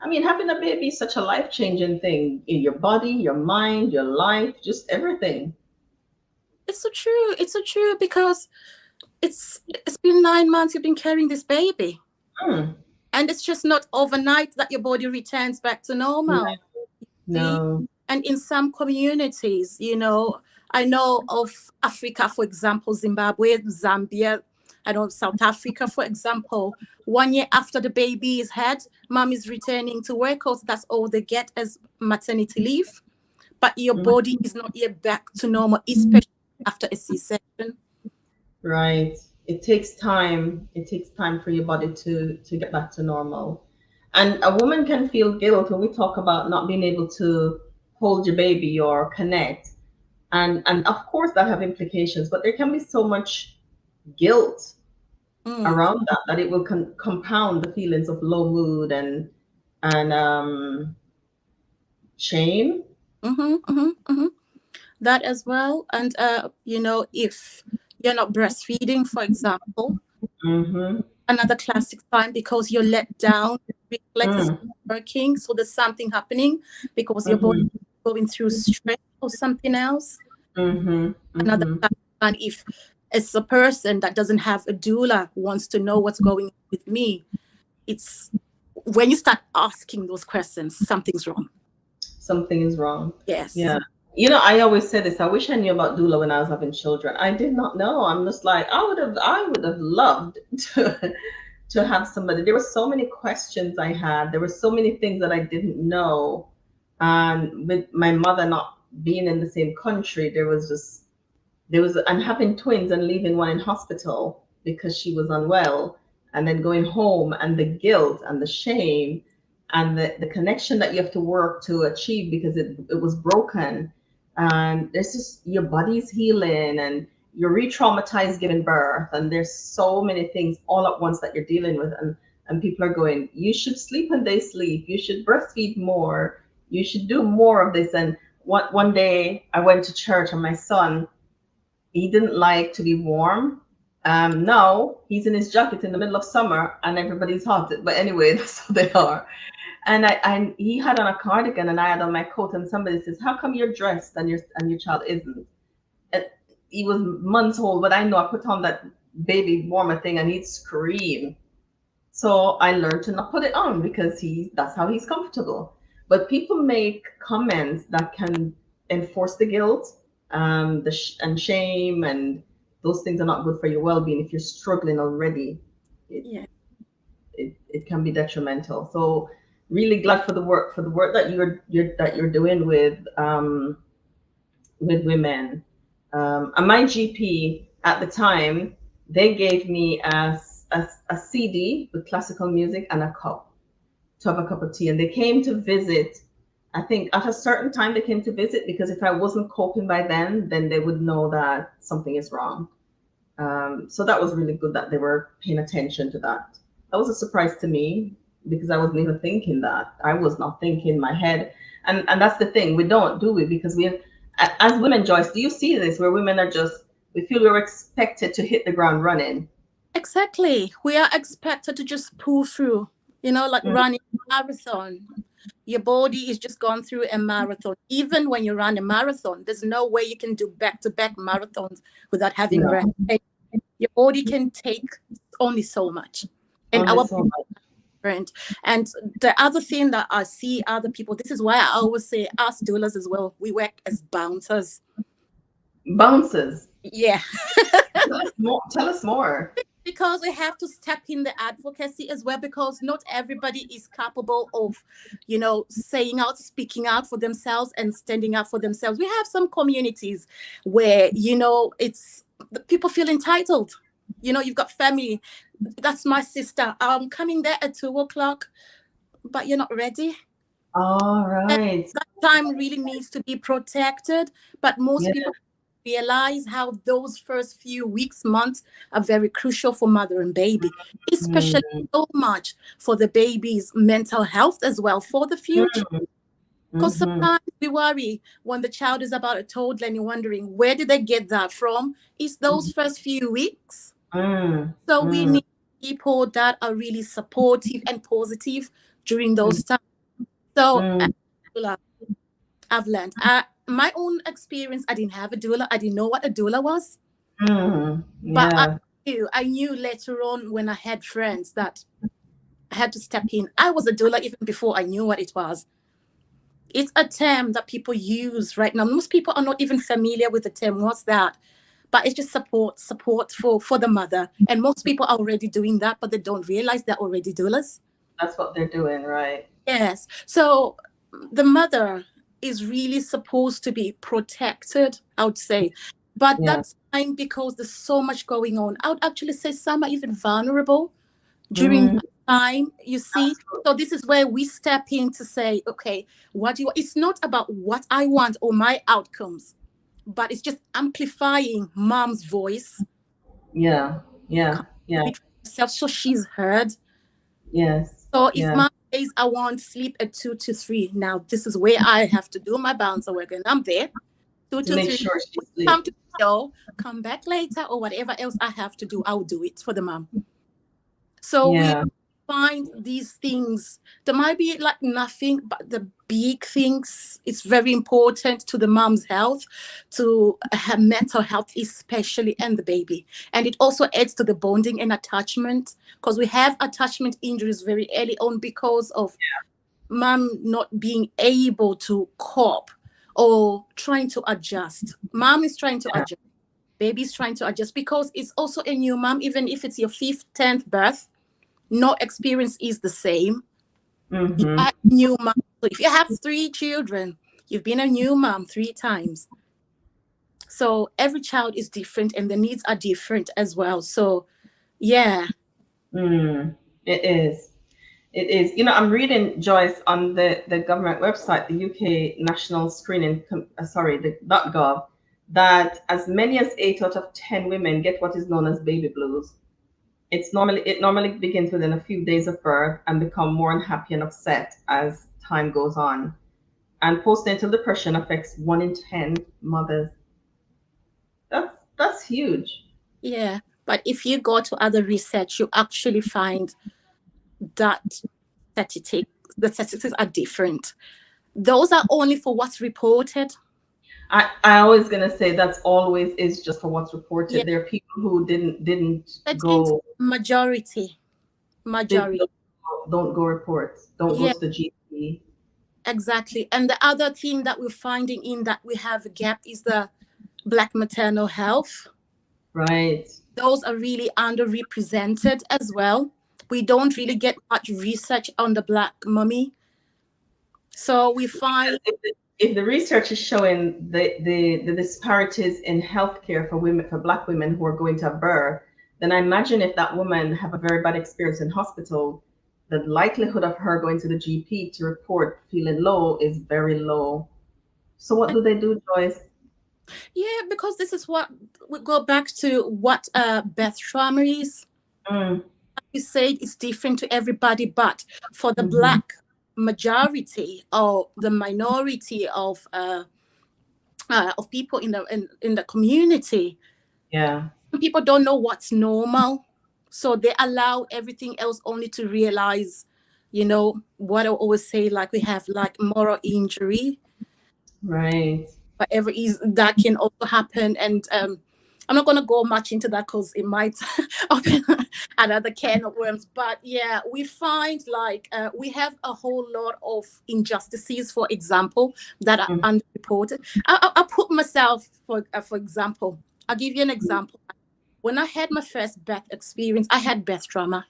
Having a baby is such a life-changing thing in your body, your mind, your life, just everything. It's so true. It's so true, because it's been 9 months you've been carrying this baby. Hmm. And it's just not overnight that your body returns back to normal. See? No. And in some communities, I know of Africa, for example, Zimbabwe, Zambia, I know South Africa, for example, 1 year after the baby is had, mom is returning to work because that's all they get as maternity leave. But your body is not yet back to normal, especially after a C-section. Right. It takes time. It takes time for your body to get back to normal. And a woman can feel guilt when we talk about not being able to hold your baby or connect. And of course that have implications, but there can be so much guilt around that it will compound the feelings of low mood and shame. That as well. And you know, if you're not breastfeeding, for example, another classic sign, because you're let down, reflexes working, so there's something happening because your body is going through stress or something else. Another classic sign, if it's a person that doesn't have a doula wants to know what's going on with me, it's when you start asking those questions, something's wrong. Something is wrong. Yes. Yeah. You know, I always say this. I wish I knew about doula when I was having children. I did not know. I'm just like, I would have loved to have somebody. There were so many questions I had. There were so many things that I didn't know. And with my mother not being in the same country, and having twins and leaving one in hospital because she was unwell, and then going home, and the guilt and the shame and the connection that you have to work to achieve because it was broken. And there's just, your body's healing and you're re-traumatized giving birth, and there's so many things all at once that you're dealing with, and people are going, you should sleep when they sleep, you should breastfeed more, you should do more of this. And one day I went to church, and my son, he didn't like to be warm. Now he's in his jacket in the middle of summer and everybody's hot, but anyway, that's how they are. And he had on a cardigan and I had on my coat, and somebody says, how come you're dressed and your child isn't? And he was months old, but I know I put on that baby warmer thing and he'd scream. So I learned to not put it on because that's how he's comfortable. But people make comments that can enforce the guilt, and shame, and those things are not good for your well-being. If you're struggling already, it can be detrimental. So really glad for the work that you're doing with women. And my GP at the time, they gave me a CD with classical music and a cup to have a cup of tea, and they came to visit. I think at a certain time they came to visit because if I wasn't coping by then they would know that something is wrong. So that was really good that they were paying attention to that. That was a surprise to me because I wasn't even thinking that. I was not thinking in my head. And that's the thing, we don't, do we? Because as women, Joyce, do you see this where women are we feel we're expected to hit the ground running? Exactly. We are expected to just pull through, like running a marathon. Your body is just gone through a marathon. Even when you run a marathon, there's no way you can do back-to-back marathons without having rest. Your body can take only so much. And different. And the other thing that I see other people, this is why I always say us doulas as well, we work as bouncers. Bouncers? Yeah. Tell us more. Because we have to step in the advocacy as well, because not everybody is capable of, saying out, speaking out for themselves and standing up for themselves. We have some communities where, it's people feel entitled. You've got family. That's my sister. I'm coming there at 2:00, but you're not ready. All right. And that time really needs to be protected, but most people realize how those first few weeks, months are very crucial for mother and baby, especially so much for the baby's mental health as well for the future. Because sometimes we worry when the child is about a toddler and you're wondering, where did they get that from? It's those first few weeks. So we need people that are really supportive and positive during those times. So I've learned. My own experience, I didn't have a doula. I didn't know what a doula was. But I knew later on when I had friends that I had to step in. I was a doula even before I knew what it was. It's a term that people use right now. Most people are not even familiar with the term. What's that? but it's just support for the mother. And most people are already doing that, but they don't realize they're already doulas. That's what they're doing, right? Yes. So the mother is really supposed to be protected, I would say. But Yeah. that's fine because there's so much going on. I would actually say some are even vulnerable during that time, you see. So this is where we step in to say, okay, what do you, it's not about what I want or my outcomes, but it's just amplifying mom's voice. Yeah. So she's heard. Yes. So if mom says I want sleep at 2 to 3, now this is where I have to do my bouncer work, and I'm there 2 to 3. Make sure she sleeps. Come to the show, come back later, or whatever else I have to do, I'll do it for the mom. So we find these things. There might be like nothing, but the big things, it's very important to the mom's health, to her mental health especially, and the baby. And it also adds to the bonding and attachment, because we have attachment injuries very early on because of mom not being able to cope or trying to adjust. Mom is trying to adjust. Baby's trying to adjust because it's also a new mom. Even if it's your 5th, 10th birth, no experience is the same. You are a new mom. So if you have 3 children, you've been a new mom 3 times. So every child is different and the needs are different as well. So yeah. It is. It is. You know, I'm reading, Joyce, on the government website, the UK National Screening, the .gov, that as many as 8 out of 10 women get what is known as baby blues. It normally begins within a few days of birth and become more unhappy and upset as time goes on. And postnatal depression affects 1 in 10 mothers. That's huge. Yeah, but if you go to other research, you actually find that the statistics are different. Those are only for what's reported. I always gonna say that's always is just for what's reported. Yeah. There are people who didn't go. Majority. Don't go reports. Don't go to the GP. Exactly. And the other thing that we're finding in that we have a gap is the Black maternal health. Right. Those are really underrepresented as well. We don't really get much research on the Black mummy. So we find if the research is showing the disparities in healthcare for Black women who are going to have birth, then I imagine if that woman have a very bad experience in hospital, the likelihood of her going to the GP to report feeling low is very low. So what do they do, Joyce? Yeah, because this is what we go back to what birth trauma is. You said it's different to everybody, but for the Black majority or the minority of people in the community, people don't know what's normal, so they allow everything else only to realize, you know, what I always say, like we have like moral injury, right? Whatever is that can also happen, and I'm not going to go much into that because it might open another can of worms. But yeah, we find like we have a whole lot of injustices, for example, that are underreported. I'll put myself, for example, I'll give you an example. When I had my first birth experience, I had birth trauma.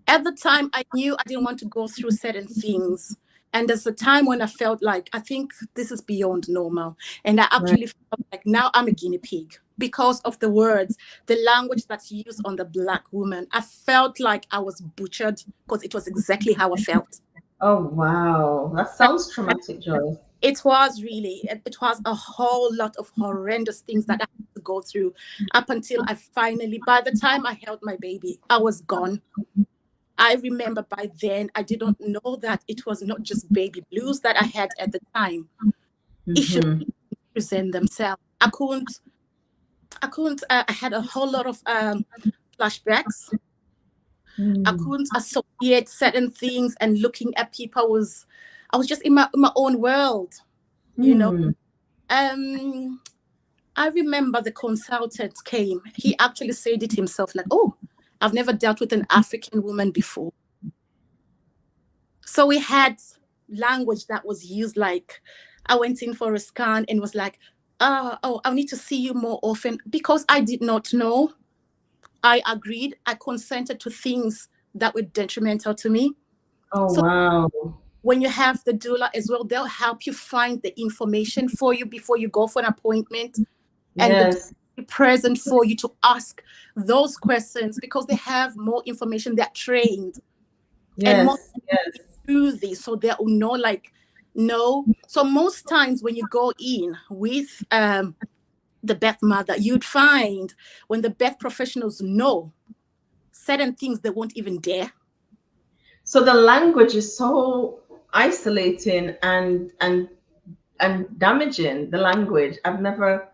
At the time, I knew I didn't want to go through certain things. And there's a time when I felt like, I think this is beyond normal. And I actually felt like now I'm a guinea pig because of the words, the language that's used on the Black woman. I felt like I was butchered because it was exactly how I felt. Oh, wow. That sounds traumatic, Joyce. It was really, it was a whole lot of horrendous things that I had to go through up until I finally, by the time I held my baby, I was gone. I remember by then, I didn't know that it was not just baby blues that I had at the time. It should present themselves. I had a whole lot of flashbacks. I couldn't associate certain things, and looking at people I was just in my own world, you know. I remember the consultant came. He actually said it himself, like, oh, I've never dealt with an African woman before. So we had language that was used, like I went in for a scan and was like, oh, I need to see you more often, because I did not know. I agreed. I consented to things that were detrimental to me. Oh, So wow. when you have the doula as well, they'll help you find the information for you before you go for an appointment. And Yes. be present for you to ask those questions, because they have more information. They're trained and more Yes. through this, so they will know, like, no. So most times when you go in with the birth mother, you'd find when the birth professionals know certain things, they won't even dare. So the language is so isolating and damaging. The language. I've never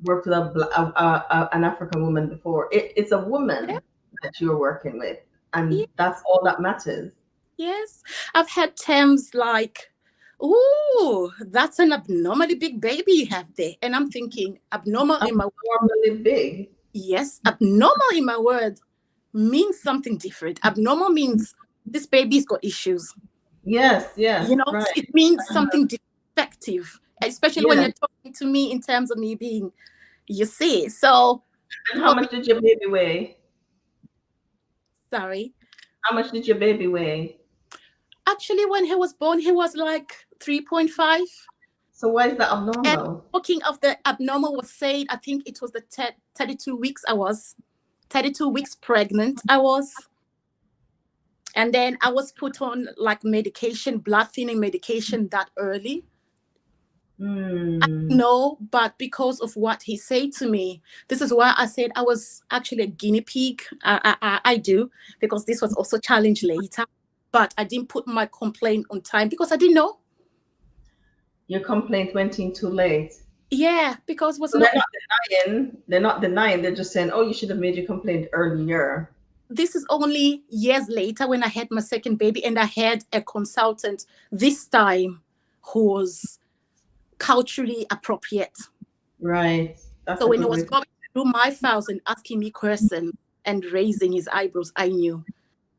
worked with an African woman before. It's a woman that you're working with, and that's all that matters. Yes, I've had terms like, "Ooh, that's an abnormally big baby you have there," and I'm thinking, abnormal in my Abnormally big. Yes, abnormal in my word means something different. Abnormal means this baby's got issues. Yes. You know, Right. it means something defective, especially when Yeah. you're talking to me in terms of me being, you see. So, And how much did your baby weigh? sorry. How much did your baby weigh? Actually, when he was born, he was like 3.5. So why is that And abnormal? talking of the abnormal was said, I think it was the 32 weeks I was, 32 weeks pregnant I was. And then I was put on like medication, blood thinning medication that early. No, but because of what he said to me, this is why I said I was actually a guinea pig. I do, because this was also challenged later. But I didn't put my complaint on time because I didn't know. Your complaint went in too late. Yeah, because it was So not. They're not denying. They're just saying, "Oh, you should have made your complaint earlier." This is only years later when I had my second baby, and I had a consultant this time who was culturally appropriate. Right. That's So a when he good was way. going through my files and asking me questions and raising his eyebrows, I knew.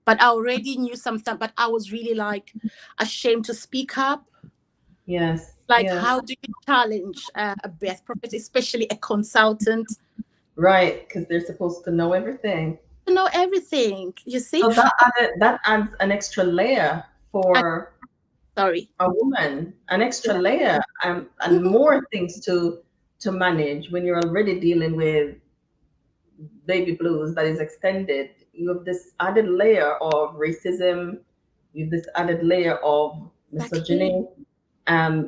But I already knew something, but I was really like ashamed to speak up. Yes. Like, yes. how do you challenge a birth prophet, especially a consultant? Right, because they're supposed to know everything. To know everything, you see? So that adds an extra layer for a woman, an extra layer, and more things to manage when you're already dealing with baby blues that is extended. You have this added layer of racism. You have this added layer of misogyny,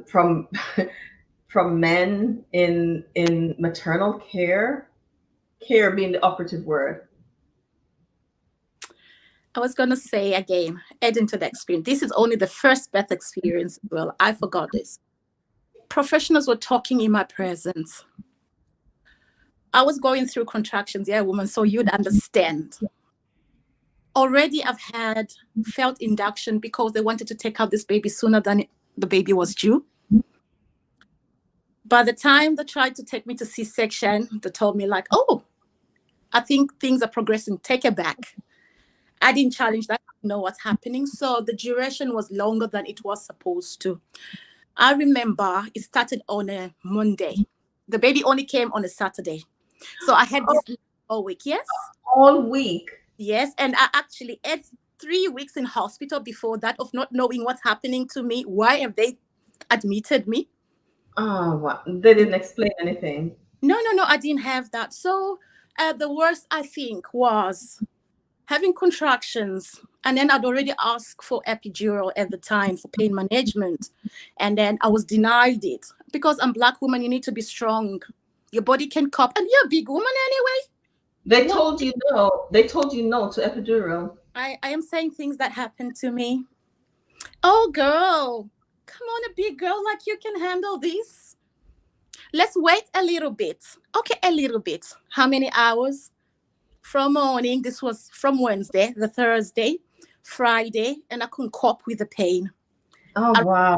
from from men in maternal care being the operative word. I was going to say again, adding to the experience, this is only the first birth experience. Well, I forgot this. Professionals were talking in my presence. I was going through contractions, woman, so you'd understand. Already I've felt induction because they wanted to take out this baby sooner than the baby was due. By the time they tried to take me to C-section, they told me like, "Oh, I think things are progressing, take it back." I didn't challenge that, I didn't know what's happening. So the duration was longer than it was supposed to. I remember it started on a Monday. The baby only came on a Saturday. So I had this all week, yes? All week? Yes, and I actually had 3 weeks in hospital before that of not knowing what's happening to me. Why have they admitted me? Oh, wow. They didn't explain anything? No, I didn't have that. So the worst, I think, was having contractions, and then I'd already asked for epidural at the time for pain management, and then I was denied it because I'm Black woman. You need to be strong. Your body can cope, and you're a big woman anyway. They told you no. They told you no to epidural. I am saying things that happened to me. Oh, girl, come on, a big girl like you can handle this. Let's wait a little bit. Okay, a little bit. How many hours? From morning, this was from Wednesday, the Thursday, Friday, and I couldn't cope with the pain. Oh, wow.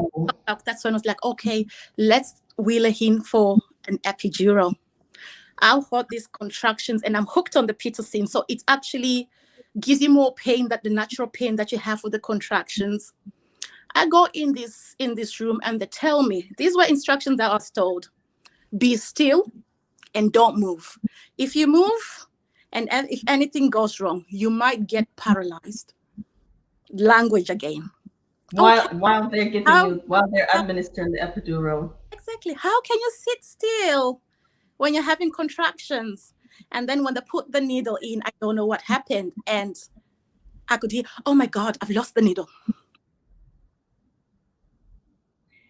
That's when I was like, okay, let's wheel her in for an epidural. I've got these contractions and I'm hooked on the Pitocin. So it actually gives you more pain than the natural pain that you have with the contractions. I go in this room and they tell me, these were instructions that I was told. be still and don't move. If you move and if anything goes wrong, you might get paralyzed. Language again. While they're giving How- you, while they're administering the epidural. Exactly. How can you sit still when you're having contractions? And then when they put the needle in, I don't know what happened. And I could hear, oh my God, I've lost the needle.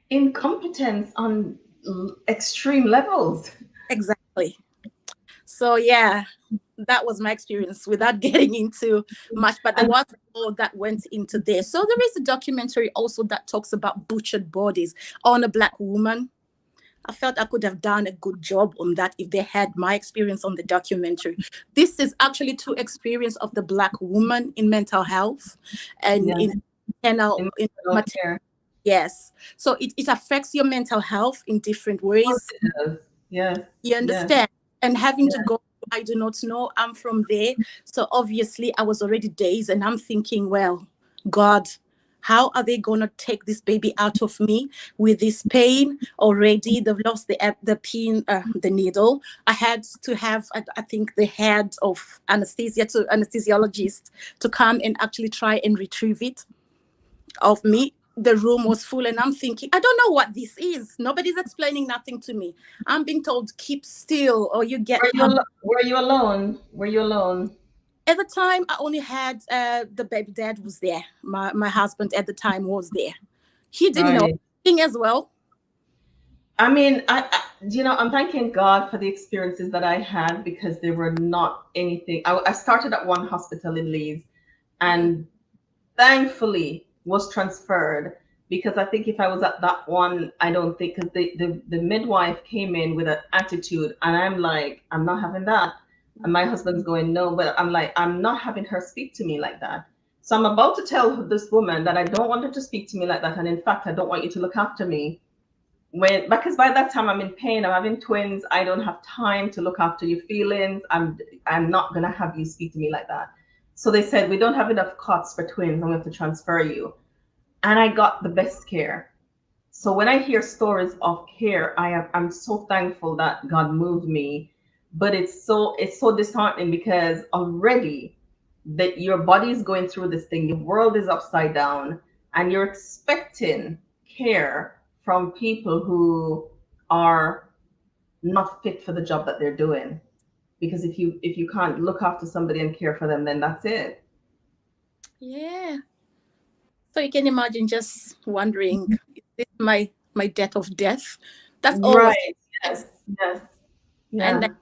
Incompetence on extreme levels. Exactly. So yeah, that was my experience without getting into much, but there was all that went into this. So there is a documentary also that talks about butchered bodies on a Black woman. I felt I could have done a good job on that if they had my experience on the documentary. This is actually true experience of the Black woman in mental health and Yes. in Care. yes. So it affects your mental health in different ways. Yes. You understand? And having to go, I do not know, I'm from there. So obviously I was already dazed and I'm thinking, well, God, how are they going to take this baby out of me with this pain already? They've lost the needle. I had to have, I think, the head of anesthesiologist to come and actually try and retrieve it of me. The room was full and I'm thinking, I don't know what this is. Nobody's explaining nothing to me. I'm being told, keep still or you get... Were you alone? Were you alone? At the time, I only had the baby dad was there. My husband at the time was there. He didn't know anything as well. I mean, I'm thanking God for the experiences that I had because they were not anything. I started at one hospital in Leeds and thankfully was transferred because I think if I was at that one, I don't think, because the midwife came in with an attitude and I'm like, I'm not having that. And my husband's going, no, but I'm like, I'm not having her speak to me like that. So I'm about to tell this woman that I don't want her to speak to me like that. And in fact, I don't want you to look after me. Because by that time I'm in pain, I'm having twins. I don't have time to look after your feelings. I'm not going to have you speak to me like that. So they said, we don't have enough cots for twins. I'm going to transfer you. And I got the best care. So when I hear stories of care, I'm so thankful that God moved me. But it's so disheartening because already that your body is going through this thing, your world is upside down, and you're expecting care from people who are not fit for the job that they're doing. Because if you can't look after somebody and care for them, then that's it. Yeah. So you can imagine just wondering, is this my death of death? That's all. Right. Yes. Yeah. And then,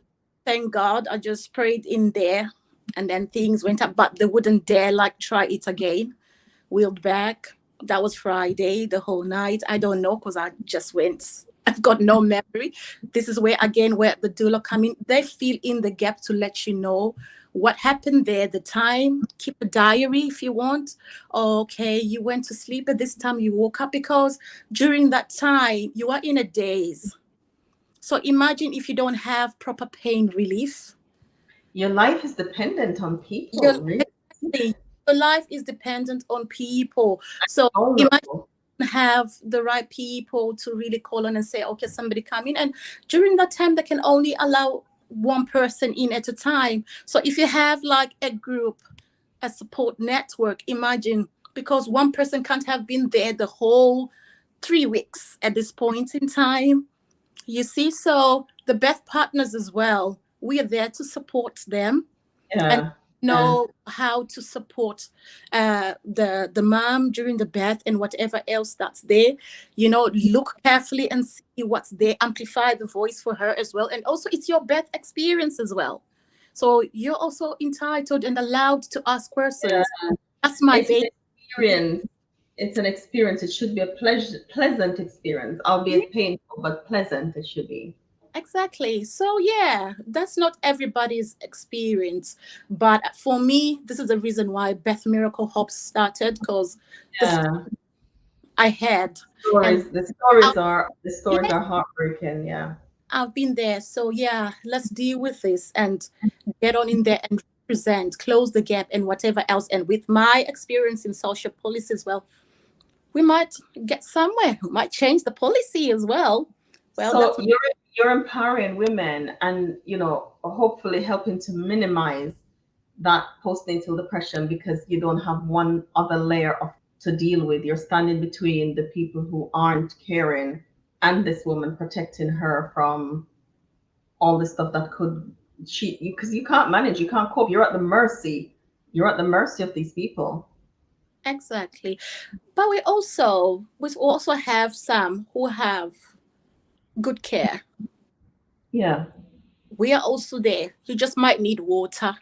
thank God, I just prayed in there and then things went up, but they wouldn't dare try it again. Wheeled back. That was Friday, the whole night. I don't know because I just went. I've got no memory. This is where the doula come in. They fill in the gap to let you know what happened there, the time. Keep a diary if you want. Okay, you went to sleep at this time, you woke up, because during that time you are in a daze. So imagine if you don't have proper pain relief. Your life is dependent on people. Your life is dependent on people. So imagine have the right people to really call on and say, okay, somebody come in. And during that time, they can only allow one person in at a time. So if you have a group, a support network, imagine, because one person can't have been there the whole 3 weeks at this point in time. You see, so the birth partners as well, we are there to support them and know how to support the mom during the birth and whatever else that's there. Look carefully and see what's there, amplify the voice for her as well. And also it's your birth experience as well. So you're also entitled and allowed to ask questions. That's my experience. It's an experience. It should be a pleasant experience, albeit painful, but pleasant it should be. Exactly. So yeah, that's not everybody's experience. But for me, this is the reason why Beth Miracle Hope started, because I had the stories are heartbreaking. Yeah. I've been there. So yeah, let's deal with this and get on in there and represent, close the gap and whatever else. And with my experience in social policy as well, we might get somewhere. We might change the policy as well. Well, So that's you're empowering women, and hopefully helping to minimize that postnatal depression, because you don't have one other layer to deal with. You're standing between the people who aren't caring and this woman, protecting her from all the stuff that could cheat you, because you can't manage, you can't cope. You're at the mercy of these people. exactly. But we also have some who have good care. Yeah. We are also there. You just might need water.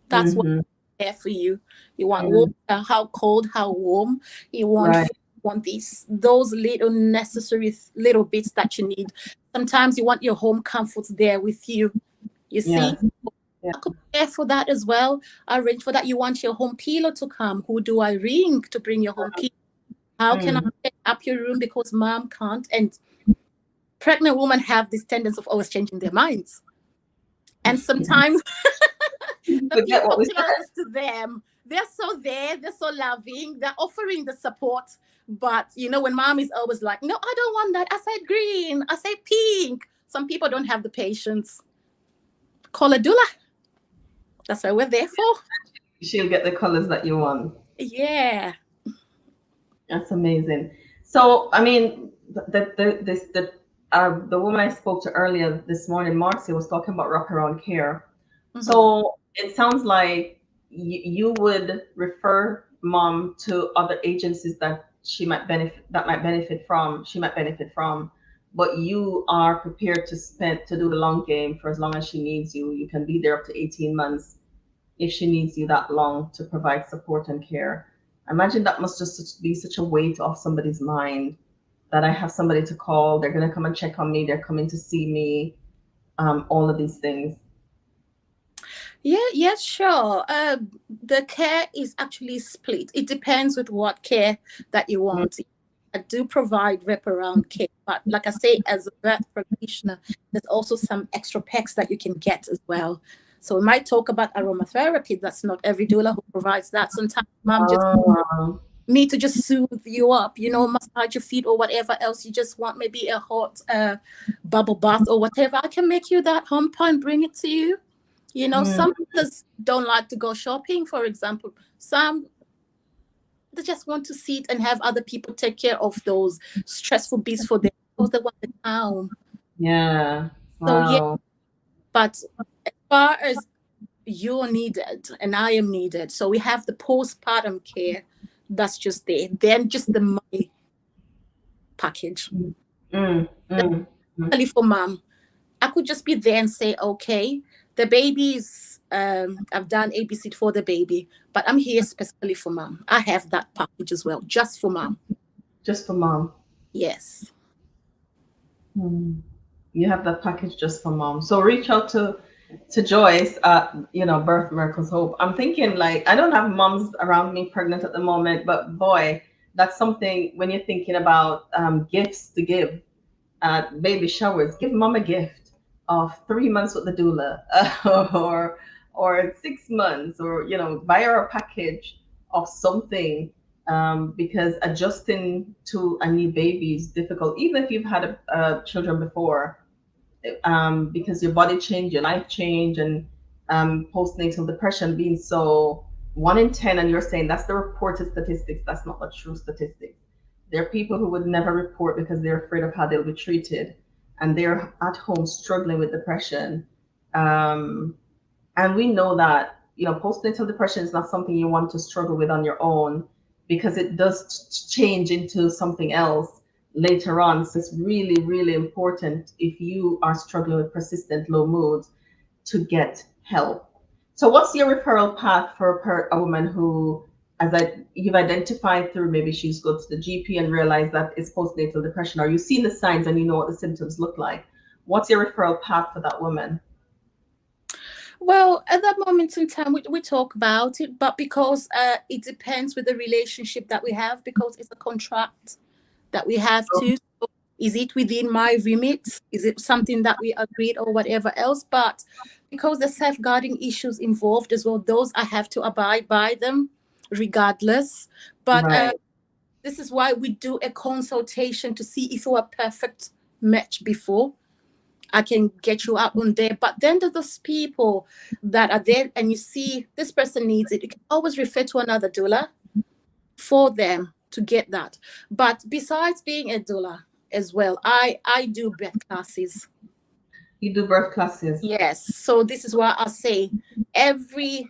That's what Mhm. there for you. You want Mm. water, how cold, how warm. You want Right. food, you want those little necessary little bits that you need. Sometimes you want your home comforts there with you. You see? Yeah. I could care for that as well. Arrange for that. You want your home pillow to come. Who do I ring to bring your home pillow? How can I set up your room because mom can't? And pregnant women have this tendency of always changing their minds. And sometimes the Forget people what we said. closest to them, they're so there, they're so loving, they're offering the support. But when mom is always like, no, I don't want that. I said green, I said pink. Some people don't have the patience. Call a doula. That's what we're there for. She'll get the colors that you want. Yeah. That's amazing. So, I mean, the woman I spoke to earlier this morning, Marcy, was talking about wraparound care. Mhm. So it sounds like you would refer mom to other agencies that she might benefit from, but you are prepared to do the long game for as long as she needs you. You can be there up to 18 months if she needs you that long to provide support and care. I imagine that must just be such a weight off somebody's mind, that I have somebody to call, they're going to come and check on me, they're coming to see me, all of these things. Yeah, sure. The care is actually split. It depends with what care that you want. I do provide wraparound care, but like I say, as a birth practitioner, there's also some extra perks that you can get as well. So we might talk about aromatherapy. That's not every doula who provides that. Sometimes mom just need to just soothe you up, massage your feet or whatever else. You just want maybe a hot bubble bath or whatever. I can make you that hamper and bring it to you. Some mothers don't like to go shopping, for example. Some, they just want to sit and have other people take care of those stressful bits for them, because they want the calm. Yeah. So, Wow. yeah. But as far as you're needed and I am needed, so we have the postpartum care that's just there. Then just the money package. Especially for mom. I could just be there and say, okay, the baby's, I've done ABC for the baby, but I'm here specifically for mom. I have that package as well, just for mom. Just for mom. Yes. You have that package just for mom. So reach out to Joyce at Birth Miracles Hope. I'm thinking, like, I don't have moms around me pregnant at the moment, but boy, that's something when you're thinking about gifts to give at baby showers. Give mom a gift of 3 months with the doula, or 6 months, or buy her a package of something, because adjusting to a new baby is difficult, even if you've had children before, because your body change, your life change, and postnatal depression being so 1 in 10, and you're saying that's the reported statistics. That's not the true statistics. There are people who would never report because they're afraid of how they'll be treated, and they're at home struggling with depression. And we know that postnatal depression is not something you want to struggle with on your own, because it does change into something else later on. So it's really, really important, if you are struggling with persistent low moods, to get help. So what's your referral path for a woman who, you've identified through, maybe she's go to the GP and realized that it's postnatal depression, or you've seen the signs and you know what the symptoms look like? What's your referral path for that woman? Well, at that moment in time, we talk about it, but because it depends with the relationship that we have, because it's a contract that we have to. So is it within my remit? Is it something that we agreed or whatever else? But because there's safeguarding issues involved as well, those I have to abide by them regardless. But Right. this is why we do a consultation to see if you're a perfect much before, I can get you out on there. But then there's those people that are there and you see this person needs it. You can always refer to another doula for them to get that. But besides being a doula as well, I do birth classes. You do birth classes? Yes. So this is why I say every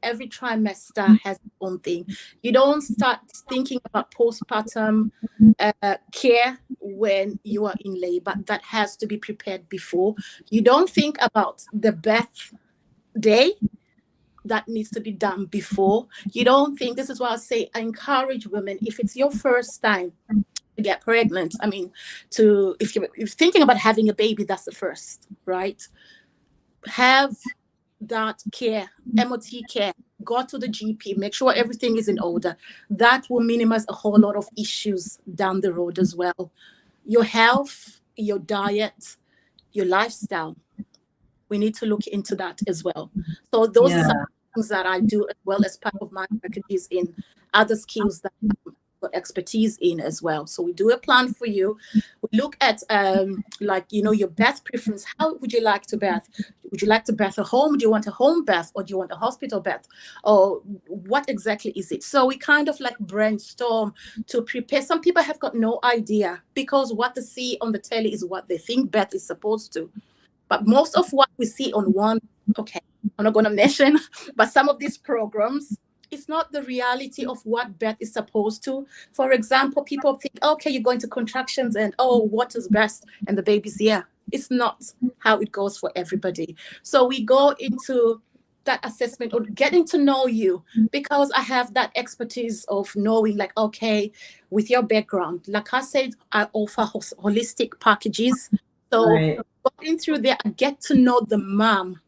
trimester has its own thing. You don't start thinking about postpartum care when you are in labor. That has to be prepared before. You don't think about the birth day. That needs to be done before. You don't think, this is why I say I encourage women, if it's your first time to get pregnant, I mean, if you're thinking about having a baby, that's the first, right? Have that care, MOT care, go to the GP, make sure everything is in order. That will minimize a whole lot of issues down the road as well. Your health, your diet, your lifestyle, we need to look into that as well. So those are some things that I do as well as part of my packages in other skills that I've got expertise in as well. So we do a plan for you. We look at like, you know, your birth preference. How would you like to birth? Would you like to birth at home? Do you want a home birth or do you want a hospital birth? Or what exactly is it? So we kind of like brainstorm to prepare. Some people have got no idea because what they see on the telly is what they think birth is supposed to. But most of what we see on one, okay, I'm not going to mention, but some of these programs, it's not the reality of what birth is supposed to. For example, people think, okay, you're going to contractions and, oh, what is best? And the baby's here. It's not how it goes for everybody. So we go into that assessment or getting to know you because I have that expertise of knowing like, okay, with your background, like I said, I offer holistic packages. So going through there, I get to know the mom.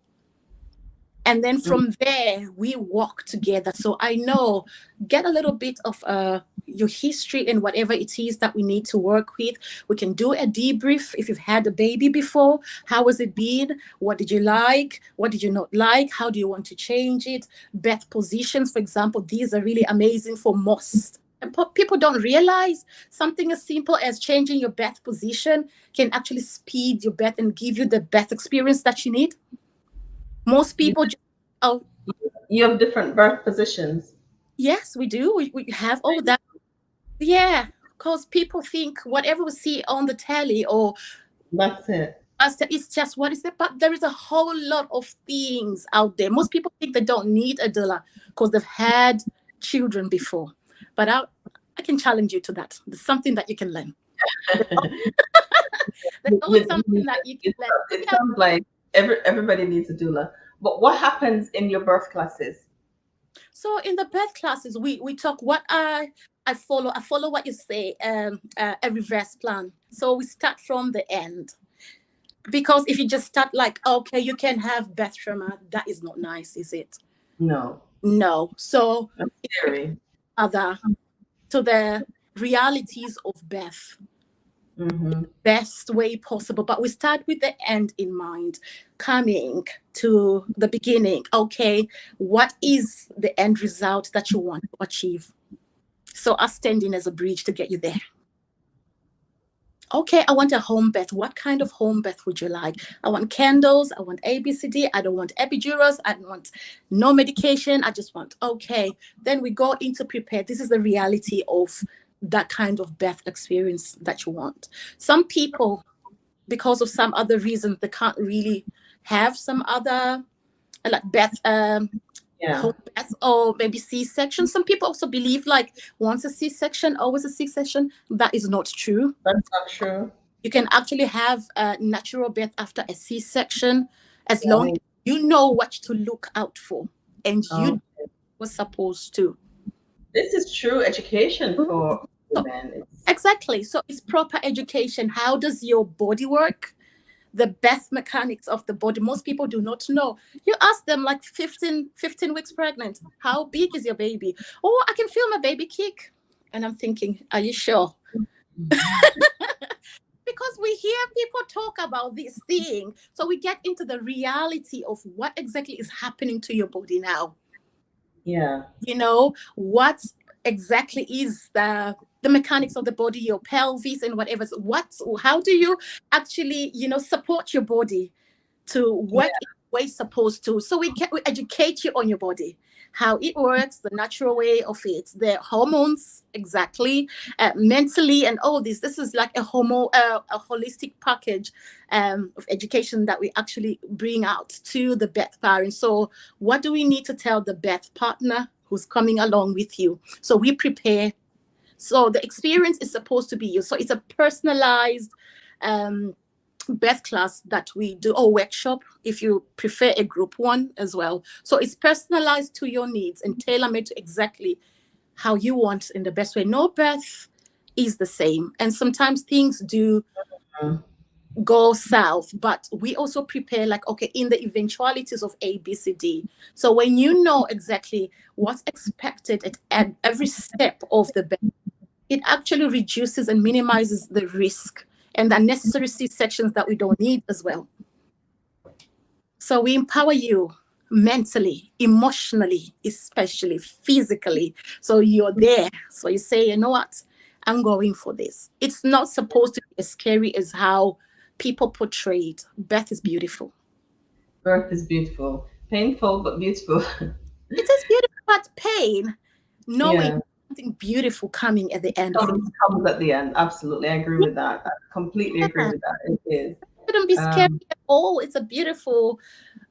And then from there, we walk together. So I know, get a little bit of your history and whatever it is that we need to work with. We can do a debrief if you've had a baby before. How has it been? What did you like? What did you not like? How do you want to change it? Birth positions, for example, these are really amazing for most. And people don't realize something as simple as changing your birth position can actually speed your birth and give you the birth experience that you need. Most people you have different birth positions. Yes, we do. We have all that. Yeah, because people think whatever we see on the telly or that's it. It's just what is it? But there is a whole lot of things out there. Most people think they don't need a doula because they've had children before. But I can challenge you to that. There's something that you can learn. There's always something that you can learn. It sounds like everybody needs a doula. But what happens in your birth classes? So in the birth classes, we talk what I follow what you say, a reverse plan. So we start from the end. Because if you just start like, okay, you can have birth trauma, that is not nice, is it? No. No. So that's scary. To the realities of birth. Best way possible, but we start with the end in mind, coming to the beginning. Okay, what is the end result that you want to achieve? So us standing as a bridge to get you there. Okay, I want a home birth. What kind of home birth would you like? I want candles, I want ABCD, I don't want epidurals, I don't want no medication, I just want, okay. Then we go into prepare. This is the reality of that kind of birth experience that you want. Some people, because of some other reasons, they can't really have some other like birth, home birth or maybe C-section. Some people also believe like once a C-section, always a C-section. That is not true. That's not true. You can actually have a natural birth after a C-section as long as you know what to look out for and you were supposed to. This is true education for women. Exactly. So it's proper education. How does your body work? The birth mechanics of the body. Most people do not know. You ask them like 15 weeks pregnant, how big is your baby? Oh, I can feel my baby kick. And I'm thinking, are you sure? Because we hear people talk about this thing. So we get into the reality of what exactly is happening to your body now. Yeah. You know, what exactly is the the mechanics of the body, your pelvis and whatever. So how do you actually, support your body to work in the way it's supposed to? So we educate you on your body, how it works, the natural way of it, the hormones, exactly, mentally, and all this. This is like a holistic package of education that we actually bring out to the birth parents. So what do we need to tell the birth partner who's coming along with you? So we prepare. So the experience is supposed to be you. So it's a personalized birth class that we do, or workshop if you prefer a group one as well. So it's personalized to your needs and tailor-made to exactly how you want in the best way. No birth is the same, and sometimes things do go south, but we also prepare like, okay, in the eventualities of A, B, C, D. So when you know exactly what's expected at every step of the birth, it actually reduces and minimizes the risk and the unnecessary C-sections that we don't need as well. So we empower you mentally, emotionally, especially physically. So you're there. So you say, you know what? I'm going for this. It's not supposed to be as scary as how people portray it. Birth is beautiful. Birth is beautiful. Painful, but beautiful. It is beautiful, but pain, knowing something beautiful coming at the end of it. Comes at the end. Absolutely. I agree with that. I completely agree with that. It is. It shouldn't be scary at all. It's a beautiful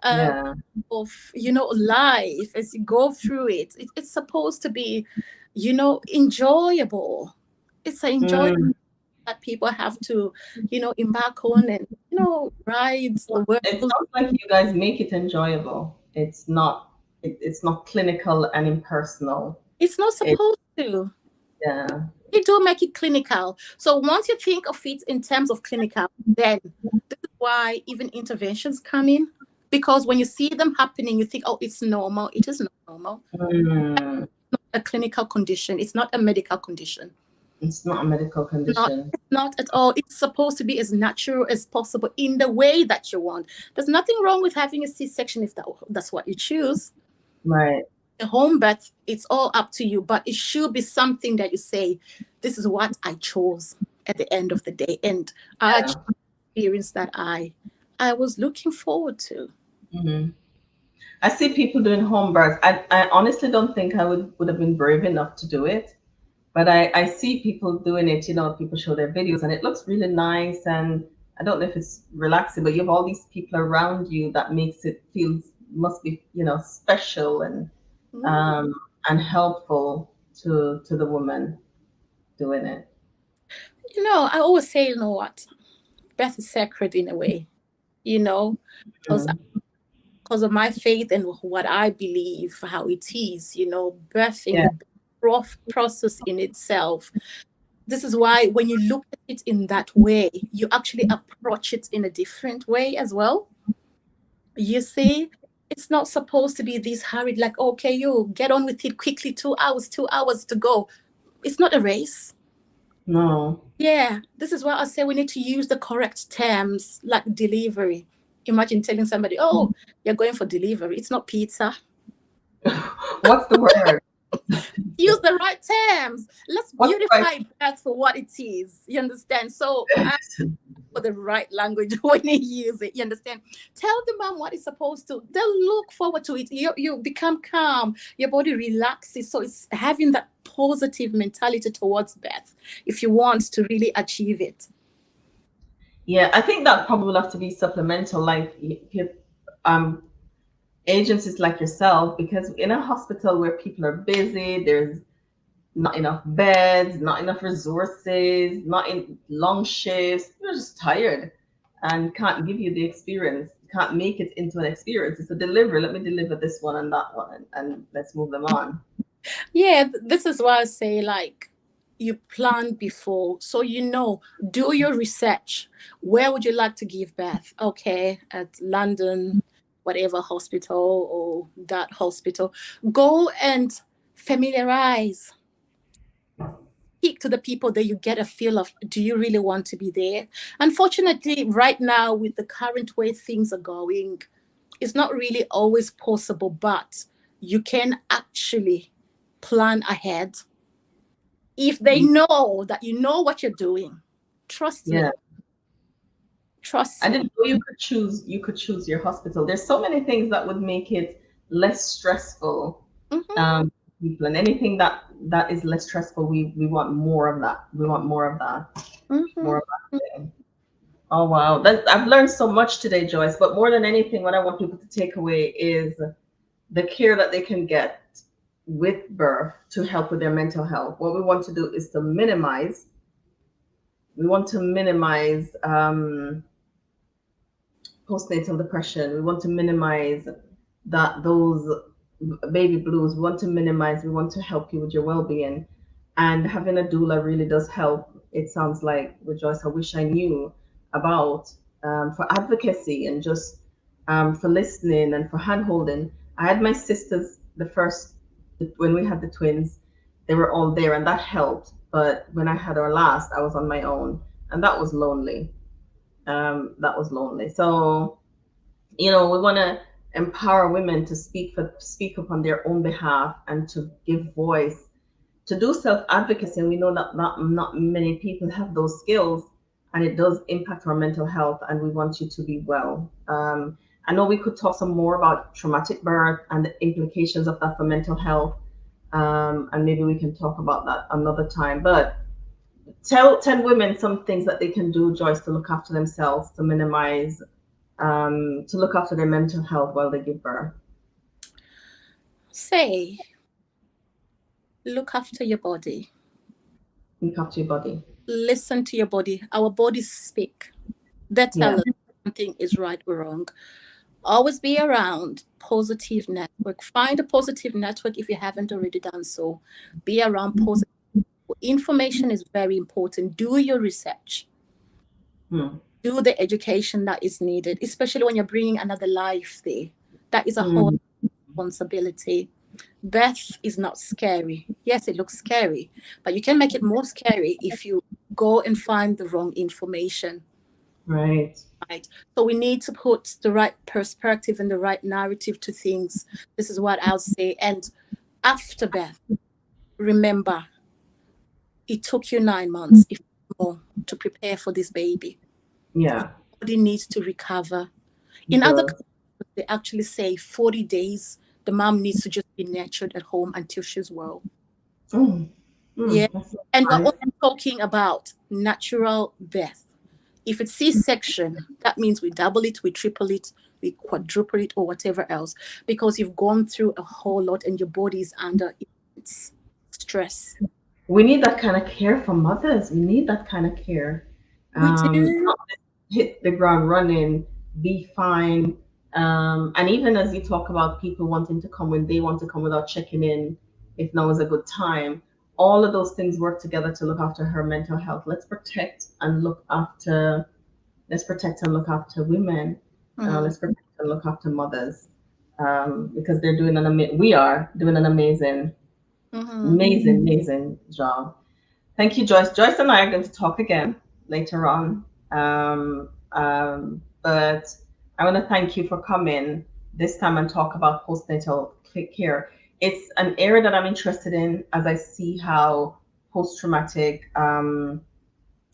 of life as you go through it. It's supposed to be, enjoyable. It's an enjoyment that people have to, embark on and, rides. It sounds like you guys make it enjoyable. It's not clinical and impersonal. It's not supposed to. Yeah. You do make it clinical. So once you think of it in terms of clinical, then this is why even interventions come in. Because when you see them happening, you think, oh, it's normal. It is not normal. It's not a clinical condition. It's not a medical condition. It's not a medical condition. Not at all. It's supposed to be as natural as possible in the way that you want. There's nothing wrong with having a C-section if that's what you choose. Right. A home birth, it's all up to you, but it should be something that you say, this is what I chose at the end of the day. And I experienced that I was looking forward to. Mm-hmm. I see people doing home births. I honestly don't think I would have been brave enough to do it. But I see people doing it, people show their videos and it looks really nice. And I don't know if it's relaxing, but you have all these people around you that makes it must be, special and helpful to the woman doing it. I always say, you know what? Birth is sacred in a way, because of my faith and what I believe, how it is, birthing. Yeah. Process in itself. This is why when you look at it in that way, you actually approach it in a different way as well. You see, it's not supposed to be this hurried, like, okay, you get on with it quickly, 2 hours to go. It's not a race. No. Yeah, this is why I say we need to use the correct terms, like delivery. Imagine telling somebody, oh, you're going for delivery. It's not pizza. What's the word? Use the right terms. Let's beautify birth for what it is. You understand? So for the right language when you use it, you understand? Tell the mom what it's supposed to. They'll look forward to it. You become calm. Your body relaxes. So it's having that positive mentality towards birth if you want to really achieve it. Yeah, I think that probably will have to be supplemental, like agencies like yourself, because in a hospital where people are busy, there's not enough beds, not enough resources, not in long shifts. You're just tired and can't give you the experience, can't make it into an experience. It's a delivery. Let me deliver this one and that one and let's move them on. Yeah, this is why I say, like, you plan before, so do your research. Where would you like to give birth? Okay, at London, whatever hospital or that hospital. Go and familiarize. Speak to the people that you get a feel of, do you really want to be there? Unfortunately, right now, with the current way things are going, it's not really always possible, but you can actually plan ahead. If they know that you know what you're doing, trust me. Yeah. Trust I me. didn't know you could choose your hospital. There's so many things that would make it less stressful. Mhm. People, and anything that is less stressful, we want more of that. We want more of that. Mhm. More of that thing. Oh wow. I've learned so much today, Joyce. But more than anything, what I want people to take away is the care that they can get with birth to help with their mental health. What we want to do is to minimize. We want to minimize postnatal depression. We want to minimize those baby blues. We want to minimize. We want to help you with your well-being, and having a doula really does help. It sounds like with Joyce, I wish I knew about for advocacy and just for listening and for handholding. I had my sisters when we had the twins. They were all there, and that helped. But when I had our last, I was on my own, and that was lonely. That was lonely. So, we want to empower women to speak upon their own behalf and to give voice, to do self-advocacy. And we know that not many people have those skills, and it does impact our mental health, and we want you to be well. I know we could talk some more about traumatic birth and the implications of that for mental health, and maybe we can talk about that another time. But tell 10 women some things that they can do, Joyce, to look after themselves, to minimize, to look after their mental health while they give birth. Say, look after your body. Look after your body. Listen to your body. Our bodies speak. They tell us something is right or wrong. Always be around positive network. Find a positive network if you haven't already done so. Be around positive. Information is very important. Do your research. Do the education that is needed, especially when you're bringing another life there. That is a whole responsibility. Birth is not scary. Yes, it looks scary, but you can make it more scary if you go and find the wrong information. Right. So we need to put the right perspective and the right narrative to things. This is what I'll say. And after birth, remember, it took you 9 months, if more, to prepare for this baby. Yeah. The body needs to recover. In other countries, they actually say 40 days, the mom needs to just be nurtured at home until she's well. Yeah. And we're also talking about natural birth. If it's C-section, that means we double it, we triple it, we quadruple it, or whatever else, because you've gone through a whole lot and your body is under stress. We need that kind of care from mothers. We need that kind of care. We do. Not hit the ground running, be fine. And even as you talk about people wanting to come when they want to come without checking in, if now is a good time, all of those things work together to look after her mental health. Let's protect and look after women. Let's protect and look after mothers, because they're doing we are doing an amazing job. Thank you, Joyce. Joyce and I are going to talk again later on. But I want to thank you for coming this time and talk about postnatal care. It's an area that I'm interested in, as I see how post-traumatic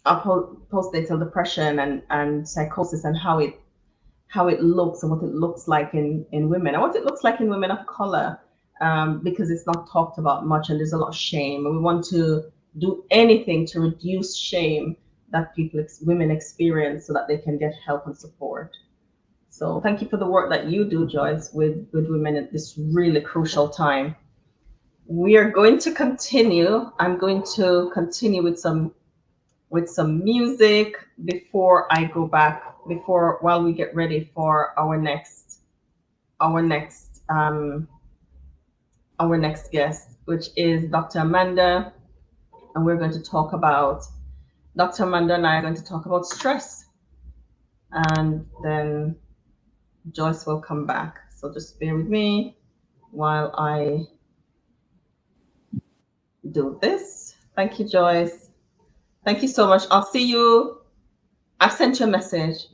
postnatal depression and psychosis, and how it looks and what it looks like in women, and what it looks like in women of color, because it's not talked about much, and there's a lot of shame, and we want to do anything to reduce shame that women experience, so that they can get help and support. So thank you for the work that you do, Joyce, with women at this really crucial time. We are going to continue. I'm going to continue with some music before I go back, while we get ready for our next guest, which is Dr. Amanda, and we're going to talk about Dr. Amanda and I are going to talk about stress, and then Joyce will come back. So just bear with me while I do this. Thank you, Joyce. Thank you so much. I'll see you. I've sent you a message,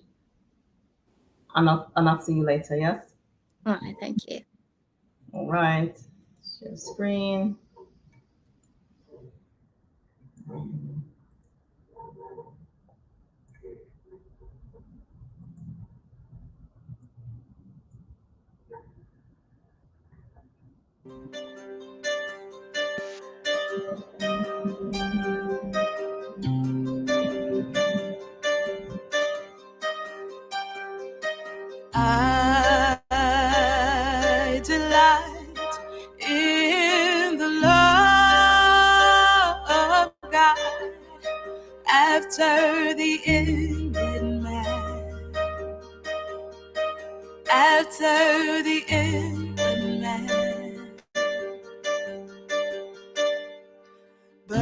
and I'll see you later. Yes. All right. Thank you. All right. Share screen. after the ended man, after the ended man. But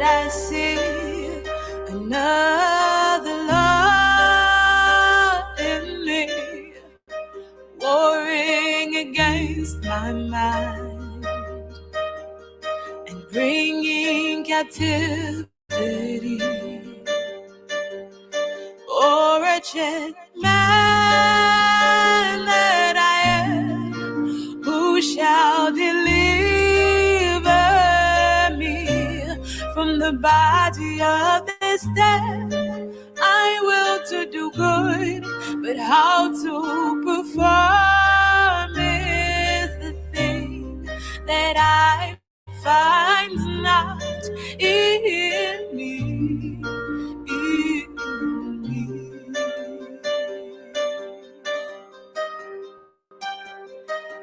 I see another love in me, warring against my mind and bringing captivity. Oh, wretched man that I am, who shall deliver me from the body of this death? I will to do good, but how to perform is the thing that I find not in me.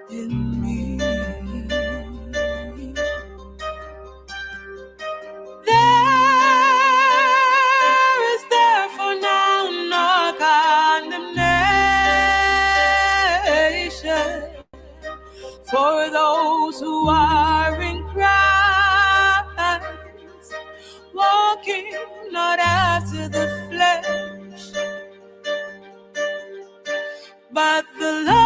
In me. There is therefore now no condemnation for those who are in Christ, walking not after the flesh, but the love,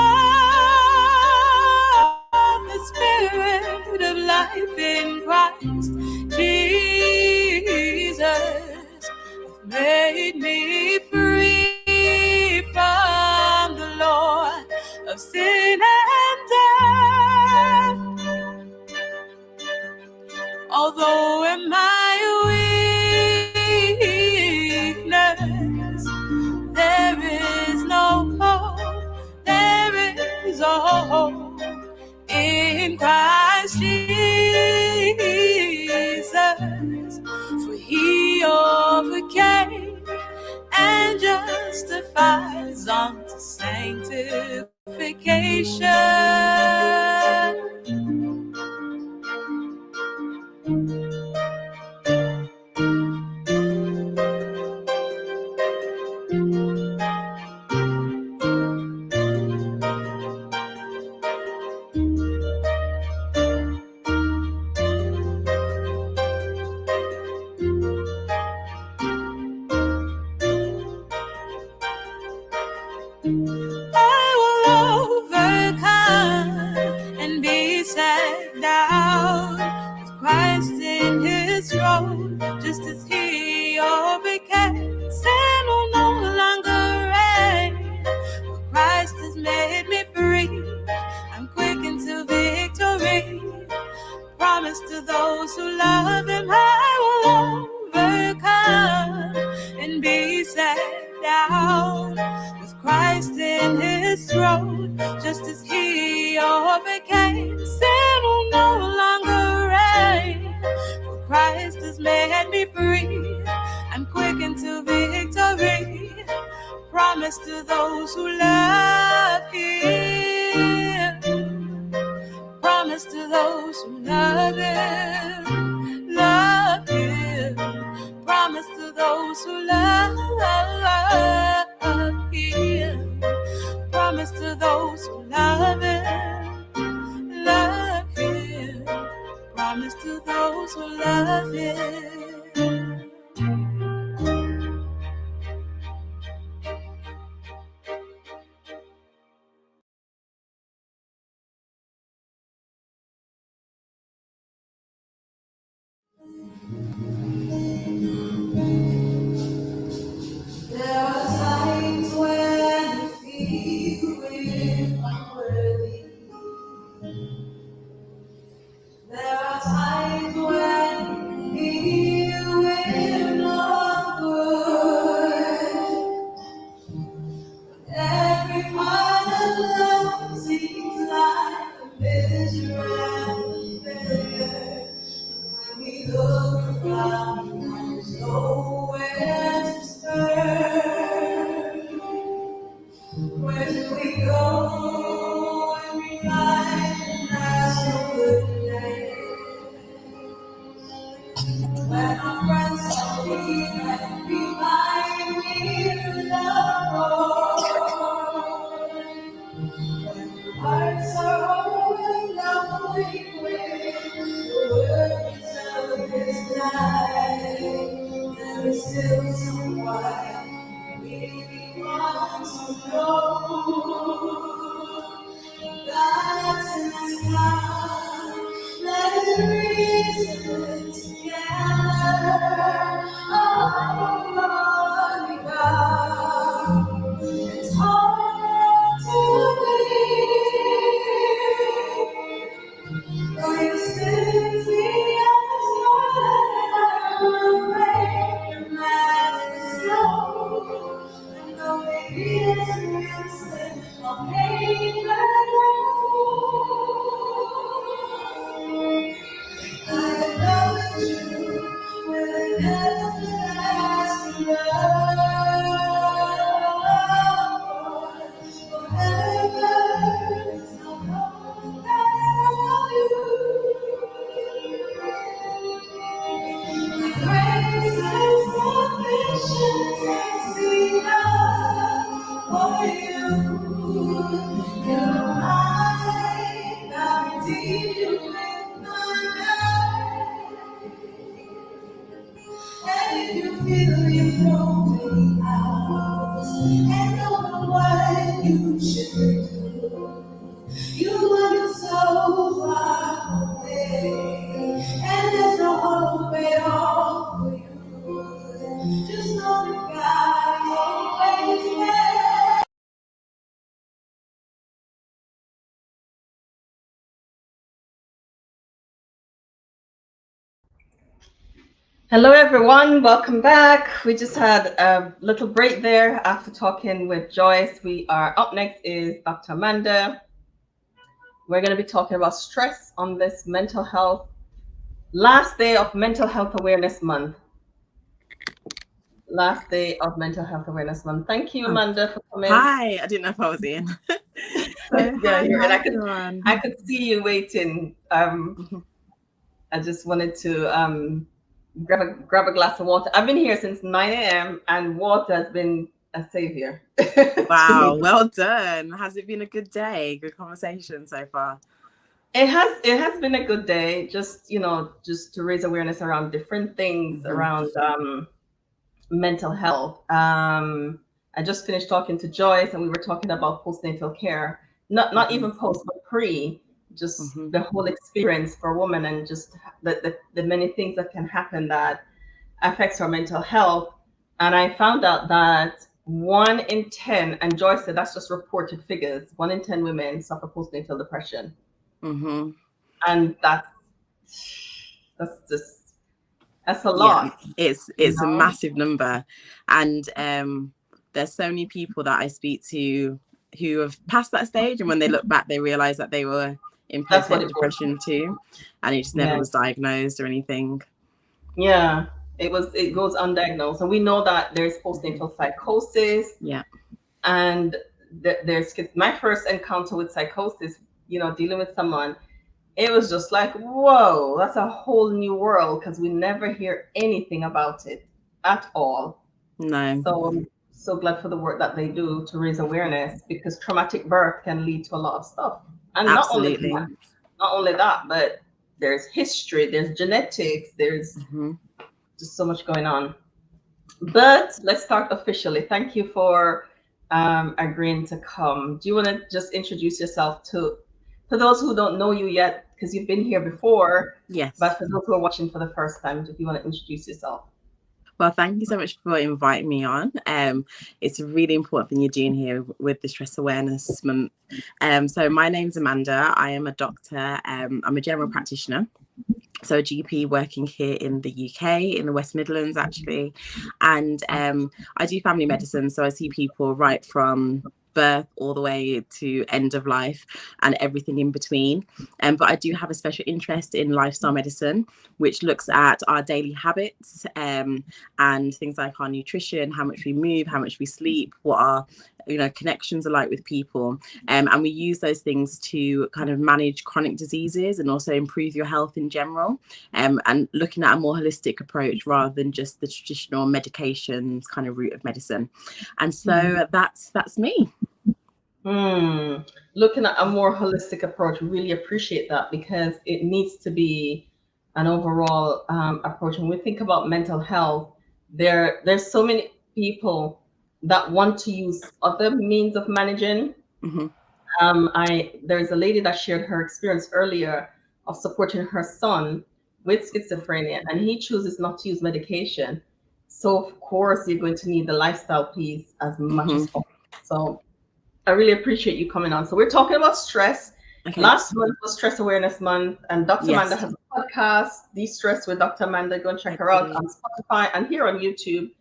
the spirit of life in Christ Jesus made me free from the law of sin and death. Although in my weakness there is no hope, there is a hope in Christ Jesus, for he overcame and justifies unto sanctification. I will overcome and be set down with Christ in his throne, just as he overcame. Sin will no longer reign, for Christ has made me free. I'm quickened to victory, promise to those who love him. I will overcome and be set down with Christ in his throne, just as he overcame. Sin will no longer reign, for Christ has made me free. I'm quickened to victory, promise to those who love him, promise to those who love him, promise to those who love him, promise to those who love him, promise to those who love him. There are times when I feel unworthy. There are times when I feel we're not good. Every part of love seems like a miserable failure. When we look around, there's nowhere to turn. Where do we go when we find that's no good day? When our friends should take for you. You're mine, I'm deep with my life. And if you feel you know me out and don't know what you should do, you are so far away, and there's no hope at all for you. Just know that God always there. Hello, everyone. Welcome back. We just had a little break there after talking with Joyce. We are up next is Dr. Amanda. We're going to be talking about stress on this mental health, last day of Mental Health Awareness Month. Last day of Mental Health Awareness Month. Thank you, Amanda, for coming. Hi, I didn't know if I was in. Yeah, here, and everyone. I could see you waiting. I just wanted to grab a glass of water. I've been here since 9 a.m. and water has been a savior. Wow, well done. Has it been a good day? Good conversation so far? It has been a good day. Just just to raise awareness around different things around mental health. I just finished talking to Joyce, and we were talking about postnatal care. Not even post, but pre. Just the whole experience for a woman, and just the many things that can happen that affects our mental health. And I found out that 1 in 10, and Joyce said that's just reported figures, 1 in 10 women suffer postnatal depression. And that's a lot. Yeah, it's a massive number. And there's so many people that I speak to who have passed that stage, and when they look back, they realize that they were in postnatal depression too, and it just never was diagnosed or anything. Yeah, it goes undiagnosed, and we know that there's postnatal psychosis. Yeah, and there's my first encounter with psychosis. Dealing with someone, it was just like, whoa, that's a whole new world, because we never hear anything about it at all. No. So I'm so glad for the work that they do to raise awareness, because traumatic birth can lead to a lot of stuff. And absolutely. not only that, but there's history, there's genetics, there's just so much going on. But let's start officially. Thank you for agreeing to come. Do you want to just introduce yourself to those who don't know you yet, because you've been here before? Yes. But for those who are watching for the first time, if you want to introduce yourself. Well, thank you so much for inviting me on. It's a really important thing you're doing here with the Stress Awareness Month. So my name's Amanda. I am a doctor. I'm a general practitioner. So a GP working here in the UK, in the West Midlands, actually. And I do family medicine. So I see people right from birth all the way to end of life and everything in between. But I do have a special interest in lifestyle medicine, which looks at our daily habits and things like our nutrition, how much we move, how much we sleep, what our connections are like with people. And we use those things to kind of manage chronic diseases and also improve your health in general. And looking at a more holistic approach rather than just the traditional medications kind of route of medicine. And so that's me. Looking at a more holistic approach, really appreciate that, because it needs to be an overall approach. When we think about mental health, there's so many people that want to use other means of managing. There's a lady that shared her experience earlier of supporting her son with schizophrenia, and he chooses not to use medication. So of course you're going to need the lifestyle piece as much as possible. So I really appreciate you coming on. So we're talking about stress. Okay. Last month was Stress Awareness Month, and Dr. Amanda has a podcast, De-Stress with Dr. Amanda. Go and check her out on Spotify and here on YouTube.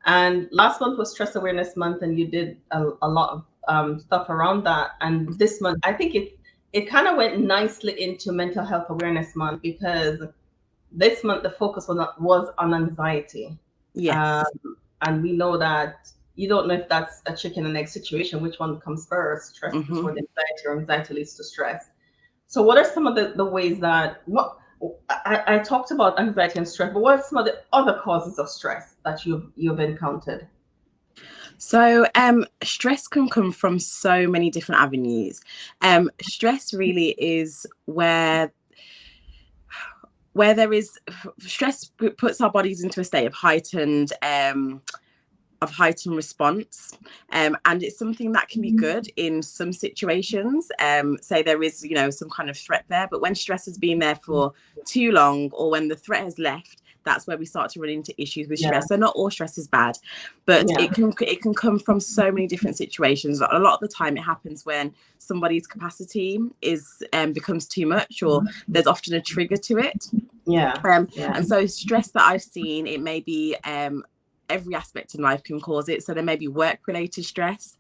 And last month was Stress Awareness Month, and you did a lot of stuff around that. And this month, I think it kind of went nicely into Mental Health Awareness Month, because this month the focus was on anxiety. Yes. And we know that you don't know if that's a chicken and egg situation, which one comes first, stress before the anxiety, or anxiety leads to stress. So what are some of the ways that, I talked about anxiety and stress, but what are some of the other causes of stress that you've encountered? So stress can come from so many different avenues. Stress really is where there is stress puts our bodies into a state of heightened response, and it's something that can be good in some situations. Say there is some kind of threat there, but when stress has been there for too long, or when the threat has left, that's where we start to run into issues with stress. So not all stress is bad, but it can come from so many different situations. A lot of the time it happens when somebody's capacity is becomes too much, or there's often a trigger to it. And so stress that I've seen, it may be every aspect in life can cause it. So there may be work-related stress.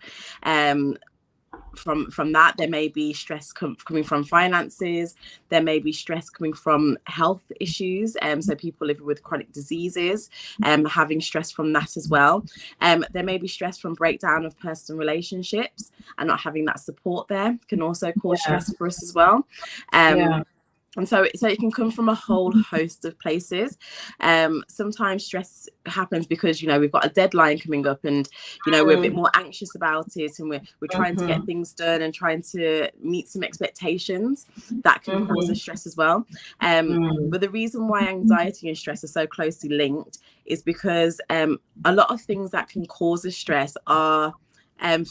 From that, there may be stress coming from finances. There may be stress coming from health issues. So people living with chronic diseases, having stress from that as well. There may be stress from breakdown of personal relationships, and not having that support there can also cause stress for us as well. And so it can come from a whole host of places. Sometimes stress happens because, we've got a deadline coming up, and, we're a bit more anxious about it, and we're trying to get things done and trying to meet some expectations. That can cause us stress as well. But the reason why anxiety and stress are so closely linked is because a lot of things that can cause us stress are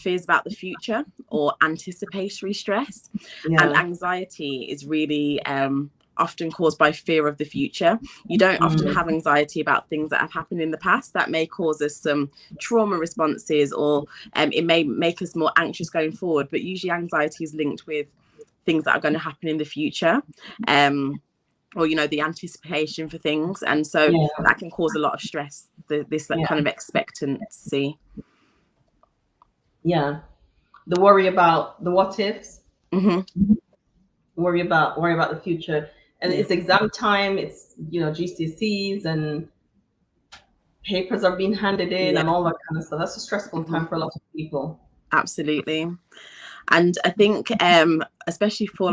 fears about the future, or anticipatory stress. And anxiety is really often caused by fear of the future. You don't often have anxiety about things that have happened in the past that may cause us some trauma responses, or it may make us more anxious going forward, but usually anxiety is linked with things that are going to happen in the future, or the anticipation for things. And so that can cause a lot of stress, this kind of expectancy. The worry about the what ifs, worry about the future, and it's exam time. It's GCSEs, and papers are being handed in, and all that kind of stuff. That's a stressful time for a lot of people. Absolutely. And I think especially for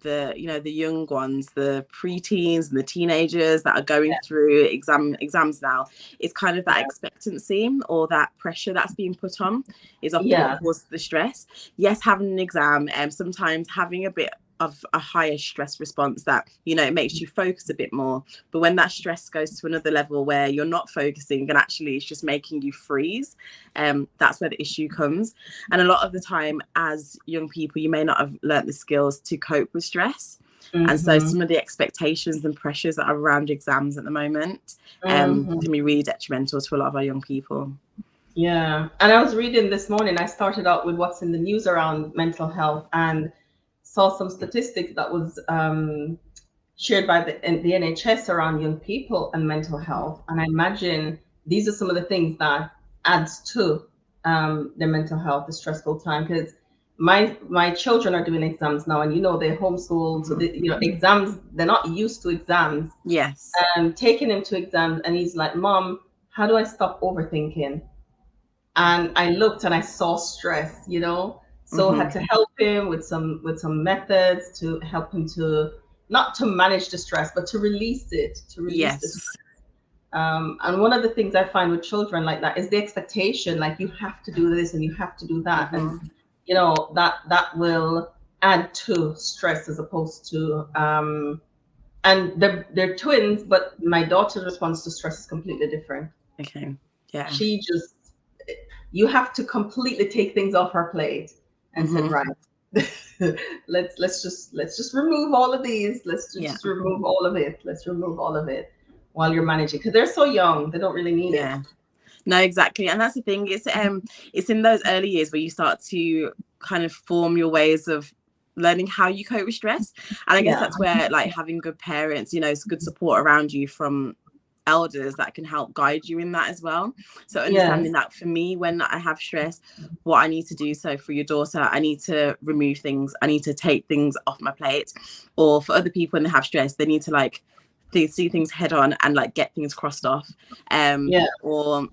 the young ones, the preteens and the teenagers that are going through exams now, it's kind of that expectancy or that pressure that's being put on is often what causes the stress. Yes, having an exam, sometimes having a bit of a higher stress response that it makes you focus a bit more, but when that stress goes to another level where you're not focusing and actually it's just making you freeze, that's where the issue comes. And a lot of the time as young people, you may not have learnt the skills to cope with stress, and so some of the expectations and pressures that are around exams at the moment can be really detrimental to a lot of our young people. And I was reading this morning, I started out with what's in the news around mental health, and saw some statistics that was shared by the NHS around young people and mental health. And I imagine these are some of the things that adds to their mental health, the stressful time. Because my children are doing exams now, and they're homeschooled, so exams, they're not used to exams. Taking him to exams, and he's like, Mom, how do I stop overthinking? And I looked and I saw stress, so I had to help him with some methods to help him to not to manage the stress, but to release it, the stress. And one of the things I find with children like that is the expectation, like you have to do this and you have to do that, and that will add to stress as opposed to and they're twins, but my daughter's response to stress is completely different. She just, you have to completely take things off her plate and said, right, let's just remove all of these. Let's just remove all of it. Let's remove all of it while you're managing, because they're so young, they don't really need it. No, exactly. And that's the thing. It's in those early years where you start to kind of form your ways of learning how you cope with stress. And I guess that's where having good parents, good support around you from elders that can help guide you in that as well. So understanding that for me, when I have stress, what I need to do. So for your daughter, I need to remove things, I need to take things off my plate. Or for other people, when they have stress, they need to see things head on and get things crossed off. Or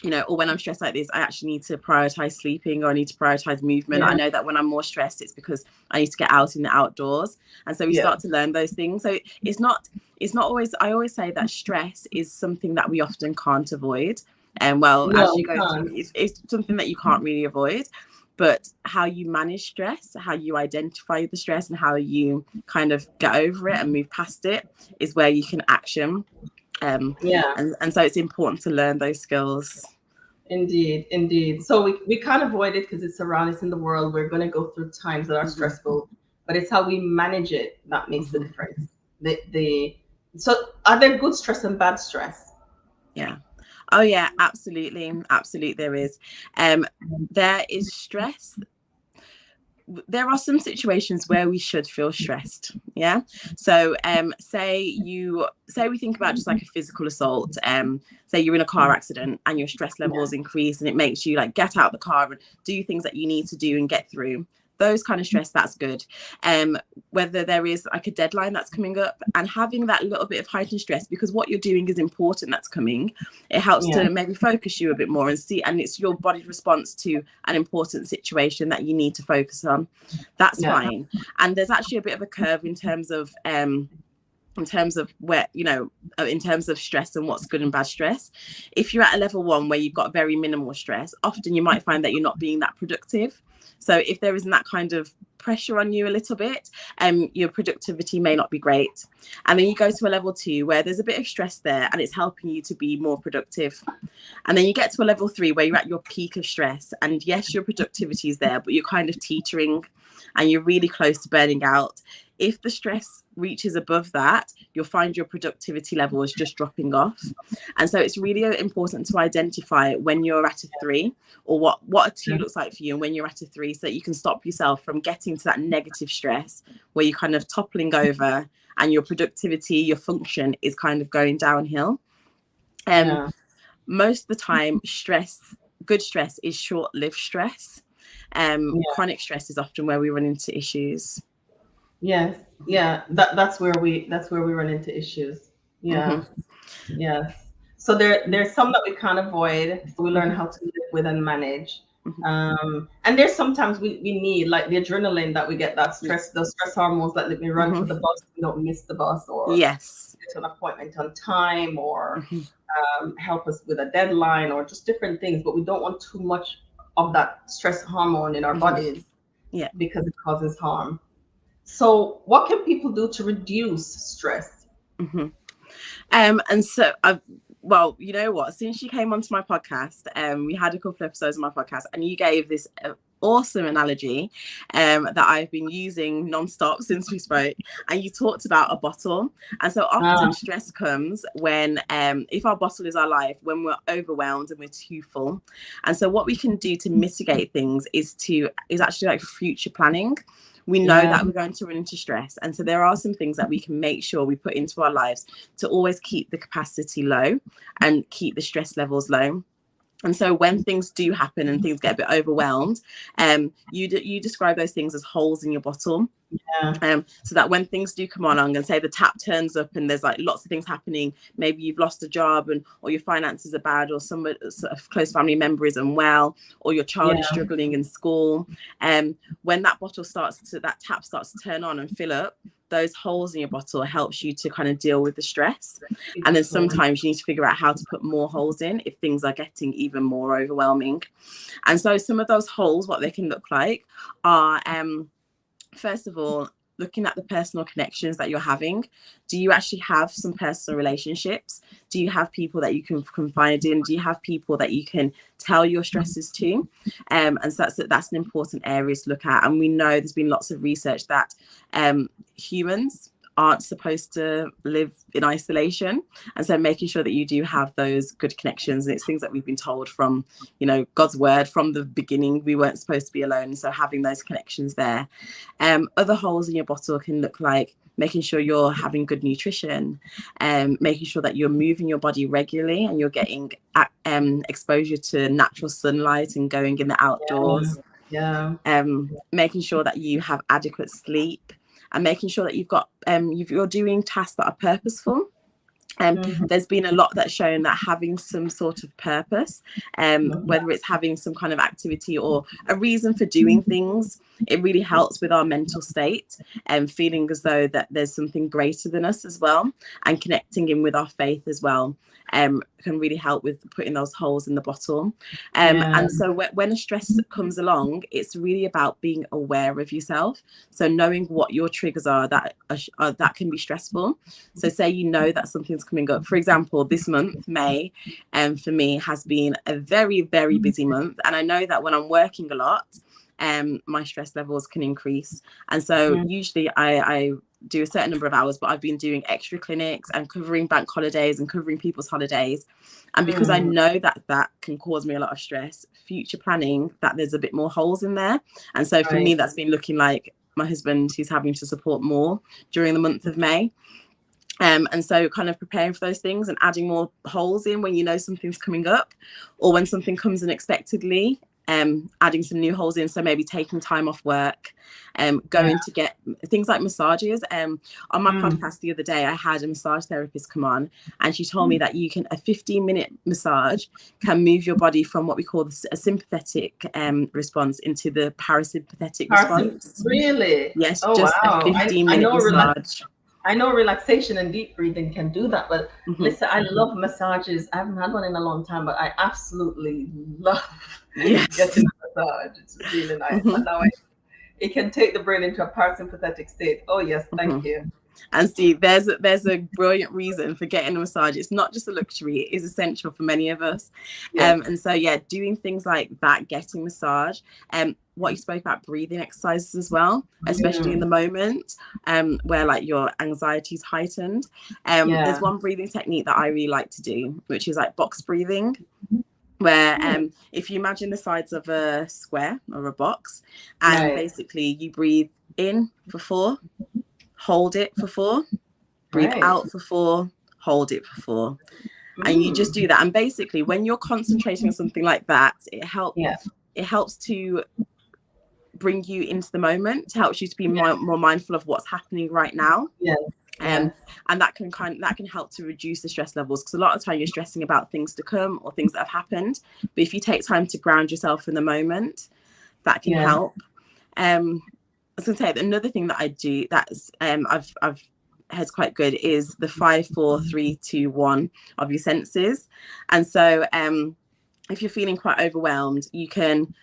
you know, or when I'm stressed like this, I actually need to prioritize sleeping, or I need to prioritize movement. I know that when I'm more stressed, it's because I need to get out in the outdoors. And so we start to learn those things. So it's not always, I always say that stress is something that we often can't avoid. And as you go through, it's something that you can't really avoid. But how you manage stress, how you identify the stress, and how you kind of get over it and move past it is where you can action. And so it's important to learn those skills. Indeed. So we can't avoid it because it's around us in the world. We're going to go through times that are stressful, but it's how we manage it that makes the difference. So are there good stress and bad stress? Yeah. Oh yeah, absolutely there is. There is stress. There are some situations where we should feel stressed. So say we think about just like a physical assault. Say you're in a car accident and your stress levels increase, and it makes you like get out the car and do things that you need to do and get through. Those kind of stress, that's good. Whether there is like a deadline that's coming up, and having that little bit of heightened stress because what you're doing is important, that's coming, it helps to maybe focus you a bit more and see, and it's your body's response to an important situation that you need to focus on. That's fine. And there's actually a bit of a curve in terms of where, you know, in terms of stress and what's good and bad stress. If you're at a level 1 where you've got very minimal stress, often you might find that you're not being that productive. So if there isn't that kind of pressure on you a little bit, your productivity may not be great. And then you go to a level 2 where there's a bit of stress there and it's helping you to be more productive. And then you get to a level 3 where you're at your peak of stress, and yes, your productivity is there, but you're kind of teetering and you're really close to burning out. If the stress reaches above that, you'll find your productivity level is just dropping off. And so it's really important to identify when you're at a 3, or what a 2 looks like for you, and when you're at a 3, so that you can stop yourself from getting to that negative stress where you're kind of toppling over and your productivity, your function is kind of going downhill. Most of the time, good stress is short-lived stress. Chronic stress is often where we run into issues. Yes. That's where we run into issues. Yes. So there's some that we can't avoid. So we learn how to live with and manage. And there's sometimes we need, like the adrenaline that we get, that stress, those stress hormones that let me run for the bus, we don't miss the bus, or get to an appointment on time, or help us with a deadline, or just different things. But we don't want too much of that stress hormone in our bodies, because it causes harm. So what can people do to reduce stress? And so well, you know what, since you came onto my podcast, we had a couple of episodes of my podcast, and you gave this awesome analogy that I've been using nonstop since we spoke, and you talked about a bottle. And so often stress comes when if our bottle is our life, when we're overwhelmed and we're too full. And so what we can do to mitigate things is actually like future planning. We know that we're going to run into stress. And so there are some things that we can make sure we put into our lives to always keep the capacity low and keep the stress levels low. And so when things do happen and things get a bit overwhelmed, you describe those things as holes in your bottle. So that when things do come along, and say the tap turns up and there's like lots of things happening, maybe you've lost a job, or your finances are bad, or a close family member is unwell, or your child is struggling in school, when that tap starts to turn on and fill up, those holes in your bottle helps you to kind of deal with the stress. And then sometimes you need to figure out how to put more holes in if things are getting even more overwhelming. And so some of those holes, what they can look like are, first of all, looking at the personal connections that you're having. Do you actually have some personal relationships? Do you have people that you can confide in? Do you have people that you can tell your stresses to? And so that's an important area to look at. And we know there's been lots of research that humans aren't supposed to live in isolation. And so making sure that you do have those good connections, and it's things that we've been told from, you know, God's word from the beginning, we weren't supposed to be alone. So having those connections there. Other holes in your bottle can look like making sure you're having good nutrition, making sure that you're moving your body regularly and you're getting exposure to natural sunlight and going in the outdoors. Making sure that you have adequate sleep, and making sure that you've got you're doing tasks that are purposeful. There's been a lot that's shown that having some sort of purpose, whether it's having some kind of activity or a reason for doing things, it really helps with our mental state and feeling as though that there's something greater than us as well, and connecting in with our faith as well. Can really help with putting those holes in the bottle. And so when a stress comes along, it's really about being aware of yourself. So knowing what your triggers are that can be stressful. So say you know that something's coming up. For example, this month, May, for me has been a very, very busy month. And I know that when I'm working a lot, my stress levels can increase. And so usually I do a certain number of hours, but I've been doing extra clinics and covering bank holidays and covering people's holidays. And because I know that can cause me a lot of stress, future planning, that there's a bit more holes in there. And so for me, that's been looking like my husband, who's having to support more during the month of May. And so kind of preparing for those things and adding more holes in when you know something's coming up, or when something comes unexpectedly, adding some new holes in. So maybe taking time off work, going to get things like massages. On my podcast the other day, I had a massage therapist come on, and she told me that a 15-minute massage can move your body from what we call a sympathetic response into the parasympathetic response. Really? Yes, just a 15-minute massage. I know relaxation and deep breathing can do that, but listen, I love massages. I haven't had one in a long time, but I absolutely love getting a massage. It's really nice. And now it can take the brain into a parasympathetic state. Oh yes, thank you. And Steve, there's a brilliant reason for getting a massage. It's not just a luxury, it is essential for many of us. And so doing things like that, getting massage, what you spoke about, breathing exercises as well, especially in the moment where like your anxiety is heightened. There's one breathing technique that I really like to do, which is like box breathing, where if you imagine the sides of a square or a box, and basically you breathe in for 4, hold it for 4, breathe out for 4, hold it for 4. And you just do that. And basically when you're concentrating on something like that, it helps to bring you into the moment, helps you to be more mindful of what's happening right now. And that can help to reduce the stress levels, because a lot of the time you're stressing about things to come or things that have happened. But if you take time to ground yourself in the moment, that can help. I was going to say that another thing that I do that's I've heard quite good is the 5, 4, 3, 2, 1 of your senses. And so if you're feeling quite overwhelmed, you can,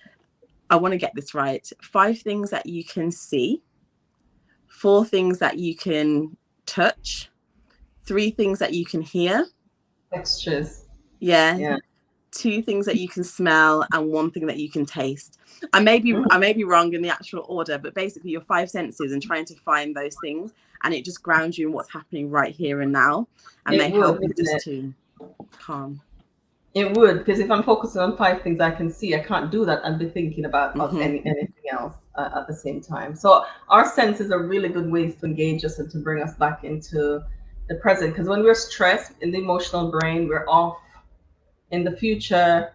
I want to get this right, 5 things that you can see, 4 things that you can touch, 3 things that you can hear. Textures. 2 things that you can smell, and 1 thing that you can taste. I may be wrong in the actual order, but basically your 5 senses and trying to find those things, and it just grounds you in what's happening right here and now, and they help you just to calm. It would, because if I'm focusing on 5 things I can see, I can't do that and be thinking about anything else at the same time. So our senses are really good ways to engage us and to bring us back into the present, because when we're stressed in the emotional brain, we're off in the future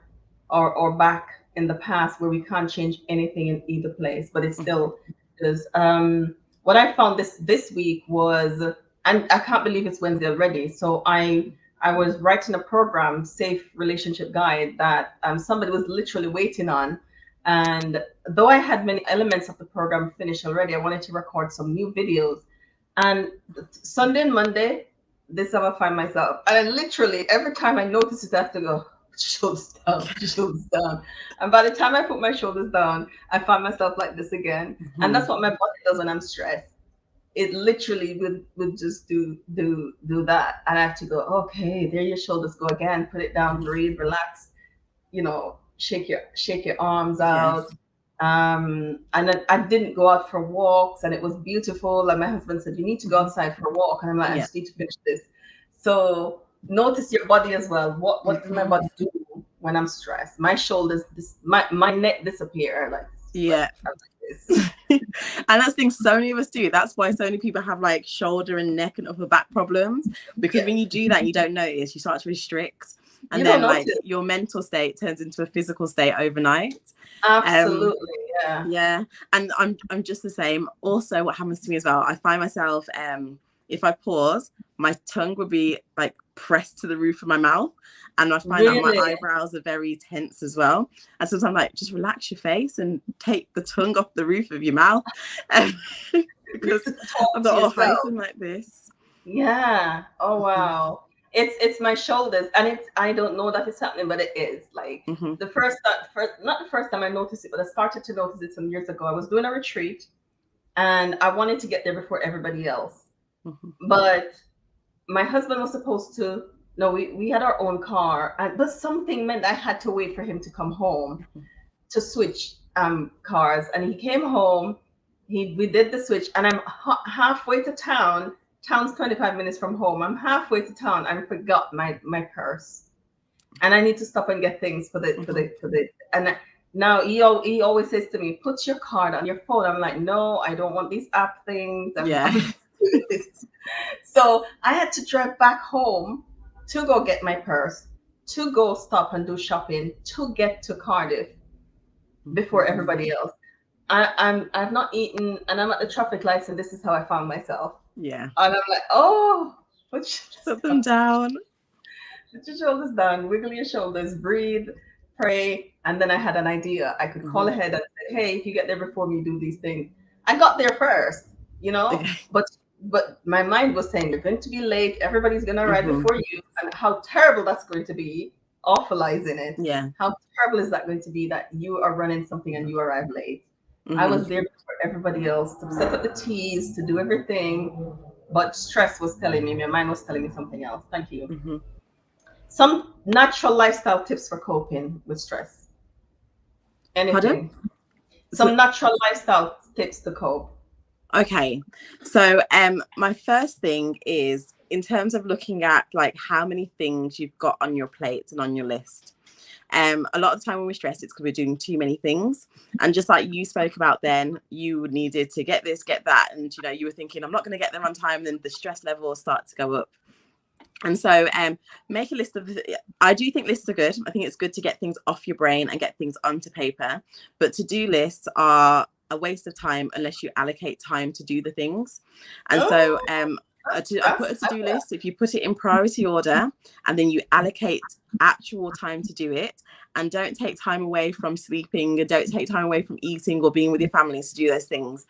or back in the past, where we can't change anything in either place, but it still is. What I found this week was, and I can't believe it's Wednesday already. So I was writing a program, Safe Relationship Guide, that somebody was literally waiting on. And though I had many elements of the program finished already, I wanted to record some new videos. And Sunday and Monday, this time I find myself, and I literally, every time I notice it, I have to go, shoulders down. And by the time I put my shoulders down, I find myself like this again. And that's what my body does when I'm stressed. It literally would just do that. And I have to go, okay, there your shoulders go again. Put it down, breathe, relax, shake your arms out. And then I didn't go out for walks, and it was beautiful. Like my husband said, you need to go outside for a walk. And I'm like, I just need to finish this. So notice your body as well. What does my body do when I'm stressed? My shoulders, my neck disappear. And that's things so many of us do. That's why so many people have like shoulder and neck and upper back problems, because when you do that, you don't notice, you start to restrict, and then like your mental state turns into a physical state overnight. Absolutely. And I'm just the same. Also, what happens to me as well, I find myself if I pause, my tongue would be like pressed to the roof of my mouth, and I find that my Really? eyebrows are very tense as well. And sometimes I'm like, just relax your face and take the tongue off the roof of your mouth, because I'm not all heightened like this. Yeah. Oh wow. It's my shoulders, and I don't know that it's happening, but it is. Like Mhm. not the first time I noticed it, but I started to notice it some years ago. I was doing a retreat, and I wanted to get there before everybody else. Mhm. But my husband was supposed to. No, we had our own car, but something meant I had to wait for him to come home to switch cars, and he came home. We did the switch, and I'm halfway to town. Town's 25 minutes from home. I'm halfway to town and forgot my purse, and I need to stop and get things for the. And now he always says to me, "Put your card on your phone." I'm like, "No, I don't want these app things." Yeah. So I had to drive back home to go get my purse, to go stop and do shopping, to get to Cardiff before everybody else. I've not eaten, and I'm at the traffic lights, and this is how I found myself. Yeah. And I'm like, oh, Put them down. Put your shoulders down, wiggle your shoulders, breathe, pray. And then I had an idea. I could call ahead and say, hey, if you get there before me, do these things. I got there first, you know, Okay. but my mind was saying, you're going to be late. Everybody's going to arrive before you. And how terrible that's going to be, awfulizing it. Yeah. How terrible is that going to be that you are running something and you arrive late? I was there for everybody else to set up the teas, to do everything, but stress was telling me, my mind was telling me something else. Thank you. Some natural lifestyle tips for coping with stress. Anything? Pardon? Some natural lifestyle tips to cope. Okay, so my first thing is, in terms of looking at like how many things you've got on your plate and on your list. A lot of the time when we're stressed, it's because we're doing too many things. And just like you spoke about then, you needed to get this, get that. And, you know, you were thinking, I'm not going to get there on time. Then the stress levels start to go up. And so make a list of, I do think lists are good. I think it's good to get things off your brain and get things onto paper. But to-do lists are a waste of time unless you allocate time to do the things. And so I put a to-do list. If you put it in priority order and then you allocate actual time to do it, and don't take time away from sleeping, or don't take time away from eating or being with your family to do those things.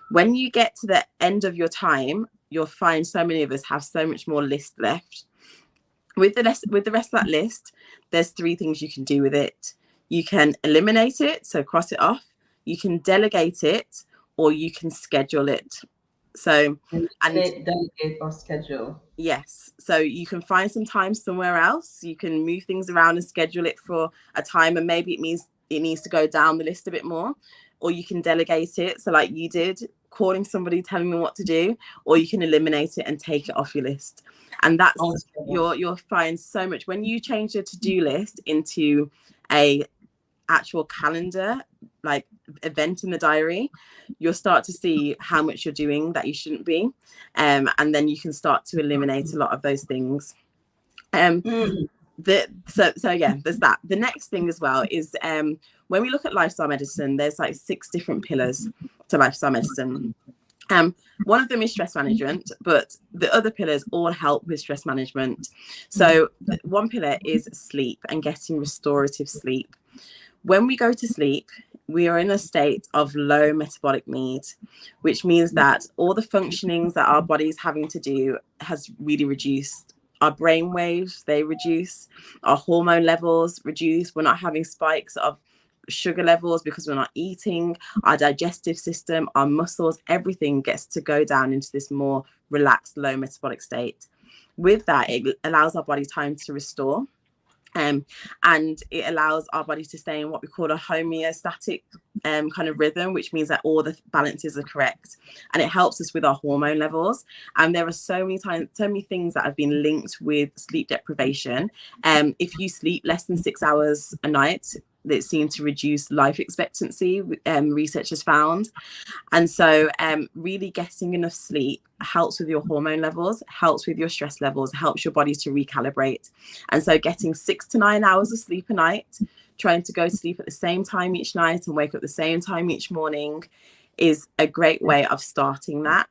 When you get to the end of your time, you'll find so many of us have so much more list left. With the rest of that list, there's 3 things you can do with it. You can eliminate it, so cross it off. You can delegate it, or you can schedule it. So, and delegate or schedule. Yes. So you can find some time somewhere else. You can move things around and schedule it for a time, and maybe it means it needs to go down the list a bit more, or you can delegate it. So like you did, calling somebody, telling them what to do, or you can eliminate it and take it off your list. And that's you'll find so much when you change your to-do list into a actual calendar, like event in the diary, you'll start to see how much you're doing that you shouldn't be, and then you can start to eliminate a lot of those things. So yeah, there's that. The next thing as well is when we look at lifestyle medicine, there's like 6 different pillars to lifestyle medicine. One of them is stress management, but the other pillars all help with stress management. So one pillar is sleep and getting restorative sleep. When we go to sleep, we are in a state of low metabolic need, which means that all the functionings that our body's having to do has really reduced. Our brain waves, they reduce. Our hormone levels reduce. We're not having spikes of sugar levels because we're not eating. Our digestive system, our muscles, everything gets to go down into this more relaxed, low metabolic state. With that, it allows our body time to restore. And it allows our body to stay in what we call a homeostatic kind of rhythm, which means that all the balances are correct, and it helps us with our hormone levels. And there are so many things that have been linked with sleep deprivation. If you sleep less than 6 hours a night, that seem to reduce life expectancy, research has found. And so really getting enough sleep helps with your hormone levels, helps with your stress levels, helps your body to recalibrate. And so getting 6 to 9 hours of sleep a night, trying to go to sleep at the same time each night and wake up at the same time each morning, is a great way of starting that.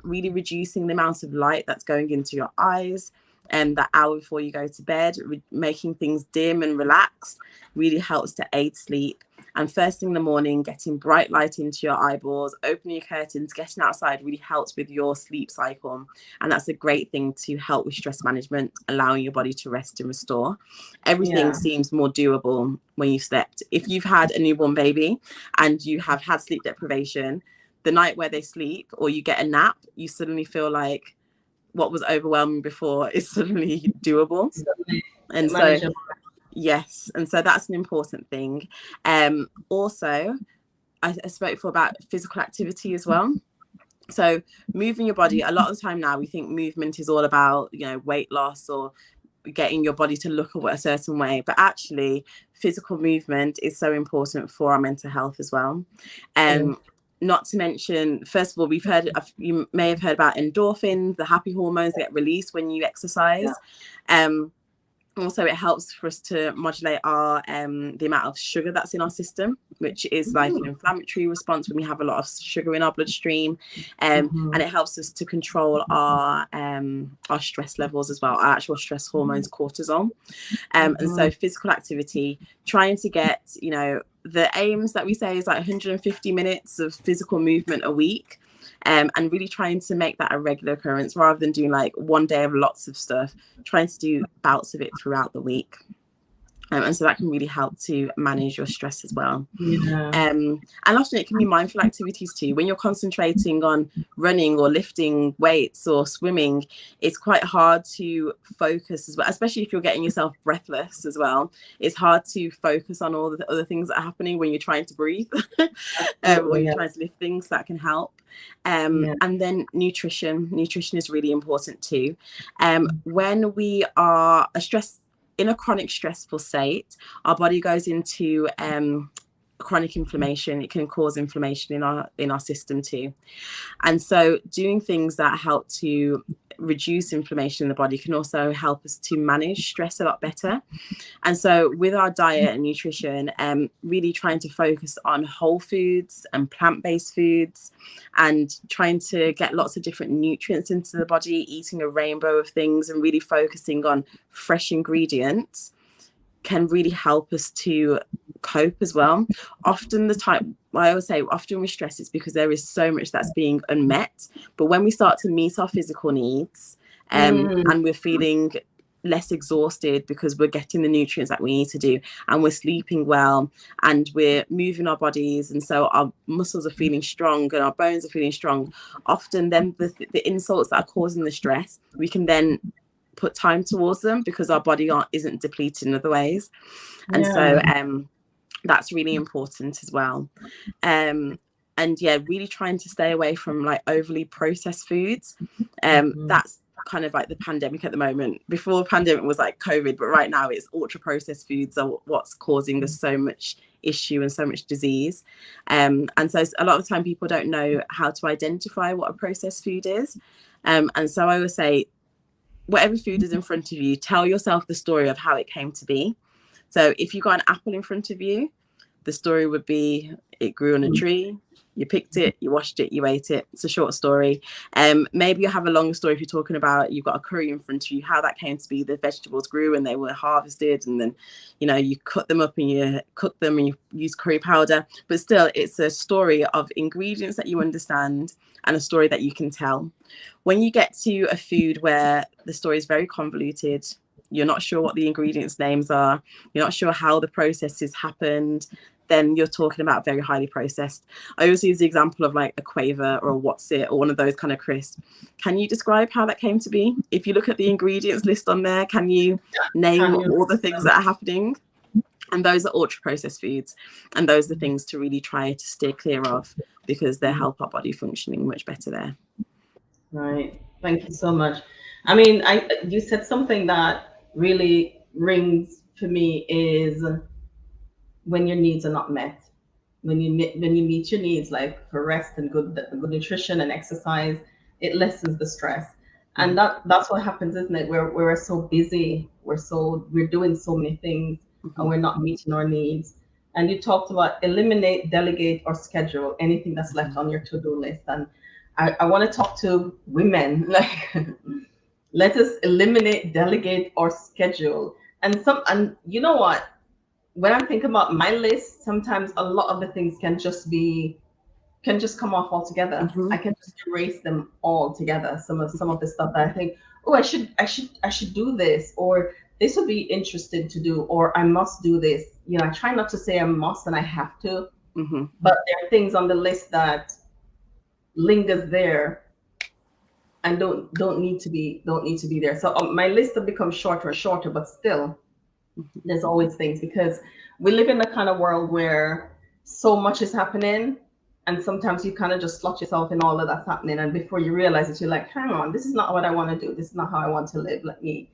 Really reducing the amount of light that's going into your eyes, and that hour before you go to bed, making things dim and relaxed really helps to aid sleep. And first thing in the morning, getting bright light into your eyeballs, opening your curtains, getting outside really helps with your sleep cycle. And that's a great thing to help with stress management, allowing your body to rest and restore. Everything seems more doable when you've slept. If you've had a newborn baby and you have had sleep deprivation, the night where they sleep or you get a nap, you suddenly feel like what was overwhelming before is suddenly doable. And so, yes, and so that's an important thing. Also, I spoke before about physical activity as well. So moving your body, a lot of the time now we think movement is all about, you know, weight loss or getting your body to look a certain way, but actually physical movement is so important for our mental health as well. Not to mention, first of all, you may have heard about endorphins, the happy hormones that get released when you exercise. Also, it helps for us to modulate our the amount of sugar that's in our system, which is like an inflammatory response when we have a lot of sugar in our bloodstream, and it helps us to control our stress levels as well, our actual stress hormones, cortisol. And so physical activity, trying to get, you know, the aims that we say is like 150 minutes of physical movement a week. And really trying to make that a regular occurrence rather than doing like one day of lots of stuff, trying to do bouts of it throughout the week. And so that can really help to manage your stress as well. And often it can be mindful activities too. When you're concentrating on running or lifting weights or swimming, it's quite hard to focus as well, especially if you're getting yourself breathless as well. It's hard to focus on all the other things that are happening when you're trying to breathe or you're trying to lift things. That can help. And then nutrition is really important too. When we are in a chronic stressful state, our body goes into chronic inflammation. It can cause inflammation in our system too. And so doing things that help to reduce inflammation in the body can also help us to manage stress a lot better. And so with our diet and nutrition, really trying to focus on whole foods and plant-based foods and trying to get lots of different nutrients into the body, eating a rainbow of things and really focusing on fresh ingredients can really help us to cope as well. Often I always say, often with stress, it's because there is so much that's being unmet. But when we start to meet our physical needs and we're feeling less exhausted because we're getting the nutrients that we need to do and we're sleeping well and we're moving our bodies, and so our muscles are feeling strong and our bones are feeling strong, often then the insults that are causing the stress, we can then put time towards them because our body isn't depleted in other ways. And so that's really important as well. And really trying to stay away from like overly processed foods. That's kind of like the pandemic at the moment. Before the pandemic was like COVID, but right now it's ultra processed foods are what's causing us so much issue and so much disease. And so a lot of the time people don't know how to identify what a processed food is. And so I would say, whatever food is in front of you, tell yourself the story of how it came to be. So if you got an apple in front of you, the story would be it grew on a tree, you picked it, you washed it, you ate it. It's a short story. Maybe you have a longer story if you're talking about you've got a curry in front of you, how that came to be. The vegetables grew and they were harvested, and then, you know, you cut them up and you cook them and you use curry powder. But still, it's a story of ingredients that you understand and a story that you can tell. When you get to a food where the story is very convoluted, you're not sure what the ingredients names are, you're not sure how the processes happened, then you're talking about very highly processed. I always use the example of like a Quaver or a What's It or one of those kind of crisps. Can you describe how that came to be? If you look at the ingredients list on there, can you name all the things that are happening? And those are ultra processed foods. And those are the things to really try to steer clear of because they help our body functioning much better there. Right. Thank you so much. I mean, you said something that really rings for me is when your needs are not met. When you meet your needs, like for rest and good nutrition and exercise, it lessens the stress. And that's what happens, isn't it? We're so busy, we're doing so many things, and we're not meeting our needs. and you talked about eliminate, delegate, or schedule anything that's left on your to-do list. And I want to talk to women, like, let us eliminate, delegate, or schedule. And you know what? When I'm thinking about my list, sometimes a lot of the things can just come off altogether. I can just erase them all together. Some of the stuff that I think, oh, I should do this, or this would be interesting to do, or I must do this. You know, I try not to say I must and I have to, but there are things on the list that lingers there and don't need to be there. So my list has become shorter and shorter, but still there's always things, because we live in a kind of world where so much is happening, and sometimes you kind of just slot yourself in all of that's happening, and before you realize it, you're like, hang on, this is not what I want to do. This is not how I want to live. Let me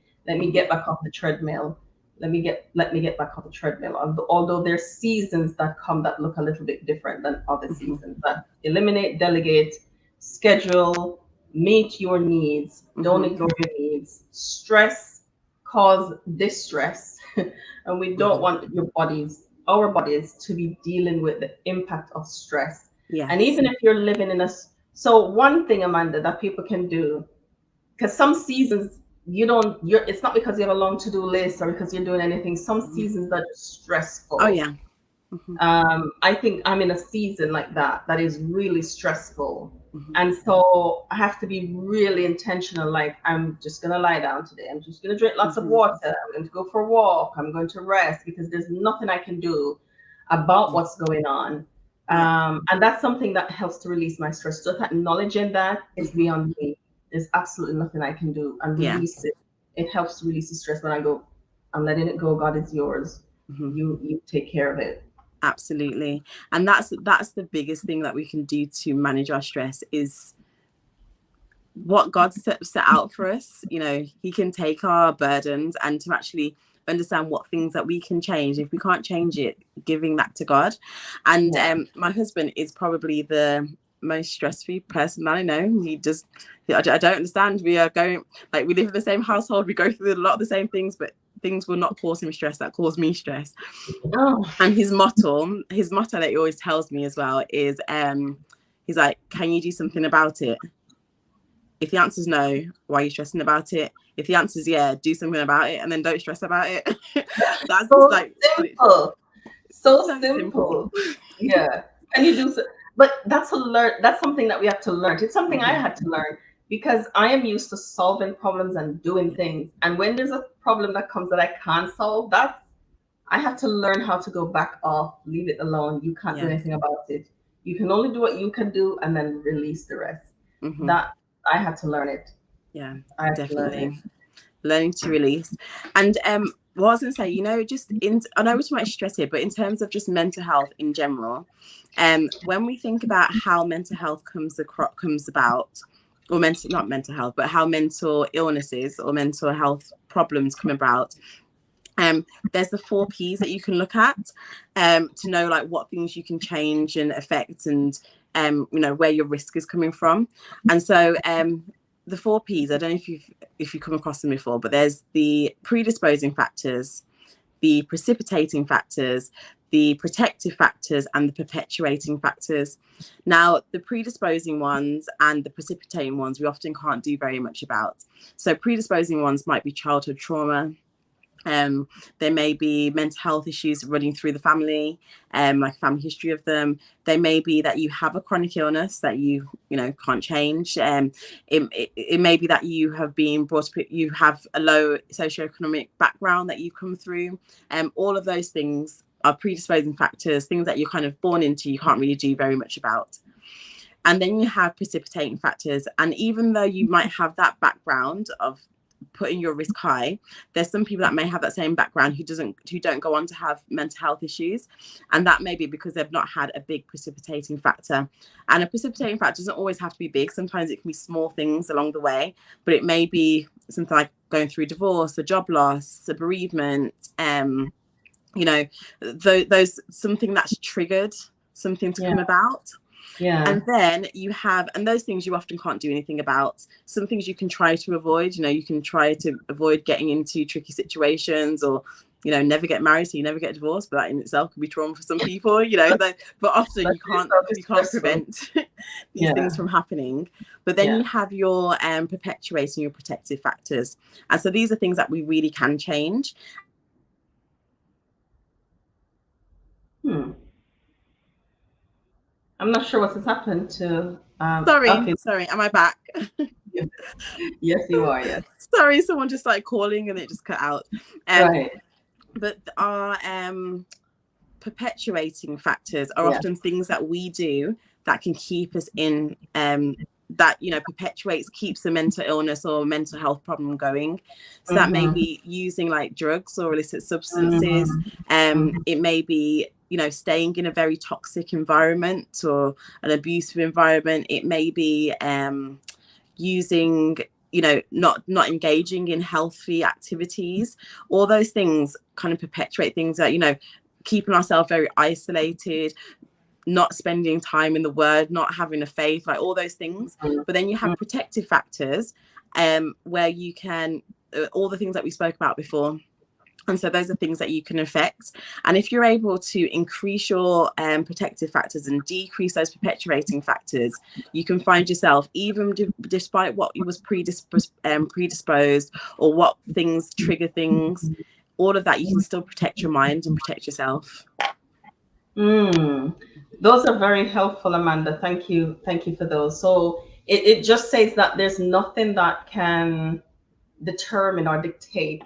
get back off the treadmill. Let me get back off the treadmill. Although there's seasons that come that look a little bit different than other seasons. But eliminate, delegate, schedule, meet your needs. Don't ignore your needs. Stress cause distress, and we don't want our bodies to be dealing with the impact of stress. Yes. And even if you're living in so one thing, Amanda, that people can do, because some seasons it's not because you have a long to-do list or because you're doing anything. Some seasons are just stressful. Oh yeah. I think I'm in a season like that is really stressful. And so I have to be really intentional. Like, I'm just going to lie down today. I'm just going to drink lots of water. I'm going to go for a walk. I'm going to rest, because there's nothing I can do about what's going on. And that's something that helps to release my stress. Just acknowledging that is beyond me. There's absolutely nothing I can do, and release it. It helps to release the stress when I go, I'm letting it go. God, is yours. You take care of it. Absolutely. And that's the biggest thing that we can do to manage our stress, is what God set out for us. You know, he can take our burdens, and to actually understand what things that we can change. If we can't change it, giving that to God. And my husband is probably the most stress-free person that I know. I don't understand. We are going, like, we live in the same household, we go through a lot of the same things, but things will not cause him stress that cause me stress. And his motto that he always tells me as well is he's like, can you do something about it? If the answer is no, why are you stressing about it? If the answer is yeah, do something about it, and then don't stress about it. That's so just like simple. So simple. Yeah. And you do so, but that's something that we have to learn. It's something I had to learn, because I am used to solving problems and doing things. And when there's a problem that comes that I can't solve, I have to learn how to go back off, leave it alone. You can't do anything about it. You can only do what you can do, and then release the rest. That I had to learn it. Yeah, definitely. Learning to release. And what I was going to say, you know, I know we're talking about stress here, but in terms of just mental health in general, when we think about how mental health comes about, or not mental health, but how mental illnesses or mental health problems come about, there's the 4 Ps that you can look at to know, like, what things you can change and affect, and you know, where your risk is coming from. And so the 4 Ps, I don't know if you've come across them before, but there's the predisposing factors, the precipitating factors, the protective factors, and the perpetuating factors. Now, the predisposing ones and the precipitating ones we often can't do very much about. So predisposing ones might be childhood trauma. There may be mental health issues running through the family, like family history of them. There may be that you have a chronic illness that you can't change. It may be that you have been brought up, you have a low socioeconomic background that you come through. All of those things are predisposing factors, things that you're kind of born into, you can't really do very much about. And then you have precipitating factors. And even though you might have that background of putting your risk high, there's some people that may have that same background who don't go on to have mental health issues, and that may be because they've not had a big precipitating factor. And a precipitating factor doesn't always have to be big. Sometimes it can be small things along the way, but it may be something like going through divorce, a job loss, a bereavement, those something that's triggered something to come about. Yeah. And then you have, and those things you often can't do anything about. Some things you can try to avoid, you can try to avoid getting into tricky situations, or you know, never get married, so you never get divorced, but that in itself could be trauma for some people, you know. But often you can't prevent these things from happening. But then you have your perpetuating, your protective factors, and so these are things that we really can change. I'm not sure what has happened to. Sorry, am I back? Yes, you are. Yes. Sorry, someone just started calling and it just cut out. Right. But our perpetuating factors are often things that we do that can keep us in that, you know, keeps the mental illness or mental health problem going. So that may be using like drugs or illicit substances. It may be, you know, staying in a very toxic environment or an abusive environment. It may be using, you know, not engaging in healthy activities. All those things kind of perpetuate things that, you know, keeping ourselves very isolated, not spending time in the word, not having a faith, like all those things. But then you have protective factors where you can, all the things that we spoke about before. And so those are things that you can affect. And if you're able to increase your protective factors and decrease those perpetuating factors, you can find yourself, even despite what you was predisposed or what things trigger things, all of that, you can still protect your mind and protect yourself. Those are very helpful, Amanda. Thank you for those. So it just says that there's nothing that can determine or dictate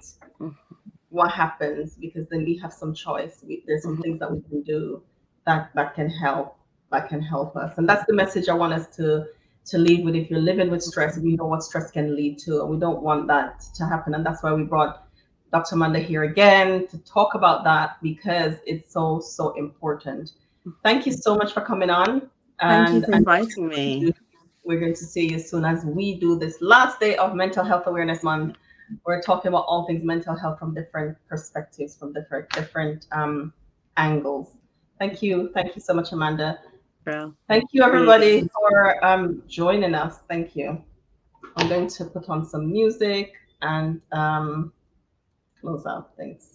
what happens, because then we have some choice. There's some things that we can do that can help us, and that's the message I want us to leave with. If you're living with stress, we know what stress can lead to, and we don't want that to happen. And that's why we brought Dr. Amanda here again to talk about that, because it's so important. Thank you so much for coming on. Thank you for inviting me. We're going to see you soon as we do this last day of Mental Health Awareness Month. We're talking about all things mental health from different perspectives, from different angles. Thank you so much, Amanda. Yeah. Thank you, everybody, for joining us. Thank you. I'm going to put on some music and close out things.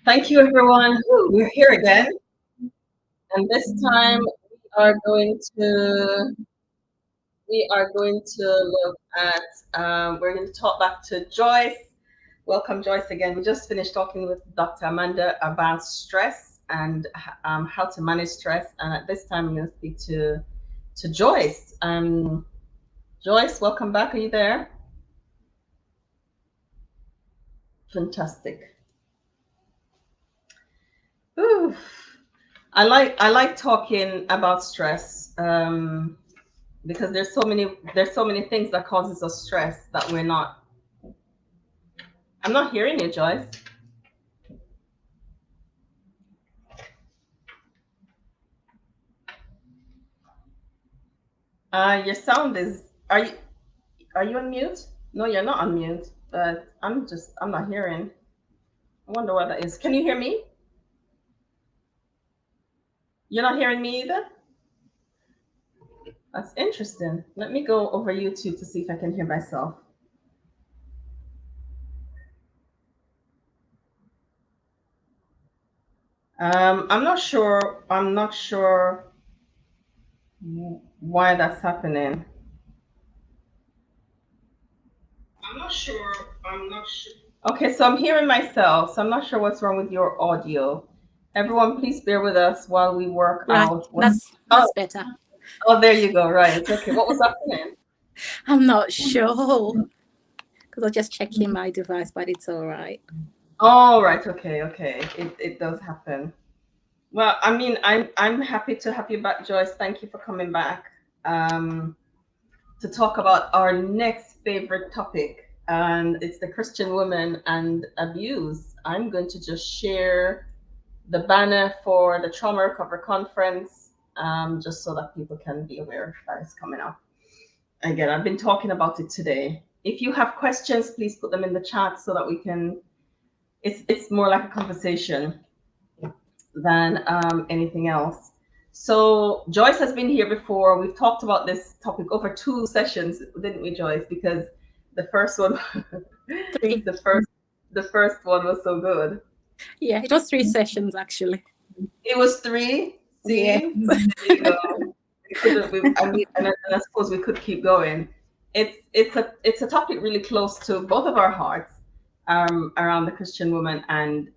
Thank you, everyone. We're here again, and this time we are going to look at. We're going to talk back to Joyce. Welcome, Joyce, again. We just finished talking with Dr. Amanda about stress and how to manage stress, and at this time I'm going to speak to Joyce. Joyce, welcome back. Are you there? Fantastic. Ooh. I like talking about stress because there's so many things that causes us stress that we're not. I'm not hearing you, Joyce. Your sound is. Are you on mute? No, you're not on mute. But I'm not hearing. I wonder what that is. Can you hear me? You're not hearing me either? That's interesting. Let me go over YouTube to see if I can hear myself. I'm not sure why that's happening. I'm not sure. Okay, so I'm hearing myself, so I'm not sure what's wrong with your audio. Everyone, please bear with us while we work out. That's better. Oh, there you go. Right. Okay. What was happening? I'm not sure because I'm just checking my device, but it's all right. Oh, right. Okay. Okay. It does happen. Well, I mean, I'm happy to have you back, Joyce. Thank you for coming back to talk about our next favorite topic, and it's the Christian woman and abuse. I'm going to just share the banner for the Trauma Recovery Conference, just so that people can be aware that it's coming up. Again, I've been talking about it today. If you have questions, please put them in the chat so that we can. It's more like a conversation than anything else. So Joyce has been here before. We've talked about this topic over 2 sessions, didn't we, Joyce? Because the first one, the first one was so good. Yeah, it was 3 sessions actually. It was 3. See, yes. There you go. And I suppose we could keep going. It's a topic really close to both of our hearts, around the Christian woman and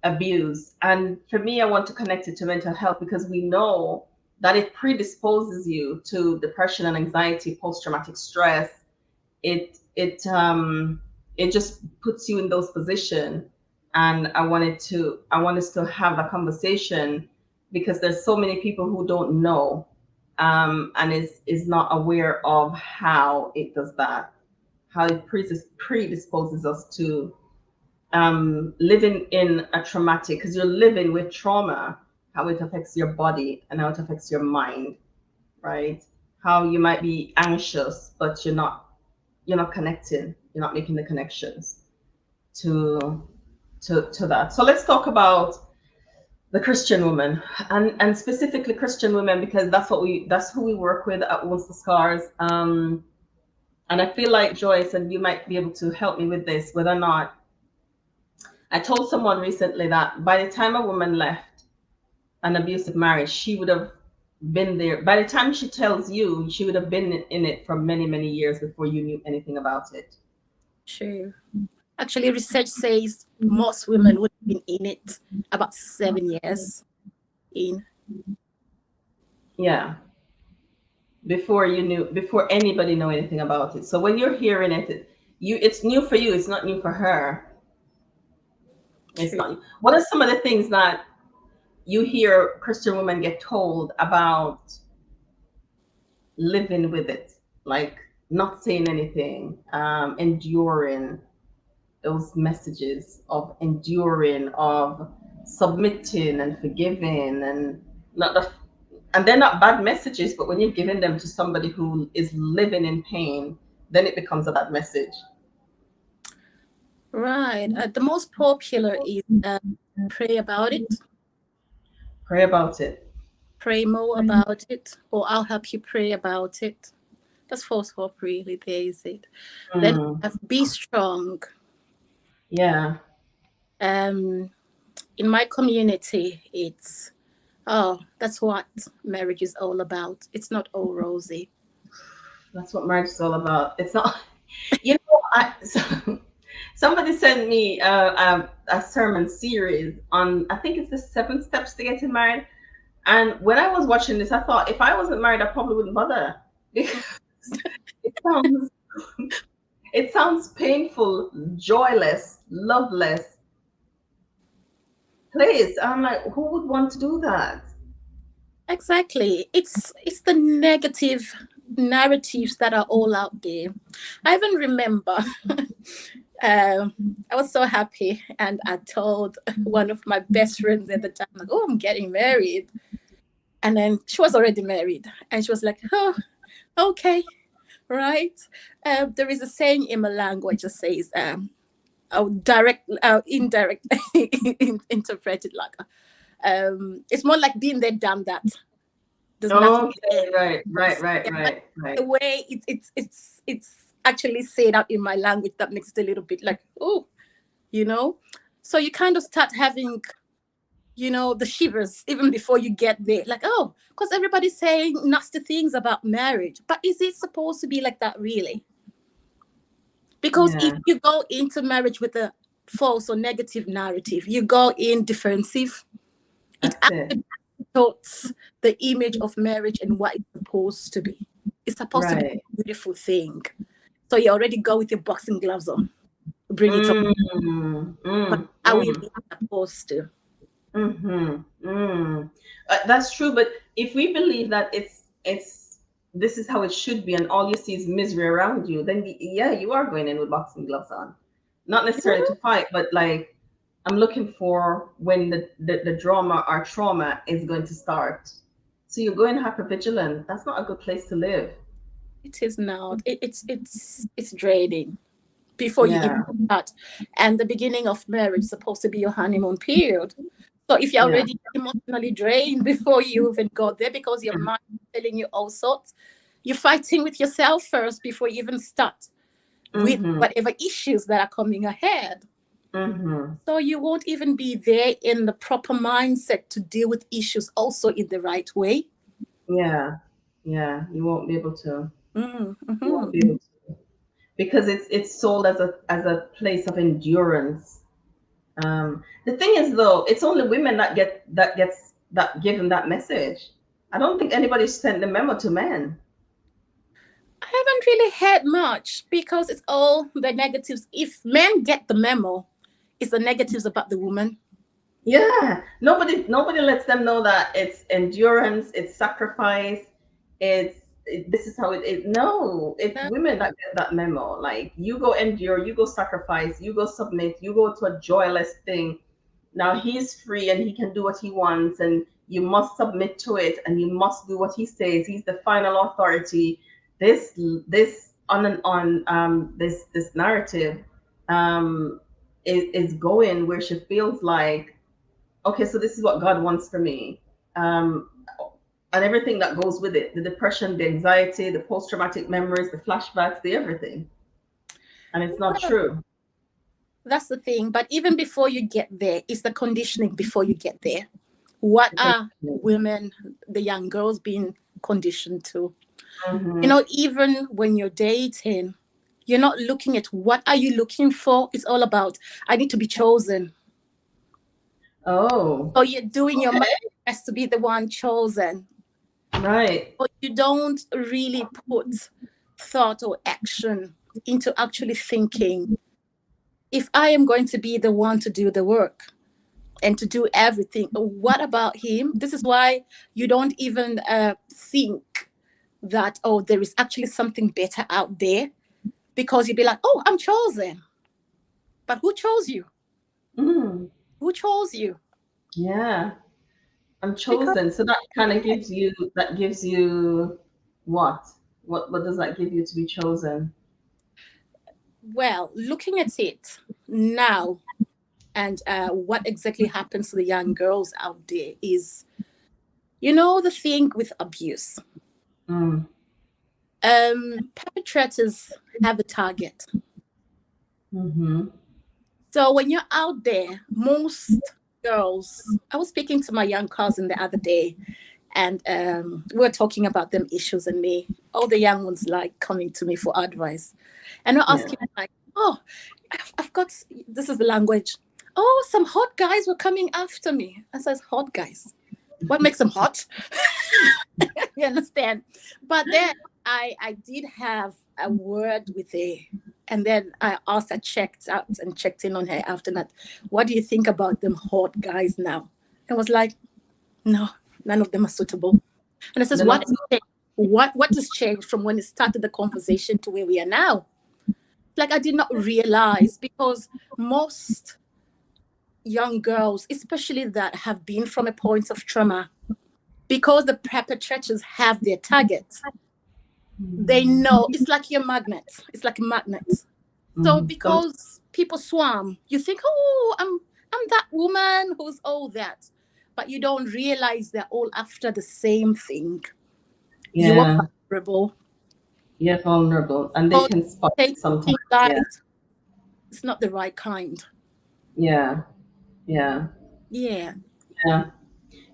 abuse. And for me, I want to connect it to mental health because we know that it predisposes you to depression and anxiety, post-traumatic stress. It just puts you in those positions. And I want us to have a conversation because there's so many people who don't know and is not aware of how it does that, how it predisposes us to living in a traumatic, because you're living with trauma, how it affects your body and how it affects your mind, right? How you might be anxious, but you're not connecting, you're not making the connections to that. So let's talk about the Christian woman and specifically Christian women, because that's who we work with at Wounds to Scars. And I feel like, Joyce, and you might be able to help me with this, whether or not, I told someone recently that by the time a woman left an abusive marriage, she would have been there. By the time she tells you, she would have been in it for many, many years before you knew anything about it. True. Actually, research says most women would have been in it about 7 years in. Yeah. Before anybody knew anything about it. So when you're hearing it, it's new for you. It's not new for her. It's not. What are some of the things that you hear Christian women get told about living with it, like not saying anything, enduring those messages of enduring, of submitting and forgiving, and they're not bad messages, but when you're giving them to somebody who is living in pain, then it becomes a bad message. Right. The most popular is pray about it. Pray about it. Pray more about it, or I'll help you pray about it. That's false hope, really. There is it. Then be strong. Yeah. In my community, it's that's what marriage is all about. It's not all rosy. That's what marriage is all about. It's not. Somebody sent me a sermon series on, I think it's the 7 steps to getting married. And when I was watching this, I thought, if I wasn't married, I probably wouldn't bother. It It sounds painful, joyless, loveless. Please, I'm like, who would want to do that? Exactly. It's the negative narratives that are all out there. I even remember I was so happy, and I told one of my best friends at the time, like, "Oh, I'm getting married," and then she was already married, and she was like, "Oh, okay, right." There is a saying in my language that says, indirect interpreted like, it's more like being there, done that. There's nothing Okay, there. right. The way it's actually said out in my language that makes it a little bit like, oh, you know. So you kind of start having, the shivers even before you get there. Like, oh, because everybody's saying nasty things about marriage. But is it supposed to be like that, really? Because if you go into marriage with a false or negative narrative, you go in defensive. It actually distorts the image of marriage and what it's supposed to be. It's supposed to be a beautiful thing. So you already go with your boxing gloves on. Bring it up. But are we really supposed to? That's true. But if we believe that this is how it should be, and all you see is misery around you, then you are going in with boxing gloves on, not necessarily to fight, but like, I'm looking for when the drama or trauma is going to start. So you're going hypervigilant. That's not a good place to live. It is not. It's draining before you even start. And the beginning of marriage is supposed to be your honeymoon period. So if you're already emotionally drained before you even got there, because your mind is telling you all sorts, you're fighting with yourself first before you even start with whatever issues that are coming ahead. So you won't even be there in the proper mindset to deal with issues also in the right way. Yeah, you won't be able to. You won't be able to, because it's sold as a place of endurance. The thing is, though, it's only women that gets given that message. I don't think anybody sent the memo to men. I haven't really heard much, because it's all the negatives. If men get the memo, it's the negatives about the woman. Yeah, nobody lets them know that it's endurance, it's sacrifice, this is how it is. No, it's women that get that memo. Like, you go endure, you go sacrifice, you go submit, you go to a joyless thing. Now he's free and he can do what he wants, and you must submit to it, and you must do what he says. He's the final authority. This narrative is going where she feels like, okay, so this is what God wants for me. And everything that goes with it, the depression, the anxiety, the post-traumatic memories, the flashbacks, the everything. And it's not true. That's the thing. But even before you get there, it's the conditioning before you get there. What are women, the young girls, being conditioned to? Even when you're dating, you're not looking at what are you looking for. It's all about, I need to be chosen. Oh. So you're doing your best to be the one chosen. Right. But you don't really put thought or action into actually thinking, if I am going to be the one to do the work and to do everything, what about him? This is why you don't even think that, oh, there is actually something better out there, because you'd be like, oh, I'm chosen. But who chose you? Who chose you? Yeah, I'm chosen. So that kind of gives you what? What does that give you to be chosen? Well, looking at it now, and what exactly happens to the young girls out there is, the thing with abuse. Perpetrators have a target. So when you're out there, most girls, I was speaking to my young cousin the other day, and we were talking about them issues, and all the young ones like coming to me for advice, and I asking like, oh, I've got, this is the language, oh, some hot guys were coming after me. I says, hot guys, what makes them hot? You understand? But then I did have a word with a And then I checked out and checked in on her after that. What do you think about them hot guys now? I was like, no, none of them are suitable. And I says, what has changed from when it started the conversation to where we are now? Like, I did not realize, because most young girls, especially that have been from a point of trauma, because the perpetrators have their target, they know it's like your magnet. It's like a magnet. So because people swarm, you think, oh, I'm that woman who's all that, but you don't realize they're all after the same thing. Yeah. You are vulnerable. Yeah, vulnerable, and they can spot sometimes. Yeah. It's not the right kind. Yeah. Yeah. Yeah. Yeah.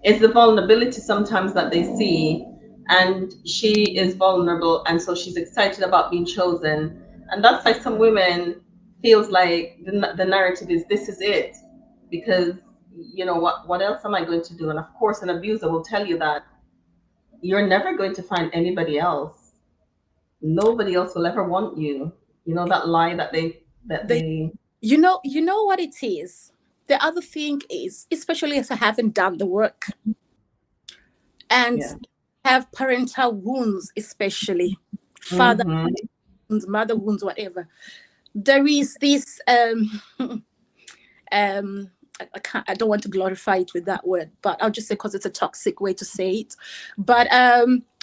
It's the vulnerability sometimes that they see, and she is vulnerable, and so she's excited about being chosen. And that's why some women feels like the narrative is, this is it, because you know what else am I going to do? And of course an abuser will tell you that you're never going to find anybody else. Nobody else will ever want you. You know, that lie that they you know what it is. The other thing is, especially if I haven't done the work and have parental wounds, especially father wounds, mother wounds, whatever. There is this I don't want to glorify it with that word, but I'll just say, because it's a toxic way to say it. But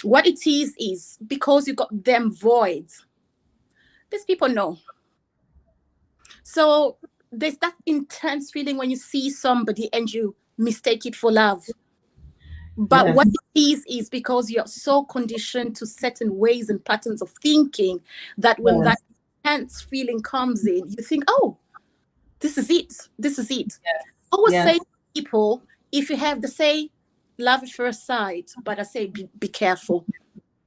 what it is because you got them voids, these people know. So there's that intense feeling when you see somebody and you mistake it for love. But what it is because you're so conditioned to certain ways and patterns of thinking that when that intense feeling comes in, you think, oh, this is it. This is it. I always say to people, if you have to say love at first sight, but I say be careful.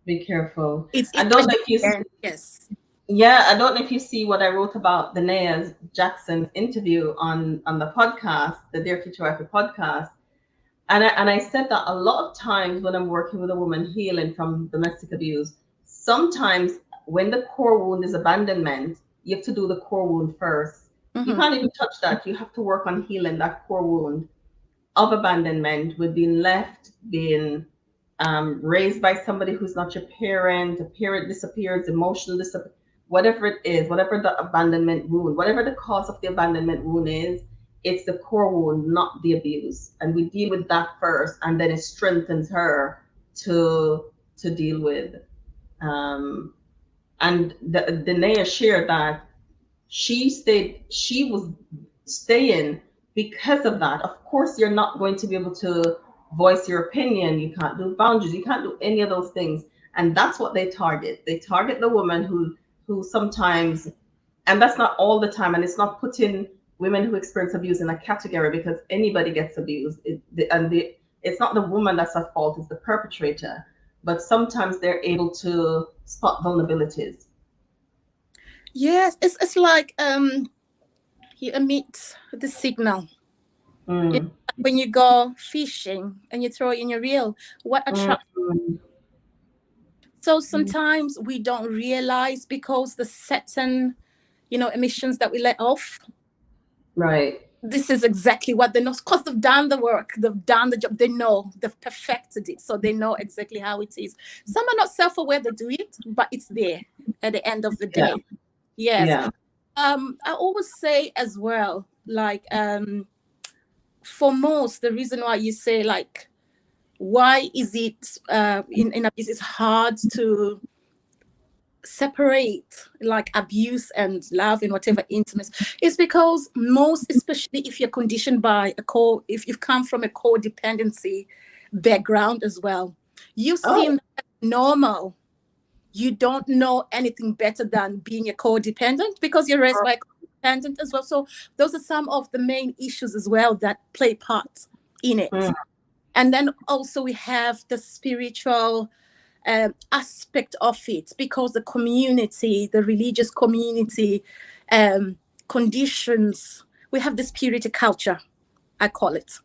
Be careful. I don't know if you I don't know if you see what I wrote about the Nia Jackson interview on the podcast, the Dear Future Wife podcast. And I said that a lot of times when I'm working with a woman healing from domestic abuse, sometimes when the core wound is abandonment, you have to do the core wound first. You can't even touch that. You have to work on healing that core wound of abandonment, with being left, being raised by somebody who's not your parent, a parent disappears, emotional disappears, whatever it is, whatever the abandonment wound, whatever the cause of the abandonment wound is, it's the core wound, not the abuse. And we deal with that first, and then it strengthens her to deal with. And Danae shared that she was staying because of that. Of course, you're not going to be able to voice your opinion. You can't do boundaries. You can't do any of those things. And that's what they target. They target the woman who sometimes, and that's not all the time, and it's not putting women who experience abuse in a category, because anybody gets abused. It's not the woman that's at fault, it's the perpetrator. But sometimes they're able to spot vulnerabilities. Yes, it's like you emit the signal. When you go fishing and you throw it in your reel, what attracts? So sometimes we don't realize, because the certain, emissions that we let off. Right. This is exactly what they know, because they've done the work, they've done the job, they know, they've perfected it, so they know exactly how it is. Some are not self-aware they do it, but it's there at the end of the day. Yes. Yeah. I always say as well, like, for most, the reason why you say, like, why is it in abuse it's hard to separate, like, abuse and love and whatever intimacy, is because most, especially if you're conditioned by if you've come from a codependency background as well, you seem normal. You don't know anything better than being a codependent, because you're raised by a codependent as well. So those are some of the main issues as well that play part in it. And then also we have the spiritual aspect of it, because the community, the religious community, conditions, we have this purity culture, I call it.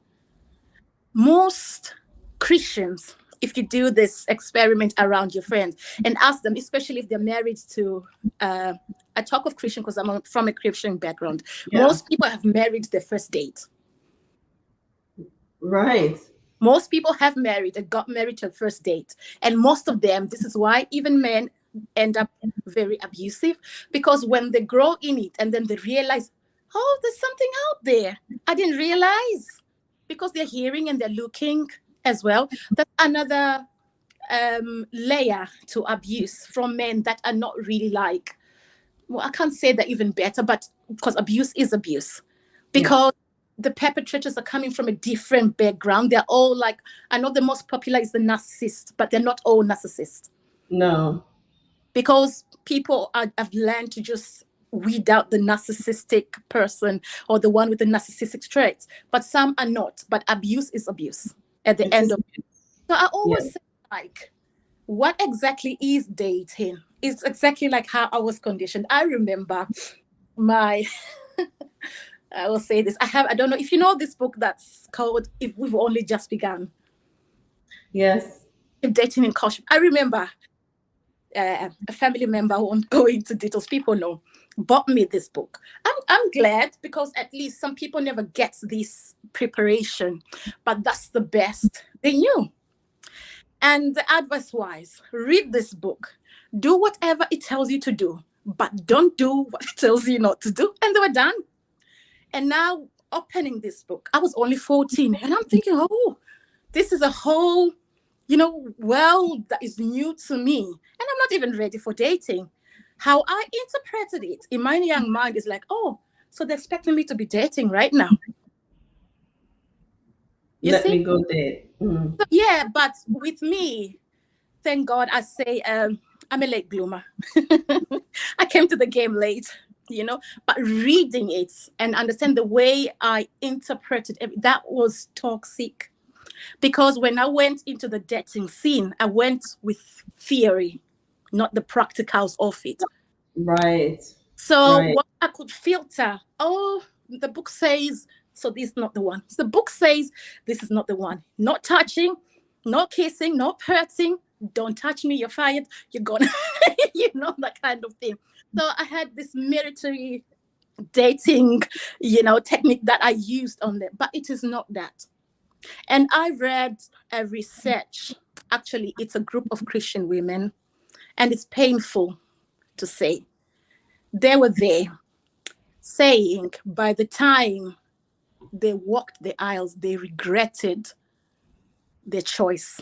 Most Christians if you do this experiment around your friends and ask them, especially if they're married to, I talk of Christian because I'm from a Christian background. Yeah. Most people have married their first date. Right. Most people have married and got married to a first date. And most of them, this is why even men end up very abusive, because when they grow in it and then they realize, oh, there's something out there I didn't realize, because they're hearing and they're looking as well. That's another layer to abuse from men that are not really like, well, I can't say that even better, but because abuse is abuse. Because the perpetrators are coming from a different background. They're all like, I know the most popular is the narcissist, but they're not all narcissists. No. Because people have learned to just weed out the narcissistic person or the one with the narcissistic traits, but some are not. But abuse is abuse at the end of it. So I always say, like, what exactly is dating? It's exactly like how I was conditioned. I remember my I will say this. I don't know if you know this book that's called If We've Only Just Begun. Yes. If Dating in Caution. I remember a family member, who won't go into details, people know, bought me this book. I'm glad, because at least some people never get this preparation, but that's the best they knew. And the advice wise, read this book, do whatever it tells you to do, but don't do what it tells you not to do. And they were done. And now opening this book, I was only 14, and I'm thinking, oh, this is a whole, world that is new to me. And I'm not even ready for dating. How I interpreted it in my young mind is like, oh, so they're expecting me to be dating right now. Let me go date. So, yeah, but with me, thank God, I say I'm a late bloomer. I came to the game late. But reading it and understand the way I interpreted it, that was toxic. Because when I went into the dating scene, I went with theory, not the practicals of it. Right. So what I could filter, oh, the book says, so this is not the one. So the book says, this is not the one. Not touching, not kissing, not hurting. Don't touch me, you're fired. You're gone. That kind of thing. So I had this military dating, technique that I used on them, but it is not that. And I read a research. Actually, it's a group of Christian women, and it's painful to say. They were there saying by the time they walked the aisles, they regretted their choice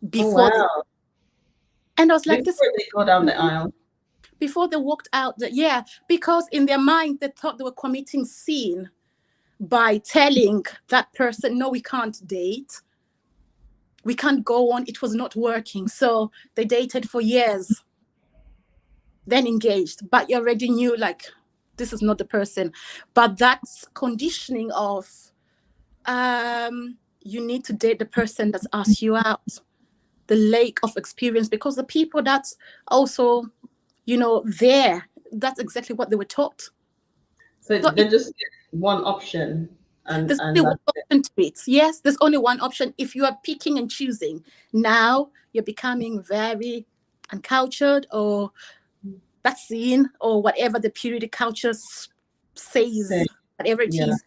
before. Oh, wow. And I was like, before they go down the aisle. Before they walked out, because in their mind, they thought they were committing sin by telling that person, no, we can't date. We can't go on. It was not working. So they dated for years, then engaged. But you already knew, like, this is not the person. But that's conditioning of you need to date the person that's asked you out. The lack of experience, because the people that's also there, that's exactly what they were taught. So they just get one option. And there's only one option to it. Yes, there's only one option. If you are picking and choosing, now you're becoming very uncultured, or that's seen, or whatever the periodic culture says, whatever it is.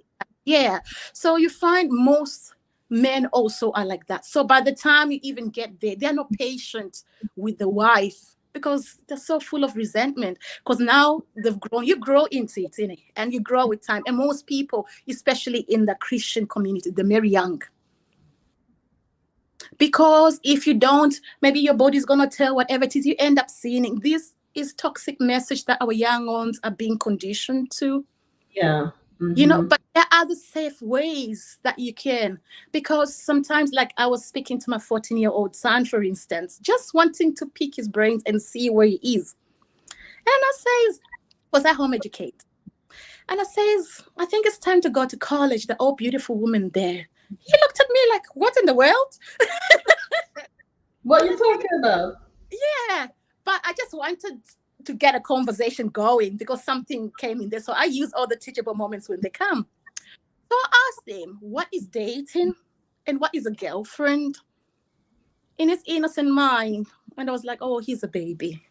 Yeah. So you find most men also are like that. So by the time you even get there, they're not patient with the wife, because they're so full of resentment, because now they've grown. You grow into it, and you grow with time. And most people, especially in the Christian community, they're very young. Because if you don't, maybe your body's going to tell whatever it is, you end up seeing. This is toxic message that our young ones are being conditioned to. Yeah. Mm-hmm. But there are other safe ways that you can, because sometimes, like I was speaking to my 14-year-old son, for instance, just wanting to pick his brains and see where he is. And I says, was I home educated? And I says, I think it's time to go to college. The old beautiful woman there. He looked at me like, what in the world? What are you talking about? Yeah, but I just wanted to get a conversation going, because something came in there. So I use all the teachable moments when they come. So I asked him, what is dating and what is a girlfriend? in his innocent mind. And I was like, oh, he's a baby.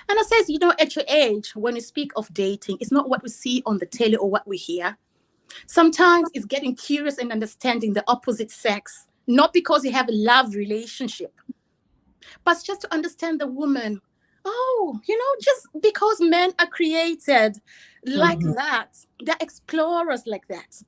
And I says, you know, at your age, when you speak of dating, it's not what we see on the telly or what we hear. Sometimes it's getting curious and understanding the opposite sex, not because you have a love relationship, but just to understand the woman. Oh, you know, just because men are created like that, they're explorers like that.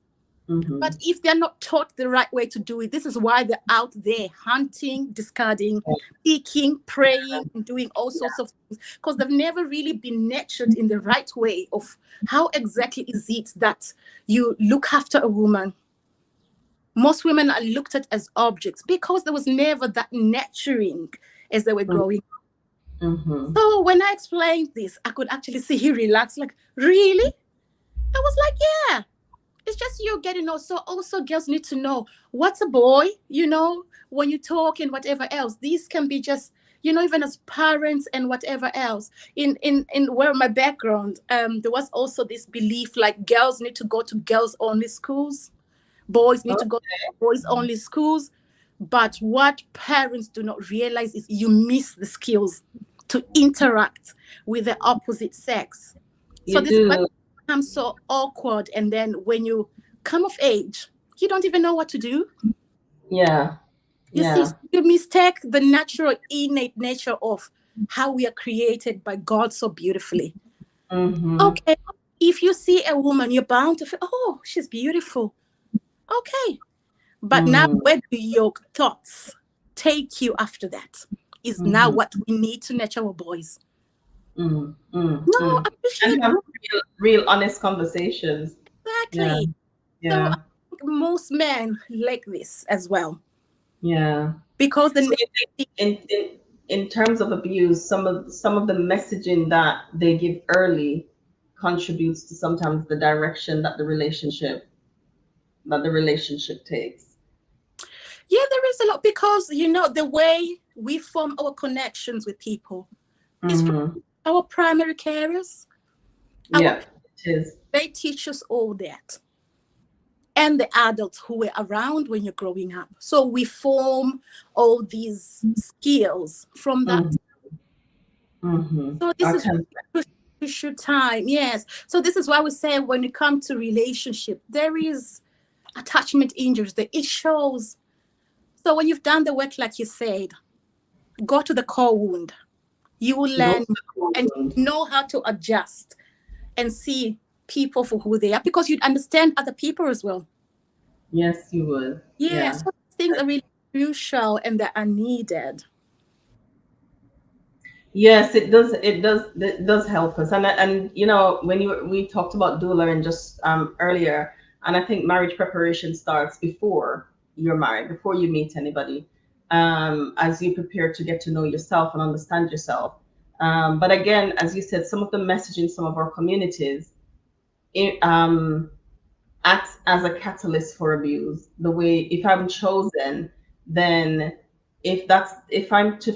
But if they're not taught the right way to do it, this is why they're out there hunting, discarding, seeking, praying, and doing all sorts of things, because they've never really been nurtured in the right way of how exactly is it that you look after a woman. Most women are looked at as objects because there was never that nurturing as they were growing. So when I explained this, I could actually see he relaxed, like, really? I was like, yeah. It's just you're getting also girls need to know what's a boy, you know, when you talk and whatever else. These can be just, you know, even as parents and whatever else. In where my background, there was also this belief like girls need to go to girls only schools, boys need to go to boys only schools. But what parents do not realize is you miss the skills to interact with the opposite sex. So this is what becomes so awkward, and then when you come of age, you don't even know what to do. You see, you mistake the natural, innate nature of how we are created by God so beautifully. Okay, if you see a woman, you're bound to feel, oh, she's beautiful. Okay, but now where do your thoughts take you after that? Is now what we need to nurture our boys. No, appreciate and real honest conversations. Exactly. So I think most men like this as well. Because in terms of abuse, some of the messaging that they give early contributes to sometimes the direction that the relationship takes. Yeah, there is a lot, because you know the way we form our connections with people is from our primary carers. It is. They teach us all that, and the adults who were around when you're growing up. So we form all these skills from that. So this is crucial time. Yes. So this is why we say when it comes to relationship, there is attachment injuries. It shows. So when you've done the work, like you said, go to the core wound. You will learn and know how to adjust and see people for who they are, because you'd understand other people as well. Yes, you would. Yeah. So things are really crucial and they are needed. Yes, it does. It does help us. And you know, when we talked about doula and just earlier, and I think marriage preparation starts before you're married, before you meet anybody, as you prepare to get to know yourself and understand yourself. But again, as you said, some of the message in some of our communities acts as a catalyst for abuse. The way, if I'm chosen, then if I'm to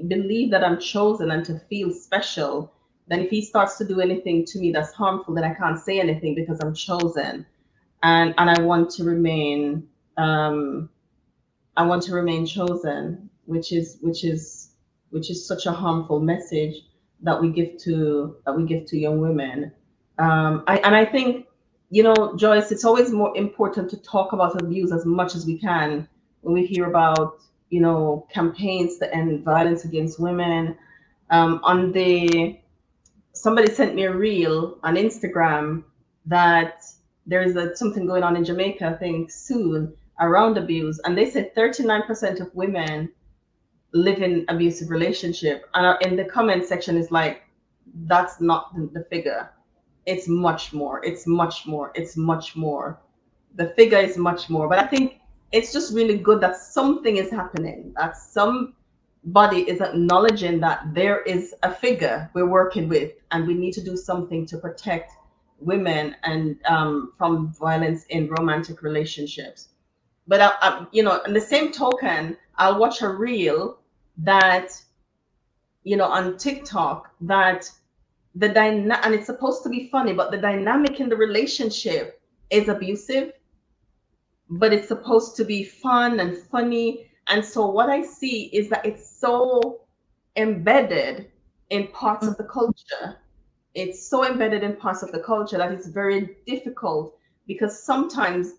believe that I'm chosen and to feel special, then if he starts to do anything to me that's harmful, then I can't say anything because I'm chosen, and I want to remain chosen, which is such a harmful message that we give to young women. I think, you know, Joyce, it's always more important to talk about abuse as much as we can when we hear about, you know, campaigns to end violence against women. Somebody sent me a reel on Instagram that there's something going on in Jamaica, I think soon, around abuse, and they said 39% of women live in abusive relationship, and in the comment section is like, that's not the figure. It's much more. It's much more. It's much more. The figure is much more. But I think it's just really good that something is happening, that somebody is acknowledging that there is a figure we're working with, and we need to do something to protect women and from violence in romantic relationships. But I, you know, in the same token, I'll watch a reel that, you know, on TikTok, that and it's supposed to be funny, but the dynamic in the relationship is abusive, but it's supposed to be fun and funny, And so what I see is that it's so embedded in parts of the culture. It's so embedded in parts of the culture that it's very difficult, because sometimes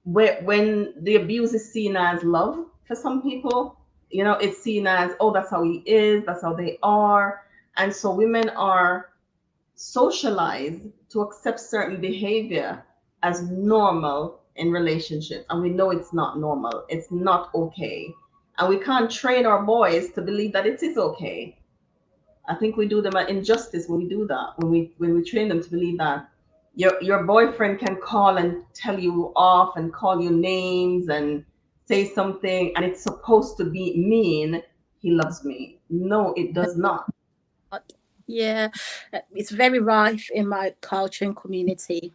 when the abuse is seen as love for some people, you know, it's seen as, oh, that's how he is, that's how they are. And so women are socialized to accept certain behavior as normal in relationships, and we know it's not normal, it's not okay, and we can't train our boys to believe that it is okay. I think we do them an injustice when we do that, when we train them to believe that your boyfriend can call and tell you off and call you names and say something, and it's supposed to be mean, he loves me. No, it does not. Yeah, it's very rife in my culture and community.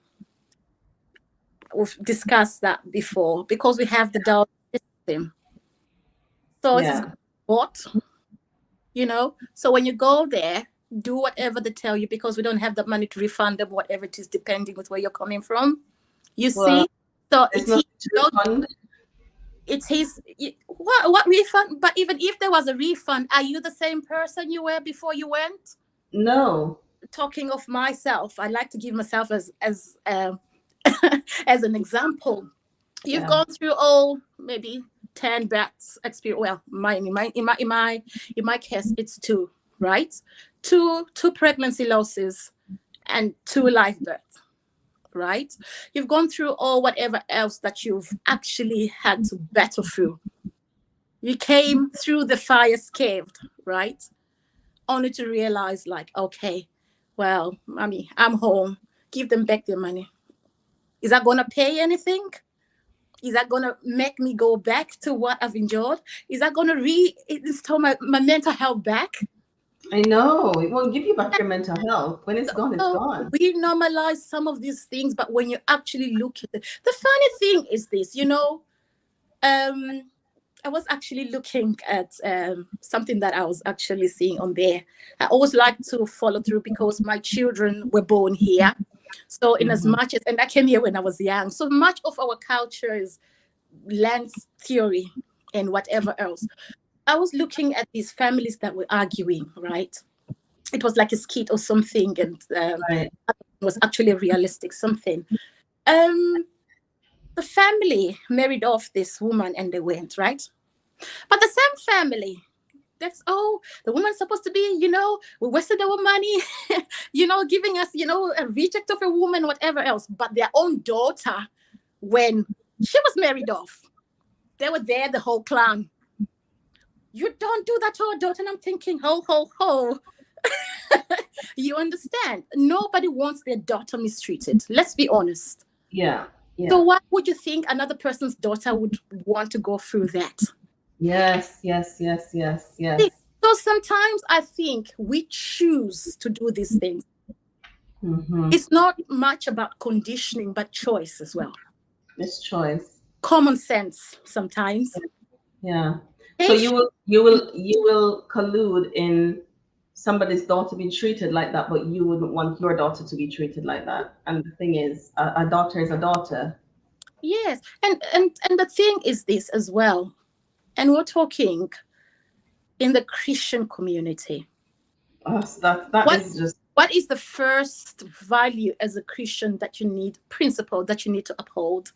We've discussed that before, because we have the dowry system. So it's what, you know, so when you go there, do whatever they tell you, because we don't have the money to refund them, whatever it is, depending with where you're coming from. You see? So it's his, what refund? But even if there was a refund, are you the same person you were before you went? No. Talking of myself, I like to give myself as as an example. You've gone through all maybe 10 births experience. Well, in my case, it's 2, right? Two pregnancy losses and 2 live births, right? You've gone through all whatever else that you've actually had to battle through. You came through the fire scathed, right? Only to realize, like, okay, well, mommy, I'm home. Give them back their money. Is that going to pay anything? Is that going to make me go back to what I've enjoyed? Is that going to reinstall my mental health back? I know. It won't give you back your mental health. When it's gone, it's gone. We normalize some of these things, but when you actually look at it, the funny thing is this, you know, I was actually looking at something that I was actually seeing on there. I always like to follow through, because my children were born here. So in as much as, and I came here when I was young, so much of our culture is land theory and whatever else. I was looking at these families that were arguing, right? It was like a skit or something, and it was actually realistic something. The family married off this woman and they went, right? But the same family, that's, oh, the woman's supposed to be, you know, we wasted our money, you know, giving us, you know, a reject of a woman, whatever else. But their own daughter, when she was married off, they were there, the whole clan. You don't do that to our daughter. And I'm thinking, ho, ho, ho. You understand? Nobody wants their daughter mistreated. Let's be honest. Yeah. So why would you think another person's daughter would want to go through that? Yes. So sometimes I think we choose to do these things. It's not much about conditioning, but choice as well. It's choice. Common sense sometimes. Yeah. So you will collude in somebody's daughter being treated like that, but you wouldn't want your daughter to be treated like that. And the thing is, a daughter is a daughter. Yes, and the thing is this as well. And we're talking in the Christian community. What is the first value as a Christian that you need, principle that you need to uphold?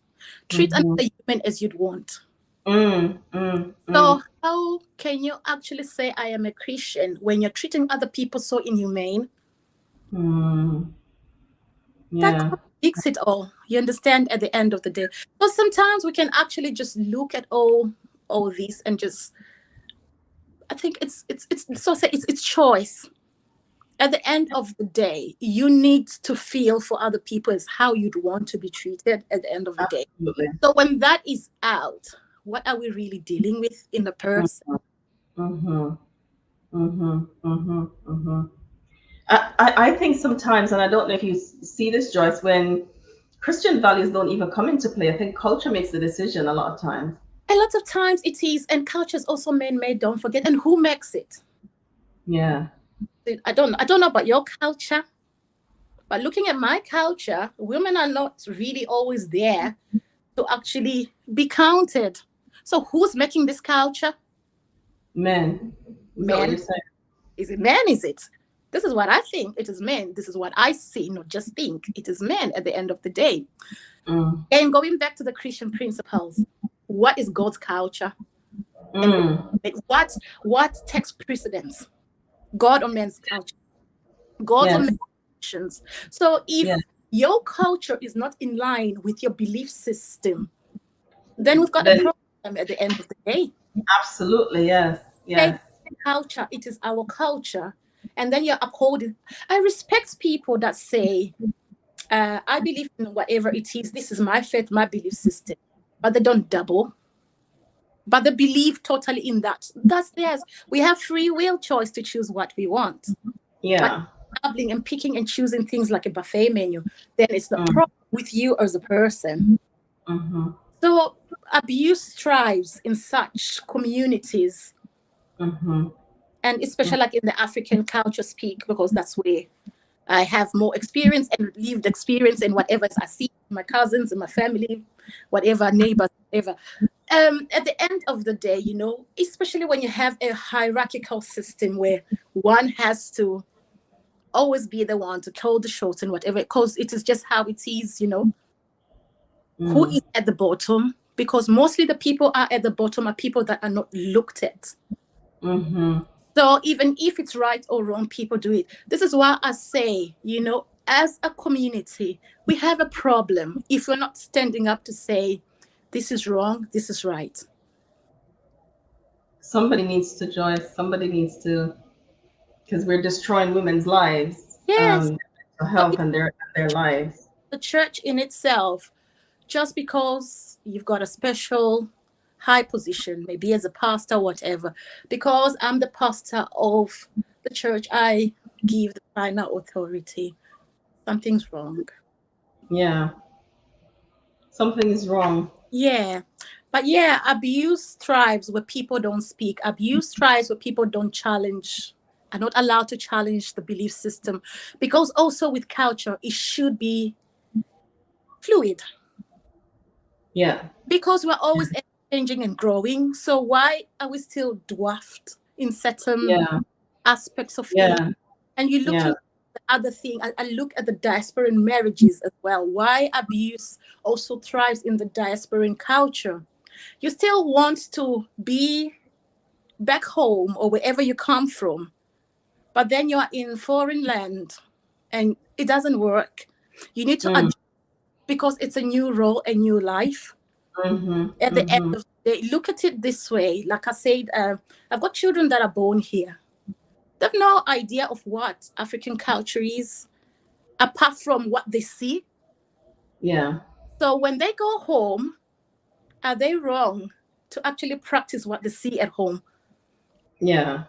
Treat another human as you'd want. So how can you actually say I am a Christian when you're treating other people so inhumane? That contradicts it all. You understand, at the end of the day. So sometimes we can actually just look at all this and just, I think it's choice. At the end of the day, you need to feel for other people as how you'd want to be treated at the end of the day. So when that is out, what are we really dealing with in the person? I think sometimes, and I don't know if you see this, Joyce, when Christian values don't even come into play, I think culture makes the decision a lot of times. A lot of times it is, and culture is also man-made, don't forget. And who makes it? Yeah. I don't know about your culture, but looking at my culture, women are not really always there to actually be counted. So who's making this culture? Men. Is that what Men. you're saying? Is it men? Is it? This is what I think. It is men. This is what I see, not just think. It is men at the end of the day. Mm. And going back to the Christian principles, what is God's culture? Mm. And what takes precedence? God or men's culture? God or Yes. men's actions. So if Yes. your culture is not in line with your belief system, then we've got Then- a problem at the end of the day. Absolutely, yes. Yes. Culture, it is our culture. And then you're upholding. I respect people that say, I believe in whatever it is. This is my faith, my belief system. But they don't double. But they believe totally in that. That's theirs. We have free will choice to choose what we want. Yeah. Doubling and picking and choosing things like a buffet menu, then it's the Mm. problem with you as a person. Mm-hmm. So abuse thrives in such communities. Mm-hmm. And especially like in the African culture speak, because that's where I have more experience and lived experience and whatever I see, my cousins and my family, whatever, neighbors, whatever. At the end of the day, you know, especially when you have a hierarchical system where one has to always be the one to call the shots and whatever, because it is just how it is, you know, who is at the bottom, because mostly the people are at the bottom are people that are not looked at. Mm-hmm. So even if it's right or wrong, people do it. This is why I say, you know, as a community, we have a problem if we're not standing up to say, this is wrong, this is right. Somebody needs to join. Somebody needs to, because we're destroying women's lives. Yes. Their health and their lives. The church in itself, just because you've got a special high position, maybe as a pastor, whatever, because I'm the pastor of the church, I give the final authority. Something's wrong. Yeah. Something is wrong. Yeah. But yeah, abuse thrives where people don't speak. Abuse thrives where people don't challenge, are not allowed to challenge the belief system. Because also with culture, it should be fluid. Yeah. Because we're always changing and growing. So why are we still dwarfed in certain aspects of things? And you look at the other thing, I look at the diasporan marriages as well. Why abuse also thrives in the diasporan culture? You still want to be back home or wherever you come from, but then you're in foreign land and it doesn't work. You need to adjust because it's a new role, a new life. At the end of the day, look at it this way. Like I said, I've got children that are born here. They have no idea of what African culture is, apart from what they see. Yeah. So when they go home, are they wrong to actually practice what they see at home? Yeah.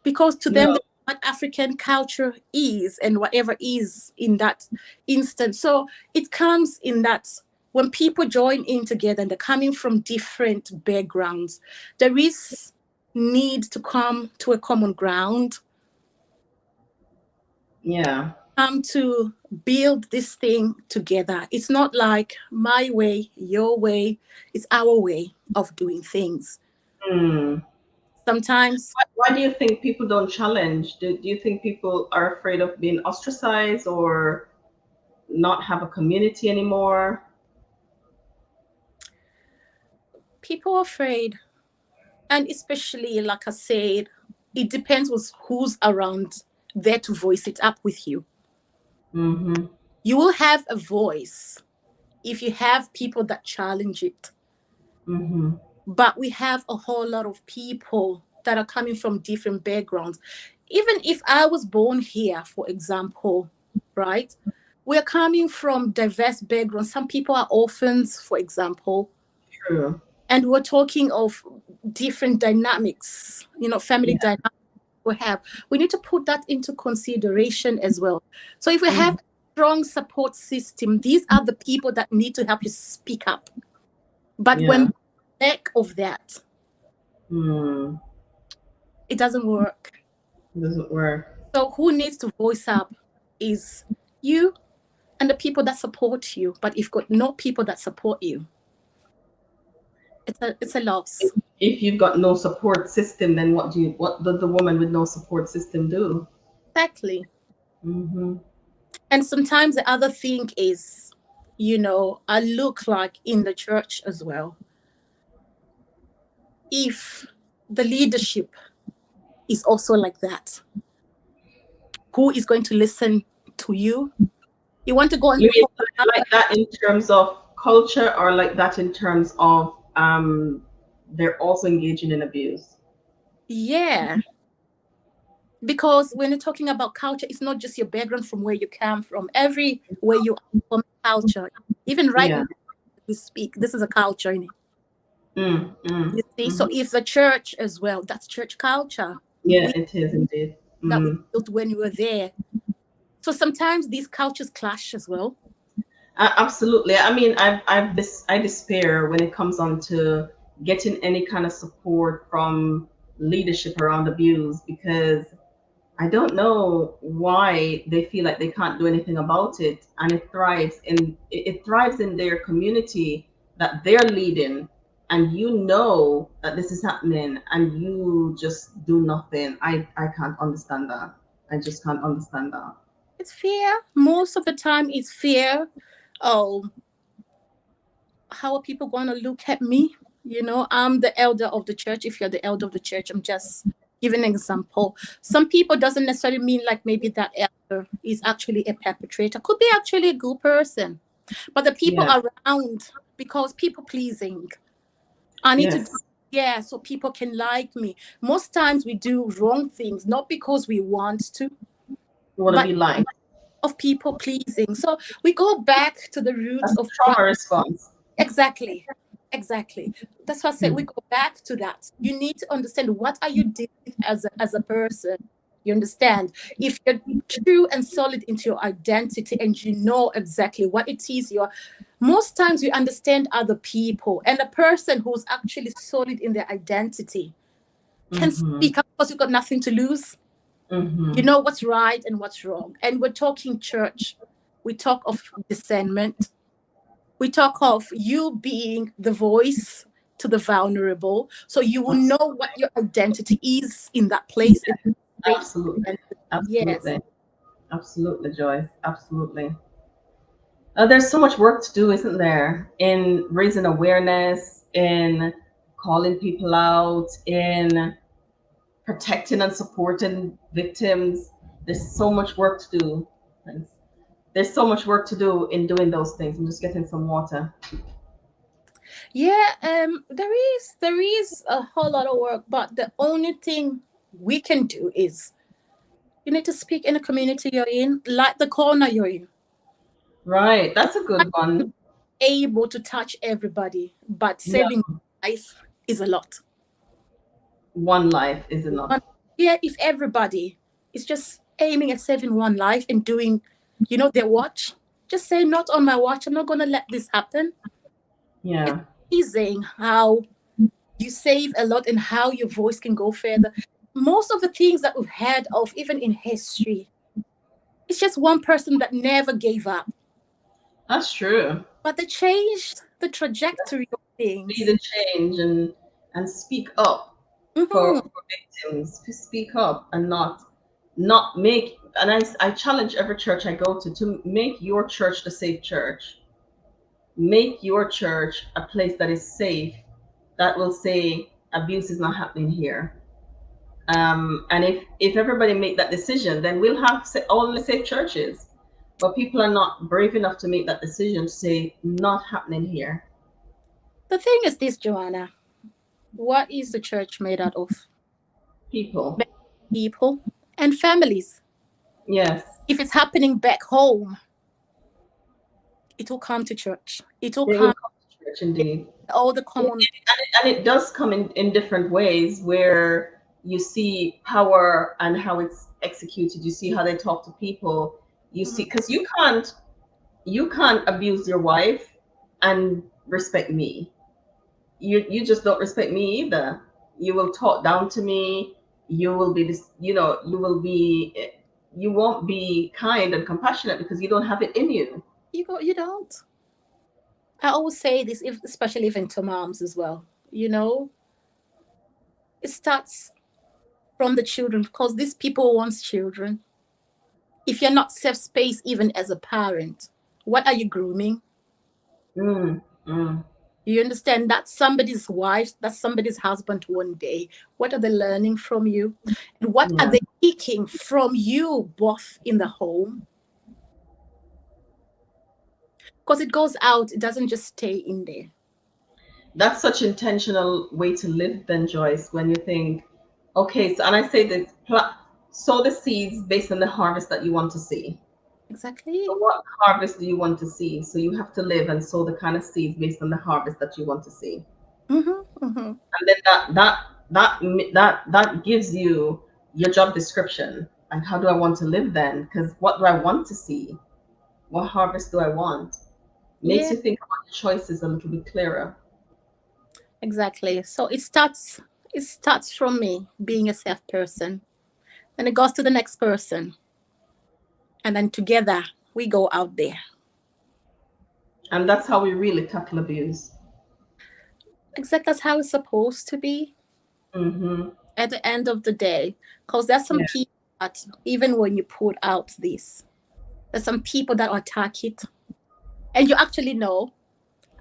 Because to them, what African culture is and whatever is in that instance. So it comes in that when people join in together and they're coming from different backgrounds, there is need to come to a common ground. Yeah. To build this thing together. It's not like my way, your way. It's our way of doing things. Sometimes. Why do you think people don't challenge? Do you think people are afraid of being ostracized or not have a community anymore? People are afraid. And especially, like I said, it depends on who's around there to voice it up with you. You will have a voice if you have people that challenge it. But we have a whole lot of people that are coming from different backgrounds. Even if I was born here, for example, right? We're coming from diverse backgrounds. Some people are orphans, for example. True. And we're talking of different dynamics, you know, family dynamics we have. We need to put that into consideration as well. So if we have a strong support system, these are the people that need to help you speak up. But when lack of that, it doesn't work. It doesn't work. So who needs to voice up is you and the people that support you. But if you've got no people that support you, It's a loss. If you've got no support system, then what does the woman with no support system do? Exactly. Mm-hmm. And sometimes the other thing is, I look like in the church as well. If the leadership is also like that, who is going to listen to you? You want to go and You mean like that in terms of culture, or like that in terms of they're also engaging in abuse? Yeah. Because when you're talking about culture, it's not just your background from where you come from. Everywhere you are from, culture. Even right now we speak, this is a culture in it. You see, so if the church as well, that's church culture. Yeah, it is indeed. That was built when you were there. So sometimes these cultures clash as well. Absolutely. I mean, I despair when it comes on to getting any kind of support from leadership around abuse, because I don't know why they feel like they can't do anything about it, and it thrives in their community that they're leading, and that this is happening, and you just do nothing. I can't understand that. I just can't understand that. It's fear. Most of the time, it's fear. Oh, how are people going to look at me? I'm the elder of the church. If you're the elder of the church, I'm just giving an example. Some people doesn't necessarily mean like maybe that elder is actually a perpetrator. Could be actually a good person. But the people around, because people pleasing. I need to do, so people can like me. Most times we do wrong things, not because we want to. Want to be liked. Of people pleasing. So we go back to the roots of trauma response. Exactly. That's why I said we go back to that. You need to understand, what are you doing as a person? You understand? If you're true and solid into your identity and you know exactly what it is most times you understand other people, and a person who's actually solid in their identity can speak up because you've got nothing to lose. You know what's right and what's wrong. And we're talking church. We talk of discernment. We talk of you being the voice to the vulnerable. So you will know what your identity is in that place. Absolutely. Yes. Absolutely, Joyce. Absolutely. There's so much work to do, isn't there? In raising awareness, in calling people out, in protecting and supporting victims. There's so much work to do. There's so much work to do in doing those things. I'm just getting some water. Yeah, there is a whole lot of work, but the only thing we can do is you need to speak in the community you're in, like the corner you're in. Right, that's a good one. Able to touch everybody, but saving life is a lot. One life is enough. Yeah, if everybody is just aiming at saving one life and doing, their watch, just say, not on my watch. I'm not going to let this happen. Yeah. It's amazing how you save a lot and how your voice can go further. Most of the things that we've heard of, even in history, it's just one person that never gave up. That's true. But they changed the trajectory of things. Be the change and speak up for victims. Speak up and not make. And I challenge every church I go to make your church the safe church. Make your church a place that is safe, that will say abuse is not happening here. And if everybody make that decision, then we'll have only safe churches. But people are not brave enough to make that decision to say, not happening here. The thing is this, Joanna, what is the church made out of? People. People and families. Yes. If it's happening back home, it will come to church. It will come to church, indeed. All the common. And it does come in different ways, where you see power and how it's executed. You see how they talk to people. You see, because you can't abuse your wife and respect me. You just don't respect me either. You will talk down to me. You will be this, you won't be kind and compassionate because you don't have it in you. You don't. I always say this, especially even to moms as well. you know, it starts from the children, because these people want children. If you're not safe space, even as a parent, what are you grooming? Mm, mm. You understand? That's somebody's wife, that's somebody's husband one day. What are they learning from you? And what are Yeah. they taking from you both in the home? Because it goes out, it doesn't just stay in there. That's such intentional way to live then, Joyce, when you think, okay, so, and I say that sow the seeds based on the harvest that you want to see. Exactly. So what harvest do you want to see? So you have to live and sow the kind of seeds based on the harvest that you want to see. And then that gives you your job description. Like, how do I want to live then? Because what do I want to see? What harvest do I want? Makes Yeah. you think about the choices a little bit clearer. Exactly. So it starts from me being a safe person. Then it goes to the next person. And then together we go out there. And that's how we really tackle abuse. Exactly, that's how it's supposed to be. Mm-hmm. At the end of the day. Because there's some people that, even when you put out this, there's some people that attack it. And you actually know,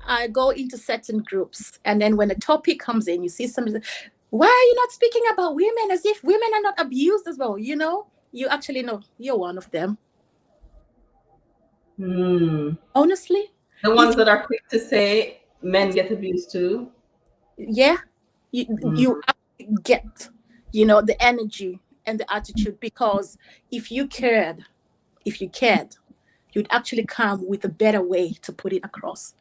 I go into certain groups, and then when a topic comes in, you see somebody, why are you not speaking about women as if women are not abused as well? You know, you actually know you're one of them. Honestly. The ones that are quick to say men get abused too. Yeah. You get, you know, the energy and the attitude, because if you cared, you'd actually come with a better way to put it across.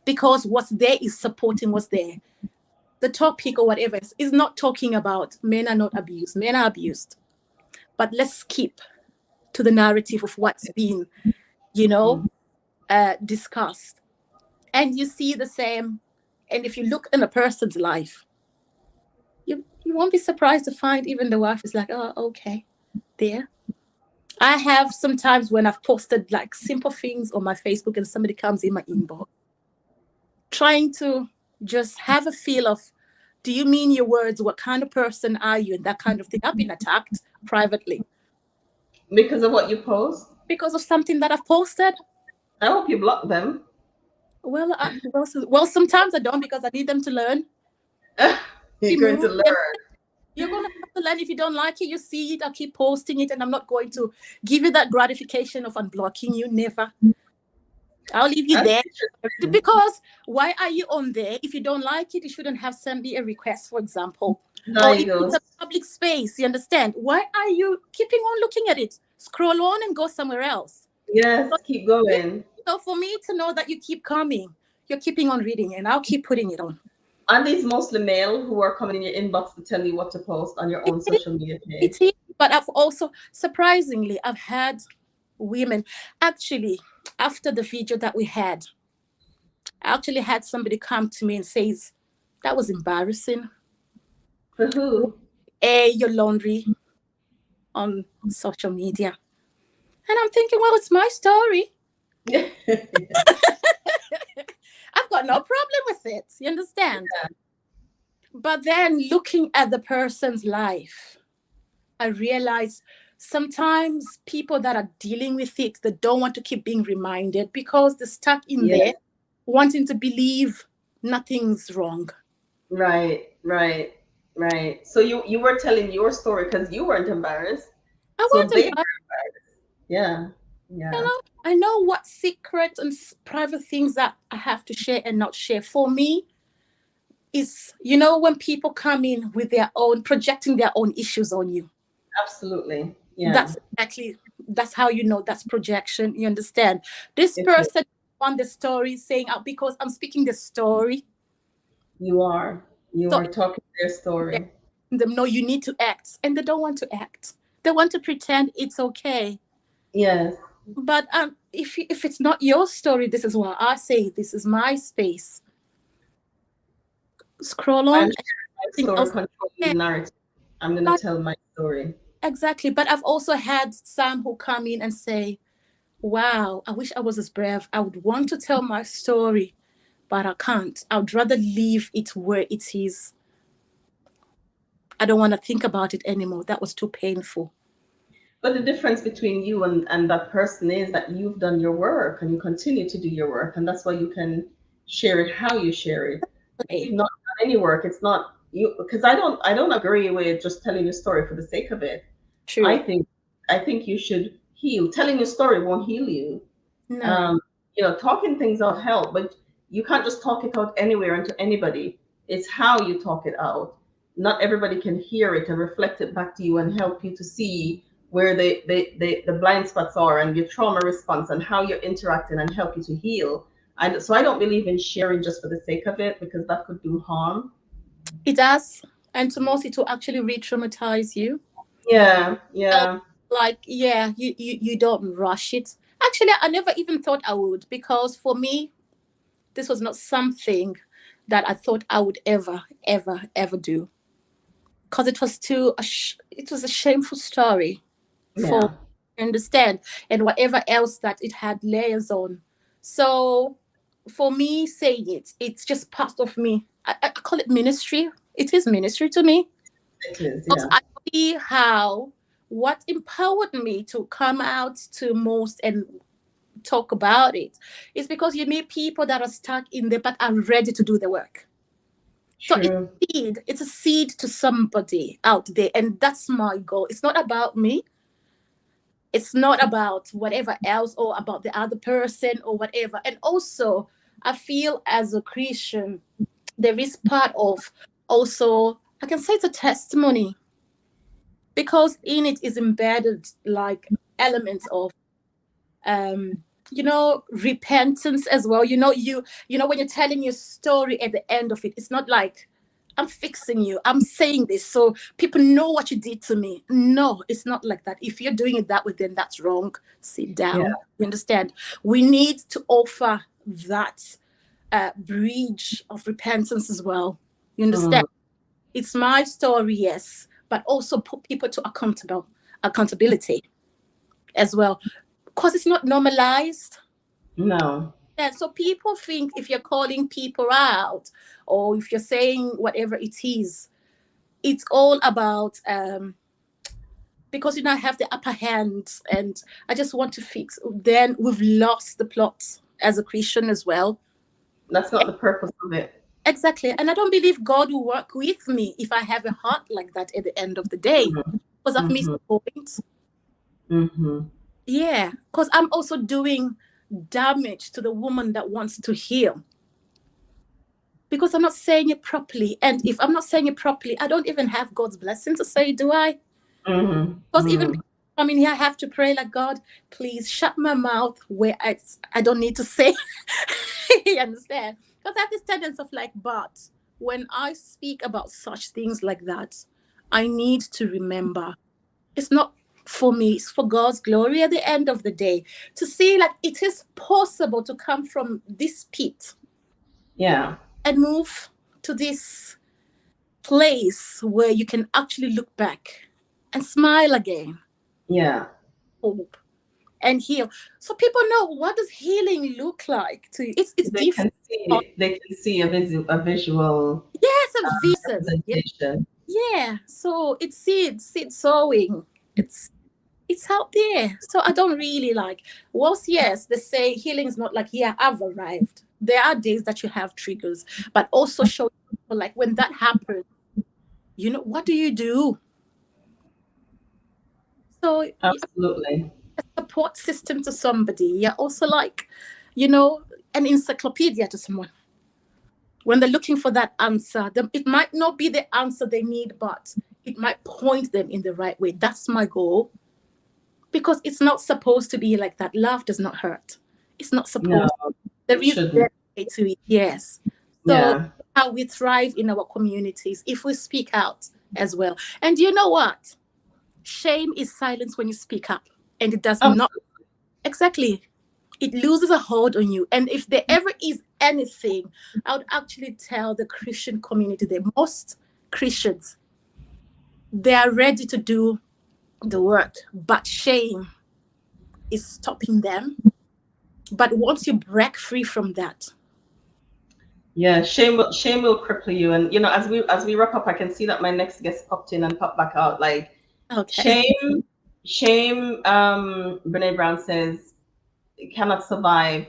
Because what's there is supporting what's there. The topic or whatever is not talking about men are not abused, men are abused. But let's keep to the narrative of what's been, you know, discussed. And you see the same. And if you look in a person's life, you won't be surprised to find even the wife is like, oh, okay, there. I have sometimes when I've posted like simple things on my Facebook and somebody comes in my inbox, trying to just have a feel of, do you mean your words? What kind of person are you? And that kind of thing. I've been attacked privately. Because of what you post? Because of something that I've posted. I hope you block them. Well, sometimes I don't, because I need them to learn. You're going to learn. You're going to have to learn. If you don't like it, you see it, I'll keep posting it, and I'm not going to give you that gratification of unblocking you. Never. I'll leave you there. Because why are you on there? If you don't like it, you shouldn't have sent me a request, for example. Or if it's a public space, you understand? Why are you keeping on looking at it? Scroll on and go somewhere else. Yes, keep going. So for me to know that you keep coming, you're keeping on reading, and I'll keep putting it on. And these mostly male who are coming in your inbox to tell you what to post on your own social media page. It is, but I've also, surprisingly, I've had women, actually, after the video that we had, I actually had somebody come to me and says, that was embarrassing. For who? Air your laundry on social media. And I'm thinking, well, it's my story. I've got no problem with it. You understand? Yeah. But then looking at the person's life, I realize sometimes people that are dealing with it, they don't want to keep being reminded because they're stuck in there, wanting to believe nothing's wrong. Right. So you were telling your story because you weren't embarrassed. I wasn't embarrassed. Yeah. You know, I know what secret and private things that I have to share and not share. For me, is, you know, when people come in with their own, projecting their own issues on you. Absolutely. Yeah. That's how you know that's projection. You understand? This person on the story saying, because I'm speaking the story. You are talking their story. Them know you need to act, and they don't want to act. They want to pretend it's okay. Yes. But if it's not your story, this is what I say. This is my space. Scroll on. Narrative. I'm going to tell my story. Exactly. But I've also had some who come in and say, wow, I wish I was as brave. I would want to tell my story, but I can't. I'd rather leave it where it is. I don't want to think about it anymore. That was too painful. But the difference between you and that person is that you've done your work and you continue to do your work, and that's why you can share it how you share it. If you've not done any work, it's not you, because I don't agree with just telling your story for the sake of it. True. I think you should heal. Telling your story won't heal you. No. Talking things out help, but you can't just talk it out anywhere and to anybody. It's how you talk it out. Not everybody can hear it and reflect it back to you and help you to see where the blind spots are and your trauma response and how you're interacting and help you to heal. And so I don't believe in sharing just for the sake of it, because that could do harm. It does. And to mostly to actually re-traumatize you. Yeah. You don't rush it. Actually, I never even thought I would, because for me, this was not something that I thought I would ever do. Because it was a shameful story for understand, and whatever else that it had layers on. So for me, saying it's just part of me. I call it ministry. It is ministry to me. It is, yeah. I see what empowered me to come out to most and talk about it is because you meet people that are stuck in there but are ready to do the work. True. So it's a seed to somebody out there, and that's my goal. It's not about me. It's not about whatever else or about the other person or whatever. And also, I feel as a Christian, there is part of also, I can say it's a testimony, because in it is embedded like elements of repentance as well. You know when you're telling your story, at the end of it, it's not like I'm fixing you, I'm saying this so people know what you did to me. No, it's not like that. If you're doing it that way, then that's wrong. Sit down. You understand? We need to offer that bridge of repentance as well. You understand? It's my story, yes, but also put people to accountability as well, because it's not normalized. No. And so people think if you're calling people out or if you're saying whatever it is, it's all about because I have the upper hand and I just want to fix. Then we've lost the plot as a Christian as well. That's not the purpose of it. Exactly. And I don't believe God will work with me if I have a heart like that at the end of the day, because I've missed the point. Yeah, because I'm also doing damage to the woman that wants to heal, because I'm not saying it properly. And if I'm not saying it properly, I don't even have God's blessing to say, do I? Because even here, I have to pray like, God, please shut my mouth where I don't need to say. You understand? Because I have this tendency of like, but when I speak about such things like that, I need to remember it's not for me, it's for God's glory at the end of the day, to see like it is possible to come from this pit and move to this place where you can actually look back and smile again, hope and heal, so people know what does healing look like to you. It's they different. They can see a visual representation. So it's seed sowing. It's out there. So I don't really like, whilst yes, they say healing is not like, I've arrived. There are days that you have triggers, but also show people like when that happens, what do you do? So absolutely. A support system to somebody. You're also like, an encyclopedia to someone. When they're looking for that answer, it might not be the answer they need, but it might point them in the right way. That's my goal. Because it's not supposed to be like that. Love does not hurt. It's not supposed to. There is a way to it, yes. So how we thrive in our communities, if we speak out as well. And you know what? Shame is silence when you speak up. And it does not. Exactly. It loses a hold on you. And if there ever is anything, I would actually tell the Christian community, the most Christians, they are ready to do the work, but shame is stopping them. But once you break free from that, Yeah, shame will cripple you. And as we wrap up, I can see that my next guest popped in and popped back out. Like Okay. shame, Brene Brown says, it cannot survive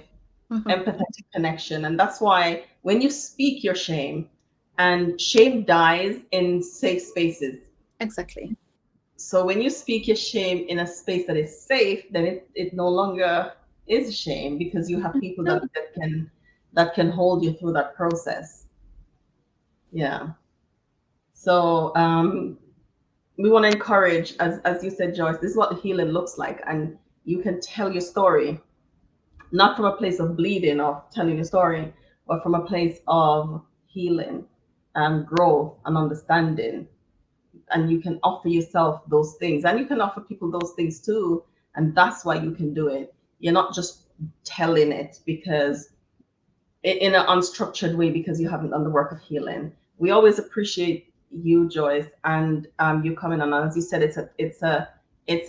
Mhm. empathetic connection. And that's why when you speak your shame, and shame dies in safe spaces. Exactly. So when you speak your shame in a space that is safe, then it no longer is shame, because you have people No. that can hold you through that process. Yeah. So we want to encourage, as you said, Joyce, this is what healing looks like. And you can tell your story, not from a place of bleeding or telling your story, but from a place of healing and growth and understanding. And you can offer yourself those things, and you can offer people those things too. And that's why you can do it. You're not just telling it because in an unstructured way, because you haven't done the work of healing. We always appreciate you, Joyce, and you coming on. And as you said, it's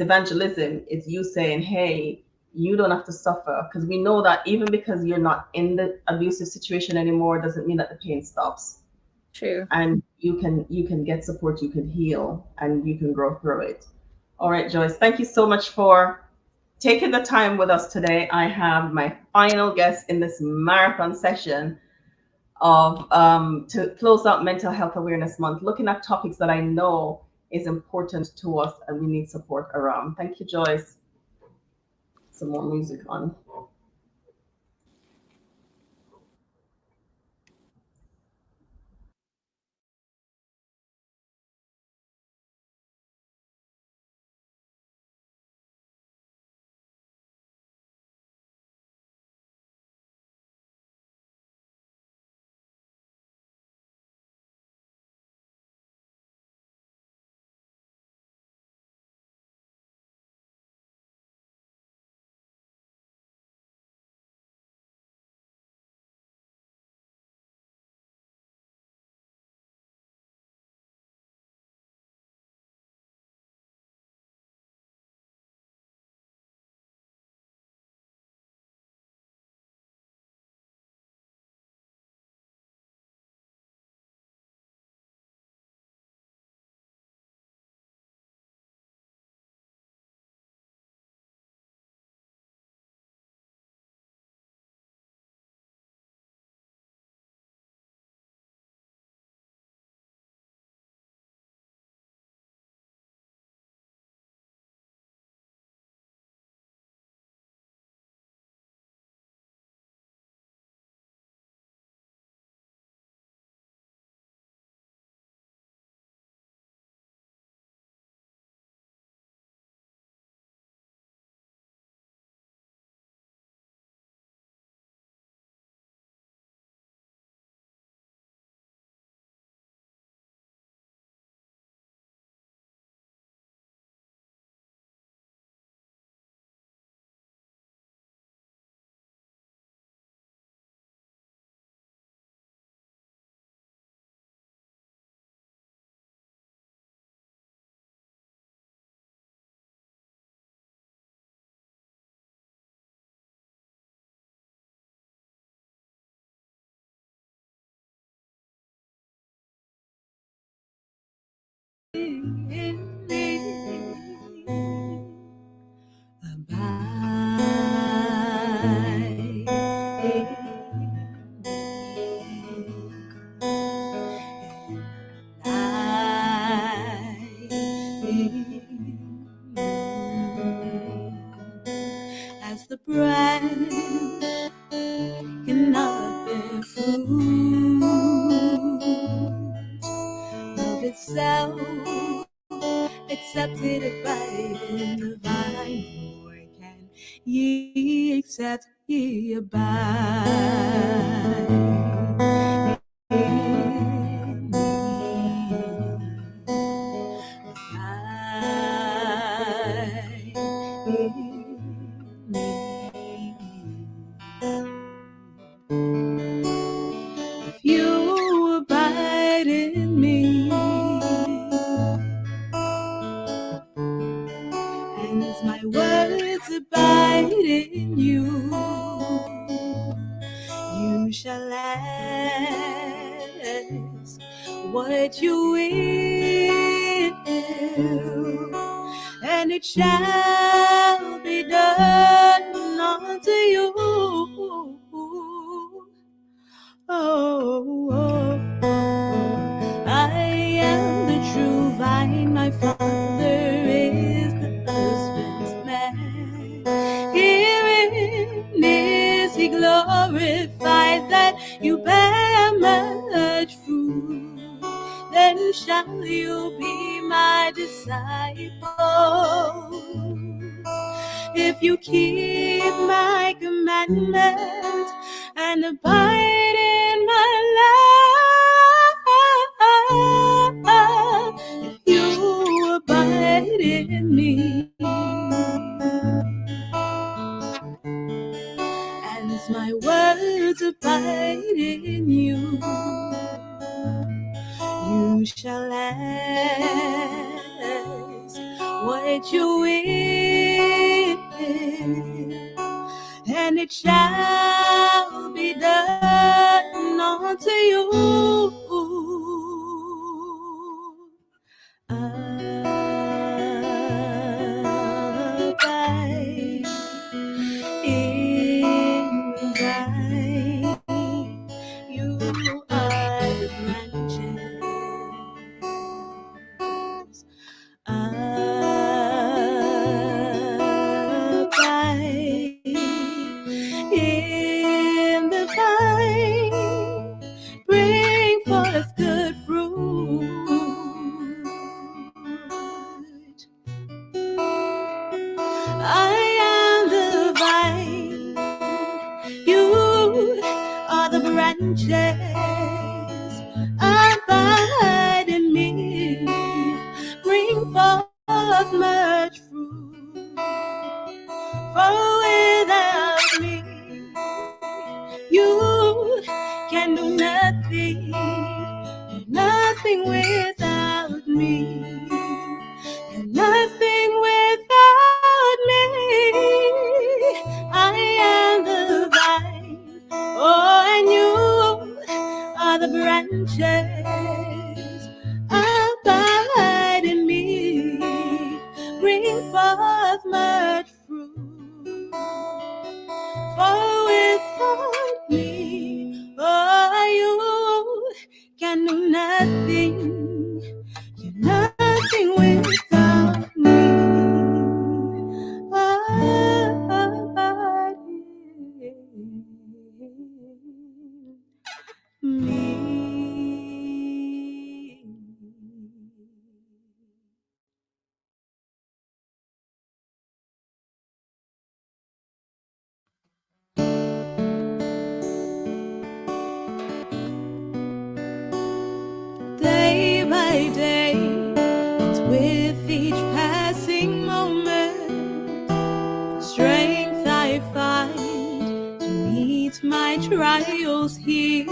evangelism. It's you saying, hey, you don't have to suffer, because we know that even because you're not in the abusive situation anymore doesn't mean that the pain stops. True. And you can get support, you can heal, and you can grow through it. All right, Joyce, thank you so much for taking the time with us today. I have my final guest in this marathon session of to close out Mental Health Awareness Month, looking at topics that I know is important to us and we need support around. Thank you, Joyce. Some more music on. As the brand cannot bear fruit of itself, except it abide in the vine, nor can ye except ye abide in me. Abide in me. If you abide in me, and as my words abide in you, you shall what you will, and it shall be done unto you. Oh, I am the true vine, my Father is the husbandman. Herein is he glorified, that you bear much fruit. Then shall you be my disciples, if you keep my commandments and abide in my love. If you abide in me, and my words abide in you, you shall ask what you will, and it shall be done unto you. Abide in the vine, you are the branches. Abide in the vine, bring forth good fruit. I am the vine, you are the branches. Abide in me, bring forth much fruit. For without me, you can do nothing, nothing without me, and nothing without me. I am the vine, oh, and you are the branches. Abide in me, bring forth much fruit. For without me, oh, you can do nothing. You're nothing without me. Abide in me. Day by day, and with each passing moment, strength I find to meet my trials here,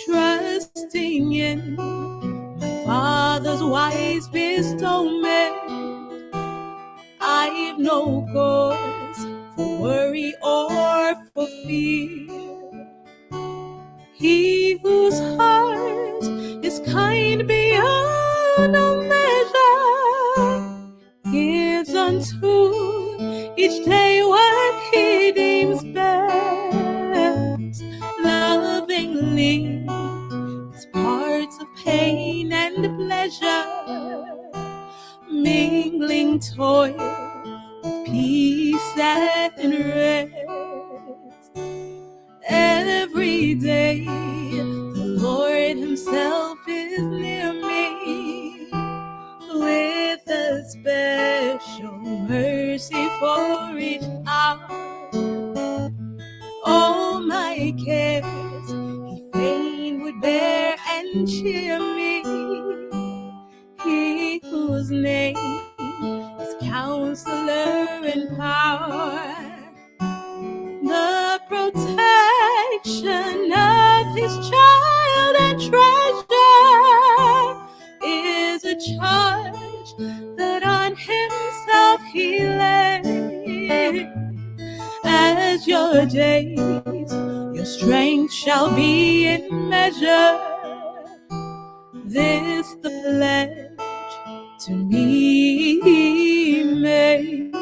trusting in my Father's wise bestowment. I've no cause for worry or for fear. He whose heart is kind beyond all measure gives unto each day what he deems best. Lovingly, it's parts of pain and pleasure, mingling toil with peace and rest. Every day, the Lord himself is near me, with a special mercy for each hour. All my cares he fain would bear and cheer me. He whose name is Counselor in Power, the protection of his child and treasure, is a charge that on himself he laid. As your days, your strength shall be in measure. this the pledge to me made.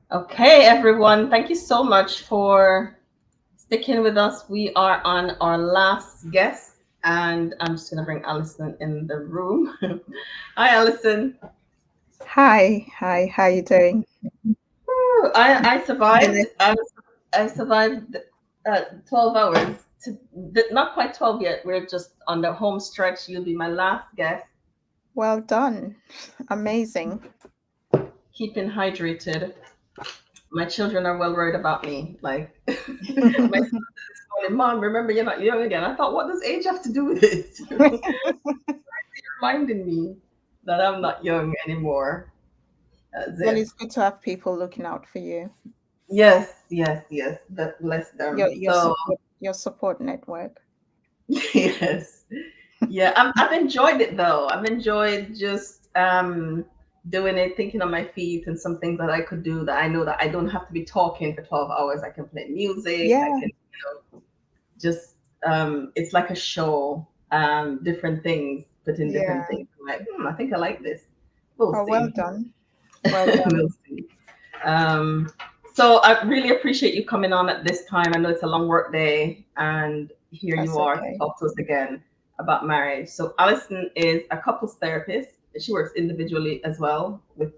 Okay, everyone, thank you so much for sticking with us. We are on our last guest, and I'm just going to bring Alison in the room. Hi, Alison. Hi, how you doing? Woo, I survived. I survived 12 hours. Not quite 12 yet. We're just on the home stretch. You'll be my last guest. Well done. Amazing. Keeping hydrated. My children are well worried about me. Like, my son said this morning, Mom, remember you're not young again. I thought, what does age have to do with it? Reminding me that I'm not young anymore. Well, it's good to have people looking out for you. Yes. Bless them. Your support network. Yes. Yeah, I've enjoyed it though. I've enjoyed just doing it, thinking on my feet, and some things that I could do that I know that I don't have to be talking for 12 hours. I can play music. Yeah. I can, just it's like a show, different things, put in different things. I'm like, I think I like this. We'll see. Well done. Well done. We'll see. So I really appreciate you coming on at this time. I know it's a long work day, and here That's you are okay. to talk to us again about marriage. So Alison is a couples therapist. She works individually as well with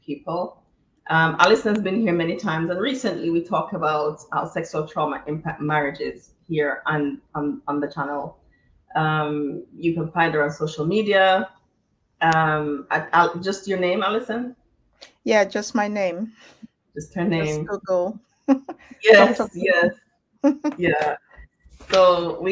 people. Alison has been here many times, and recently we talked about how sexual trauma impact marriages here on the channel. You can find her on social media. Just your name, Alison? Yeah, just my name. Just her Just name. Google. Yes, Dr. yes, yeah. So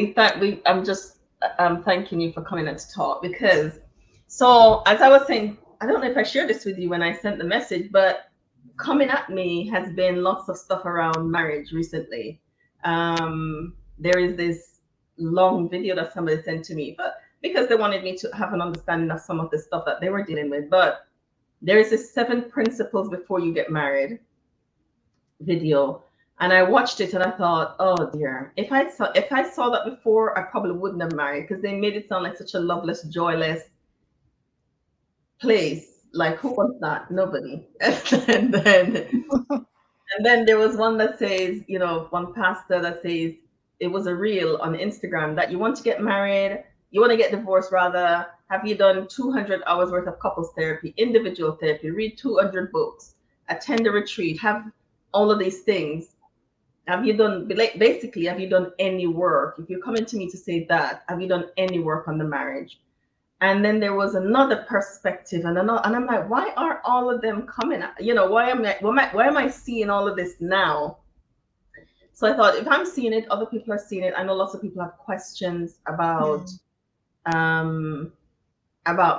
I'm thanking you for coming out to talk, because so as I was saying, I don't know if I shared this with you when I sent the message, but coming at me has been lots of stuff around marriage recently. There is this long video that somebody sent to me, but because they wanted me to have an understanding of some of the stuff that they were dealing with. But there is this 7 principles before you get married video, and I watched it and I thought, oh dear, if I saw that before, I probably wouldn't have married, because they made it sound like such a loveless, joyless place. Like, who wants that? Nobody. And then there was one that says, one pastor that says it was a reel on Instagram that you want to get married, you want to get divorced rather. Have you done 200 hours worth of couples therapy, individual therapy, read 200 books, attend a retreat, have all of these things? Have you done, basically, have you done any work? If you're coming to me to say that, have you done any work on the marriage? And then there was another perspective, and I'm like, why are all of them coming? Why am I seeing all of this now? So I thought, if I'm seeing it, other people are seeing it. I know lots of people have questions about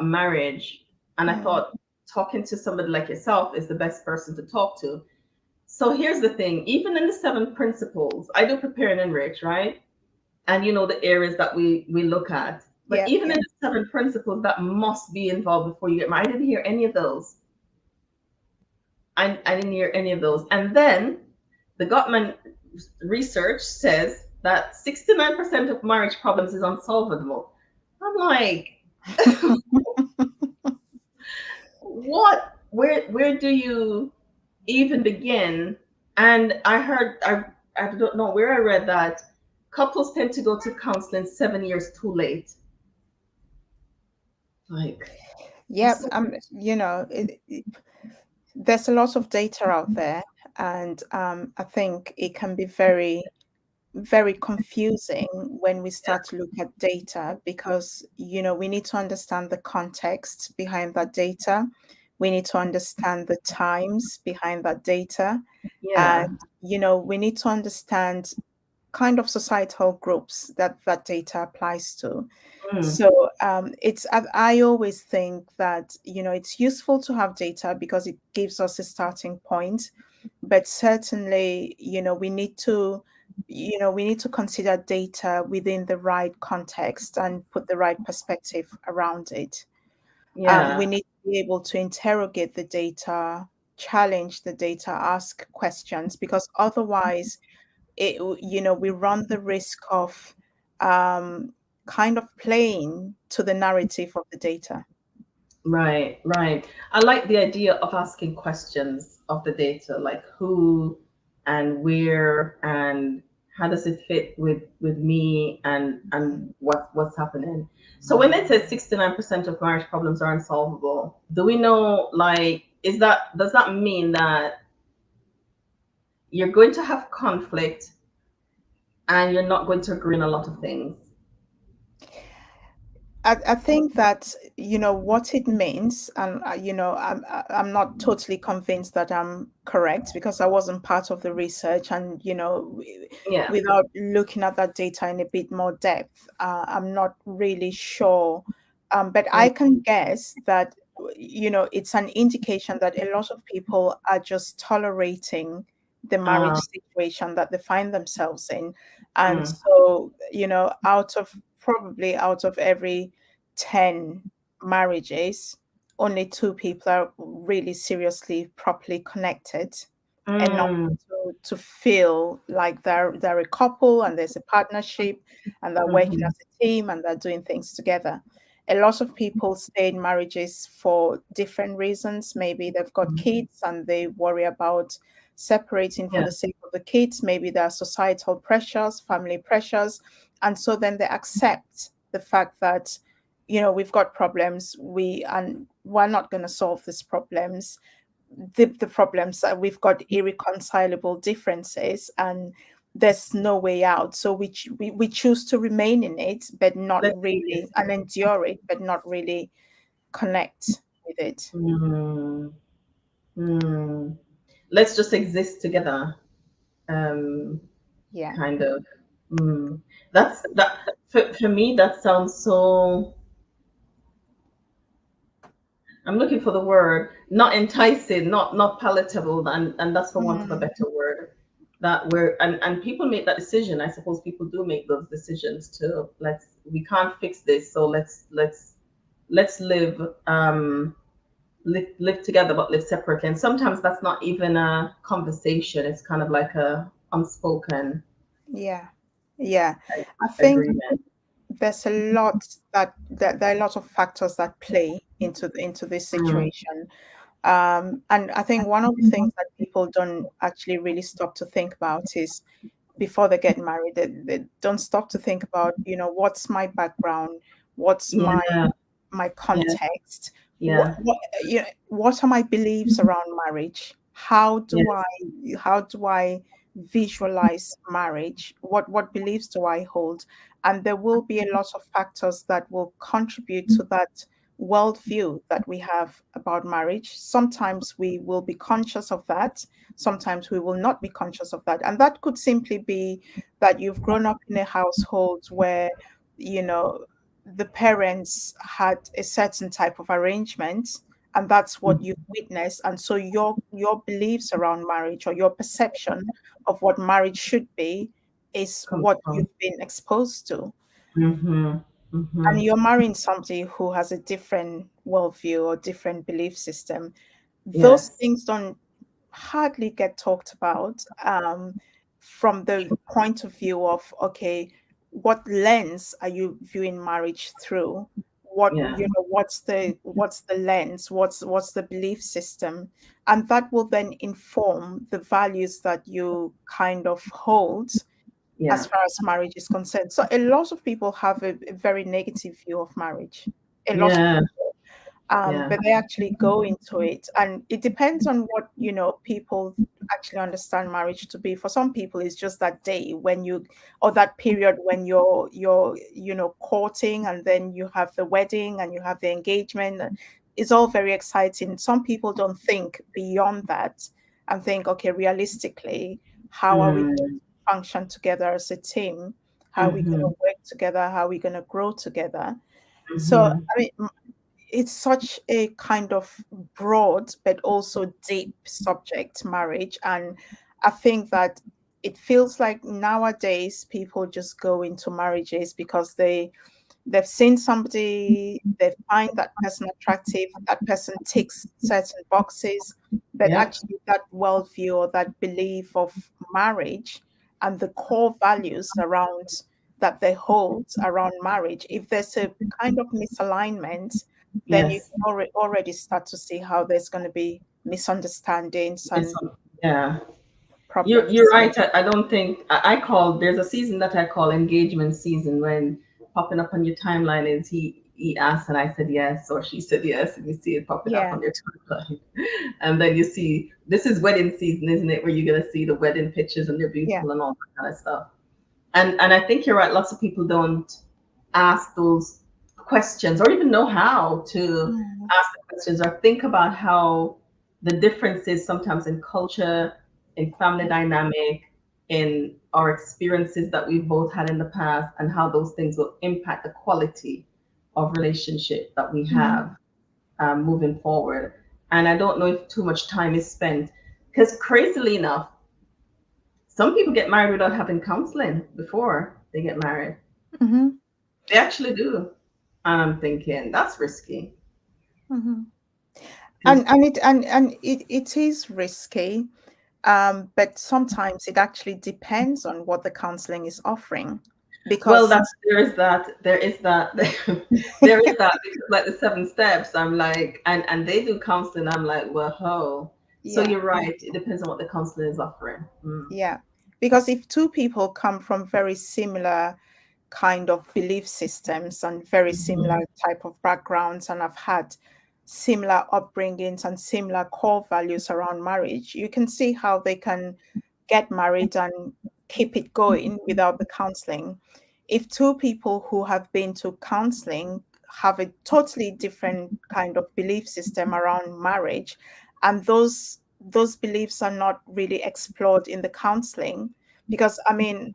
marriage, and I thought talking to somebody like yourself is the best person to talk to. So here's the thing: even in the 7 principles, I do prepare and enrich, right? And the areas that we look at. But even in the 7 principles that must be involved before you get married, I didn't hear any of those. I didn't hear any of those. And then the Gottman research says that 69% of marriage problems is unsolvable. I'm like, what? Where do you even begin? And I don't know where I read that couples tend to go to counseling 7 years too late. Like, Yep, there's a lot of data out there, and I think it can be very, very confusing when we start to look at data, because we need to understand the context behind that data. We need to understand the times behind that data. And we need to understand kind of societal groups that data applies to. So I always think that it's useful to have data because it gives us a starting point, but certainly we need to consider data within the right context and put the right perspective around it. We need to be able to interrogate the data, challenge the data, ask questions, because otherwise we run the risk of kind of playing to the narrative of the data. Right. I like the idea of asking questions of the data, like who and where and how does it fit with me and what's happening. So when it says 69% of marriage problems are unsolvable, do we know, like, does that mean that you're going to have conflict and you're not going to agree on a lot of things? I think that what it means, and I'm not totally convinced that I'm correct, because I wasn't part of the research, and without looking at that data in a bit more depth, I'm not really sure. But I can guess that it's an indication that a lot of people are just tolerating the marriage situation that they find themselves in, and so out of every 10 marriages, only 2 people are really seriously properly connected enough to feel like they're a couple and there's a partnership and they're working as a team and they're doing things together. A lot of people stay in marriages for different reasons. Maybe they've got kids and they worry about separating for the sake of the kids. Maybe there are societal pressures, family pressures, and so then they accept the fact that we've got problems, we're not going to solve these problems. The problems are we've got irreconcilable differences and there's no way out, so we choose to remain in it, but not really, and endure it, but not really connect with it. Let's just exist together. Yeah. Kind of. That's that for me. That sounds so. I'm looking for the word. Not enticing, not palatable, and that's for want of a better word. That we're and people make that decision. I suppose people do make those decisions too. We can't fix this, so let's live live together but live separately. And sometimes that's not even a conversation. It's kind of like a unspoken. Yeah. I think agreement. there's a lot that there are a lot of factors that play into this situation. And I think one of the things that people don't actually really stop to think about is before they get married, they don't stop to think about, what's my background, what's my context, Yeah. what are my beliefs around marriage? How do I visualize marriage? What beliefs do I hold? And there will be a lot of factors that will contribute to that worldview that we have about marriage. Sometimes we will be conscious of that. Sometimes we will not be conscious of that. And that could simply be that you've grown up in a household where, the parents had a certain type of arrangement, and that's what you've witnessed. And so your beliefs around marriage, or your perception of what marriage should be, is what you've been exposed to. And you're marrying somebody who has a different worldview or different belief system. Those things don't hardly get talked about from the point of view of, okay, what lens are you viewing marriage through? What's the lens? What's the belief system? And that will then inform the values that you kind of hold as far as marriage is concerned. So a lot of people have a very negative view of marriage. A lot of people. But they actually go into it, and it depends on what people actually understand marriage to be. For some people, it's just that day or that period when you're courting, and then you have the wedding and you have the engagement. It's all very exciting. Some people don't think beyond that and think, okay, realistically, how are we going to function together as a team? How are we going to work together? How are we going to grow together? So, I mean, it's such a kind of broad but also deep subject, marriage. And I think that it feels like nowadays people just go into marriages because they've seen somebody, they find that person attractive, that person ticks certain boxes, but actually that worldview or that belief of marriage and the core values around that they hold around marriage, if there's a kind of misalignment, then you can already start to see how there's going to be misunderstandings and problems. You're right. I don't think I call, there's a season that I call engagement season, when popping up on your timeline is he asked and I said yes, or she said yes, and you see it popping up on your timeline. And then you see, this is wedding season, isn't it, where you're going to see the wedding pictures and they're beautiful and all that kind of stuff. And I think you're right, lots of people don't ask those questions or even know how to ask the questions or think about how the differences sometimes in culture, in family dynamic, in our experiences that we've both had in the past, and how those things will impact the quality of relationship that we have moving forward. And I don't know if too much time is spent, because crazily enough, some people get married without having counseling before they get married. They actually do. And I'm thinking that's risky. And it is risky. But sometimes it actually depends on what the counseling is offering. Because there is that because like the 7 steps, I'm like, and they do counseling, I'm like, whoa. So you're right, it depends on what the counseling is offering. Because if two people come from very similar kind of belief systems and very similar type of backgrounds and have had similar upbringings and similar core values around marriage, you can see how they can get married and keep it going without the counseling. If two people who have been to counseling have a totally different kind of belief system around marriage, and those beliefs are not really explored in the counseling. Because I mean,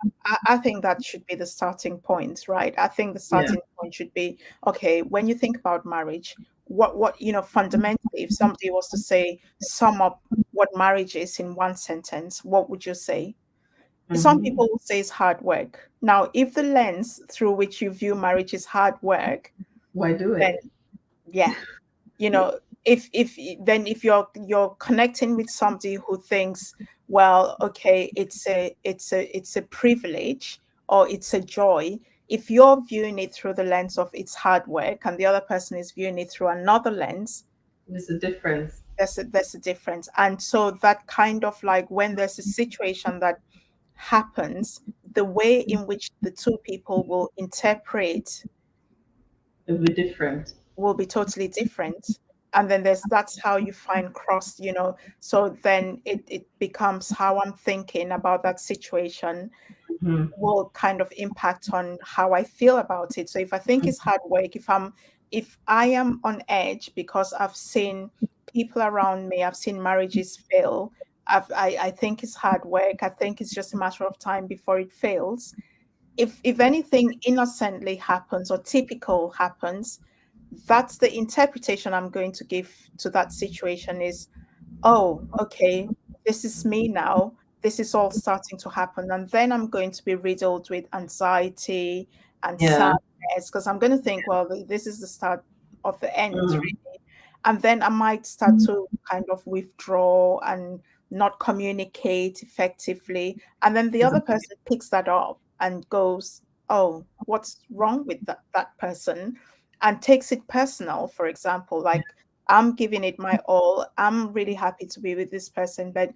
I think that should be the starting point, right? I think the starting point should be, okay, when you think about marriage, what fundamentally, if somebody was to say, sum up what marriage is in one sentence, what would you say? Some people will say it's hard work. Now, if the lens through which you view marriage is hard work, why do then it? Yeah, if you're connecting with somebody who thinks, well, okay, it's a privilege or it's a joy. If you're viewing it through the lens of it's hard work, and the other person is viewing it through another lens, there's a difference. There's a difference. And so that kind of like, when there's a situation that happens, the way in which the two people will interpret It'll be different. will be totally different. And then that's how you find cross, so then it becomes how I'm thinking about that situation will kind of impact on how I feel about it. So if I think it's hard work, if I am on edge because I've seen people around me, I've seen marriages fail, I think it's hard work, I think it's just a matter of time before it fails. If anything innocently happens or typical happens, that's the interpretation I'm going to give to that situation is, oh, okay, this is me now. This is all starting to happen. And then I'm going to be riddled with anxiety and sadness, because I'm going to think, well, this is the start of the end, really. And then I might start to kind of withdraw and not communicate effectively. And then the other person picks that up and goes, oh, what's wrong with that person? And takes it personal. For example, like, I'm giving it my all, I'm really happy to be with this person, but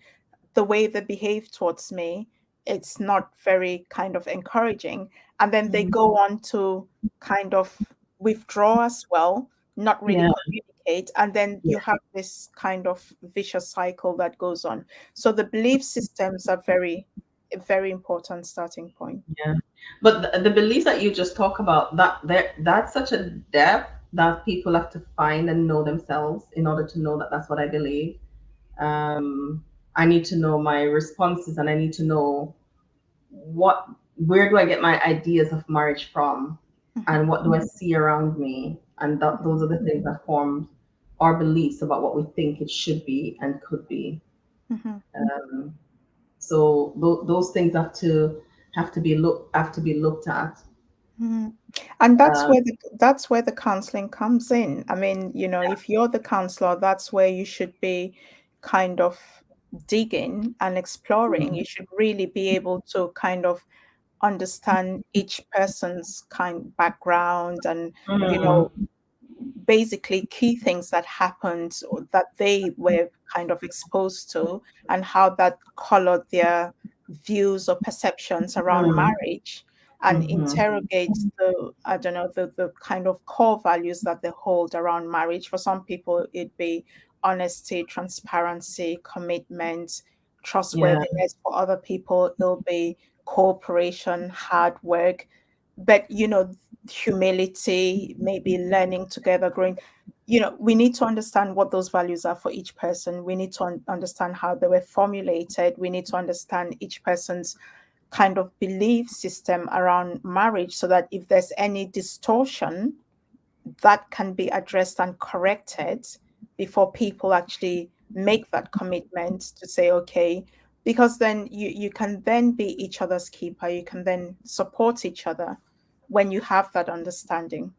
the way they behave towards me, it's not very kind of encouraging. And then they go on to kind of withdraw as well, not really communicate. And then you have this kind of vicious cycle that goes on. So the belief systems are a very important starting point. Yeah, but the beliefs that you just talk about, that's such a depth that people have to find and know themselves in order to know that that's what I believe. I need to know my responses, and I need to know where do I get my ideas of marriage from, and what do I see around me, and those are the things that form our beliefs about what we think it should be and could be. So those things have to be looked at. And that's where the counseling comes in. I mean, if you're the counselor, that's where you should be kind of digging and exploring. You should really be able to kind of understand each person's background and basically key things that happened or that they were kind of exposed to, and how that colored their views or perceptions around marriage, and interrogate the kind of core values that they hold around marriage. For some people, it'd be honesty, transparency, commitment, trustworthiness. For other people, it'll be cooperation, hard work, but humility, maybe learning together, growing. We need to understand what those values are for each person. We need to understand how they were formulated. We need to understand each person's kind of belief system around marriage, so that if there's any distortion, that can be addressed and corrected before people actually make that commitment to say, okay, because then you can then be each other's keeper. You can then support each other when you have that understanding.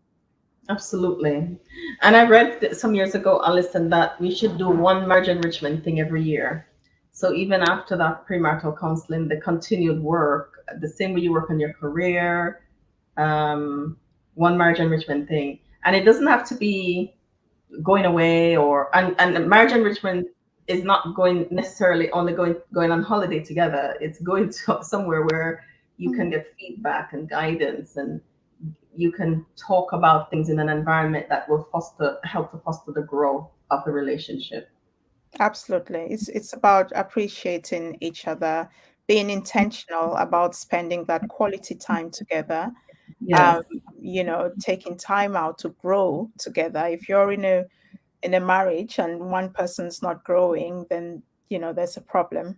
Absolutely. And I read some years ago, Alison, that we should do one marriage enrichment thing every year. So even after that premarital counseling, the continued work, the same way you work on your career, one marriage enrichment thing. And it doesn't have to be going away and marriage enrichment is not going necessarily only going on holiday together. It's going to somewhere where you can get feedback and guidance, and you can talk about things in an environment that will help to foster the growth of the relationship. Absolutely. It's about appreciating each other, being intentional about spending that quality time together. Yes. Taking time out to grow together. If you're in a in a marriage and one person's not growing, then there's a problem.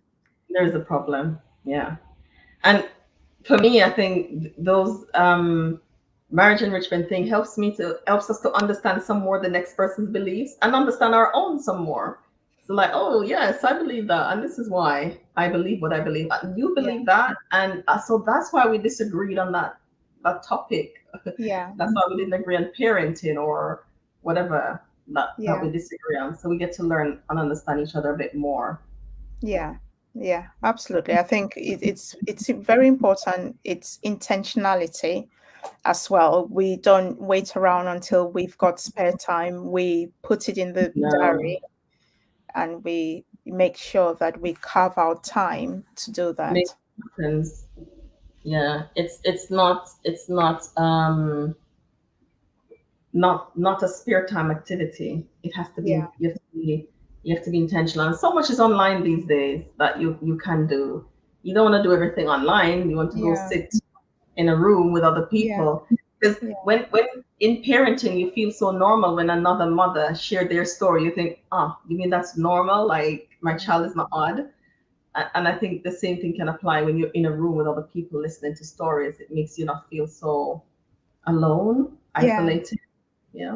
There's a problem. Yeah. And for me, I think those marriage enrichment thing helps us to understand some more the next person's beliefs and understand our own some more. So like, oh yes, I believe that, and this is why I believe what I believe. And you believe that, and so that's why we disagreed on that topic. Yeah. That's why we didn't agree on parenting or whatever that we disagree on. So we get to learn and understand each other a bit more. Yeah. Yeah, absolutely. I think it's very important. It's intentionality as well. We don't wait around until we've got spare time. We put it in the diary, and we make sure that we carve out time to do that. Makes sense. Yeah, it's not a spare time activity. It has to be. You have to be intentional. And so much is online these days that you can do. You don't want to do everything online. You want to go sit in a room with other people. Because when in parenting, you feel so normal when another mother shared their story. You think, oh, you mean that's normal? Like my child is not odd. And I think the same thing can apply when you're in a room with other people listening to stories. It makes you not feel so alone, isolated. Yeah.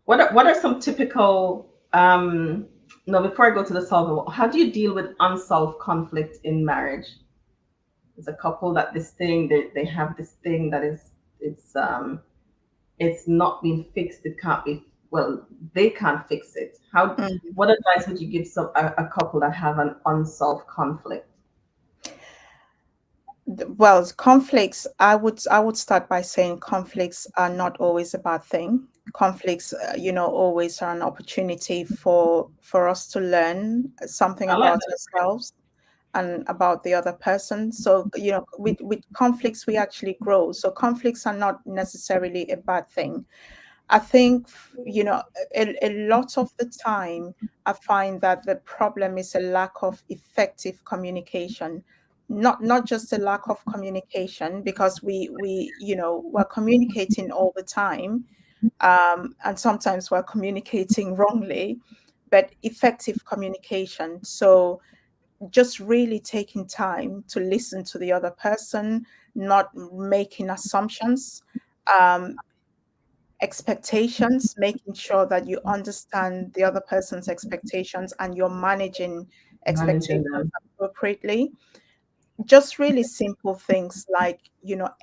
What are some typical before I go to the solvable, how do you deal with unsolved conflict in marriage? There's a couple that they have this thing that it's not being fixed. It can't be, they can't fix it. What advice would you give a couple that have an unsolved conflict? Well, conflicts, I would start by saying conflicts are not always a bad thing. Conflicts, always are an opportunity for us to learn something about ourselves and about the other person. So, with conflicts, we actually grow. So conflicts are not necessarily a bad thing. I think, a lot of the time, I find that the problem is a lack of effective communication. Not just a lack of communication, because we're communicating all the time, and sometimes we're communicating wrongly, but effective communication. So just really taking time to listen to the other person, not making assumptions, expectations, making sure that you understand the other person's expectations and you're managing expectations appropriately. Just really simple things like,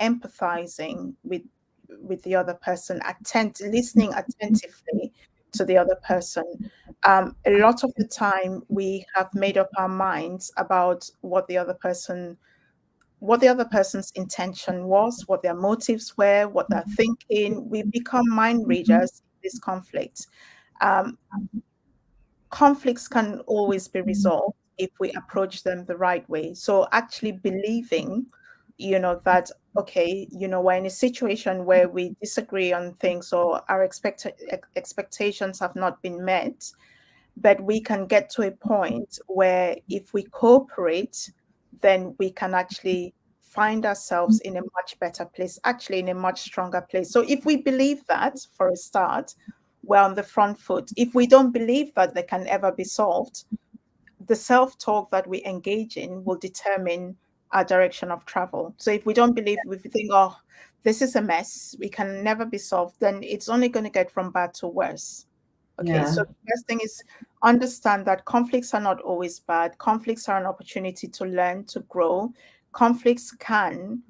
empathizing with the other person, listening attentively to the other person. A lot of the time we have made up our minds about what the other person's intention was, what their motives were, what they're thinking. We become mind readers in this conflict. Conflicts can always be resolved if we approach them the right way. So actually believing, that, okay, we're in a situation where we disagree on things or our expectations have not been met, but we can get to a point where if we cooperate, then we can actually find ourselves in a much better place, actually in a much stronger place. So if we believe that, for a start, we're on the front foot. If we don't believe that they can ever be solved, the self-talk that we engage in will determine our direction of travel. So if we don't believe, if we think, oh, this is a mess, we can never be solved, then it's only going to get from bad to worse. Okay, so the first thing is understand that conflicts are not always bad. Conflicts are an opportunity to learn, to grow. Conflicts can,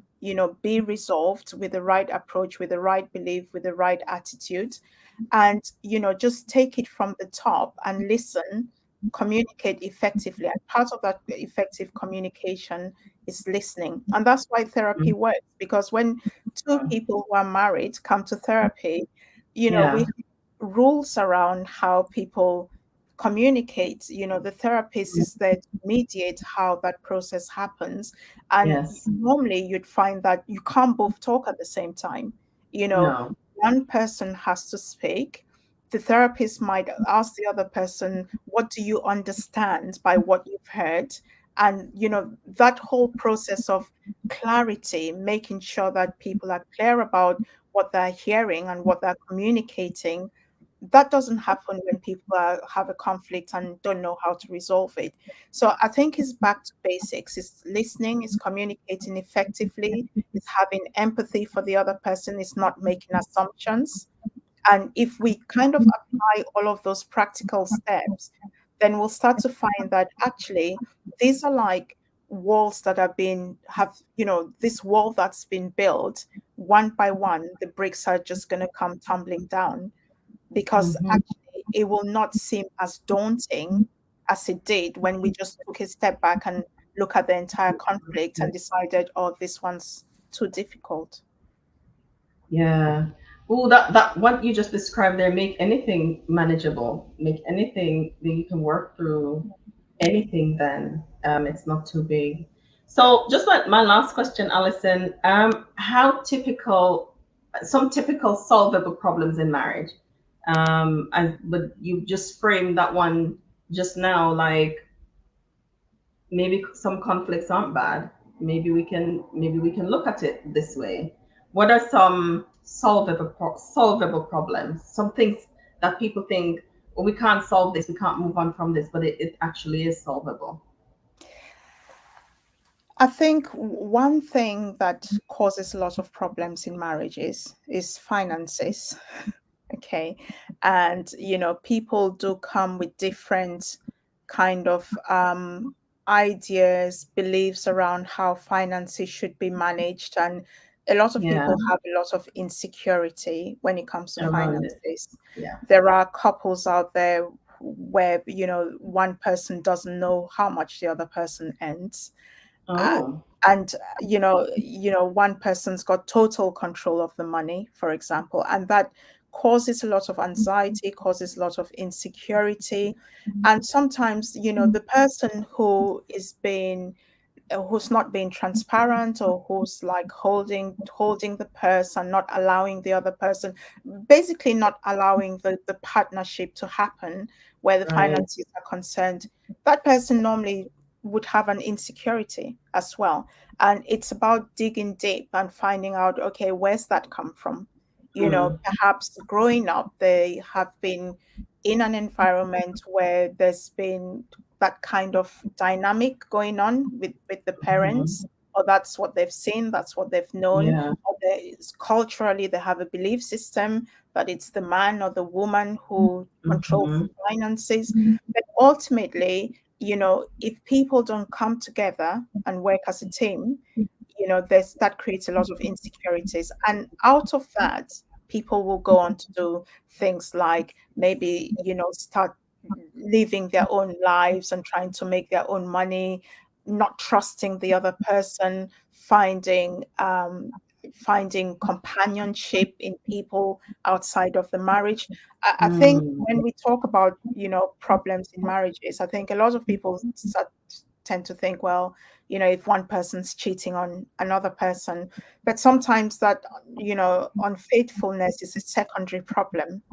be resolved with the right approach, with the right belief, with the right attitude. And, just take it from the top and listen, communicate effectively. And part of that effective communication is listening. And that's why therapy works, because when two people who are married come to therapy, we have rules around how people communicate. The therapist is there to mediate how that process happens. And normally you'd find that you can't both talk at the same time. One person has to speak. The therapist might ask the other person, what do you understand by what you've heard? And, you know, that whole process of clarity, making sure that people are clear about what they're hearing and what they're communicating, that doesn't happen when people have a conflict and don't know how to resolve it. So I think it's back to basics. It's listening, it's communicating effectively, it's having empathy for the other person, it's not making assumptions. And if we kind of apply all of those practical steps, then we'll start to find that actually these are like walls that this wall that's been built one by one, the bricks are just going to come tumbling down, because actually it will not seem as daunting as it did when we just took a step back and look at the entire conflict and decided, oh, this one's too difficult. Yeah. Oh, that what you just described there, make anything manageable, make anything that you can work through, anything then. It's not too big. So just like my last question, Alison, how some typical solvable problems in marriage? But you just framed that one just now, like maybe some conflicts aren't bad. Maybe we can look at it this way. What are some solvable problems? Some things that people think, well, we can't solve this, we can't move on from this, but it actually is solvable. I think one thing that causes a lot of problems in marriages is finances. Okay. And, you know, people do come with different kind of ideas, beliefs around how finances should be managed. And a lot of people have a lot of insecurity when it comes to finances. Yeah. There are couples out there where, you know, one person doesn't know how much the other person earns. And you know, one person's got total control of the money, for example, and that causes a lot of anxiety, causes a lot of insecurity. And sometimes, you know, the person who's not being transparent, or who's like holding the purse and not allowing the other person, basically not allowing the partnership to happen where the finances are concerned, that person normally would have an insecurity as well. And it's about digging deep and finding out, okay, where's that come from? You know, perhaps growing up, they have been in an environment where there's been that kind of dynamic going on with the parents, or that's what they've seen, that's what they've known. Or culturally, they have a belief system that it's the man or the woman who controls the finances. But ultimately, you know, if people don't come together and work as a team, you know, that creates a lot of insecurities. And out of that, people will go on to do things like maybe, you know, start living their own lives and trying to make their own money, not trusting the other person, finding companionship in people outside of the marriage. I think when we talk about, you know, problems in marriages, I think a lot of people tend to think, well, you know, if one person's cheating on another person, but sometimes that, you know, unfaithfulness is a secondary problem,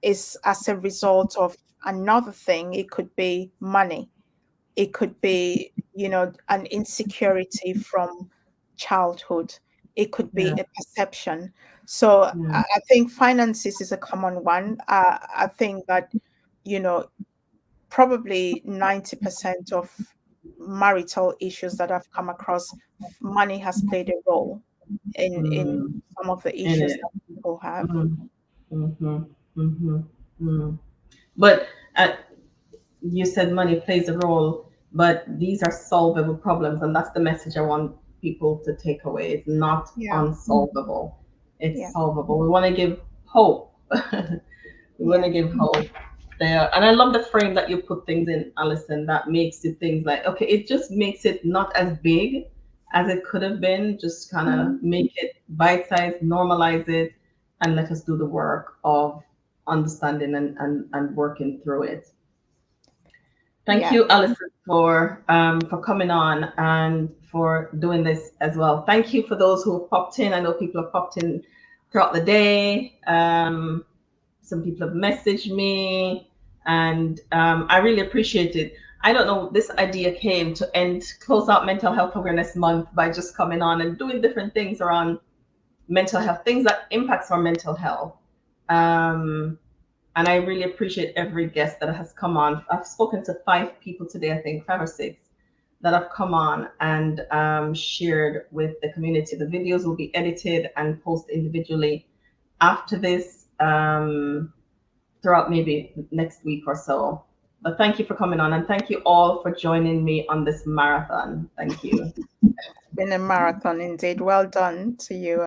is as a result of another thing. It could be money, it could be, you know, an insecurity from childhood, it could be a perception. So I think finances is a common one. I think that, you know, probably 90% of marital issues that I've come across, money has played a role in some of the issues that people have. But you said money plays a role, but these are solvable problems, and that's the message I want people to take away. It's not unsolvable. It's solvable. We want to give hope. We want to give hope there. And I love the frame that you put things in, Alison, that makes it things like, okay, it just makes it not as big as it could have been. Just kind of make it bite-sized, normalize it, and let us do the work of understanding and working through it. Thank you, Alison, for coming on and for doing this as well. Thank you for those who have popped in. I know people have popped in throughout the day. Some people have messaged me, and I really appreciate it. I don't know, this idea came to close out Mental Health Awareness Month by just coming on and doing different things around mental health, things that impacts our mental health. And I really appreciate every guest that has come on. I've spoken to 5 people today, I think 5 or 6, that have come on and shared with the community. The videos will be edited and posted individually after this, throughout maybe next week or so. But thank you for coming on, and thank you all for joining me on this marathon. Thank you. It's been a marathon indeed. Well done to you.